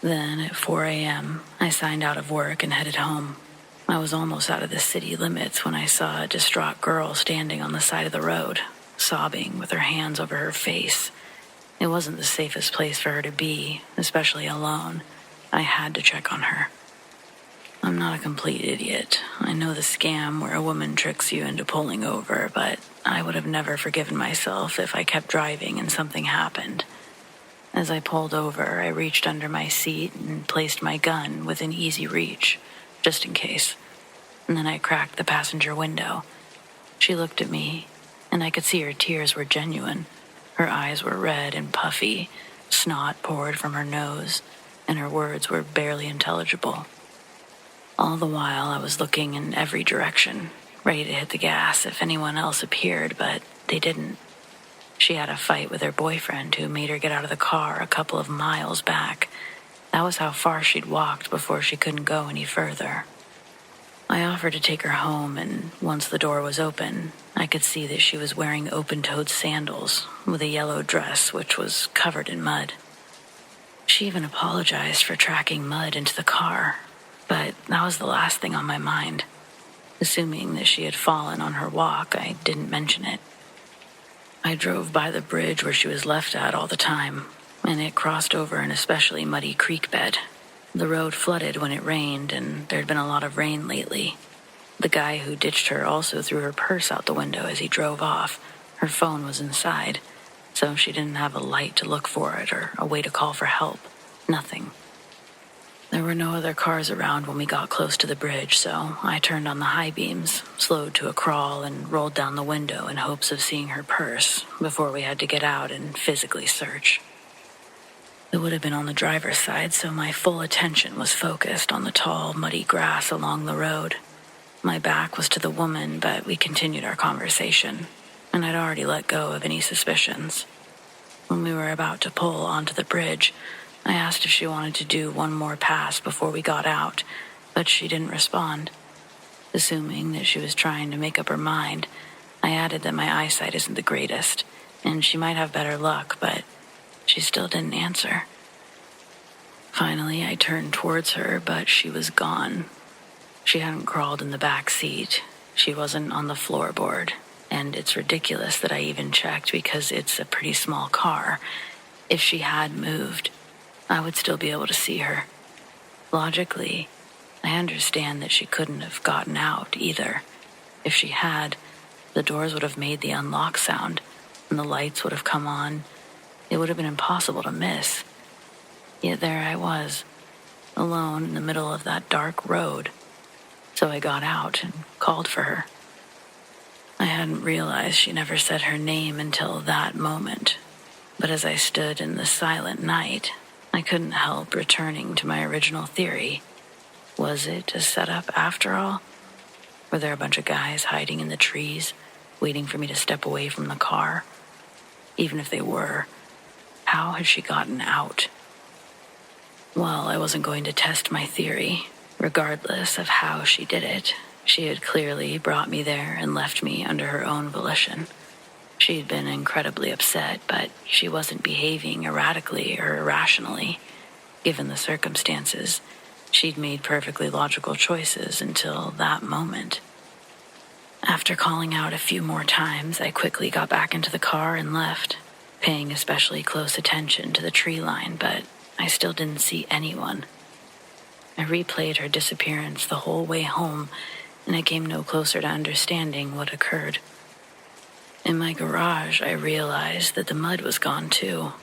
Then, at 4 a.m., I signed out of work and headed home. I was almost out of the city limits when I saw a distraught girl standing on the side of the road, sobbing with her hands over her face. It wasn't the safest place for her to be, especially alone. I had to check on her. I'm not a complete idiot. I know the scam where a woman tricks you into pulling over, but I would have never forgiven myself if I kept driving and something happened. As I pulled over, I reached under my seat and placed my gun within easy reach, just in case. And then I cracked the passenger window. She looked at me, and I could see her tears were genuine. Her eyes were red and puffy, snot poured from her nose, and her words were barely intelligible. All the while, I was looking in every direction, ready to hit the gas if anyone else appeared, but they didn't. She had a fight with her boyfriend who made her get out of the car a couple of miles back. That was how far she'd walked before she couldn't go any further. I offered to take her home, and once the door was open, I could see that she was wearing open-toed sandals with a yellow dress which was covered in mud. She even apologized for tracking mud into the car, but that was the last thing on my mind. Assuming that she had fallen on her walk, I didn't mention it. I drove by the bridge where she was left at all the time, and it crossed over an especially muddy creek bed. The road flooded when it rained, and there'd been a lot of rain lately. The guy who ditched her also threw her purse out the window as he drove off. Her phone was inside, so she didn't have a light to look for it or a way to call for help. Nothing. There were no other cars around when we got close to the bridge, so I turned on the high beams, slowed to a crawl, and rolled down the window in hopes of seeing her purse before we had to get out and physically search. It would have been on the driver's side, so my full attention was focused on the tall, muddy grass along the road. My back was to the woman, but we continued our conversation, and I'd already let go of any suspicions. When we were about to pull onto the bridge, I asked if she wanted to do one more pass before we got out, but she didn't respond. Assuming that she was trying to make up her mind, I added that my eyesight isn't the greatest, and she might have better luck, but she still didn't answer. Finally, I turned towards her, but she was gone. She hadn't crawled in the back seat. She wasn't on the floorboard, and it's ridiculous that I even checked because it's a pretty small car. If she had moved, I would still be able to see her. Logically, I understand that she couldn't have gotten out either. If she had, the doors would have made the unlock sound, and the lights would have come on. It would have been impossible to miss. Yet there I was, alone in the middle of that dark road. So I got out and called for her. I hadn't realized she never said her name until that moment, but as I stood in the silent night, I couldn't help returning to my original theory. Was it a setup after all? Were there a bunch of guys hiding in the trees, waiting for me to step away from the car? Even if they were, how had she gotten out? Well, I wasn't going to test my theory. Regardless of how she did it, she had clearly brought me there and left me under her own volition. She'd been incredibly upset, but she wasn't behaving erratically or irrationally. Given the circumstances, she'd made perfectly logical choices until that moment. After calling out a few more times, I quickly got back into the car and left, paying especially close attention to the tree line, but I still didn't see anyone. I replayed her disappearance the whole way home, and I came no closer to understanding what occurred. In my garage, I realized that the mud was gone too.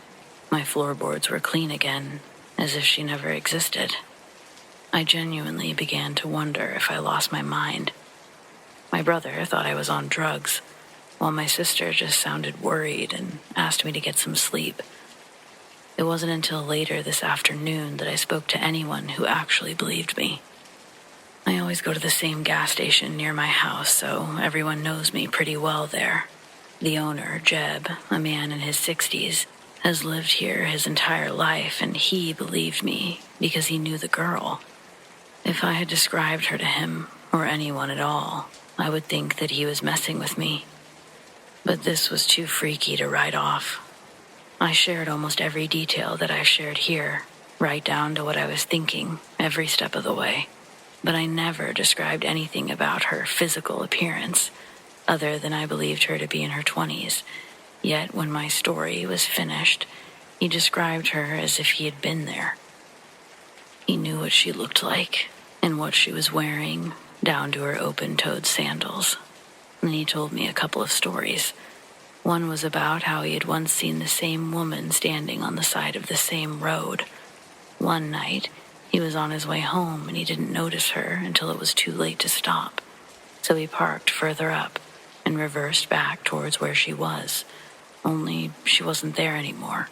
My floorboards were clean again, as if she never existed. I genuinely began to wonder if I lost my mind. My brother thought I was on drugs, while my sister just sounded worried and asked me to get some sleep. It wasn't until later this afternoon that I spoke to anyone who actually believed me. I always go to the same gas station near my house, so everyone knows me pretty well there. The owner, Jeb, a man in his 60s, has lived here his entire life, and he believed me because he knew the girl. If I had described her to him, or anyone at all, I would think that he was messing with me. But this was too freaky to write off. I shared almost every detail that I've shared here, right down to what I was thinking every step of the way. But I never described anything about her physical appearance, other than I believed her to be in her 20s. Yet when my story was finished, he described her as if he had been there. He knew what she looked like and what she was wearing, down to her open-toed sandals. And he told me a couple of stories. One was about how he had once seen the same woman standing on the side of the same road. One night, he was on his way home and he didn't notice her until it was too late to stop. So he parked further up and reversed back towards where she was, only she wasn't there anymore.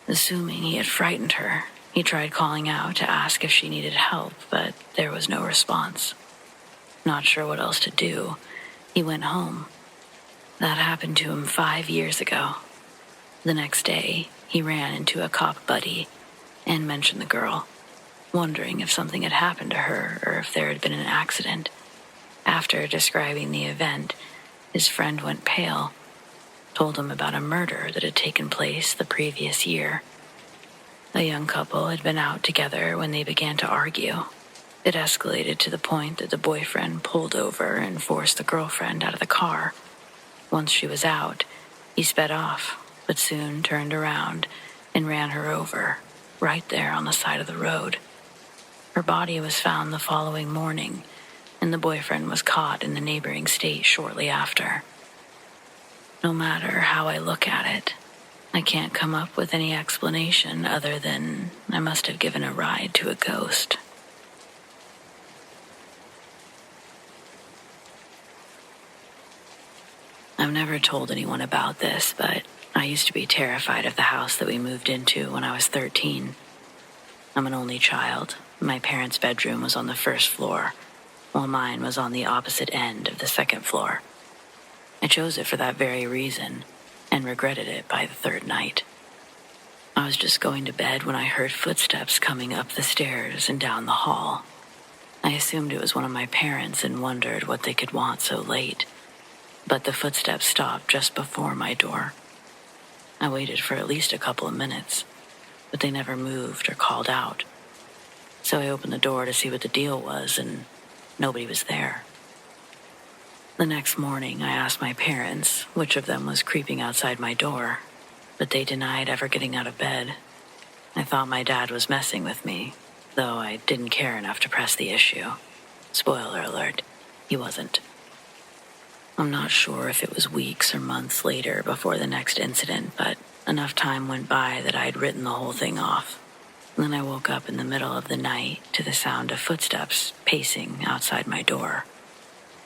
Assuming he had frightened her, he tried calling out to ask if she needed help, but there was no response. Not sure what else to do, he went home. That happened to him 5 years ago. The next day, he ran into a cop buddy and mentioned the girl, wondering if something had happened to her or if there had been an accident. After describing the event, his friend went pale, told him about a murder that had taken place the previous year. The young couple had been out together when they began to argue. It escalated to the point that the boyfriend pulled over and forced the girlfriend out of the car. Once she was out, he sped off, but soon turned around and ran her over, right there on the side of the road. Her body was found the following morning, and the boyfriend was caught in the neighboring state shortly after. No matter how I look at it, I can't come up with any explanation other than I must have given a ride to a ghost. I've never told anyone about this, but I used to be terrified of the house that we moved into when I was 13. I'm an only child. My parents' bedroom was on the first floor, while mine was on the opposite end of the second floor. I chose it for that very reason, and regretted it by the third night. I was just going to bed when I heard footsteps coming up the stairs and down the hall. I assumed it was one of my parents and wondered what they could want so late. But the footsteps stopped just before my door. I waited for at least a couple of minutes, but they never moved or called out. So I opened the door to see what the deal was, and nobody was there. The next morning, I asked my parents which of them was creeping outside my door, but they denied ever getting out of bed. I thought my dad was messing with me, though I didn't care enough to press the issue. Spoiler alert, he wasn't. I'm not sure if it was weeks or months later before the next incident, but enough time went by that I'd written the whole thing off. Then I woke up in the middle of the night to the sound of footsteps pacing outside my door.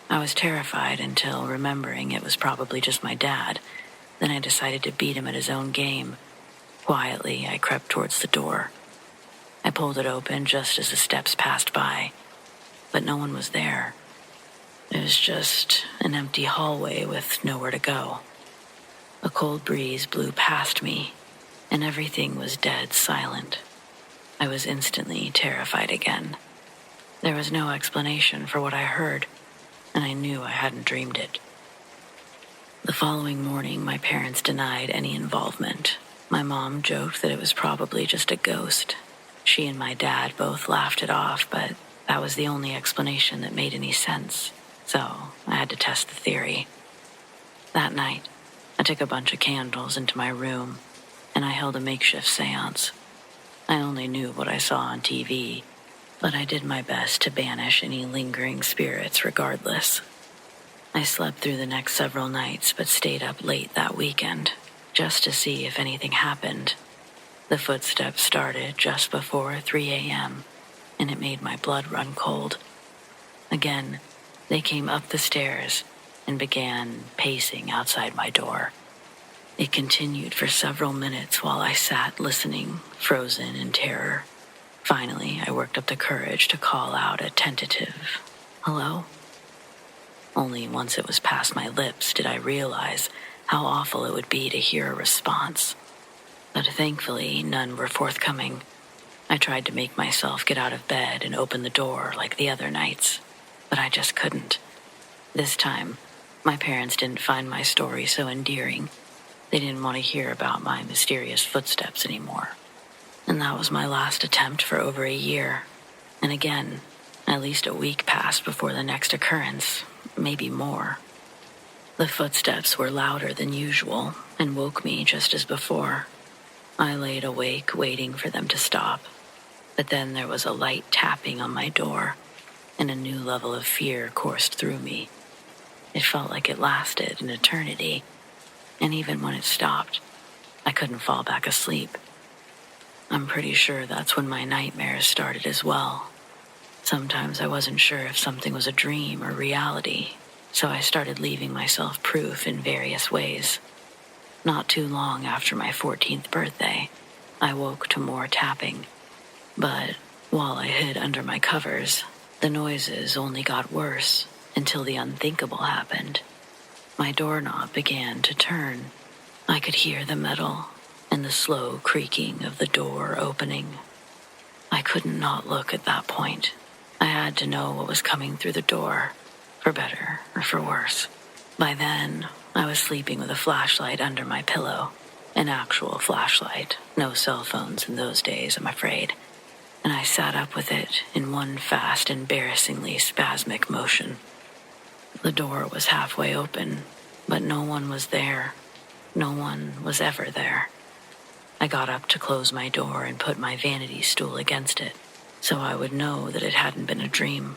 I was terrified until remembering it was probably just my dad. Then I decided to beat him at his own game. Quietly, I crept towards the door. I pulled it open just as the steps passed by, but no one was there. It was just an empty hallway with nowhere to go. A cold breeze blew past me, and everything was dead silent. I was instantly terrified again. There was no explanation for what I heard, and I knew I hadn't dreamed it. The following morning, my parents denied any involvement. My mom joked that it was probably just a ghost. She and my dad both laughed it off, but that was the only explanation that made any sense. So I had to test the theory. That night, I took a bunch of candles into my room, and I held a makeshift seance. I only knew what I saw on TV, but I did my best to banish any lingering spirits regardless. I slept through the next several nights, but stayed up late that weekend, just to see if anything happened. The footsteps started just before 3 a.m., and it made my blood run cold. Again, they came up the stairs and began pacing outside my door. It continued for several minutes while I sat listening, frozen in terror. Finally, I worked up the courage to call out a tentative, "Hello?" Only once it was past my lips did I realize how awful it would be to hear a response. But thankfully, none were forthcoming. I tried to make myself get out of bed and open the door like the other nights, but I just couldn't. This time, my parents didn't find my story so endearing. They didn't want to hear about my mysterious footsteps anymore. And that was my last attempt for over a year. And again, at least a week passed before the next occurrence, maybe more. The footsteps were louder than usual and woke me just as before. I laid awake waiting for them to stop. But then there was a light tapping on my door, and a new level of fear coursed through me. It felt like it lasted an eternity, and even when it stopped, I couldn't fall back asleep. I'm pretty sure that's when my nightmares started as well. Sometimes I wasn't sure if something was a dream or reality, so I started leaving myself proof in various ways. Not too long after my 14th birthday, I woke to more tapping. But while I hid under my covers, the noises only got worse until the unthinkable happened. My doorknob began to turn. I could hear the metal and the slow creaking of the door opening. I couldn't not look at that point. I had to know what was coming through the door, for better or for worse. By then, I was sleeping with a flashlight under my pillow. An actual flashlight, no cell phones in those days, I'm afraid. And I sat up with it in one fast, embarrassingly spasmic motion. The door was halfway open, but no one was there. No one was ever there. I got up to close my door and put my vanity stool against it, so I would know that it hadn't been a dream.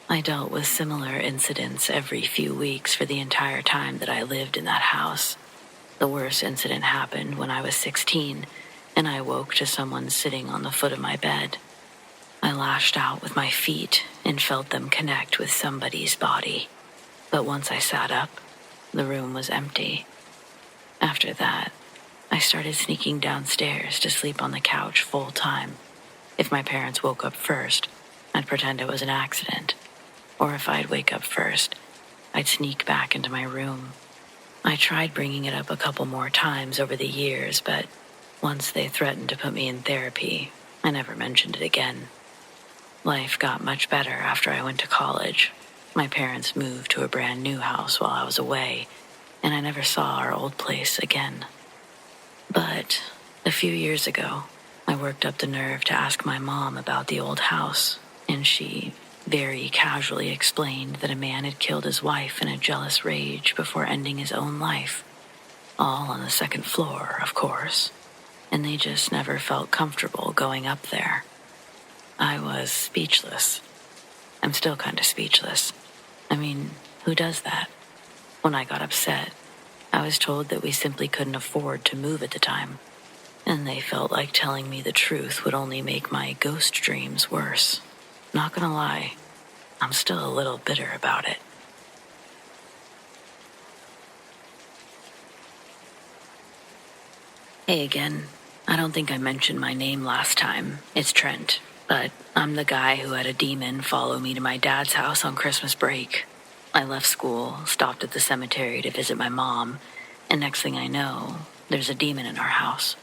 I dealt with similar incidents every few weeks for the entire time that I lived in that house. The worst incident happened when I was 16, and I woke to someone sitting on the foot of my bed. I lashed out with my feet and felt them connect with somebody's body. But once I sat up, the room was empty. After that, I started sneaking downstairs to sleep on the couch full time. If my parents woke up first, I'd pretend it was an accident. Or if I'd wake up first, I'd sneak back into my room. I tried bringing it up a couple more times over the years, but once they threatened to put me in therapy, I never mentioned it again. Life got much better after I went to college. My parents moved to a brand new house while I was away, and I never saw our old place again. But a few years ago, I worked up the nerve to ask my mom about the old house, and she very casually explained that a man had killed his wife in a jealous rage before ending his own life. All on the second floor, of course, and they just never felt comfortable going up there. I was speechless. I'm still kind of speechless. I mean, who does that? When I got upset, I was told that we simply couldn't afford to move at the time, and they felt like telling me the truth would only make my ghost dreams worse. Not gonna lie, I'm still a little bitter about it. Hey again. I don't think I mentioned my name last time. It's Trent, but I'm the guy who had a demon follow me to my dad's house on Christmas break. I left school, stopped at the cemetery to visit my mom, and next thing I know, there's a demon in our house.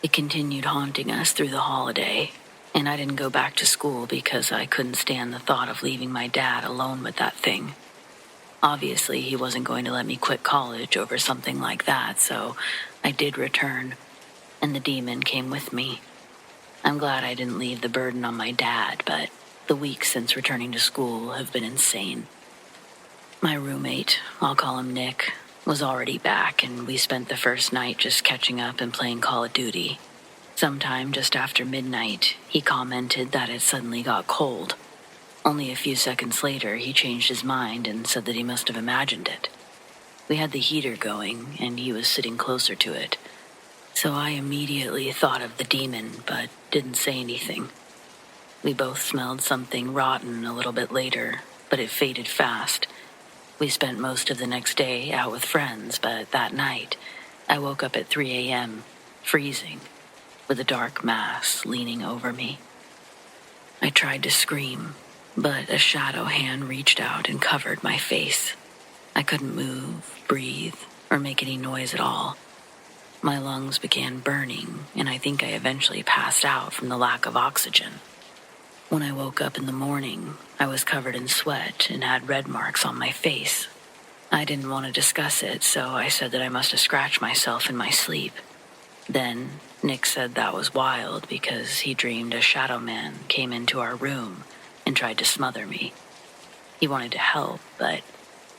It continued haunting us through the holiday, and I didn't go back to school because I couldn't stand the thought of leaving my dad alone with that thing. Obviously, he wasn't going to let me quit college over something like that, so I did return, and the demon came with me. I'm glad I didn't leave the burden on my dad, but the weeks since returning to school have been insane. My roommate, I'll call him Nick, was already back, and we spent the first night just catching up and playing Call of Duty. Sometime just after midnight, he commented that it suddenly got cold. Only a few seconds later, he changed his mind and said that he must have imagined it. We had the heater going, and he was sitting closer to it. So I immediately thought of the demon, but didn't say anything. We both smelled something rotten a little bit later, but it faded fast. We spent most of the next day out with friends, but that night, I woke up at 3 a.m., freezing, with a dark mass leaning over me. I tried to scream, but a shadow hand reached out and covered my face. I couldn't move, breathe, or make any noise at all. My lungs began burning, and I think I eventually passed out from the lack of oxygen. When I woke up in the morning, I was covered in sweat and had red marks on my face. I didn't want to discuss it, so I said that I must have scratched myself in my sleep. Then, Nick said that was wild because he dreamed a shadow man came into our room and tried to smother me. He wanted to help, but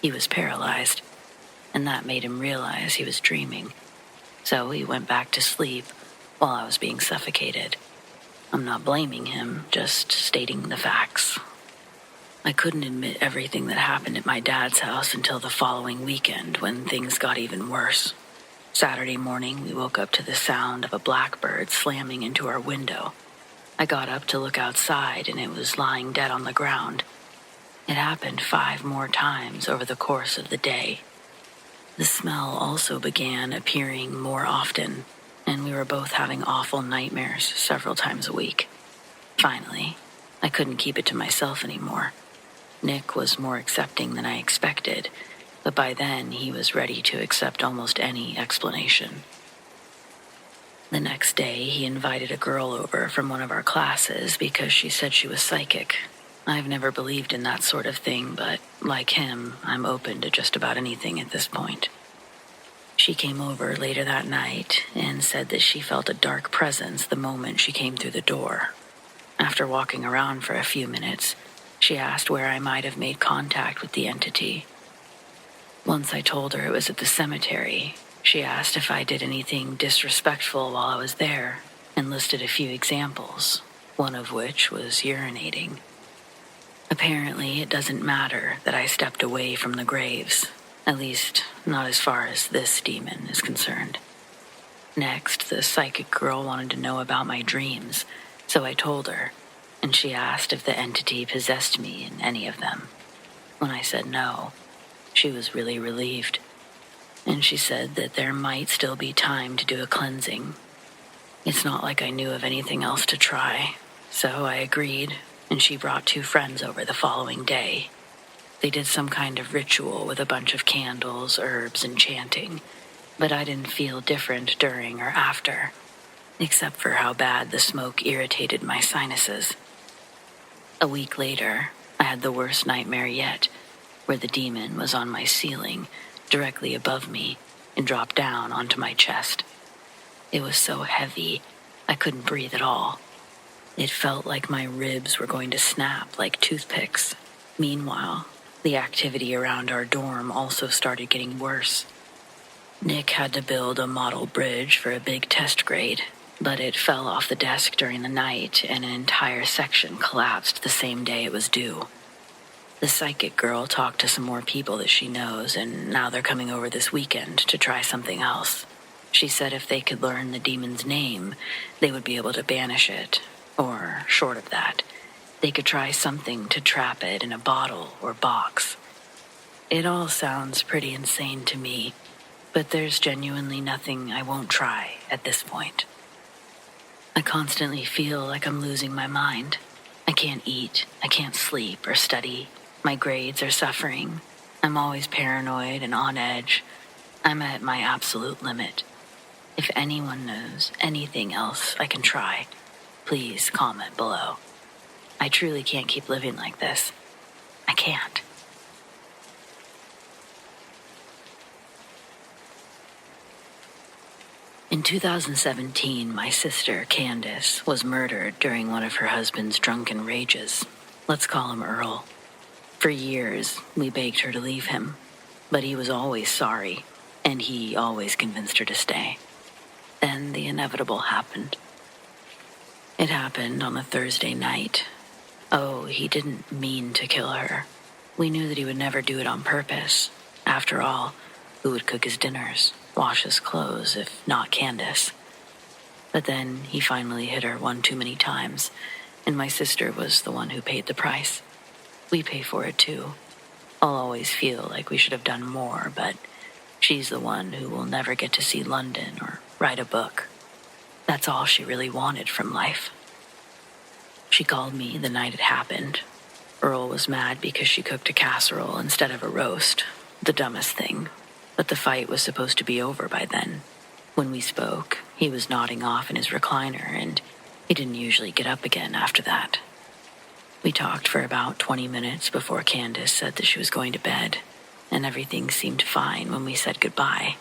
he was paralyzed, and that made him realize he was dreaming. So he went back to sleep while I was being suffocated. I'm not blaming him, just stating the facts. I couldn't admit everything that happened at my dad's house until the following weekend when things got even worse. Saturday morning, we woke up to the sound of a blackbird slamming into our window. I got up to look outside, and it was lying dead on the ground. It happened 5 more times over the course of the day. The smell also began appearing more often, and we were both having awful nightmares several times a week. Finally, I couldn't keep it to myself anymore. Nick was more accepting than I expected, but by then he was ready to accept almost any explanation. The next day, he invited a girl over from one of our classes because she said she was psychic. I've never believed in that sort of thing, but like him, I'm open to just about anything at this point. She came over later that night and said that she felt a dark presence the moment she came through the door. After walking around for a few minutes, she asked where I might have made contact with the entity. Once I told her it was at the cemetery, she asked if I did anything disrespectful while I was there and listed a few examples, one of which was urinating. Apparently, it doesn't matter that I stepped away from the graves, at least not as far as this demon is concerned. Next, the psychic girl wanted to know about my dreams, so I told her, and she asked if the entity possessed me in any of them. When I said no, she was really relieved, and she said that there might still be time to do a cleansing. It's not like I knew of anything else to try, so I agreed, and she brought 2 friends over the following day. They did some kind of ritual with a bunch of candles, herbs, and chanting, but I didn't feel different during or after, except for how bad the smoke irritated my sinuses. A week later, I had the worst nightmare yet, where the demon was on my ceiling, directly above me, and dropped down onto my chest. It was so heavy, I couldn't breathe at all. It felt like my ribs were going to snap like toothpicks. Meanwhile, the activity around our dorm also started getting worse. Nick had to build a model bridge for a big test grade, but it fell off the desk during the night and an entire section collapsed the same day it was due. The psychic girl talked to some more people that she knows, and now they're coming over this weekend to try something else. She said if they could learn the demon's name, they would be able to banish it, or, short of that, they could try something to trap it in a bottle or box. It all sounds pretty insane to me, but there's genuinely nothing I won't try at this point. I constantly feel like I'm losing my mind. I can't eat, I can't sleep or study. My grades are suffering. I'm always paranoid and on edge. I'm at my absolute limit. If anyone knows anything else I can try, please comment below. I truly can't keep living like this. I can't. In 2017, my sister, Candace, was murdered during one of her husband's drunken rages. Let's call him Earl. For years, we begged her to leave him, but he was always sorry, and he always convinced her to stay. Then the inevitable happened. It happened on a Thursday night. Oh, he didn't mean to kill her. We knew that he would never do it on purpose. After all, who would cook his dinners, wash his clothes, if not Candace? But then he finally hit her one too many times, and my sister was the one who paid the price. We pay for it too. I'll always feel like we should have done more, but she's the one who will never get to see London or write a book. That's all she really wanted from life. She called me the night it happened. Earl was mad because she cooked a casserole instead of a roast. The dumbest thing. But the fight was supposed to be over by then. When we spoke, he was nodding off in his recliner, and he didn't usually get up again after that. We talked for about 20 minutes before Candace said that she was going to bed, and everything seemed fine when we said goodbye.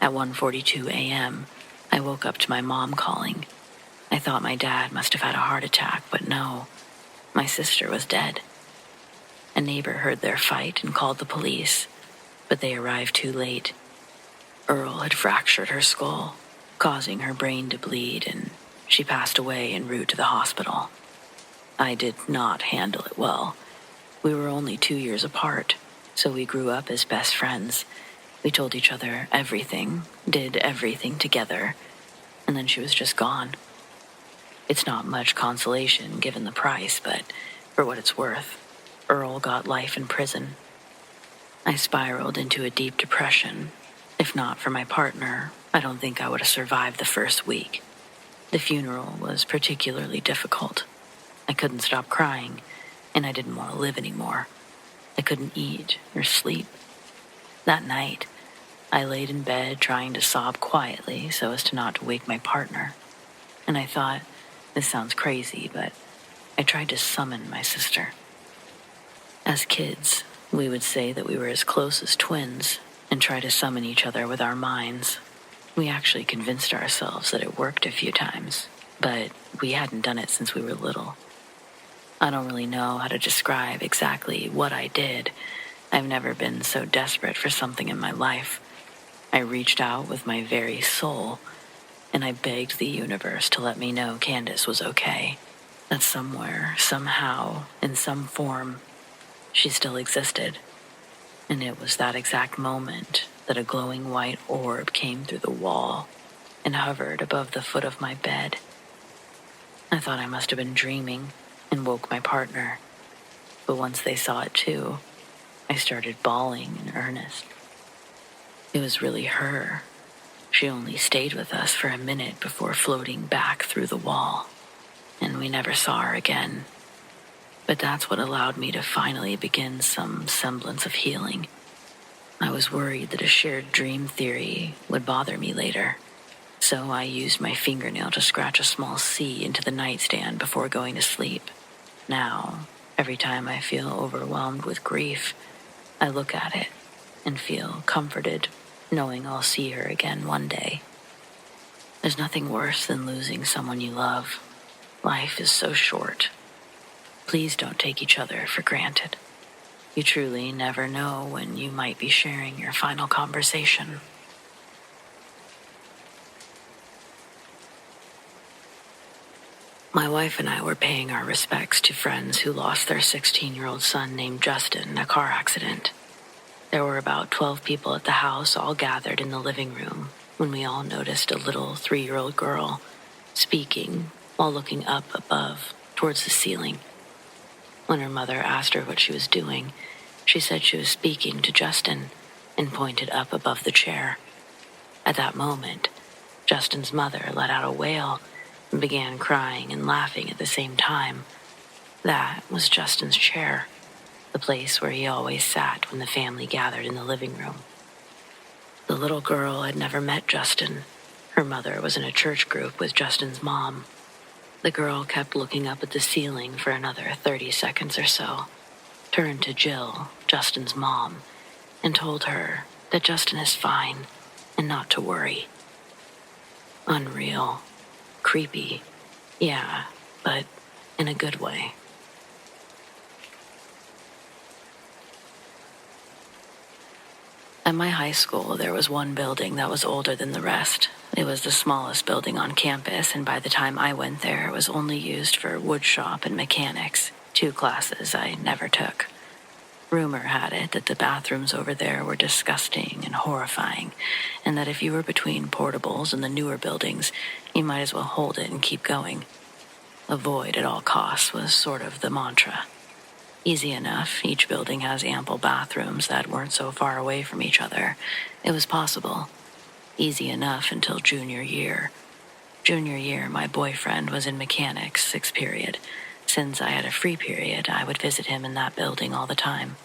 At 1:42 a.m., I woke up to my mom calling. I thought my dad must have had a heart attack, but no, my sister was dead. A neighbor heard their fight and called the police, but they arrived too late. Earl had fractured her skull, causing her brain to bleed, and she passed away en route to the hospital. I did not handle it well. We were only 2 years apart, so we grew up as best friends. We told each other everything, did everything together, and then she was just gone. It's not much consolation given the price, but for what it's worth, Earl got life in prison. I spiraled into a deep depression. If not for my partner, I don't think I would have survived the first week. The funeral was particularly difficult. I couldn't stop crying, and I didn't want to live anymore. I couldn't eat or sleep. That night, I laid in bed trying to sob quietly so as to not wake my partner. And I thought, this sounds crazy, but I tried to summon my sister. As kids, we would say that we were as close as twins and try to summon each other with our minds. We actually convinced ourselves that it worked a few times, but we hadn't done it since we were little. I don't really know how to describe exactly what I did. I've never been so desperate for something in my life. I reached out with my very soul, and I begged the universe to let me know Candace was okay. That somewhere, somehow, in some form, she still existed. And it was that exact moment that a glowing white orb came through the wall and hovered above the foot of my bed. I thought I must have been dreaming and woke my partner. But once they saw it too, I started bawling in earnest. It was really her. She only stayed with us for a minute before floating back through the wall, and we never saw her again. But that's what allowed me to finally begin some semblance of healing. I was worried that a shared dream theory would bother me later, so I used my fingernail to scratch a small C into the nightstand before going to sleep. Now, every time I feel overwhelmed with grief, I look at it and feel comforted, knowing I'll see her again one day. There's nothing worse than losing someone you love. Life is so short. Please don't take each other for granted. You truly never know when you might be sharing your final conversation. My wife and I were paying our respects to friends who lost their 16-year-old son named Justin in a car accident. There were about 12 people at the house, all gathered in the living room, when we all noticed a little 3-year-old girl speaking while looking up above towards the ceiling. When her mother asked her what she was doing, she said she was speaking to Justin and pointed up above the chair. At that moment, Justin's mother let out a wail and began crying and laughing at the same time. That was Justin's chair, the place where he always sat when the family gathered in the living room. The little girl had never met Justin. Her mother was in a church group with Justin's mom. The girl kept looking up at the ceiling for another 30 seconds or so, turned to Jill, Justin's mom, and told her that Justin is fine and not to worry. Unreal. Creepy. Yeah, but in a good way. At my high school, there was one building that was older than the rest. It was the smallest building on campus, and by the time I went there, it was only used for wood shop and mechanics, 2 classes I never took. Rumor had it that the bathrooms over there were disgusting and horrifying, and that if you were between portables and the newer buildings, you might as well hold it and keep going. Avoid at all costs was sort of the mantra. Easy enough, each building has ample bathrooms that weren't so far away from each other. It was possible. Easy enough until junior year. Junior year, my boyfriend was in mechanics, 6th period. Since I had a free period, I would visit him in that building all the time.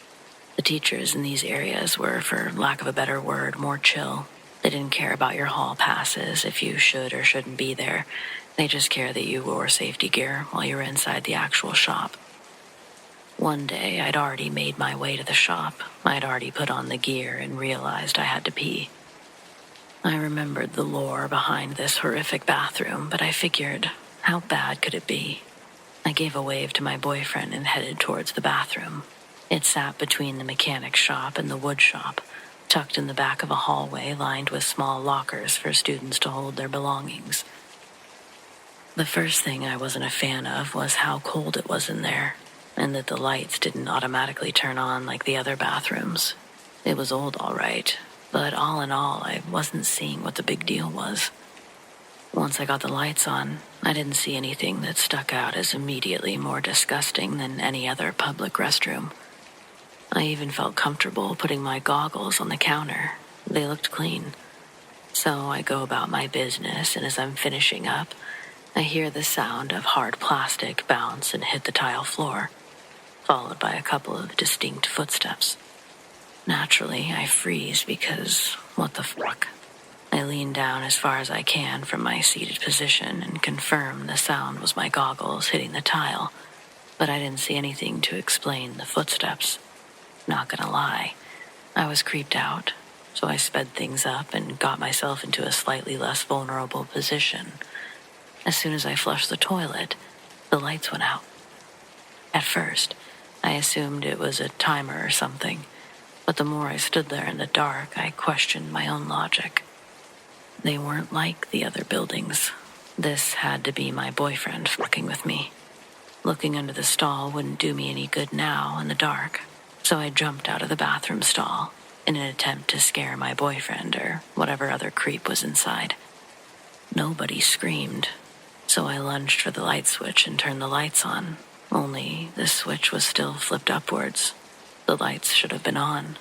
The teachers in these areas were, for lack of a better word, more chill. They didn't care about your hall passes, if you should or shouldn't be there. They just cared that you wore safety gear while you were inside the actual shop. One day, I'd already made my way to the shop. I'd already put on the gear and realized I had to pee. I remembered the lore behind this horrific bathroom, but I figured, how bad could it be? I gave a wave to my boyfriend and headed towards the bathroom. It sat between the mechanic shop and the wood shop, tucked in the back of a hallway lined with small lockers for students to hold their belongings. The first thing I wasn't a fan of was how cold it was in there, and that the lights didn't automatically turn on like the other bathrooms. It was old, all right, but all in all, I wasn't seeing what the big deal was. Once I got the lights on, I didn't see anything that stuck out as immediately more disgusting than any other public restroom. I even felt comfortable putting my goggles on the counter. They looked clean. So I go about my business, and as I'm finishing up, I hear the sound of hard plastic bounce and hit the tile floor. followed by a couple of distinct footsteps. Naturally, I freeze because, what the fuck? I lean down as far as I can from my seated position and confirm the sound was my goggles hitting the tile, but I didn't see anything to explain the footsteps. Not gonna lie, I was creeped out, so I sped things up and got myself into a slightly less vulnerable position. As soon as I flushed the toilet, the lights went out. At first, I assumed it was a timer or something, but the more I stood there in the dark, I questioned my own logic. They weren't like the other buildings. This had to be my boyfriend fucking with me. Looking under the stall wouldn't do me any good now in the dark, so I jumped out of the bathroom stall in an attempt to scare my boyfriend or whatever other creep was inside. Nobody screamed, so I lunged for the light switch and turned the lights on, only the switch was still flipped upwards. The lights should have been on.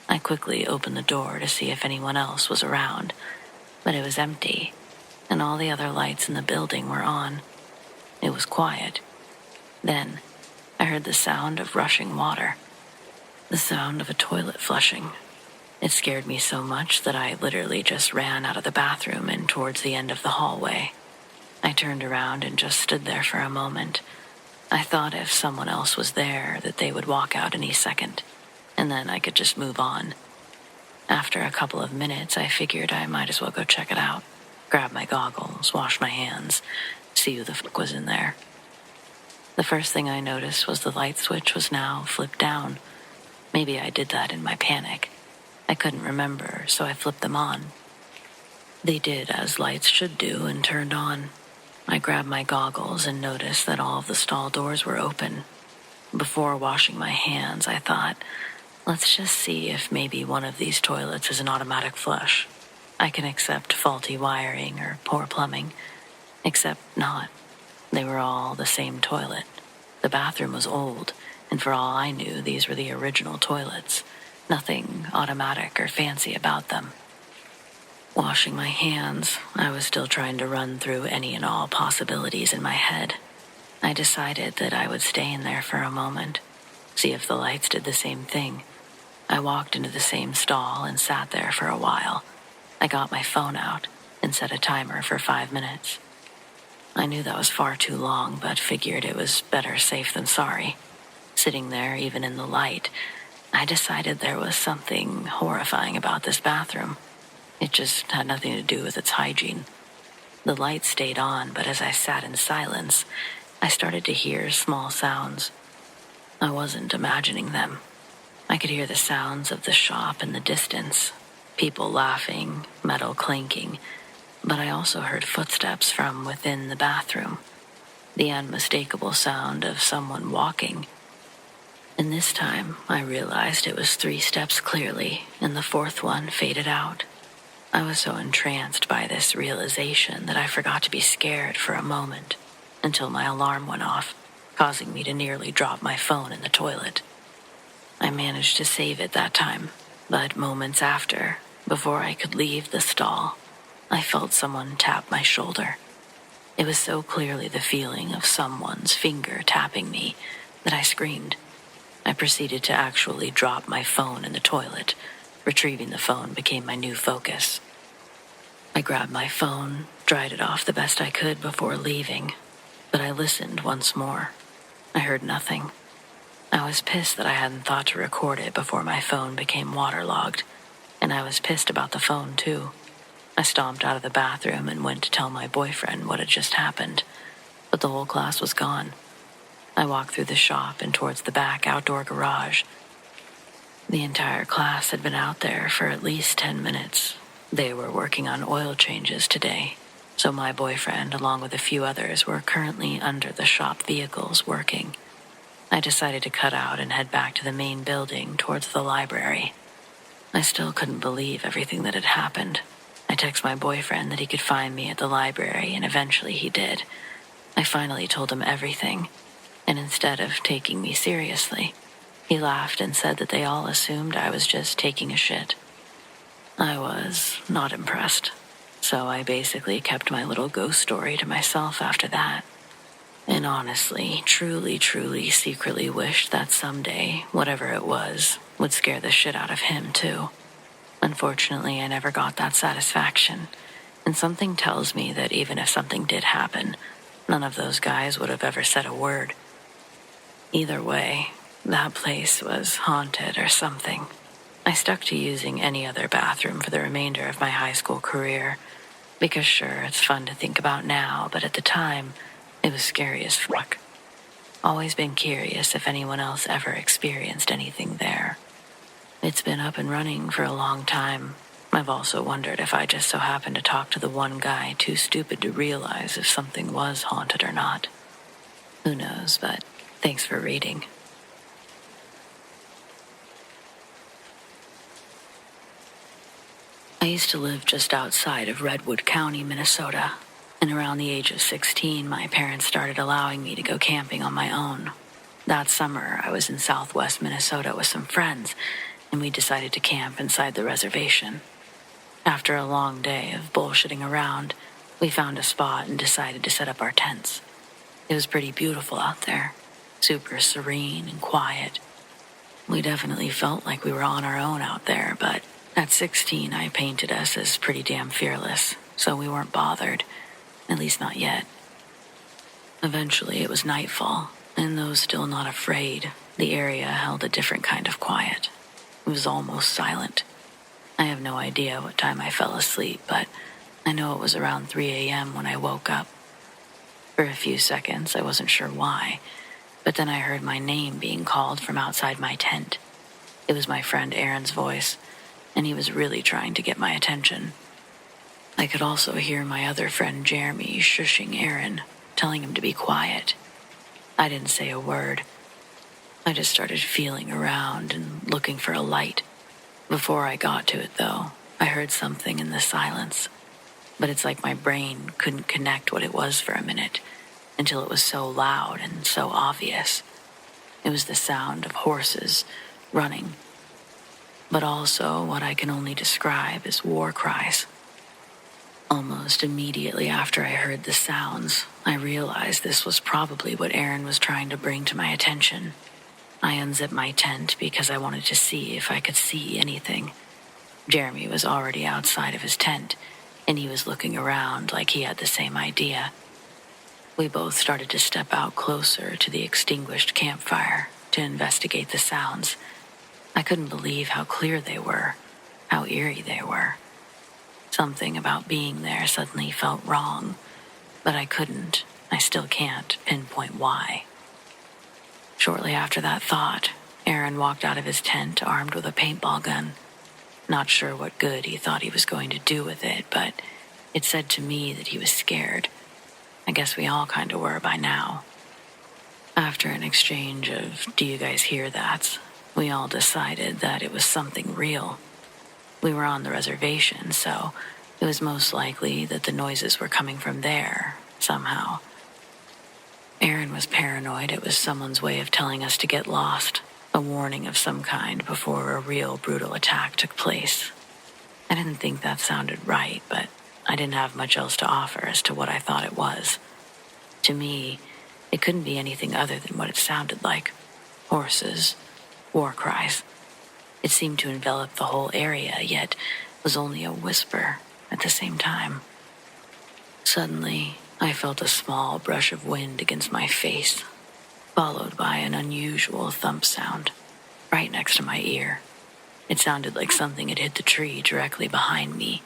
I quickly opened the door to see if anyone else was around, but it was empty, and all the other lights in the building were on. It was quiet. Then, I heard the sound of rushing water. The sound of a toilet flushing. It scared me so much that I literally just ran out of the bathroom and towards the end of the hallway. I turned around and just stood there for a moment. I thought if someone else was there that they would walk out any second, and then I could just move on. After a couple of minutes, I figured I might as well go check it out. Grab my goggles, wash my hands, see who the fuck was in there. The first thing I noticed was the light switch was now flipped down. Maybe I did that in my panic. I couldn't remember, so I flipped them on. They did as lights should do and turned on. I grabbed my goggles and noticed that all of the stall doors were open. Before washing my hands, I thought, let's just see if maybe one of these toilets is an automatic flush. I can accept faulty wiring or poor plumbing. Except not. They were all the same toilet. The bathroom was old, and for all I knew, these were the original toilets. Nothing automatic or fancy about them. Washing my hands, I was still trying to run through any and all possibilities in my head. I decided that I would stay in there for a moment, see if the lights did the same thing. I walked into the same stall and sat there for a while. I got my phone out and set a timer for 5 minutes. I knew that was far too long, but figured it was better safe than sorry. Sitting there, even in the light, I decided there was something horrifying about this bathroom. It just had nothing to do with its hygiene. The light stayed on, but as I sat in silence, I started to hear small sounds. I wasn't imagining them. I could hear the sounds of the shop in the distance, people laughing, metal clinking, but I also heard footsteps from within the bathroom, the unmistakable sound of someone walking. And this time, I realized it was 3 steps clearly, and the 4th one faded out. I was so entranced by this realization that I forgot to be scared for a moment, until my alarm went off, causing me to nearly drop my phone in the toilet. I managed to save it that time, but moments after, before I could leave the stall, I felt someone tap my shoulder. It was so clearly the feeling of someone's finger tapping me that I screamed. I proceeded to actually drop my phone in the toilet. Retrieving the phone became my new focus. I grabbed my phone, dried it off the best I could before leaving, but I listened once more. I heard nothing. I was pissed that I hadn't thought to record it before my phone became waterlogged, and I was pissed about the phone too. I stomped out of the bathroom and went to tell my boyfriend what had just happened, but the whole class was gone. I walked through the shop and towards the back outdoor garage. The entire class had been out there for at least 10 minutes. They were working on oil changes today, so my boyfriend, along with a few others, were currently under the shop vehicles working. I decided to cut out and head back to the main building towards the library. I still couldn't believe everything that had happened. I texted my boyfriend that he could find me at the library, and eventually he did. I finally told him everything, and instead of taking me seriously, he laughed and said that they all assumed I was just taking a shit. I was not impressed, so I basically kept my little ghost story to myself after that. And honestly, truly, secretly wished that someday, whatever it was, would scare the shit out of him, too. Unfortunately, I never got that satisfaction. And something tells me that even if something did happen, none of those guys would have ever said a word. Either way, that place was haunted or something. I stuck to using any other bathroom for the remainder of my high school career, because sure, it's fun to think about now, but at the time, it was scary as fuck. Always been curious if anyone else ever experienced anything there. It's been up and running for a long time. I've also wondered if I just so happened to talk to the one guy too stupid to realize if something was haunted or not. Who knows, but thanks for reading. I used to live just outside of Redwood County, Minnesota, and around the age of 16, my parents started allowing me to go camping on my own. That summer, I was in southwest Minnesota with some friends, and we decided to camp inside the reservation. After a long day of bullshitting around, we found a spot and decided to set up our tents. It was pretty beautiful out there, super serene and quiet. We definitely felt like we were on our own out there, but at 16, I painted us as pretty damn fearless, so we weren't bothered, at least not yet. Eventually, it was nightfall, and though still not afraid, the area held a different kind of quiet. It was almost silent. I have no idea what time I fell asleep, but I know it was around 3 a.m. when I woke up. For a few seconds, I wasn't sure why, but then I heard my name being called from outside my tent. It was my friend Aaron's voice, and he was really trying to get my attention. I could also hear my other friend Jeremy shushing Aaron, telling him to be quiet. I didn't say a word. I just started feeling around and looking for a light. Before I got to it, though, I heard something in the silence. But it's like my brain couldn't connect what it was for a minute, until it was so loud and so obvious. It was the sound of horses running, but also what I can only describe as war cries. Almost immediately after I heard the sounds, I realized this was probably what Aaron was trying to bring to my attention. I unzipped my tent because I wanted to see if I could see anything. Jeremy was already outside of his tent, and he was looking around like he had the same idea. We both started to step out closer to the extinguished campfire to investigate the sounds. I couldn't believe how clear they were, how eerie they were. Something about being there suddenly felt wrong, but I still can't pinpoint why. Shortly after that thought, Aaron walked out of his tent armed with a paintball gun. Not sure what good he thought he was going to do with it, but it said to me that he was scared. I guess we all kind of were by now. After an exchange of, "Do you guys hear that?" we all decided that it was something real. We were on the reservation, so it was most likely that the noises were coming from there, somehow. Aaron was paranoid it was someone's way of telling us to get lost, a warning of some kind before a real brutal attack took place. I didn't think that sounded right, but I didn't have much else to offer as to what I thought it was. To me, it couldn't be anything other than what it sounded like. Horses, war cries. It seemed to envelop the whole area, yet was only a whisper at the same time. Suddenly, I felt a small brush of wind against my face, followed by an unusual thump sound right next to my ear. It sounded like something had hit the tree directly behind me,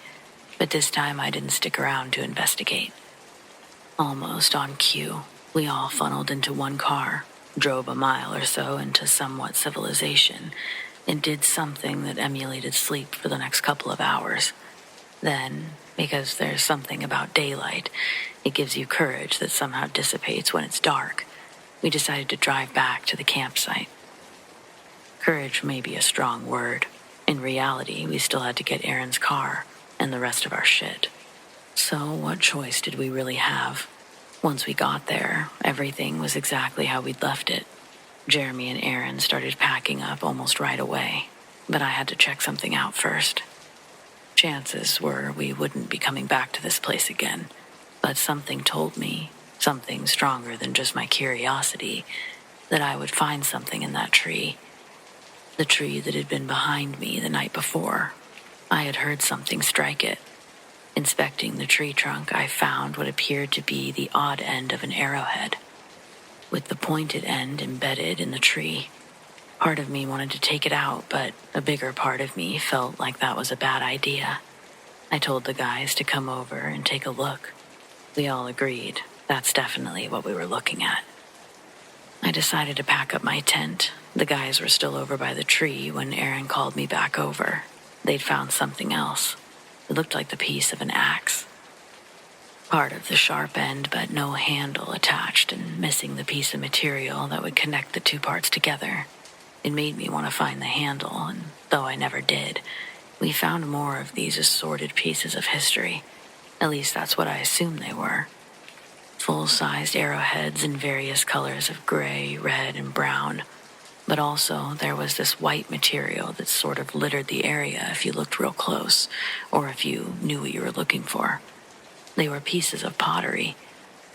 but this time I didn't stick around to investigate. Almost on cue, we all funneled into one car, drove a mile or so into somewhat civilization, and did something that emulated sleep for the next couple of hours. Then, because there's something about daylight, it gives you courage that somehow dissipates when it's dark, we decided to drive back to the campsite. Courage may be a strong word. In reality, we still had to get Aaron's car and the rest of our shit. So what choice did we really have? Once we got there, everything was exactly how we'd left it. Jeremy and Aaron started packing up almost right away, but I had to check something out first. Chances were we wouldn't be coming back to this place again, but something told me something stronger than just my curiosity, that I would find something in that tree. The tree that had been behind me the night before. I had heard something strike it. Inspecting the tree trunk, I found what appeared to be the odd end of an arrowhead, with the pointed end embedded in the tree. Part of me wanted to take it out, but a bigger part of me felt like that was a bad idea. I told the guys to come over and take a look. We all agreed that's definitely what we were looking at. I decided to pack up my tent. The guys were still over by the tree when Aaron called me back over. They'd found something else. It looked like the piece of an axe. Part of the sharp end, but no handle attached, and missing the piece of material that would connect the two parts together. It made me want to find the handle, and though I never did, we found more of these assorted pieces of history. At least that's what I assumed they were. Full-sized arrowheads in various colors of gray, red, and brown. But also, there was this white material that sort of littered the area if you looked real close, or if you knew what you were looking for. They were pieces of pottery,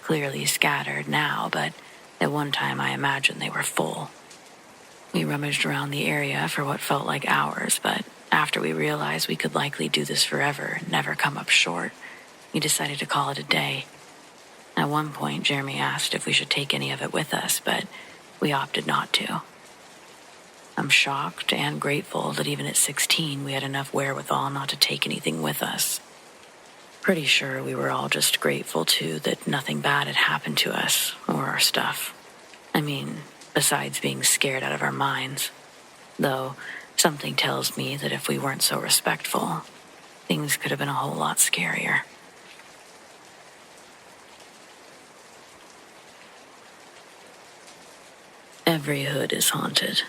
clearly scattered now, but at one time I imagined they were full. We rummaged around the area for what felt like hours, but after we realized we could likely do this forever and never come up short, we decided to call it a day. At one point, Jeremy asked if we should take any of it with us, but we opted not to. I'm shocked and grateful that even at 16 we had enough wherewithal not to take anything with us. Pretty sure we were all just grateful, too, that nothing bad had happened to us or our stuff. I mean, besides being scared out of our minds. Though, something tells me that if we weren't so respectful, things could have been a whole lot scarier. Every hood is haunted.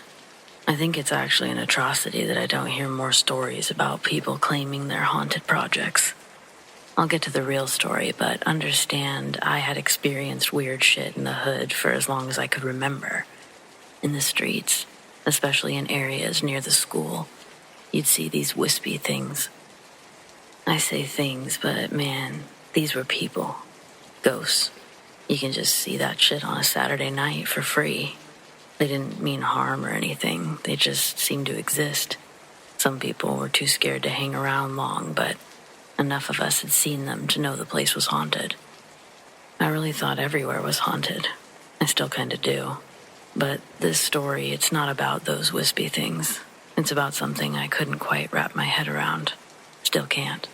I think it's actually an atrocity that I don't hear more stories about people claiming their haunted projects. I'll get to the real story, but understand I had experienced weird shit in the hood for as long as I could remember. In the streets, especially in areas near the school, you'd see these wispy things. I say things, but man, these were people. Ghosts. You can just see that shit on a Saturday night for free. They didn't mean harm or anything. They just seemed to exist. Some people were too scared to hang around long, but enough of us had seen them to know the place was haunted. I really thought everywhere was haunted. I still kinda do. But this story, it's not about those wispy things. It's about something I couldn't quite wrap my head around. Still can't.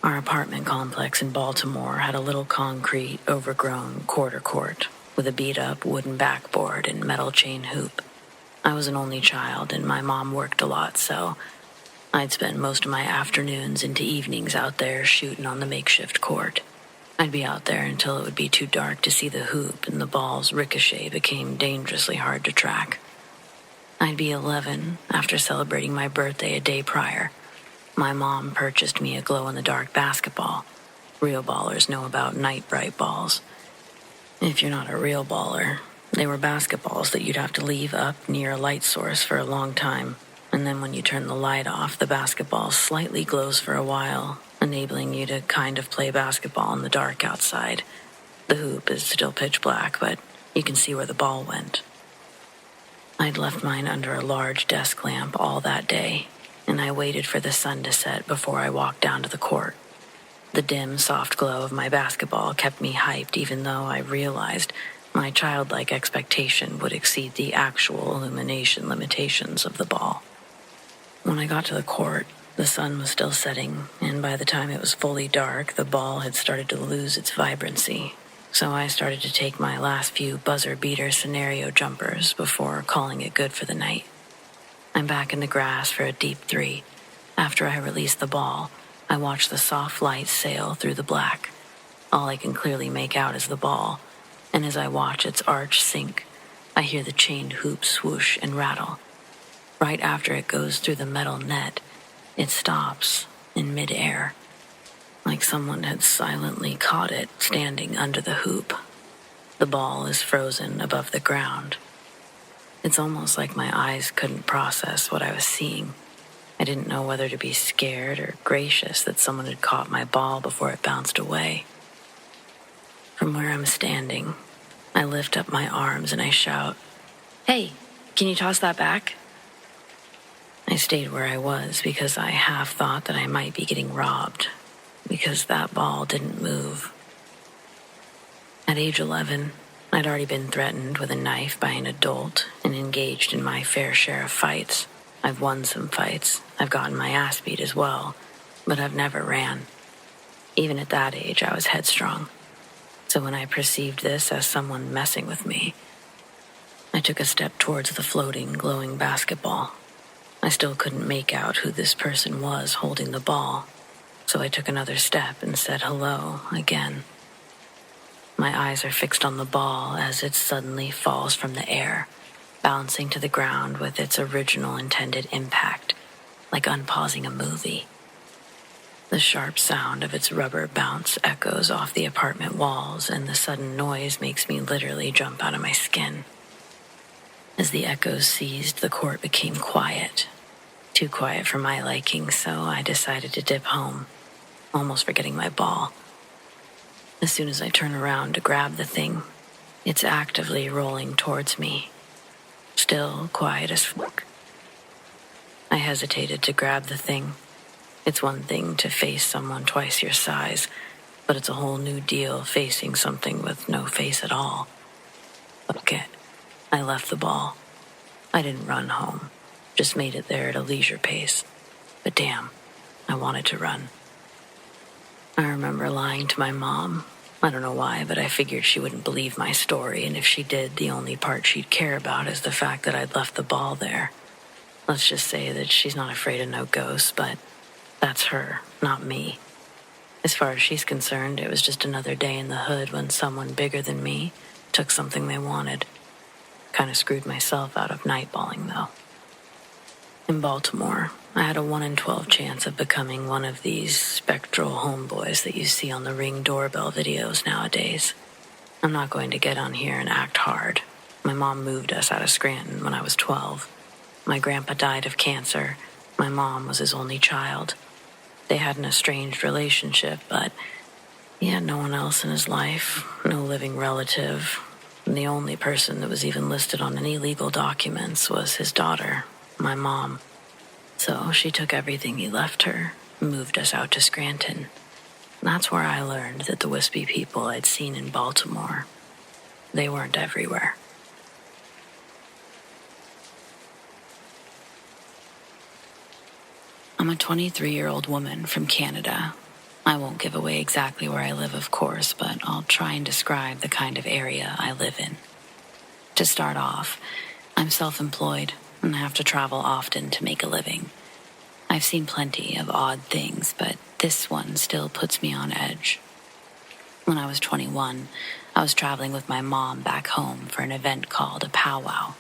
Our apartment complex in Baltimore had a little concrete, overgrown quarter court with a beat-up wooden backboard and metal chain hoop. I was an only child, and my mom worked a lot, so I'd spend most of my afternoons into evenings out there shooting on the makeshift court. I'd be out there until it would be too dark to see the hoop, and the ball's ricochet became dangerously hard to track. I'd be 11 after celebrating my birthday a day prior. My mom purchased me a glow-in-the-dark basketball. Real ballers know about night bright balls. If you're not a real baller, they were basketballs that you'd have to leave up near a light source for a long time, and then when you turn the light off, the basketball slightly glows for a while, enabling you to kind of play basketball in the dark outside. The hoop is still pitch black, but you can see where the ball went. I'd left mine under a large desk lamp all that day, and I waited for the sun to set before I walked down to the court. The dim, soft glow of my basketball kept me hyped, even though I realized my childlike expectation would exceed the actual illumination limitations of the ball. When I got to the court, the sun was still setting, and by the time it was fully dark, the ball had started to lose its vibrancy. So I started to take my last few buzzer-beater scenario jumpers before calling it good for the night. I'm back in the grass for a deep three. After I release the ball, I watch the soft light sail through the black. All I can clearly make out is the ball, and as I watch its arch sink, I hear the chained hoop swoosh and rattle. Right after it goes through the metal net, it stops in midair, like someone had silently caught it standing under the hoop. The ball is frozen above the ground. It's almost like my eyes couldn't process what I was seeing. I didn't know whether to be scared or gracious that someone had caught my ball before it bounced away. From where I'm standing, I lift up my arms and I shout, "Hey, can you toss that back?" I stayed where I was because I half thought that I might be getting robbed, because that ball didn't move. At age 11, I'd already been threatened with a knife by an adult and engaged in my fair share of fights. I've won some fights, I've gotten my ass beat as well, but I've never ran. Even at that age, I was headstrong. So when I perceived this as someone messing with me, I took a step towards the floating, glowing basketball. I still couldn't make out who this person was holding the ball, so I took another step and said hello again. My eyes are fixed on the ball as it suddenly falls from the air, bouncing to the ground with its original intended impact, like unpausing a movie. The sharp sound of its rubber bounce echoes off the apartment walls, and the sudden noise makes me literally jump out of my skin. As the echoes ceased, the court became quiet. Too quiet for my liking, so I decided to dip home, almost forgetting my ball. As soon as I turn around to grab the thing, it's actively rolling towards me, still quiet as fuck. I hesitated to grab the thing. It's one thing to face someone twice your size, but it's a whole new deal facing something with no face at all. Fuck it. I left the ball. I didn't run home, just made it there at a leisure pace. But damn, I wanted to run. I remember lying to my mom. I don't know why, but I figured she wouldn't believe my story, and if she did, the only part she'd care about is the fact that I'd left the ball there. Let's just say that she's not afraid of no ghosts, but that's her, not me. As far as she's concerned, it was just another day in the hood when someone bigger than me took something they wanted. Kinda screwed myself out of nightballing, though. In Baltimore, I had a 1 in 12 chance of becoming one of these spectral homeboys that you see on the Ring doorbell videos nowadays. I'm not going to get on here and act hard. My mom moved us out of Scranton when I was 12. My grandpa died of cancer. My mom was his only child. They had an estranged relationship, but he had no one else in his life, no living relative. And the only person that was even listed on any legal documents was his daughter, my mom. So she took everything he left her and moved us out to Scranton. That's where I learned that the wispy people I'd seen in Baltimore, they weren't everywhere. I'm a 23-year-old woman from Canada. I won't give away exactly where I live, of course, but I'll try and describe the kind of area I live in. To start off, I'm self-employed and have to travel often to make a living. I've seen plenty of odd things, but this one still puts me on edge. When I was 21, I was traveling with my mom back home for an event called a powwow,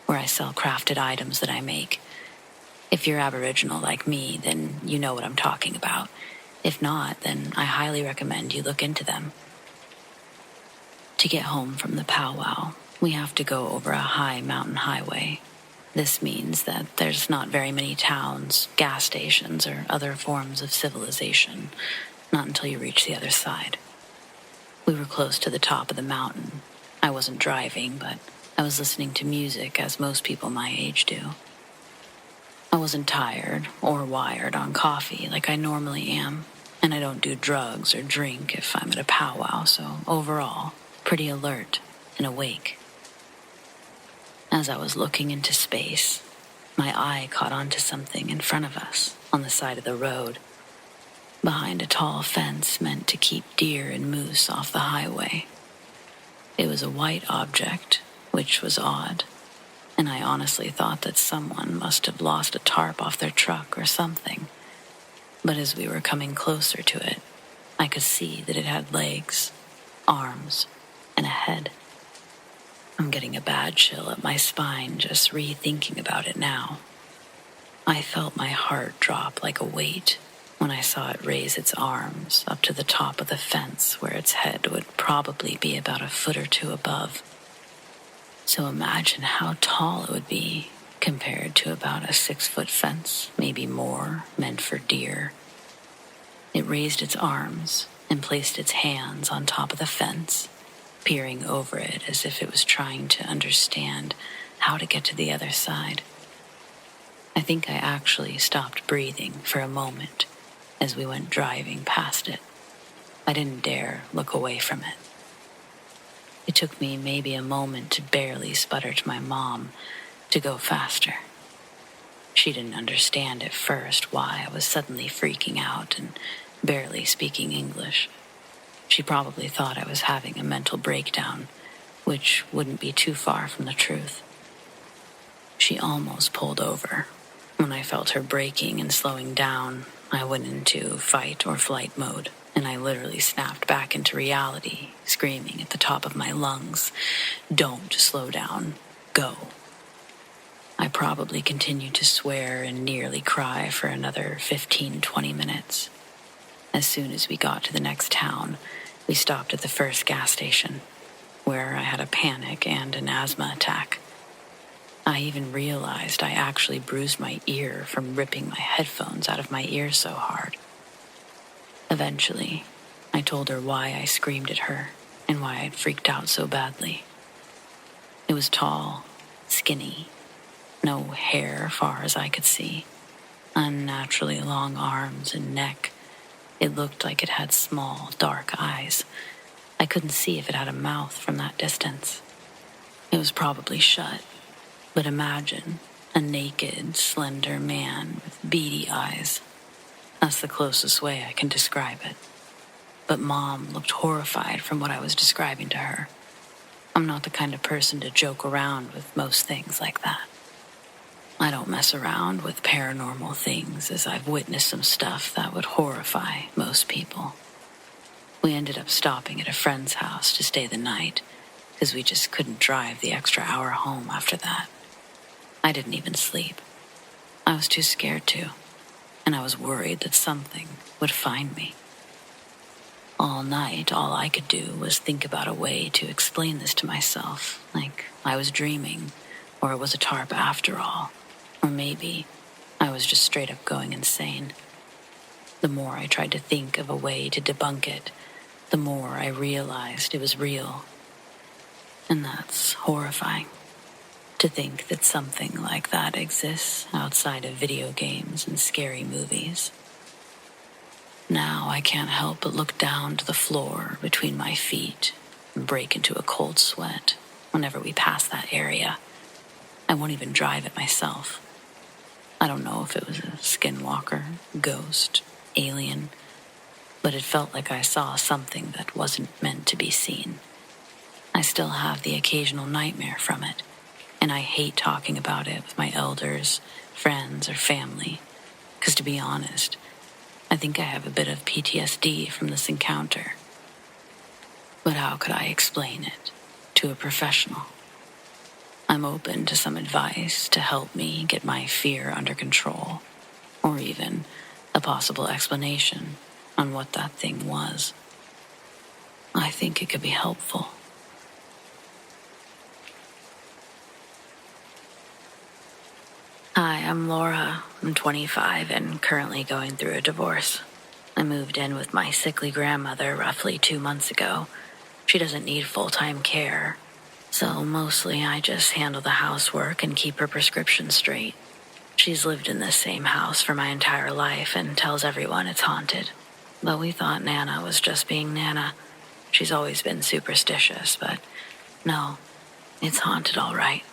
where I sell crafted items that I make. If you're Aboriginal like me, then you know what I'm talking about. If not, then I highly recommend you look into them. To get home from the powwow, we have to go over a high mountain highway. This means that there's not very many towns, gas stations, or other forms of civilization, not until you reach the other side. We were close to the top of the mountain. I wasn't driving, but I was listening to music as most people my age do. I wasn't tired or wired on coffee like I normally am, and I don't do drugs or drink if I'm at a powwow, so overall, pretty alert and awake. As I was looking into space, my eye caught onto something in front of us on the side of the road, behind a tall fence meant to keep deer and moose off the highway. It was a white object, which was odd, and I honestly thought that someone must have lost a tarp off their truck or something. But as we were coming closer to it, I could see that it had legs, arms, and a head. I'm getting a bad chill up my spine just rethinking about it now. I felt my heart drop like a weight when I saw it raise its arms up to the top of the fence where its head would probably be about a foot or two above. So imagine how tall it would be compared to about a 6-foot fence, maybe more, meant for deer. It raised its arms, and placed its hands on top of the fence, peering over it as if it was trying to understand how to get to the other side. I think I actually stopped breathing for a moment as we went driving past it. I didn't dare look away from it. It took me maybe a moment to barely sputter to my mom to go faster. She didn't understand at first why I was suddenly freaking out and barely speaking English. She probably thought I was having a mental breakdown, which wouldn't be too far from the truth. She almost pulled over. When I felt her braking and slowing down, I went into fight or flight mode, and I literally snapped back into reality, screaming at the top of my lungs, "Don't slow down. Go." I probably continued to swear and nearly cry for another 15-20 minutes. As soon as we got to the next town, we stopped at the first gas station, where I had a panic and an asthma attack. I even realized I actually bruised my ear from ripping my headphones out of my ear so hard. Eventually, I told her why I screamed at her and why I'd freaked out so badly. It was tall, skinny, no hair far as I could see, unnaturally long arms and neck. It looked like it had small, dark eyes. I couldn't see if it had a mouth from that distance. It was probably shut, but imagine a naked, slender man with beady eyes. That's the closest way I can describe it. But Mom looked horrified from what I was describing to her. I'm not the kind of person to joke around with most things like that. I don't mess around with paranormal things, as I've witnessed some stuff that would horrify most people. We ended up stopping at a friend's house to stay the night, because we just couldn't drive the extra hour home after that. I didn't even sleep. I was too scared to, and I was worried that something would find me. All night, all I could do was think about a way to explain this to myself, like I was dreaming, or it was a tarp after all. Or maybe I was just straight up going insane. The more I tried to think of a way to debunk it, the more I realized it was real. And that's horrifying, to think that something like that exists outside of video games and scary movies. Now I can't help but look down to the floor between my feet and break into a cold sweat whenever we pass that area. I won't even drive it myself. I don't know if it was a skinwalker, ghost, alien, but it felt like I saw something that wasn't meant to be seen. I still have the occasional nightmare from it, and I hate talking about it with my elders, friends, or family, because to be honest, I think I have a bit of PTSD from this encounter. But how could I explain it to a professional? I'm open to some advice to help me get my fear under control, or even a possible explanation on what that thing was. I think it could be helpful. Hi, I'm Laura. I'm 25 and currently going through a divorce. I moved in with my sickly grandmother roughly 2 months ago. She doesn't need full-time care, so mostly I just handle the housework and keep her prescription straight. She's lived in this same house for my entire life and tells everyone it's haunted. But we thought Nana was just being Nana. She's always been superstitious, but no, it's haunted all right.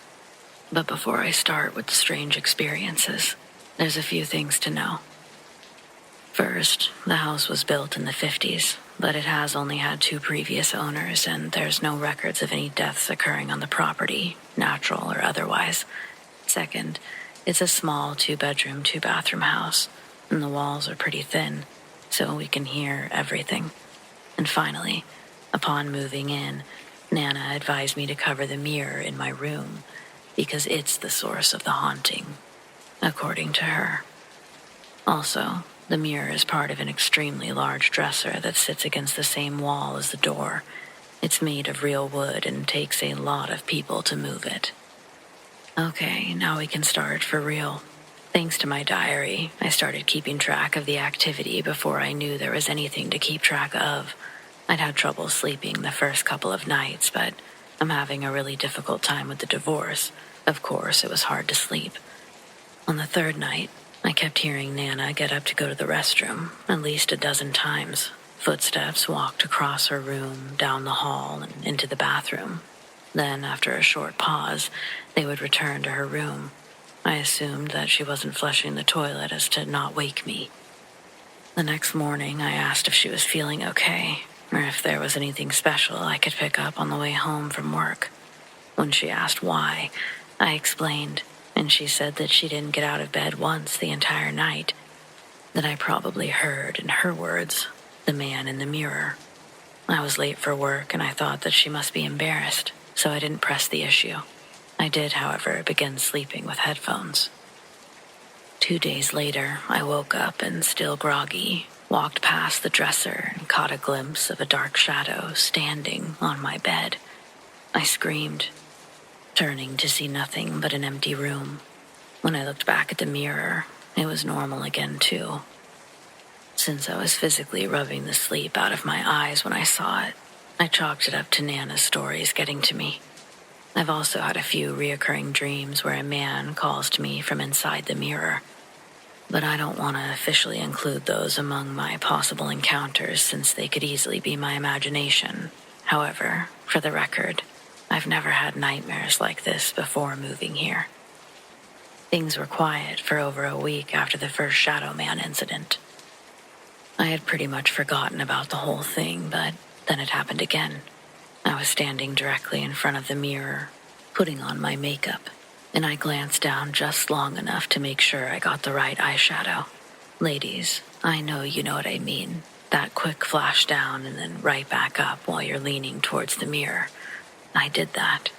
But before I start with the strange experiences, there's a few things to know. First, the house was built in the 50s, but it has only had 2 previous owners, and there's no records of any deaths occurring on the property, natural or otherwise. Second, it's a small 2-bedroom, 2-bathroom house, and the walls are pretty thin, so we can hear everything. And finally, upon moving in, Nana advised me to cover the mirror in my room, because it's the source of the haunting, according to her. Also, the mirror is part of an extremely large dresser that sits against the same wall as the door. It's made of real wood and takes a lot of people to move it. Okay, now we can start for real. Thanks to my diary, I started keeping track of the activity before I knew there was anything to keep track of. I'd had trouble sleeping the first couple of nights, but I'm having a really difficult time with the divorce. Of course, it was hard to sleep. On the third night, I kept hearing Nana get up to go to the restroom at least a dozen times. Footsteps walked across her room, down the hall, and into the bathroom. Then, after a short pause, they would return to her room. I assumed that she wasn't flushing the toilet as to not wake me. The next morning, I asked if she was feeling okay, or if there was anything special I could pick up on the way home from work. When she asked why, I explained, and she said that she didn't get out of bed once the entire night, that I probably heard, in her words, the man in the mirror. I was late for work, and I thought that she must be embarrassed, so I didn't press the issue. I did, however, begin sleeping with headphones. 2 days later, I woke up and, still groggy, walked past the dresser and caught a glimpse of a dark shadow standing on my bed. I screamed, turning to see nothing but an empty room. When I looked back at the mirror, it was normal again, too. Since I was physically rubbing the sleep out of my eyes when I saw it, I chalked it up to Nana's stories getting to me. I've also had a few reoccurring dreams where a man calls to me from inside the mirror, but I don't want to officially include those among my possible encounters since they could easily be my imagination. However, for the record, I've never had nightmares like this before moving here. Things were quiet for over a week after the first Shadow Man incident. I had pretty much forgotten about the whole thing, but then it happened again. I was standing directly in front of the mirror, putting on my makeup, and I glanced down just long enough to make sure I got the right eyeshadow. Ladies, I know you know what I mean. That quick flash down and then right back up while you're leaning towards the mirror. I did that,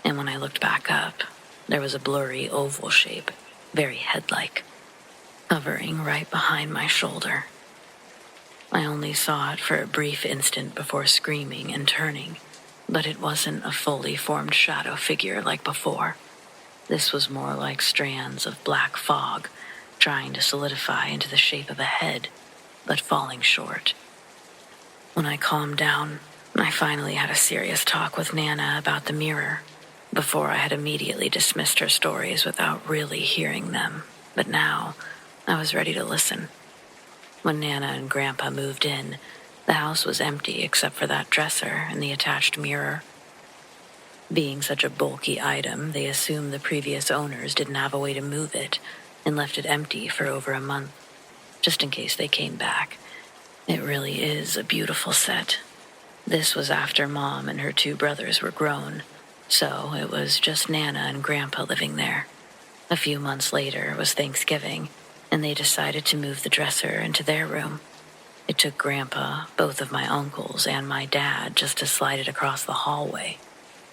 and when I looked back up, there was a blurry oval shape, very head-like, hovering right behind my shoulder. I only saw it for a brief instant before screaming and turning, but it wasn't a fully formed shadow figure like before. This was more like strands of black fog, trying to solidify into the shape of a head, but falling short. When I calmed down, I finally had a serious talk with Nana about the mirror. Before, I had immediately dismissed her stories without really hearing them, but now I was ready to listen. When Nana and Grandpa moved in, the house was empty except for that dresser and the attached mirror. Being such a bulky item, they assumed the previous owners didn't have a way to move it and left it empty for over a month, just in case they came back. It really is a beautiful set. This was after Mom and her 2 brothers were grown, so it was just Nana and Grandpa living there. A few months later was Thanksgiving, and they decided to move the dresser into their room. It took Grandpa, both of my uncles, and my dad just to slide it across the hallway.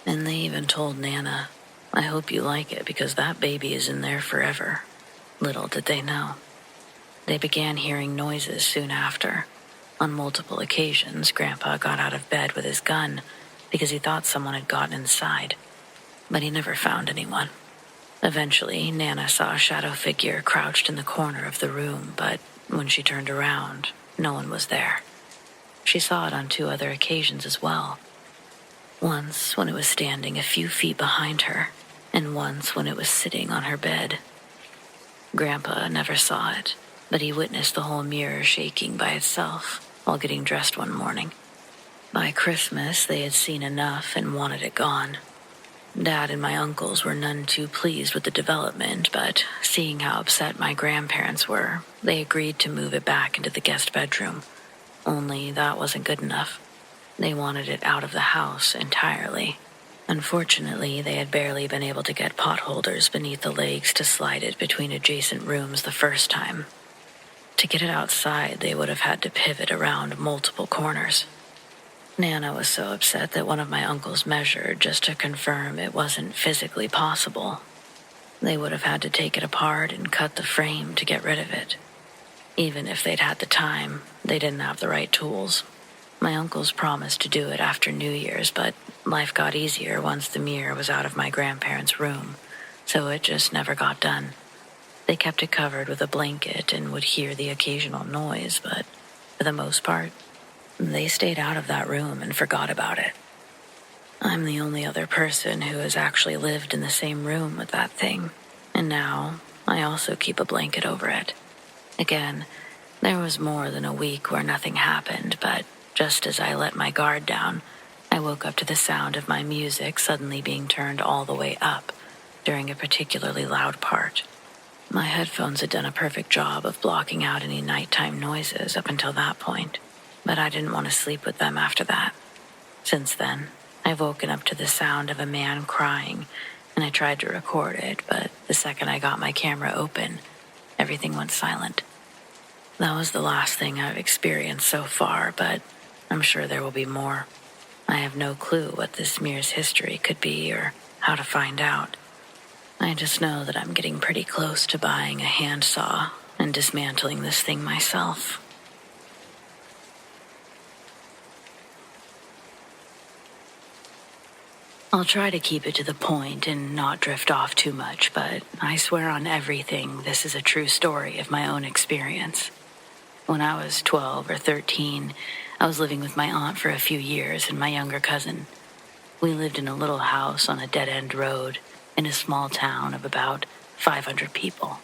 And they even told Nana, "I hope you like it because that baby is in there forever." Little did they know. They began hearing noises soon after. On multiple occasions, Grandpa got out of bed with his gun because he thought someone had gotten inside, but he never found anyone. Eventually, Nana saw a shadow figure crouched in the corner of the room, but when she turned around, no one was there. She saw it on 2 other occasions as well. Once when it was standing a few feet behind her, and once when it was sitting on her bed. Grandpa never saw it, but he witnessed the whole mirror shaking by itself while getting dressed one morning. By Christmas, they had seen enough and wanted it gone. Dad and my uncles were none too pleased with the development, but seeing how upset my grandparents were, they agreed to move it back into the guest bedroom. Only that wasn't good enough. They wanted it out of the house entirely. Unfortunately, they had barely been able to get potholders beneath the legs to slide it between adjacent rooms the first time. To get it outside, they would have had to pivot around multiple corners. Nana was so upset that one of my uncles measured just to confirm it wasn't physically possible. They would have had to take it apart and cut the frame to get rid of it. Even if they'd had the time, they didn't have the right tools. My uncles promised to do it after New Year's, but life got easier once the mirror was out of my grandparents' room, so it just never got done. They kept it covered with a blanket and would hear the occasional noise, but for the most part, they stayed out of that room and forgot about it. I'm the only other person who has actually lived in the same room with that thing, and now I also keep a blanket over it. Again, there was more than a week where nothing happened, but just as I let my guard down, I woke up to the sound of my music suddenly being turned all the way up during a particularly loud part. My headphones had done a perfect job of blocking out any nighttime noises up until that point, but I didn't want to sleep with them after that. Since then, I've woken up to the sound of a man crying, and I tried to record it, but the second I got my camera open, everything went silent. That was the last thing I've experienced so far, but I'm sure there will be more. I have no clue what this mirror's history could be or how to find out. I just know that I'm getting pretty close to buying a handsaw and dismantling this thing myself. I'll try to keep it to the point and not drift off too much, but I swear on everything this is a true story of my own experience. When I was 12 or 13, I was living with my aunt for a few years and my younger cousin. We lived in a little house on a dead-end road in a small town of about 500 people.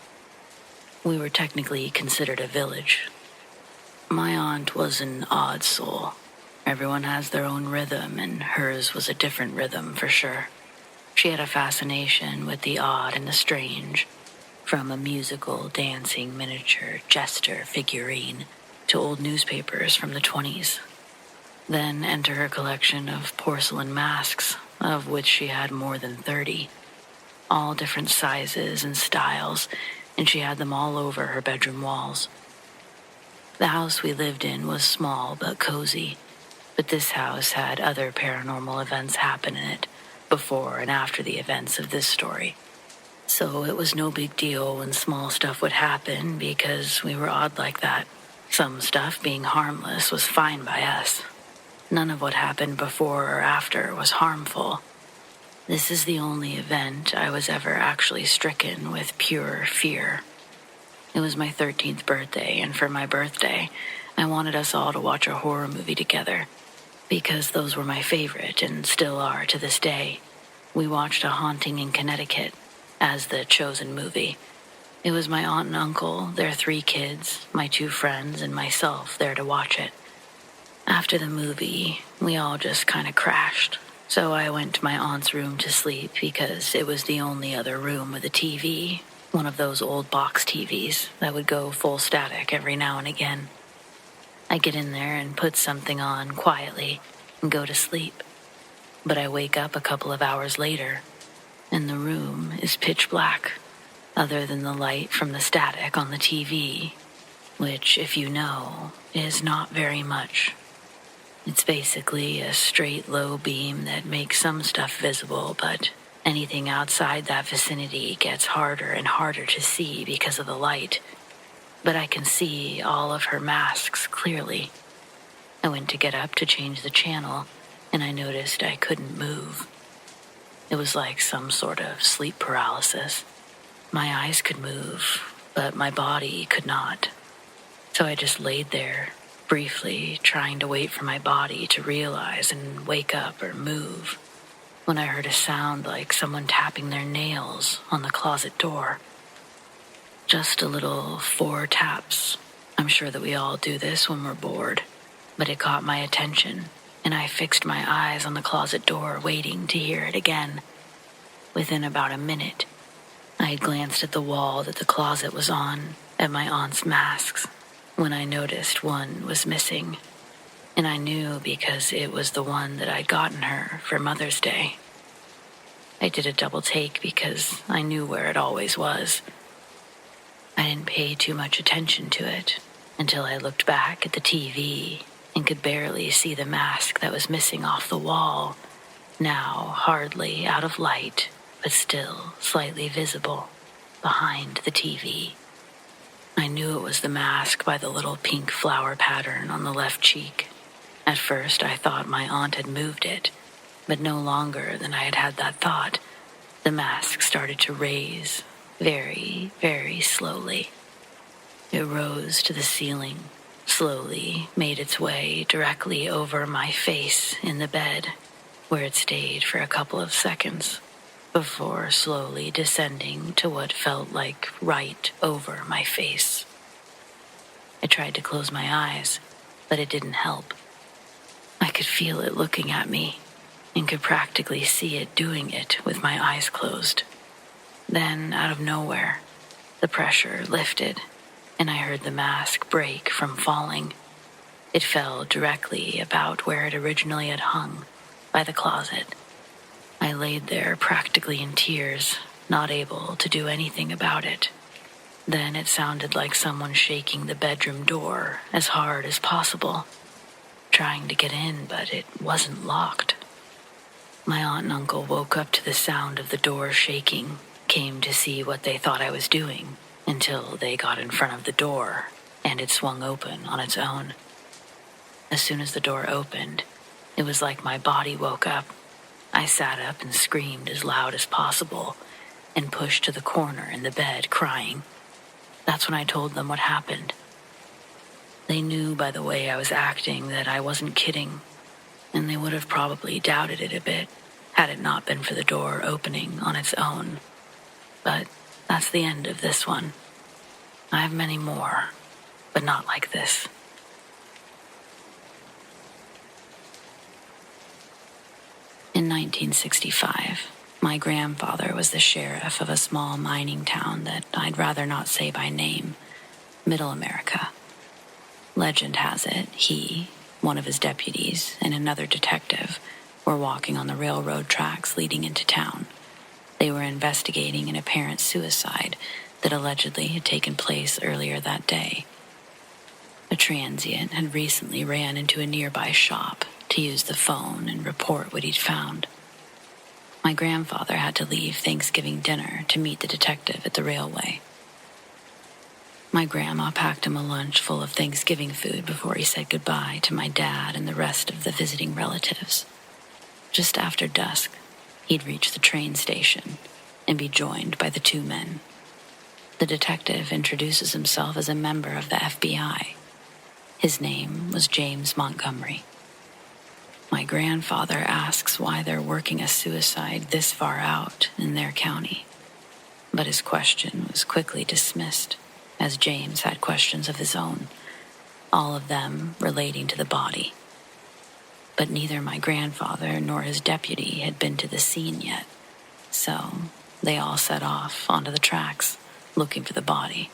We were technically considered a village. My aunt was an odd soul. Everyone has their own rhythm, and hers was a different rhythm for sure. She had a fascination with the odd and the strange, from a musical, dancing, miniature, jester figurine to old newspapers from the 20s. Then enter her collection of porcelain masks, of which she had more than 30, all different sizes and styles, and she had them all over her bedroom walls. The house we lived in was small but cozy, but this house had other paranormal events happen in it before and after the events of this story. So it was no big deal when small stuff would happen because we were odd like that. Some stuff being harmless was fine by us. None of what happened before or after was harmful. This is the only event I was ever actually stricken with pure fear. It was my 13th birthday, and for my birthday, I wanted us all to watch a horror movie together, because those were my favorite and still are to this day. We watched A Haunting in Connecticut as the chosen movie. It was my aunt and uncle, their 3 kids, my 2 friends, and myself there to watch it. After the movie, we all just kind of crashed, so I went to my aunt's room to sleep because it was the only other room with a TV, one of those old box TVs that would go full static every now and again. I get in there and put something on quietly and go to sleep. But I wake up a couple of hours later, and the room is pitch black, other than the light from the static on the TV, which, if you know, is not very much. It's basically a straight low beam that makes some stuff visible, but anything outside that vicinity gets harder and harder to see because of the light. But I can see all of her masks clearly. I went to get up to change the channel, and I noticed I couldn't move. It was like some sort of sleep paralysis. My eyes could move, but my body could not. So I just laid there, briefly trying to wait for my body to realize and wake up or move, when I heard a sound like someone tapping their nails on the closet door. Just a little 4 taps. I'm sure that we all do this when we're bored, but it caught my attention, and I fixed my eyes on the closet door waiting to hear it again. Within about a minute, I had glanced at the wall that the closet was on, at my aunt's masks, when I noticed one was missing, and I knew because it was the one that I'd gotten her for Mother's Day. I did a double take because I knew where it always was. I didn't pay too much attention to it until I looked back at the TV and could barely see the mask that was missing off the wall, now hardly out of light, but still slightly visible behind the TV. I knew it was the mask by the little pink flower pattern on the left cheek. At first, I thought my aunt had moved it, but no longer than I had had that thought. The mask started to raise, very, very slowly. It rose to the ceiling, slowly made its way directly over my face in the bed, where it stayed for a couple of seconds, before slowly descending to what felt like right over my face. I tried to close my eyes, but it didn't help. I could feel it looking at me, and could practically see it doing it with my eyes closed. Then, out of nowhere, the pressure lifted, and I heard the mask break from falling. It fell directly about where it originally had hung, by the closet. I laid there practically in tears, not able to do anything about it. Then it sounded like someone shaking the bedroom door as hard as possible, trying to get in, but it wasn't locked. My aunt and uncle woke up to the sound of the door shaking, came to see what they thought I was doing, until they got in front of the door, and it swung open on its own. As soon as the door opened, it was like my body woke up. I sat up and screamed as loud as possible, and pushed to the corner in the bed, crying. That's when I told them what happened. They knew by the way I was acting that I wasn't kidding, and they would have probably doubted it a bit had it not been for the door opening on its own. But that's the end of this one. I have many more, but not like this. In 1965, my grandfather was the sheriff of a small mining town that I'd rather not say by name, Middle America. Legend has it, he, one of his deputies, and another detective were walking on the railroad tracks leading into town. They were investigating an apparent suicide that allegedly had taken place earlier that day. A transient had recently ran into a nearby shop to use the phone and report what he'd found. My grandfather had to leave Thanksgiving dinner to meet the detective at the railway. My grandma packed him a lunch full of Thanksgiving food before he said goodbye to my dad and the rest of the visiting relatives. Just after dusk, he'd reach the train station and be joined by the two men. The detective introduces himself as a member of the FBI. His name was James Montgomery. My grandfather asks why they're working a suicide this far out in their county, but his question was quickly dismissed, as James had questions of his own, all of them relating to the body. But neither my grandfather nor his deputy had been to the scene yet, so they all set off onto the tracks, looking for the body.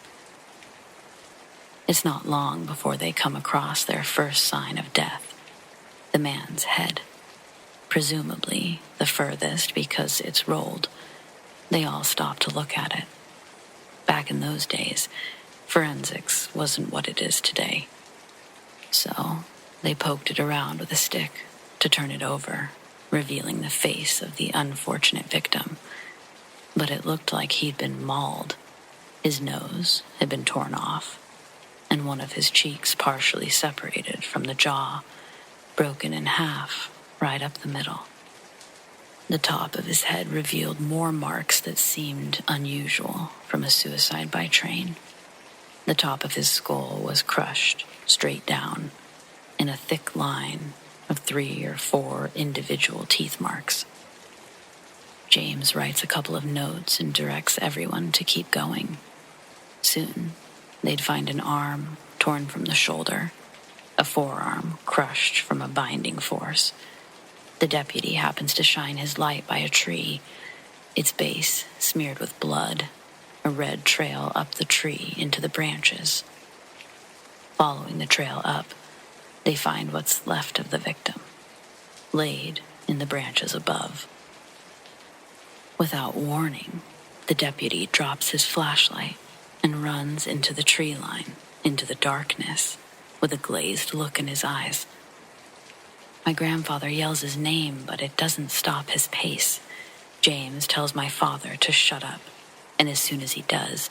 It's not long before they come across their first sign of death, the man's head, presumably the furthest because it's rolled. They all stop to look at it. Back in those days, forensics wasn't what it is today. So they poked it around with a stick to turn it over, revealing the face of the unfortunate victim. But it looked like he'd been mauled. His nose had been torn off, and one of his cheeks partially separated from the jaw, broken in half right up the middle. The top of his head revealed more marks that seemed unusual from a suicide by train. The top of his skull was crushed straight down in a thick line of 3 or 4 individual teeth marks. James writes a couple of notes and directs everyone to keep going. Soon, they'd find an arm torn from the shoulder, a forearm crushed from a binding force. The deputy happens to shine his light by a tree, its base smeared with blood, a red trail up the tree into the branches. Following the trail up, they find what's left of the victim, laid in the branches above. Without warning, the deputy drops his flashlight and runs into the tree line, into the darkness, with a glazed look in his eyes. My grandfather yells his name, but it doesn't stop his pace. James tells my father to shut up, and as soon as he does,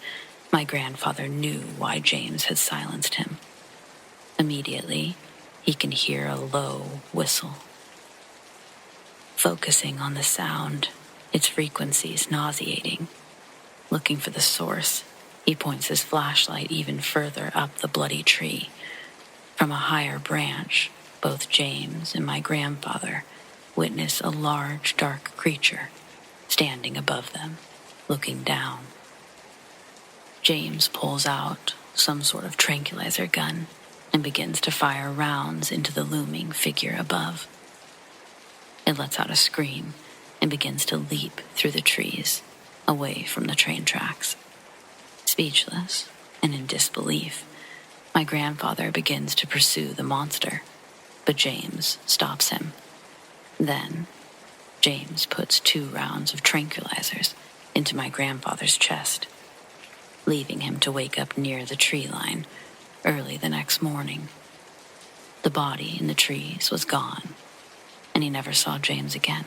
my grandfather knew why James had silenced him. Immediately, he can hear a low whistle. Focusing on the sound, its frequencies nauseating, Looking for the source, he points his flashlight even further up the bloody tree. From a higher branch, both James and my grandfather witness a large, dark creature standing above them, looking down. James pulls out some sort of tranquilizer gun and begins to fire rounds into the looming figure above. It lets out a scream and begins to leap through the trees, away from the train tracks. Speechless and in disbelief, my grandfather begins to pursue the monster, but James stops him. Then, James puts 2 rounds of tranquilizers into my grandfather's chest, leaving him to wake up near the tree line early the next morning. The body in the trees was gone, and he never saw James again.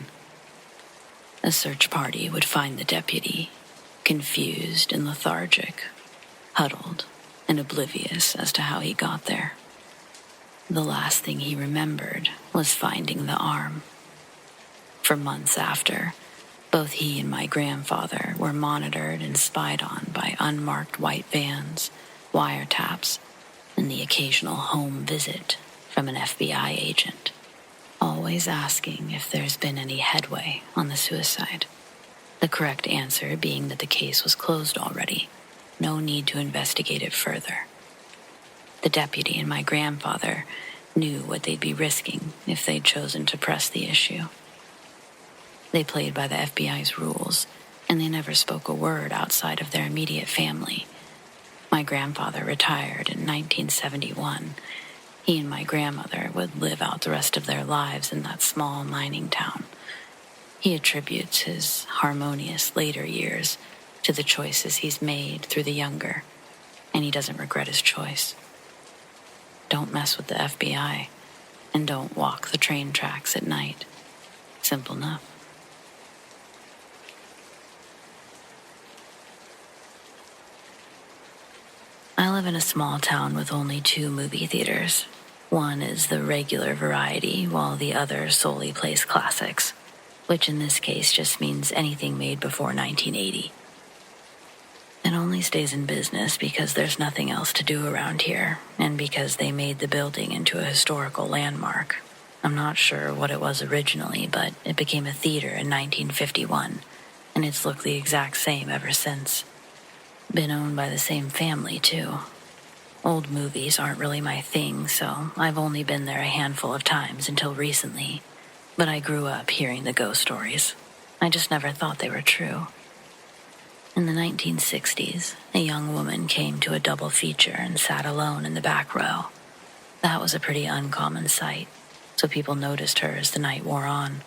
A search party would find the deputy, confused and lethargic, huddled and oblivious as to how he got there. The last thing he remembered was finding the arm. For months after, both he and my grandfather were monitored and spied on by unmarked white vans, wiretaps, and the occasional home visit from an FBI agent, always asking if there's been any headway on the suicide. The correct answer being that the case was closed already. No need to investigate it further. The deputy and my grandfather knew what they'd be risking if they'd chosen to press the issue. They played by the FBI's rules, and they never spoke a word outside of their immediate family. My grandfather retired in 1971. He and my grandmother would live out the rest of their lives in that small mining town. He attributes his harmonious later years to the choices he's made through the younger, and he doesn't regret his choice. Don't mess with the FBI, and don't walk the train tracks at night. Simple enough. I live in a small town with only 2 movie theaters. One is the regular variety, while the other solely plays classics, which in this case just means anything made before 1980. It only stays in business because there's nothing else to do around here, and because they made the building into a historical landmark. I'm not sure what it was originally, but it became a theater in 1951, and it's looked the exact same ever since. Been owned by the same family, too. Old movies aren't really my thing, so I've only been there a handful of times until recently. But I grew up hearing the ghost stories. I just never thought they were true. In the 1960s, a young woman came to a double feature and sat alone in the back row. That was a pretty uncommon sight, so people noticed her as the night wore on,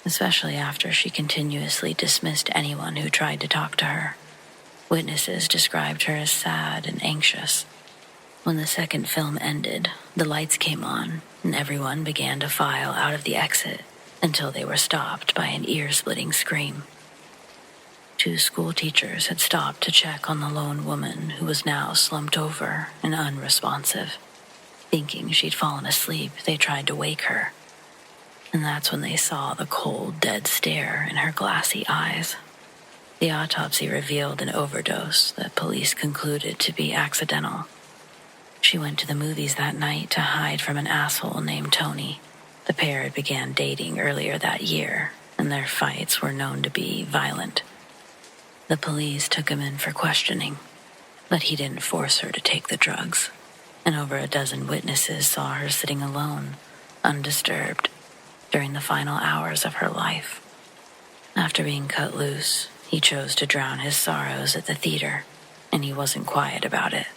especially after she continuously dismissed anyone who tried to talk to her. Witnesses described her as sad and anxious. When the second film ended, the lights came on, and everyone began to file out of the exit until they were stopped by an ear-splitting scream. 2 school teachers had stopped to check on the lone woman who was now slumped over and unresponsive. Thinking she'd fallen asleep, they tried to wake her. And that's when they saw the cold, dead stare in her glassy eyes. The autopsy revealed an overdose that police concluded to be accidental. She went to the movies that night to hide from an asshole named Tony. The pair had began dating earlier that year, and their fights were known to be violent. The police took him in for questioning, but he didn't force her to take the drugs, and over a dozen witnesses saw her sitting alone, undisturbed, during the final hours of her life. After being cut loose, he chose to drown his sorrows at the theater, and he wasn't quiet about it.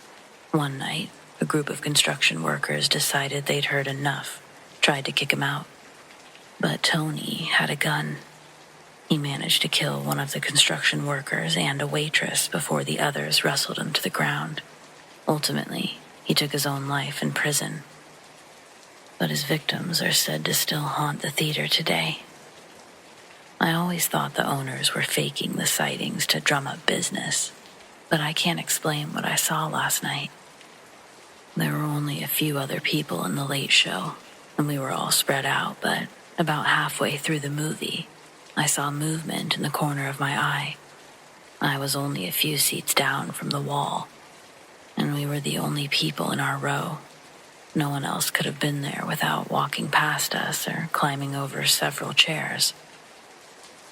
One night, a group of construction workers decided they'd heard enough, tried to kick him out. But Tony had a gun. He managed to kill one of the construction workers and a waitress before the others wrestled him to the ground. Ultimately, he took his own life in prison. But his victims are said to still haunt the theater today. I always thought the owners were faking the sightings to drum up business, but I can't explain what I saw last night. There were only a few other people in the late show, and we were all spread out, but about halfway through the movie, I saw movement in the corner of my eye. I was only a few seats down from the wall, and we were the only people in our row. No one else could have been there without walking past us or climbing over several chairs.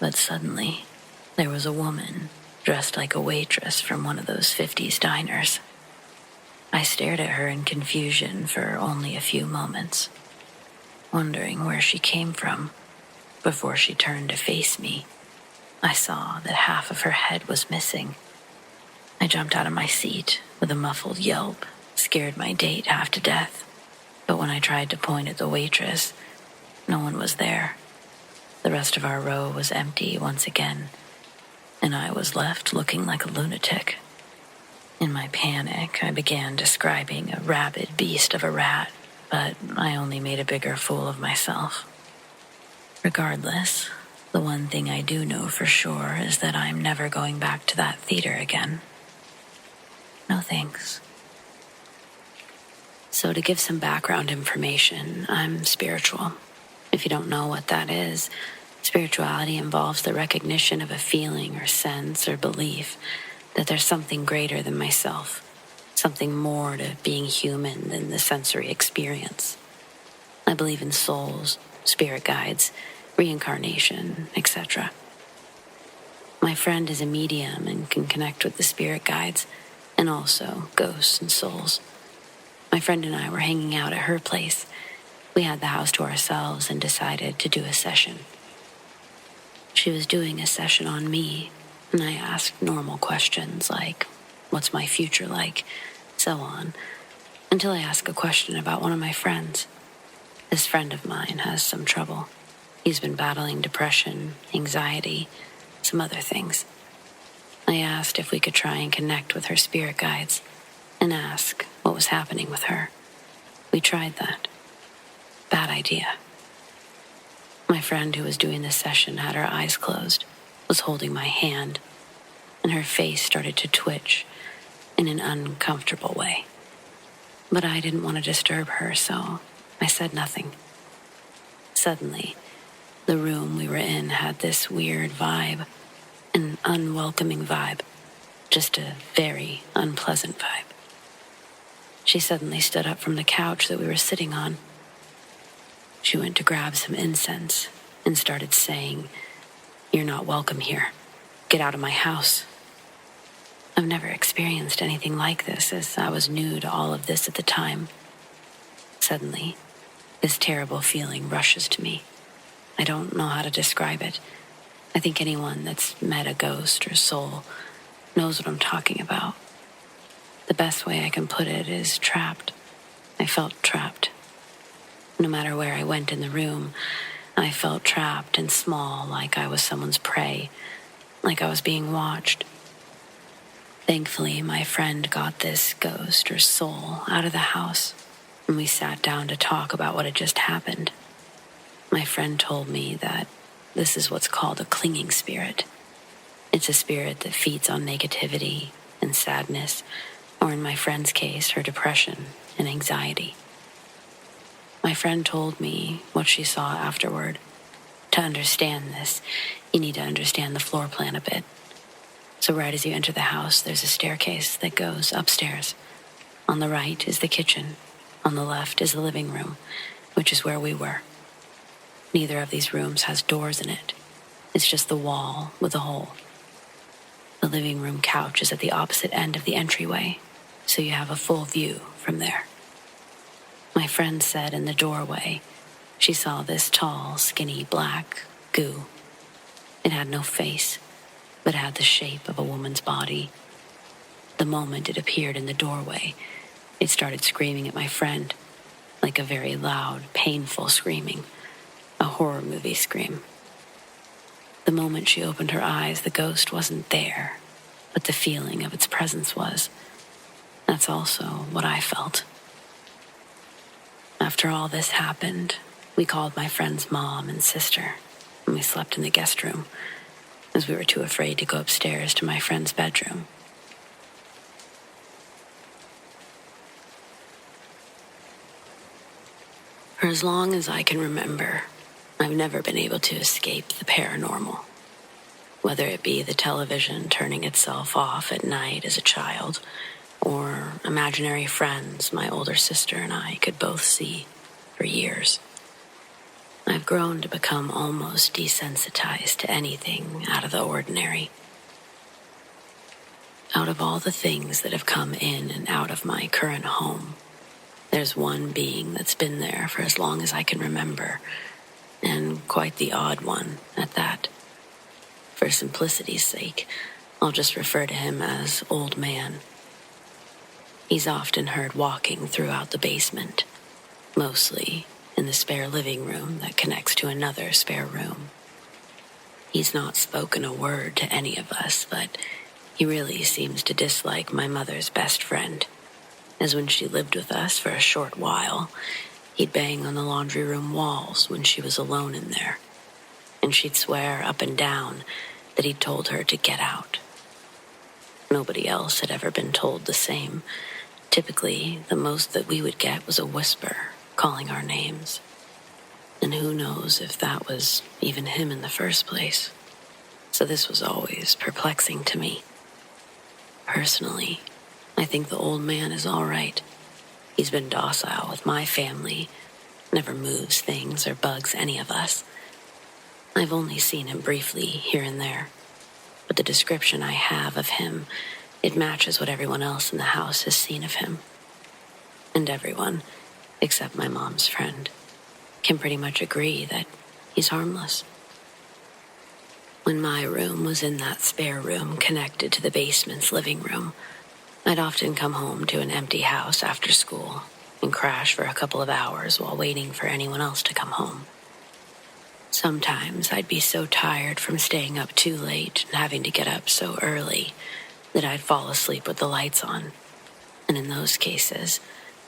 But suddenly, there was a woman dressed like a waitress from one of those 50s diners. I stared at her in confusion for only a few moments, wondering where she came from, before she turned to face me. I saw that half of her head was missing. I jumped out of my seat with a muffled yelp, scared my date half to death. But when I tried to point at the waitress, no one was there. The rest of our row was empty once again, and I was left looking like a lunatic. In my panic, I began describing a rabid beast of a rat, but I only made a bigger fool of myself. Regardless, the one thing I do know for sure is that I'm never going back to that theater again. No thanks. So to give some background information, I'm spiritual. If you don't know what that is, spirituality involves the recognition of a feeling or sense or belief that there's something greater than myself, something more to being human than the sensory experience. I believe in souls, spirit guides, reincarnation, etc. My friend is a medium and can connect with the spirit guides and also ghosts and souls. My friend and I were hanging out at her place. We had the house to ourselves and decided to do a session. She was doing a session on me, and I asked normal questions like, what's my future like, so on, until I asked a question about one of my friends. This friend of mine has some trouble. He's been battling depression, anxiety, some other things. I asked if we could try and connect with her spirit guides and ask what was happening with her. We tried that. Bad idea. My friend who was doing this session had her eyes closed, was holding my hand, and her face started to twitch in an uncomfortable way. But I didn't want to disturb her, so I said nothing. Suddenly, the room we were in had this weird vibe, an unwelcoming vibe, just a very unpleasant vibe. She suddenly stood up from the couch that we were sitting on. She went to grab some incense and started saying, "You're not welcome here. Get out of my house." I've never experienced anything like this, as I was new to all of this at the time. Suddenly, this terrible feeling rushes to me. I don't know how to describe it. I think anyone that's met a ghost or soul knows what I'm talking about. The best way I can put it is trapped. I felt trapped. No matter where I went in the room, I felt trapped and small, like I was someone's prey, like I was being watched. Thankfully, my friend got this ghost or soul out of the house, and we sat down to talk about what had just happened. My friend told me that this is what's called a clinging spirit. It's a spirit that feeds on negativity and sadness, or in my friend's case, her depression and anxiety. My friend told me what she saw afterward. To understand this, you need to understand the floor plan a bit. So right as you enter the house, there's a staircase that goes upstairs. On the right is the kitchen. On the left is the living room, which is where we were. Neither of these rooms has doors in it. It's just the wall with a hole. The living room couch is at the opposite end of the entryway, so you have a full view from there. My friend said in the doorway, she saw this tall, skinny, black goo. It had no face, but had the shape of a woman's body. The moment it appeared in the doorway, it started screaming at my friend, like a very loud, painful screaming, a horror movie scream. The moment she opened her eyes, the ghost wasn't there, but the feeling of its presence was. That's also what I felt. After all this happened, we called my friend's mom and sister, and we slept in the guest room, as we were too afraid to go upstairs to my friend's bedroom. For as long as I can remember, I've never been able to escape the paranormal. whether it be the television turning itself off at night as a child, or imaginary friends my older sister and I could both see for years. I've grown to become almost desensitized to anything out of the ordinary. Out of all the things that have come in and out of my current home, there's one being that's been there for as long as I can remember, and quite the odd one at that. For simplicity's sake, I'll just refer to him as Old Man. He's often heard walking throughout the basement, mostly in the spare living room that connects to another spare room. He's not spoken a word to any of us, but he really seems to dislike my mother's best friend, as when she lived with us for a short while, he'd bang on the laundry room walls when she was alone in there, and she'd swear up and down that he'd told her to get out. Nobody else had ever been told the same. Typically, the most that we would get was a whisper calling our names. And who knows if that was even him in the first place. So this was always perplexing to me. Personally, I think the Old Man is all right. He's been docile with my family, never moves things or bugs any of us. I've only seen him briefly here and there, but the description I have of him, it matches what everyone else in the house has seen of him. And everyone, except my mom's friend, can pretty much agree that he's harmless. When my room was in that spare room connected to the basement's living room, I'd often come home to an empty house after school and crash for a couple of hours while waiting for anyone else to come home. Sometimes I'd be so tired from staying up too late and having to get up so early that I'd fall asleep with the lights on. And in those cases,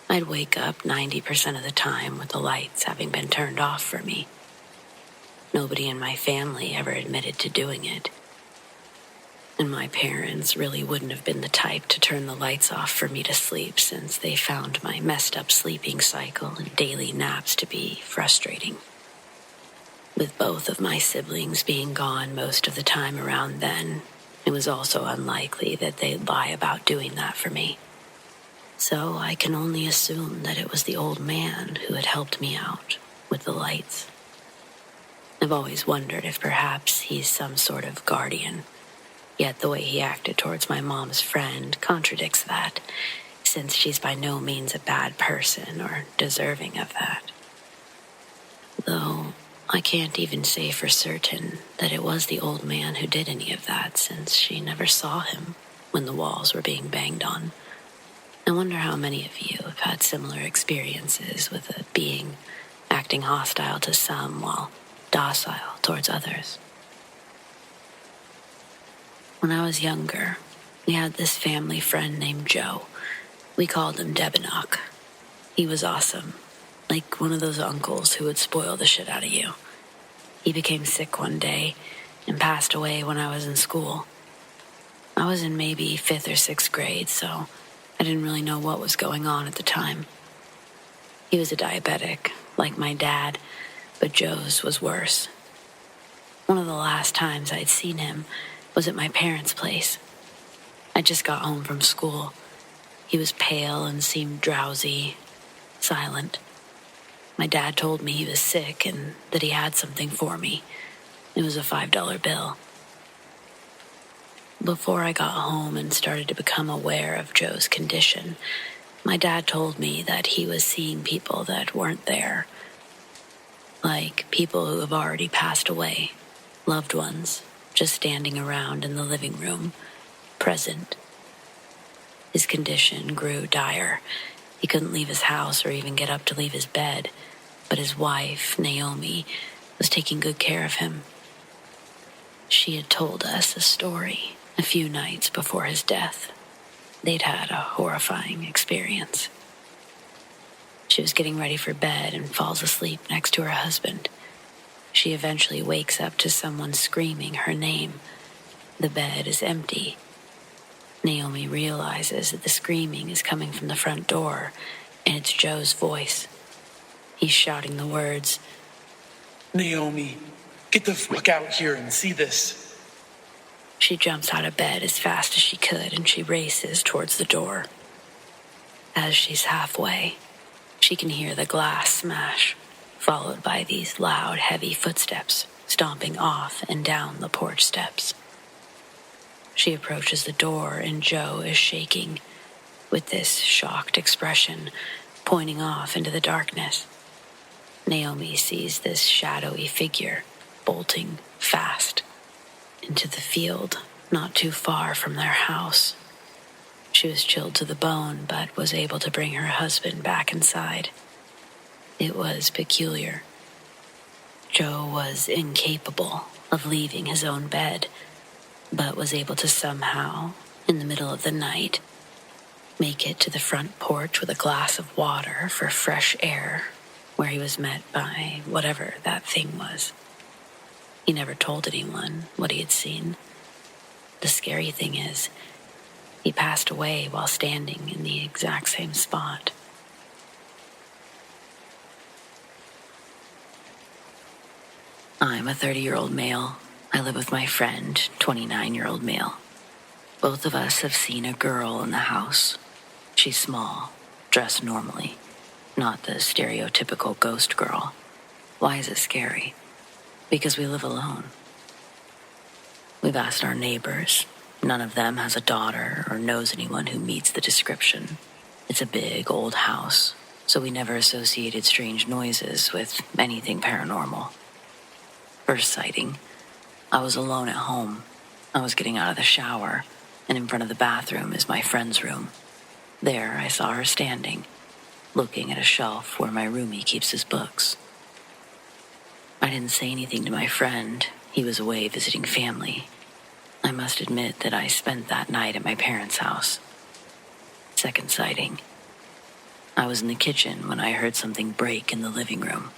I'd wake up 90% of the time with the lights having been turned off for me. Nobody in my family ever admitted to doing it. And my parents really wouldn't have been the type to turn the lights off for me to sleep, since they found my messed up sleeping cycle and daily naps to be frustrating. With both of my siblings being gone most of the time around then, it was also unlikely that they'd lie about doing that for me. So I can only assume that it was the Old Man who had helped me out with the lights. I've always wondered if perhaps he's some sort of guardian, yet the way he acted towards my mom's friend contradicts that, since she's by no means a bad person or deserving of that. Though I can't even say for certain that it was the Old Man who did any of that, since she never saw him when the walls were being banged on. I wonder how many of you have had similar experiences with a being acting hostile to some while docile towards others. When I was younger, we had this family friend named Joe. We called him Debinock. He was awesome, like one of those uncles who would spoil the shit out of you. He became sick one day and passed away when I was in school. I was in maybe 5th or 6th grade, so I didn't really know what was going on at the time. He was a diabetic, like my dad, but Joe's was worse. One of the last times I'd seen him was at my parents' place. I just got home from school. He was pale and seemed drowsy, silent. My dad told me he was sick and that he had something for me. It was a $5 bill. Before I got home and started to become aware of Joe's condition, my dad told me that he was seeing people that weren't there, like people who have already passed away, loved ones, just standing around in the living room, present. His condition grew dire. He couldn't leave his house or even get up to leave his bed, but his wife, Naomi, was taking good care of him. She had told us a story a few nights before his death. They'd had a horrifying experience. She was getting ready for bed and falls asleep next to her husband. She eventually wakes up to someone screaming her name. The bed is empty. Naomi realizes that the screaming is coming from the front door, and it's Joe's voice. He's shouting the words, "Naomi, get the fuck out here and see this." She jumps out of bed as fast as she could and she races towards the door. As she's halfway, she can hear the glass smash, followed by these loud, heavy footsteps stomping off and down the porch steps. She approaches the door and Joe is shaking, with this shocked expression, pointing off into the darkness. Naomi sees this shadowy figure bolting fast into the field not too far from their house. She was chilled to the bone, but was able to bring her husband back inside. It was peculiar. Joe was incapable of leaving his own bed, but was able to somehow, in the middle of the night, make it to the front porch with a glass of water for fresh air, where he was met by whatever that thing was. He never told anyone what he had seen. The scary thing is, he passed away while standing in the exact same spot. I'm a 30-year-old male. I live with my friend, 29-year-old male. Both of us have seen a girl in the house. She's small, dressed normally, not the stereotypical ghost girl. Why is it scary? Because we live alone. We've asked our neighbors. None of them has a daughter or knows anyone who meets the description. It's a big, old house, so we never associated strange noises with anything paranormal. First sighting, I was alone at home. I was getting out of the shower, and in front of the bathroom is my friend's room. There, I saw her standing, looking at a shelf where my roomie keeps his books. I didn't say anything to my friend. He was away visiting family. I must admit that I spent that night at my parents' house. Second sighting. I was in the kitchen when I heard something break in the living room.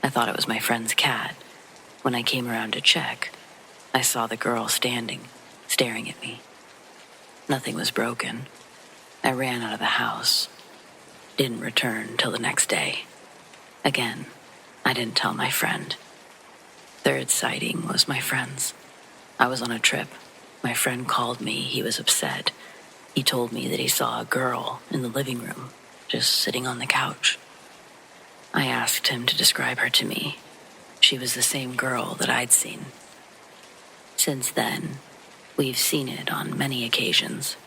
I thought it was my friend's cat. When I came around to check, I saw the girl standing, staring at me. Nothing was broken. I ran out of the house. Didn't return till the next day. Again, I didn't tell my friend. Third sighting was my friend's. I was on a trip. My friend called me. He was upset. He told me that he saw a girl in the living room, just sitting on the couch. I asked him to describe her to me. She was the same girl that I'd seen. Since then, we've seen it on many occasions.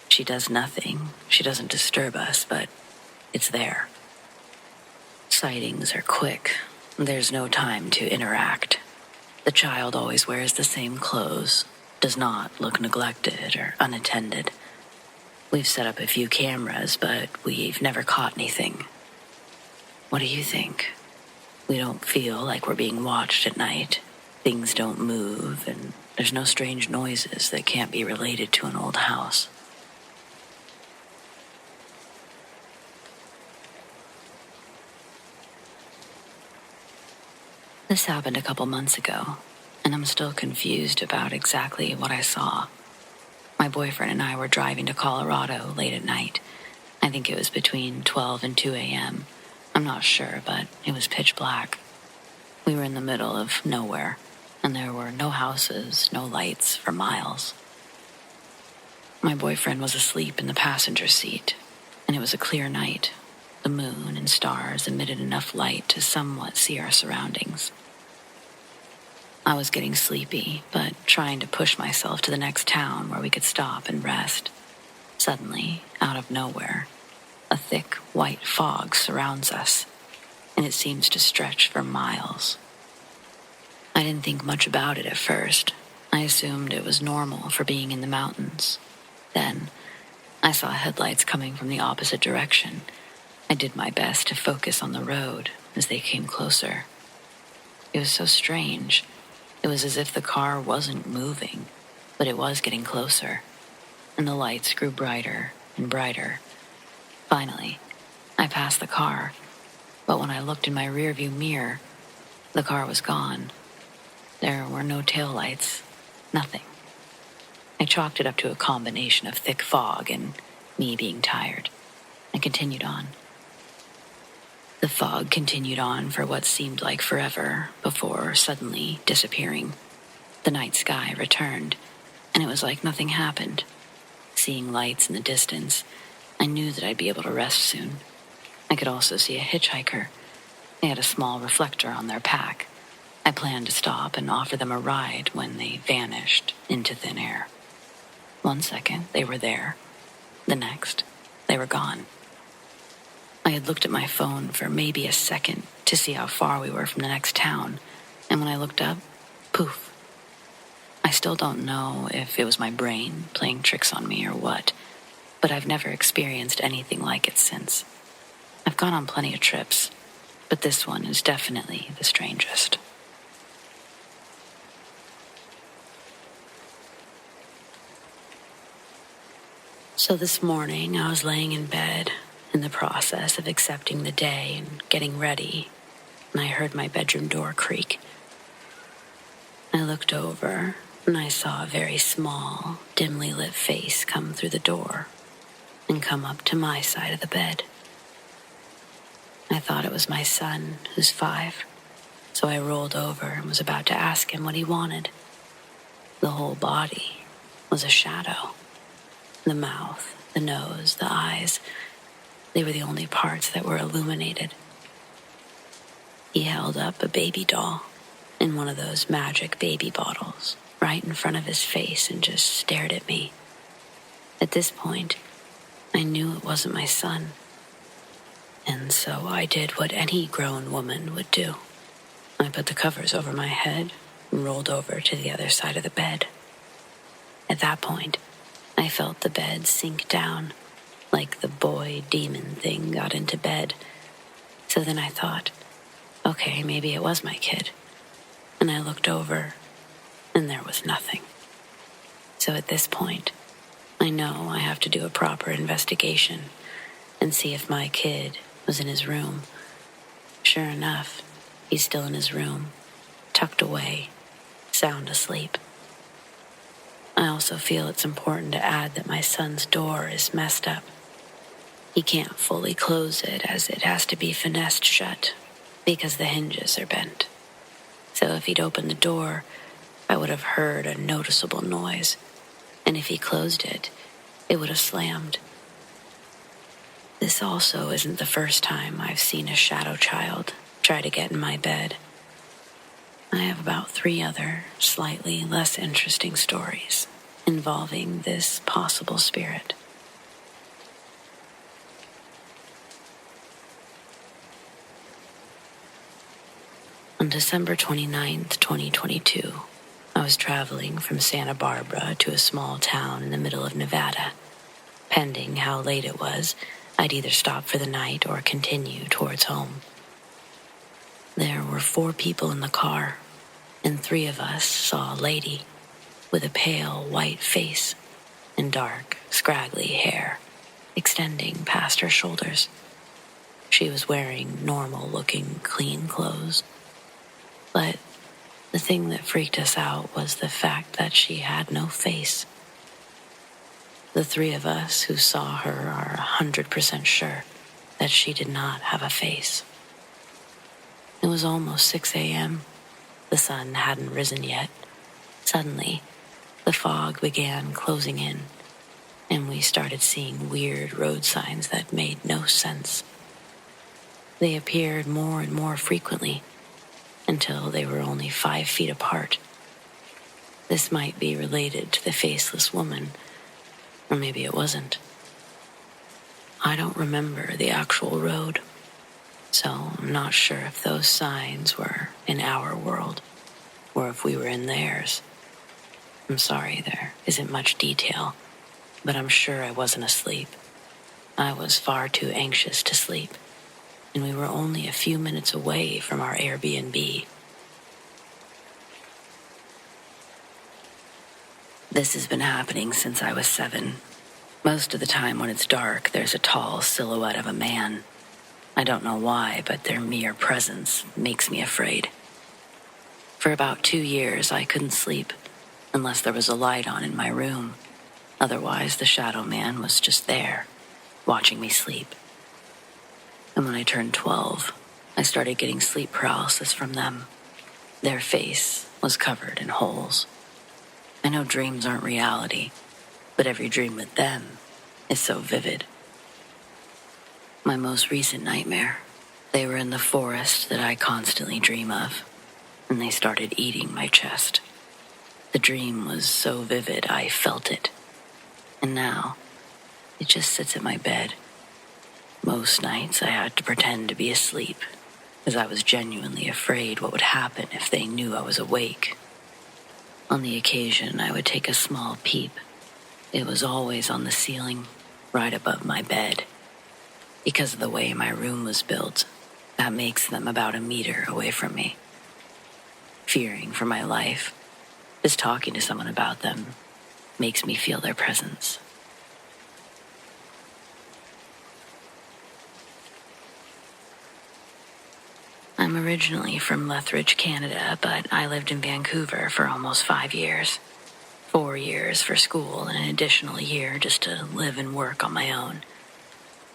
She does nothing. She doesn't disturb us, but it's there. Sightings are quick. There's no time to interact. The child always wears the same clothes, does not look neglected or unattended. We've set up a few cameras, but we've never caught anything. What do you think? We don't feel like we're being watched at night. Things don't move, and there's no strange noises that can't be related to an old house. This happened a couple months ago, and I'm still confused about exactly what I saw. My boyfriend and I were driving to Colorado late at night. I think it was between 12 and 2 a.m. I'm not sure, but it was pitch black. We were in the middle of nowhere, and there were no houses, no lights for miles. My boyfriend was asleep in the passenger seat, and it was a clear night. The moon and stars emitted enough light to somewhat see our surroundings. I was getting sleepy, but trying to push myself to the next town where we could stop and rest. Suddenly, out of nowhere, a thick white fog surrounds us, and it seems to stretch for miles. I didn't think much about it at first. I assumed it was normal for being in the mountains. Then, I saw headlights coming from the opposite direction. I did my best to focus on the road as they came closer. It was so strange. It was as if the car wasn't moving, but it was getting closer, and the lights grew brighter and brighter. Finally, I passed the car, but when I looked in my rearview mirror, the car was gone. There were no taillights, nothing. I chalked it up to a combination of thick fog and me being tired. I continued on. The fog continued on for what seemed like forever before suddenly disappearing. The night sky returned, and it was like nothing happened. Seeing lights in the distance, I knew that I'd be able to rest soon. I could also see a hitchhiker. They had a small reflector on their pack. I planned to stop and offer them a ride when they vanished into thin air. 1 second, they were there. The next, they were gone. I had looked at my phone for maybe a second to see how far we were from the next town, and when I looked up, poof. I still don't know if it was my brain playing tricks on me or what, but I've never experienced anything like it since. I've gone on plenty of trips, but this one is definitely the strangest. So this morning, I was laying in bed in the process of accepting the day and getting ready, and I heard my bedroom door creak. I looked over, and I saw a very small, dimly lit face come through the door and come up to my side of the bed. I thought it was my son, who's 5, so I rolled over and was about to ask him what he wanted. The whole body was a shadow. The mouth, the nose, the eyes, they were the only parts that were illuminated. He held up a baby doll in one of those magic baby bottles right in front of his face and just stared at me. At this point, I knew it wasn't my son. And so I did what any grown woman would do. I put the covers over my head and rolled over to the other side of the bed. At that point, I felt the bed sink down, like the boy demon thing got into bed. So then I thought, okay, maybe it was my kid. And I looked over, and there was nothing. So at this point, I know I have to do a proper investigation and see if my kid was in his room. Sure enough, he's still in his room, tucked away, sound asleep. I also feel it's important to add that my son's door is messed up. He can't fully close it as it has to be finessed shut because the hinges are bent. So if he'd opened the door, I would have heard a noticeable noise, and if he closed it, it would have slammed. This also isn't the first time I've seen a shadow child try to get in my bed. I have about 3 other, slightly less interesting stories involving this possible spirit. On December 29th, 2022, I was traveling from Santa Barbara to a small town in the middle of Nevada. Pending how late it was, I'd either stop for the night or continue towards home. There were 4 people in the car, and 3 of us saw a lady with a pale white face and dark, scraggly hair extending past her shoulders. She was wearing normal-looking, clean clothes. But the thing that freaked us out was the fact that she had no face. The 3 of us who saw her are 100% sure that she did not have a face. It was almost 6 a.m. The sun hadn't risen yet. Suddenly, the fog began closing in, and we started seeing weird road signs that made no sense. They appeared more and more frequently until they were only 5 feet apart. This might be related to the faceless woman, or maybe it wasn't. I don't remember the actual road, so I'm not sure if those signs were in our world or if we were in theirs. I'm sorry there isn't much detail, but I'm sure I wasn't asleep. I was far too anxious to sleep, and we were only a few minutes away from our Airbnb. This has been happening since I was 7. Most of the time when it's dark, there's a tall silhouette of a man. I don't know why, but their mere presence makes me afraid. For about 2 years, I couldn't sleep unless there was a light on in my room. Otherwise, the shadow man was just there, watching me sleep. And when I turned 12, I started getting sleep paralysis from them. Their face was covered in holes. I know dreams aren't reality, but every dream with them is so vivid. My most recent nightmare, they were in the forest that I constantly dream of, and they started eating my chest. The dream was so vivid I felt it, and now it just sits at my bed. Most nights I had to pretend to be asleep, as I was genuinely afraid what would happen if they knew I was awake. On the occasion, I would take a small peep. It was always on the ceiling, right above my bed. Because of the way my room was built, that makes them about a meter away from me. Fearing for my life, just talking to someone about them makes me feel their presence. I'm originally from Lethbridge, Canada, but I lived in Vancouver for almost 5 years. 4 years for school and an additional year just to live and work on my own.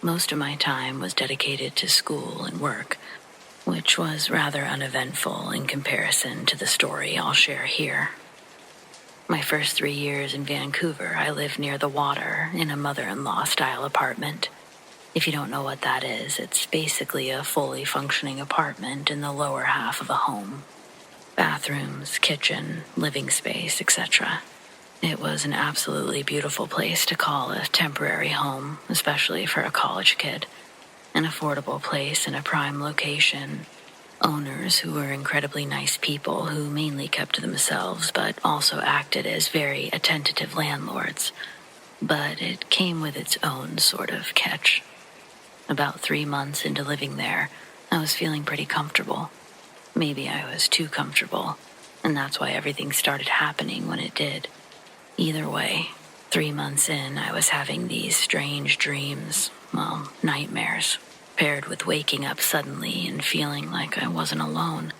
Most of my time was dedicated to school and work, which was rather uneventful in comparison to the story I'll share here. My first 3 years in Vancouver, I lived near the water in a mother-in-law style apartment. If you don't know what that is, it's basically a fully functioning apartment in the lower half of a home. Bathrooms, kitchen, living space, etc. It was an absolutely beautiful place to call a temporary home, especially for a college kid. An affordable place in a prime location. Owners who were incredibly nice people who mainly kept to themselves but also acted as very attentive landlords. But it came with its own sort of catch. About 3 months into living there, I was feeling pretty comfortable. Maybe I was too comfortable, and that's why everything started happening when it did. Either way, 3 months in, I was having these strange dreams, nightmares, paired with waking up suddenly and feeling like I wasn't alone.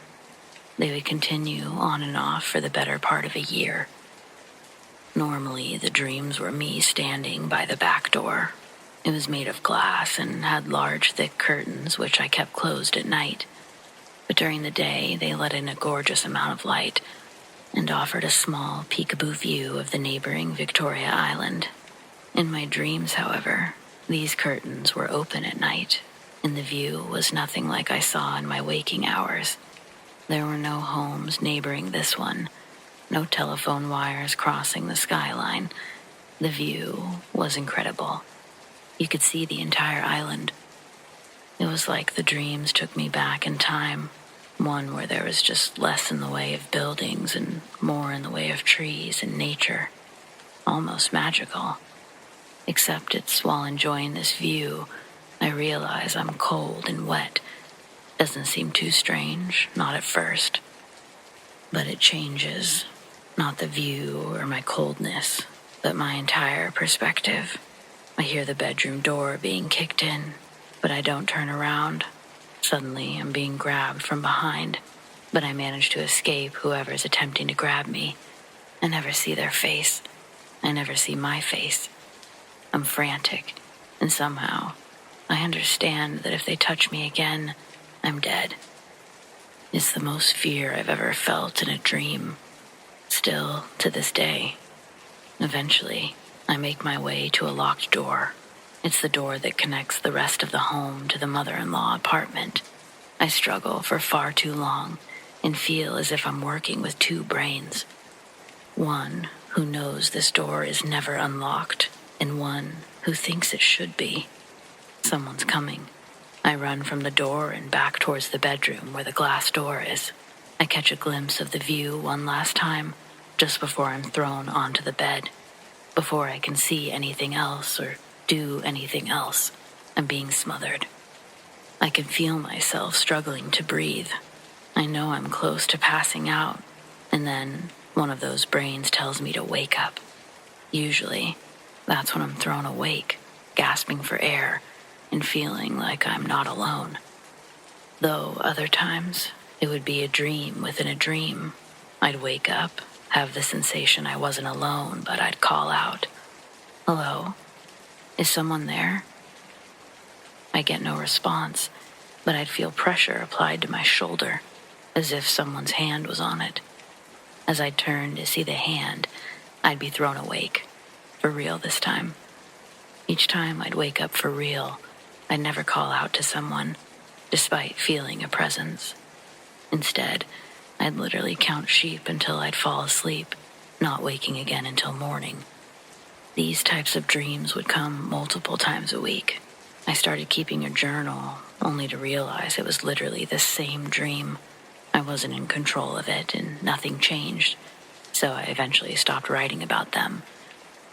They would continue on and off for the better part of a year. Normally, the dreams were me standing by the back door. It was made of glass and had large, thick curtains, which I kept closed at night. But during the day, they let in a gorgeous amount of light and offered a small, peekaboo view of the neighboring Victoria Island. In my dreams, however, these curtains were open at night, and the view was nothing like I saw in my waking hours. There were no homes neighboring this one, no telephone wires crossing the skyline. The view was incredible. You could see the entire island. It was like the dreams took me back in time, one where there was just less in the way of buildings and more in the way of trees and nature. Almost magical. Except it's while enjoying this view, I realize I'm cold and wet. Doesn't seem too strange, not at first. But it changes. Not the view or my coldness, but my entire perspective. I hear the bedroom door being kicked in, but I don't turn around. Suddenly, I'm being grabbed from behind, but I manage to escape whoever's attempting to grab me. I never see their face. I never see my face. I'm frantic, and somehow, I understand that if they touch me again, I'm dead. It's the most fear I've ever felt in a dream. Still, to this day. Eventually, I make my way to a locked door. It's the door that connects the rest of the home to the mother-in-law apartment. I struggle for far too long and feel as if I'm working with two brains. One who knows this door is never unlocked, and one who thinks it should be. Someone's coming. I run from the door and back towards the bedroom where the glass door is. I catch a glimpse of the view one last time, just before I'm thrown onto the bed. Before I can see anything else or do anything else, I'm being smothered. I can feel myself struggling to breathe. I know I'm close to passing out, and then one of those brains tells me to wake up. Usually, that's when I'm thrown awake, gasping for air, and feeling like I'm not alone. Though other times, it would be a dream within a dream. I'd wake up, have the sensation I wasn't alone, but I'd call out, "Hello? Is someone there?" I get no response, but I'd feel pressure applied to my shoulder, as if someone's hand was on it. As I turn to see the hand, I'd be thrown awake. For real this time. Each time I'd wake up for real, I'd never call out to someone, despite feeling a presence. Instead, I'd literally count sheep until I'd fall asleep, not waking again until morning. These types of dreams would come multiple times a week. I started keeping a journal, only to realize it was literally the same dream. I wasn't in control of it, and nothing changed, so I eventually stopped writing about them.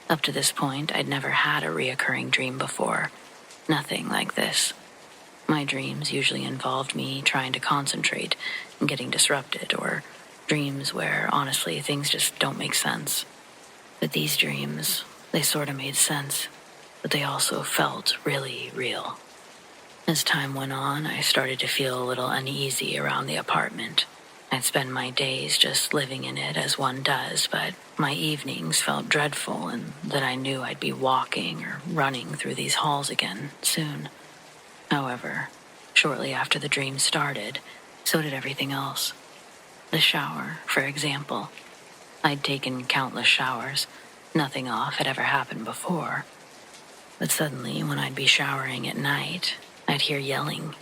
Up to this point, I'd never had a reoccurring dream before. Nothing like this. My dreams usually involved me trying to concentrate and getting disrupted, or dreams where, honestly, things just don't make sense. But these dreams, they sort of made sense, but they also felt really real. As time went on, I started to feel a little uneasy around the apartment. I'd spend my days just living in it as one does, but my evenings felt dreadful and that I knew I'd be walking or running through these halls again soon. However, shortly after the dream started, so did everything else. The shower, for example. I'd taken countless showers. Nothing off had ever happened before. But suddenly, when I'd be showering at night, I'd hear yelling.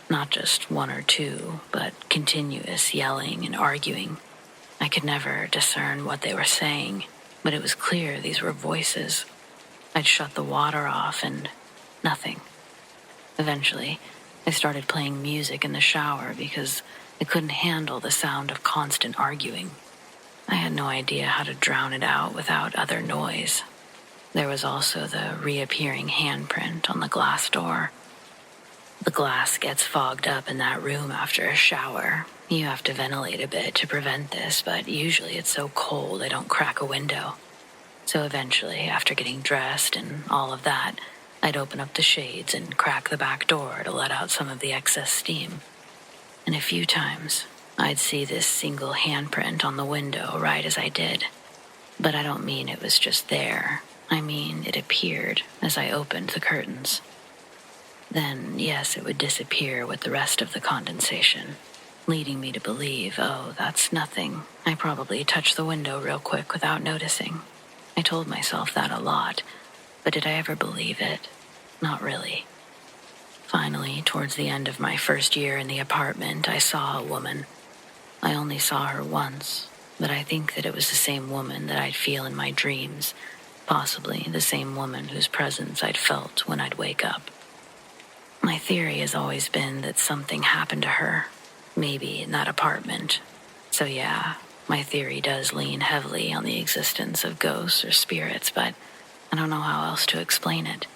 Not just one or two, but continuous yelling and arguing. I could never discern what they were saying, but it was clear these were voices. I'd shut the water off and nothing. Eventually, I started playing music in the shower because I couldn't handle the sound of constant arguing. I had no idea how to drown it out without other noise. There was also the reappearing handprint on the glass door. The glass gets fogged up in that room after a shower. You have to ventilate a bit to prevent this, but usually it's so cold I don't crack a window. So eventually, after getting dressed and all of that, I'd open up the shades and crack the back door to let out some of the excess steam. And a few times, I'd see this single handprint on the window right as I did. But I don't mean it was just there. I mean it appeared as I opened the curtains. Then, yes, it would disappear with the rest of the condensation, leading me to believe, oh, that's nothing. I probably touched the window real quick without noticing. I told myself that a lot, but did I ever believe it? Not really. Finally, towards the end of my first year in the apartment, I saw a woman. I only saw her once, but I think that it was the same woman that I'd feel in my dreams, possibly the same woman whose presence I'd felt when I'd wake up. My theory has always been that something happened to her, maybe in that apartment. So yeah, my theory does lean heavily on the existence of ghosts or spirits, but I don't know how else to explain it.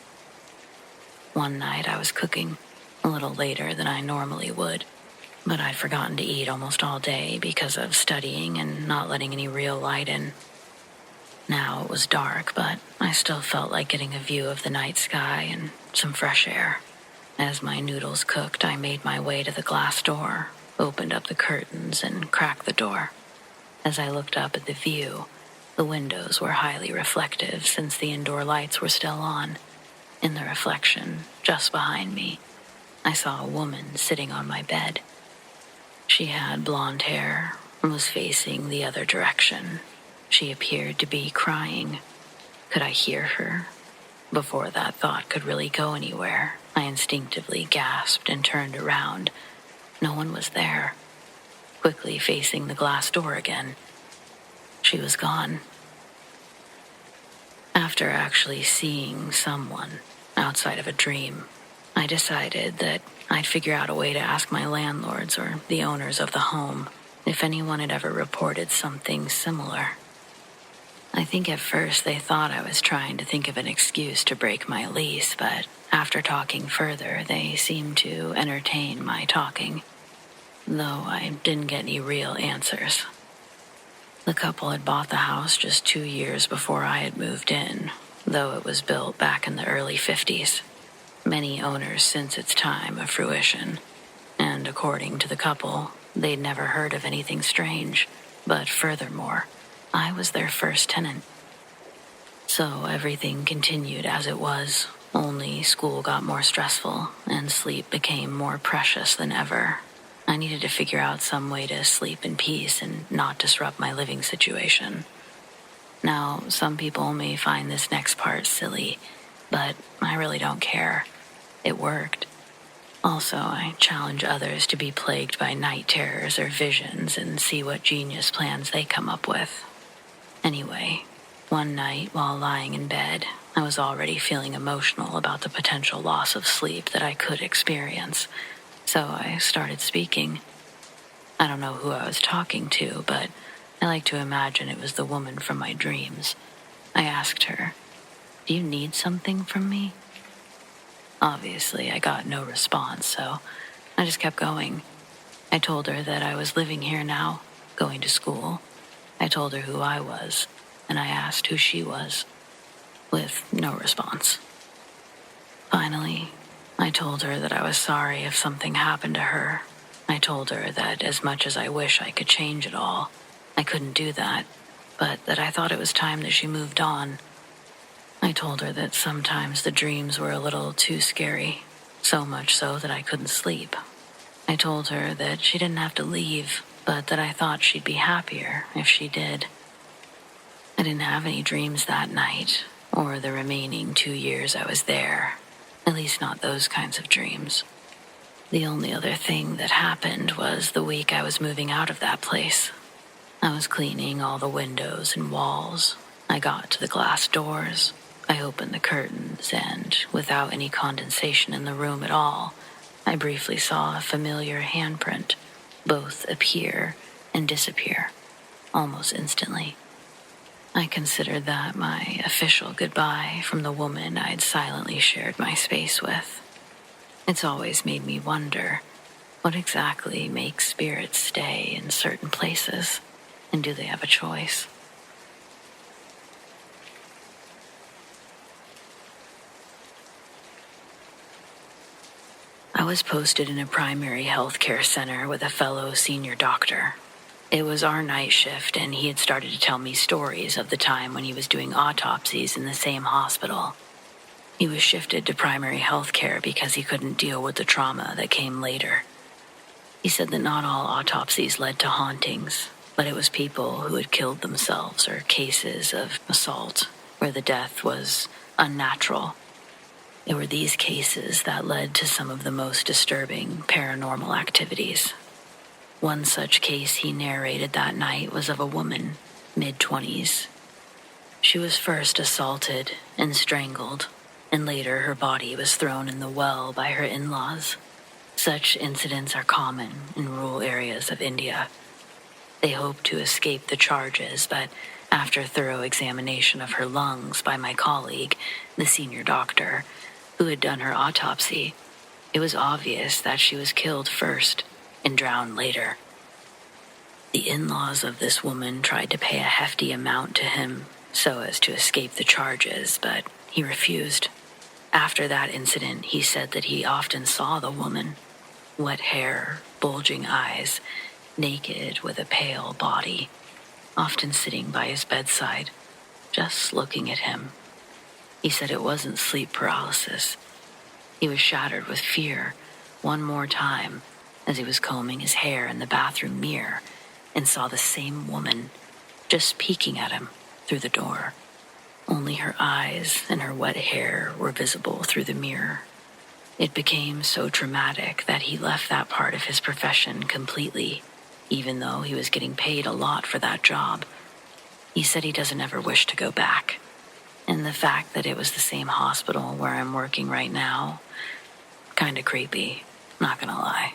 One night I was cooking, a little later than I normally would, but I'd forgotten to eat almost all day because of studying and not letting any real light in. Now it was dark, but I still felt like getting a view of the night sky and some fresh air. As my noodles cooked, I made my way to the glass door, opened up the curtains, and cracked the door. As I looked up at the view, the windows were highly reflective since the indoor lights were still on. In the reflection, just behind me, I saw a woman sitting on my bed. She had blonde hair and was facing the other direction. She appeared to be crying. Could I hear her? Before that thought could really go anywhere, I instinctively gasped and turned around. No one was there. Quickly facing the glass door again, she was gone. After actually seeing someone outside of a dream, I decided that I'd figure out a way to ask my landlords or the owners of the home if anyone had ever reported something similar. I think at first they thought I was trying to think of an excuse to break my lease, but after talking further, they seemed to entertain my talking, though I didn't get any real answers. The couple had bought the house just 2 years before I had moved in, though it was built back in the early 50s. Many owners since its time of fruition, and according to the couple, they'd never heard of anything strange, but furthermore, I was their first tenant. So everything continued as it was, only school got more stressful and sleep became more precious than ever. I needed to figure out some way to sleep in peace and not disrupt my living situation. Now, some people may find this next part silly, but I really don't care. It worked. Also, I challenge others to be plagued by night terrors or visions and see what genius plans they come up with. Anyway, one night while lying in bed, I was already feeling emotional about the potential loss of sleep that I could experience, so I started speaking. I don't know who I was talking to, but I like to imagine it was the woman from my dreams. I asked her, "Do you need something from me?" Obviously, I got no response, so I just kept going. I told her that I was living here now, going to school. I told her who I was, and I asked who she was, with no response. Finally, I told her that I was sorry if something happened to her. I told her that as much as I wish I could change it all, I couldn't do that, but that I thought it was time that she moved on. I told her that sometimes the dreams were a little too scary, so much so that I couldn't sleep. I told her that she didn't have to leave, but that I thought she'd be happier if she did. I didn't have any dreams that night, or the remaining 2 years I was there. At least not those kinds of dreams. The only other thing that happened was the week I was moving out of that place. I was cleaning all the windows and walls. I got to the glass doors. I opened the curtains, and without any condensation in the room at all, I briefly saw a familiar handprint, both appear and disappear, almost instantly. I considered that my official goodbye from the woman I'd silently shared my space with. It's always made me wonder, what exactly makes spirits stay in certain places, and do they have a choice? I was posted in a primary health care center with a fellow senior doctor. It was our night shift, and he had started to tell me stories of the time when he was doing autopsies in the same hospital. He was shifted to primary health care because he couldn't deal with the trauma that came later. He said that not all autopsies led to hauntings, but it was people who had killed themselves or cases of assault where the death was unnatural. It were these cases that led to some of the most disturbing paranormal activities. One such case he narrated that night was of a woman, mid-20s. She was first assaulted and strangled, and later her body was thrown in the well by her in-laws. Such incidents are common in rural areas of India. They hoped to escape the charges, but after thorough examination of her lungs by my colleague, the senior doctor, who had done her autopsy, it was obvious that she was killed first and drowned later. The in-laws of this woman tried to pay a hefty amount to him so as to escape the charges, but he refused. After that incident, he said that he often saw the woman, wet hair, bulging eyes, naked with a pale body, often sitting by his bedside, just looking at him. He said it wasn't sleep paralysis. He was shattered with fear one more time as he was combing his hair in the bathroom mirror and saw the same woman just peeking at him through the door. Only her eyes and her wet hair were visible through the mirror. It became so traumatic that he left that part of his profession completely, even though he was getting paid a lot for that job. He said he doesn't ever wish to go back. And the fact that it was the same hospital where I'm working right now, kinda creepy, not gonna lie.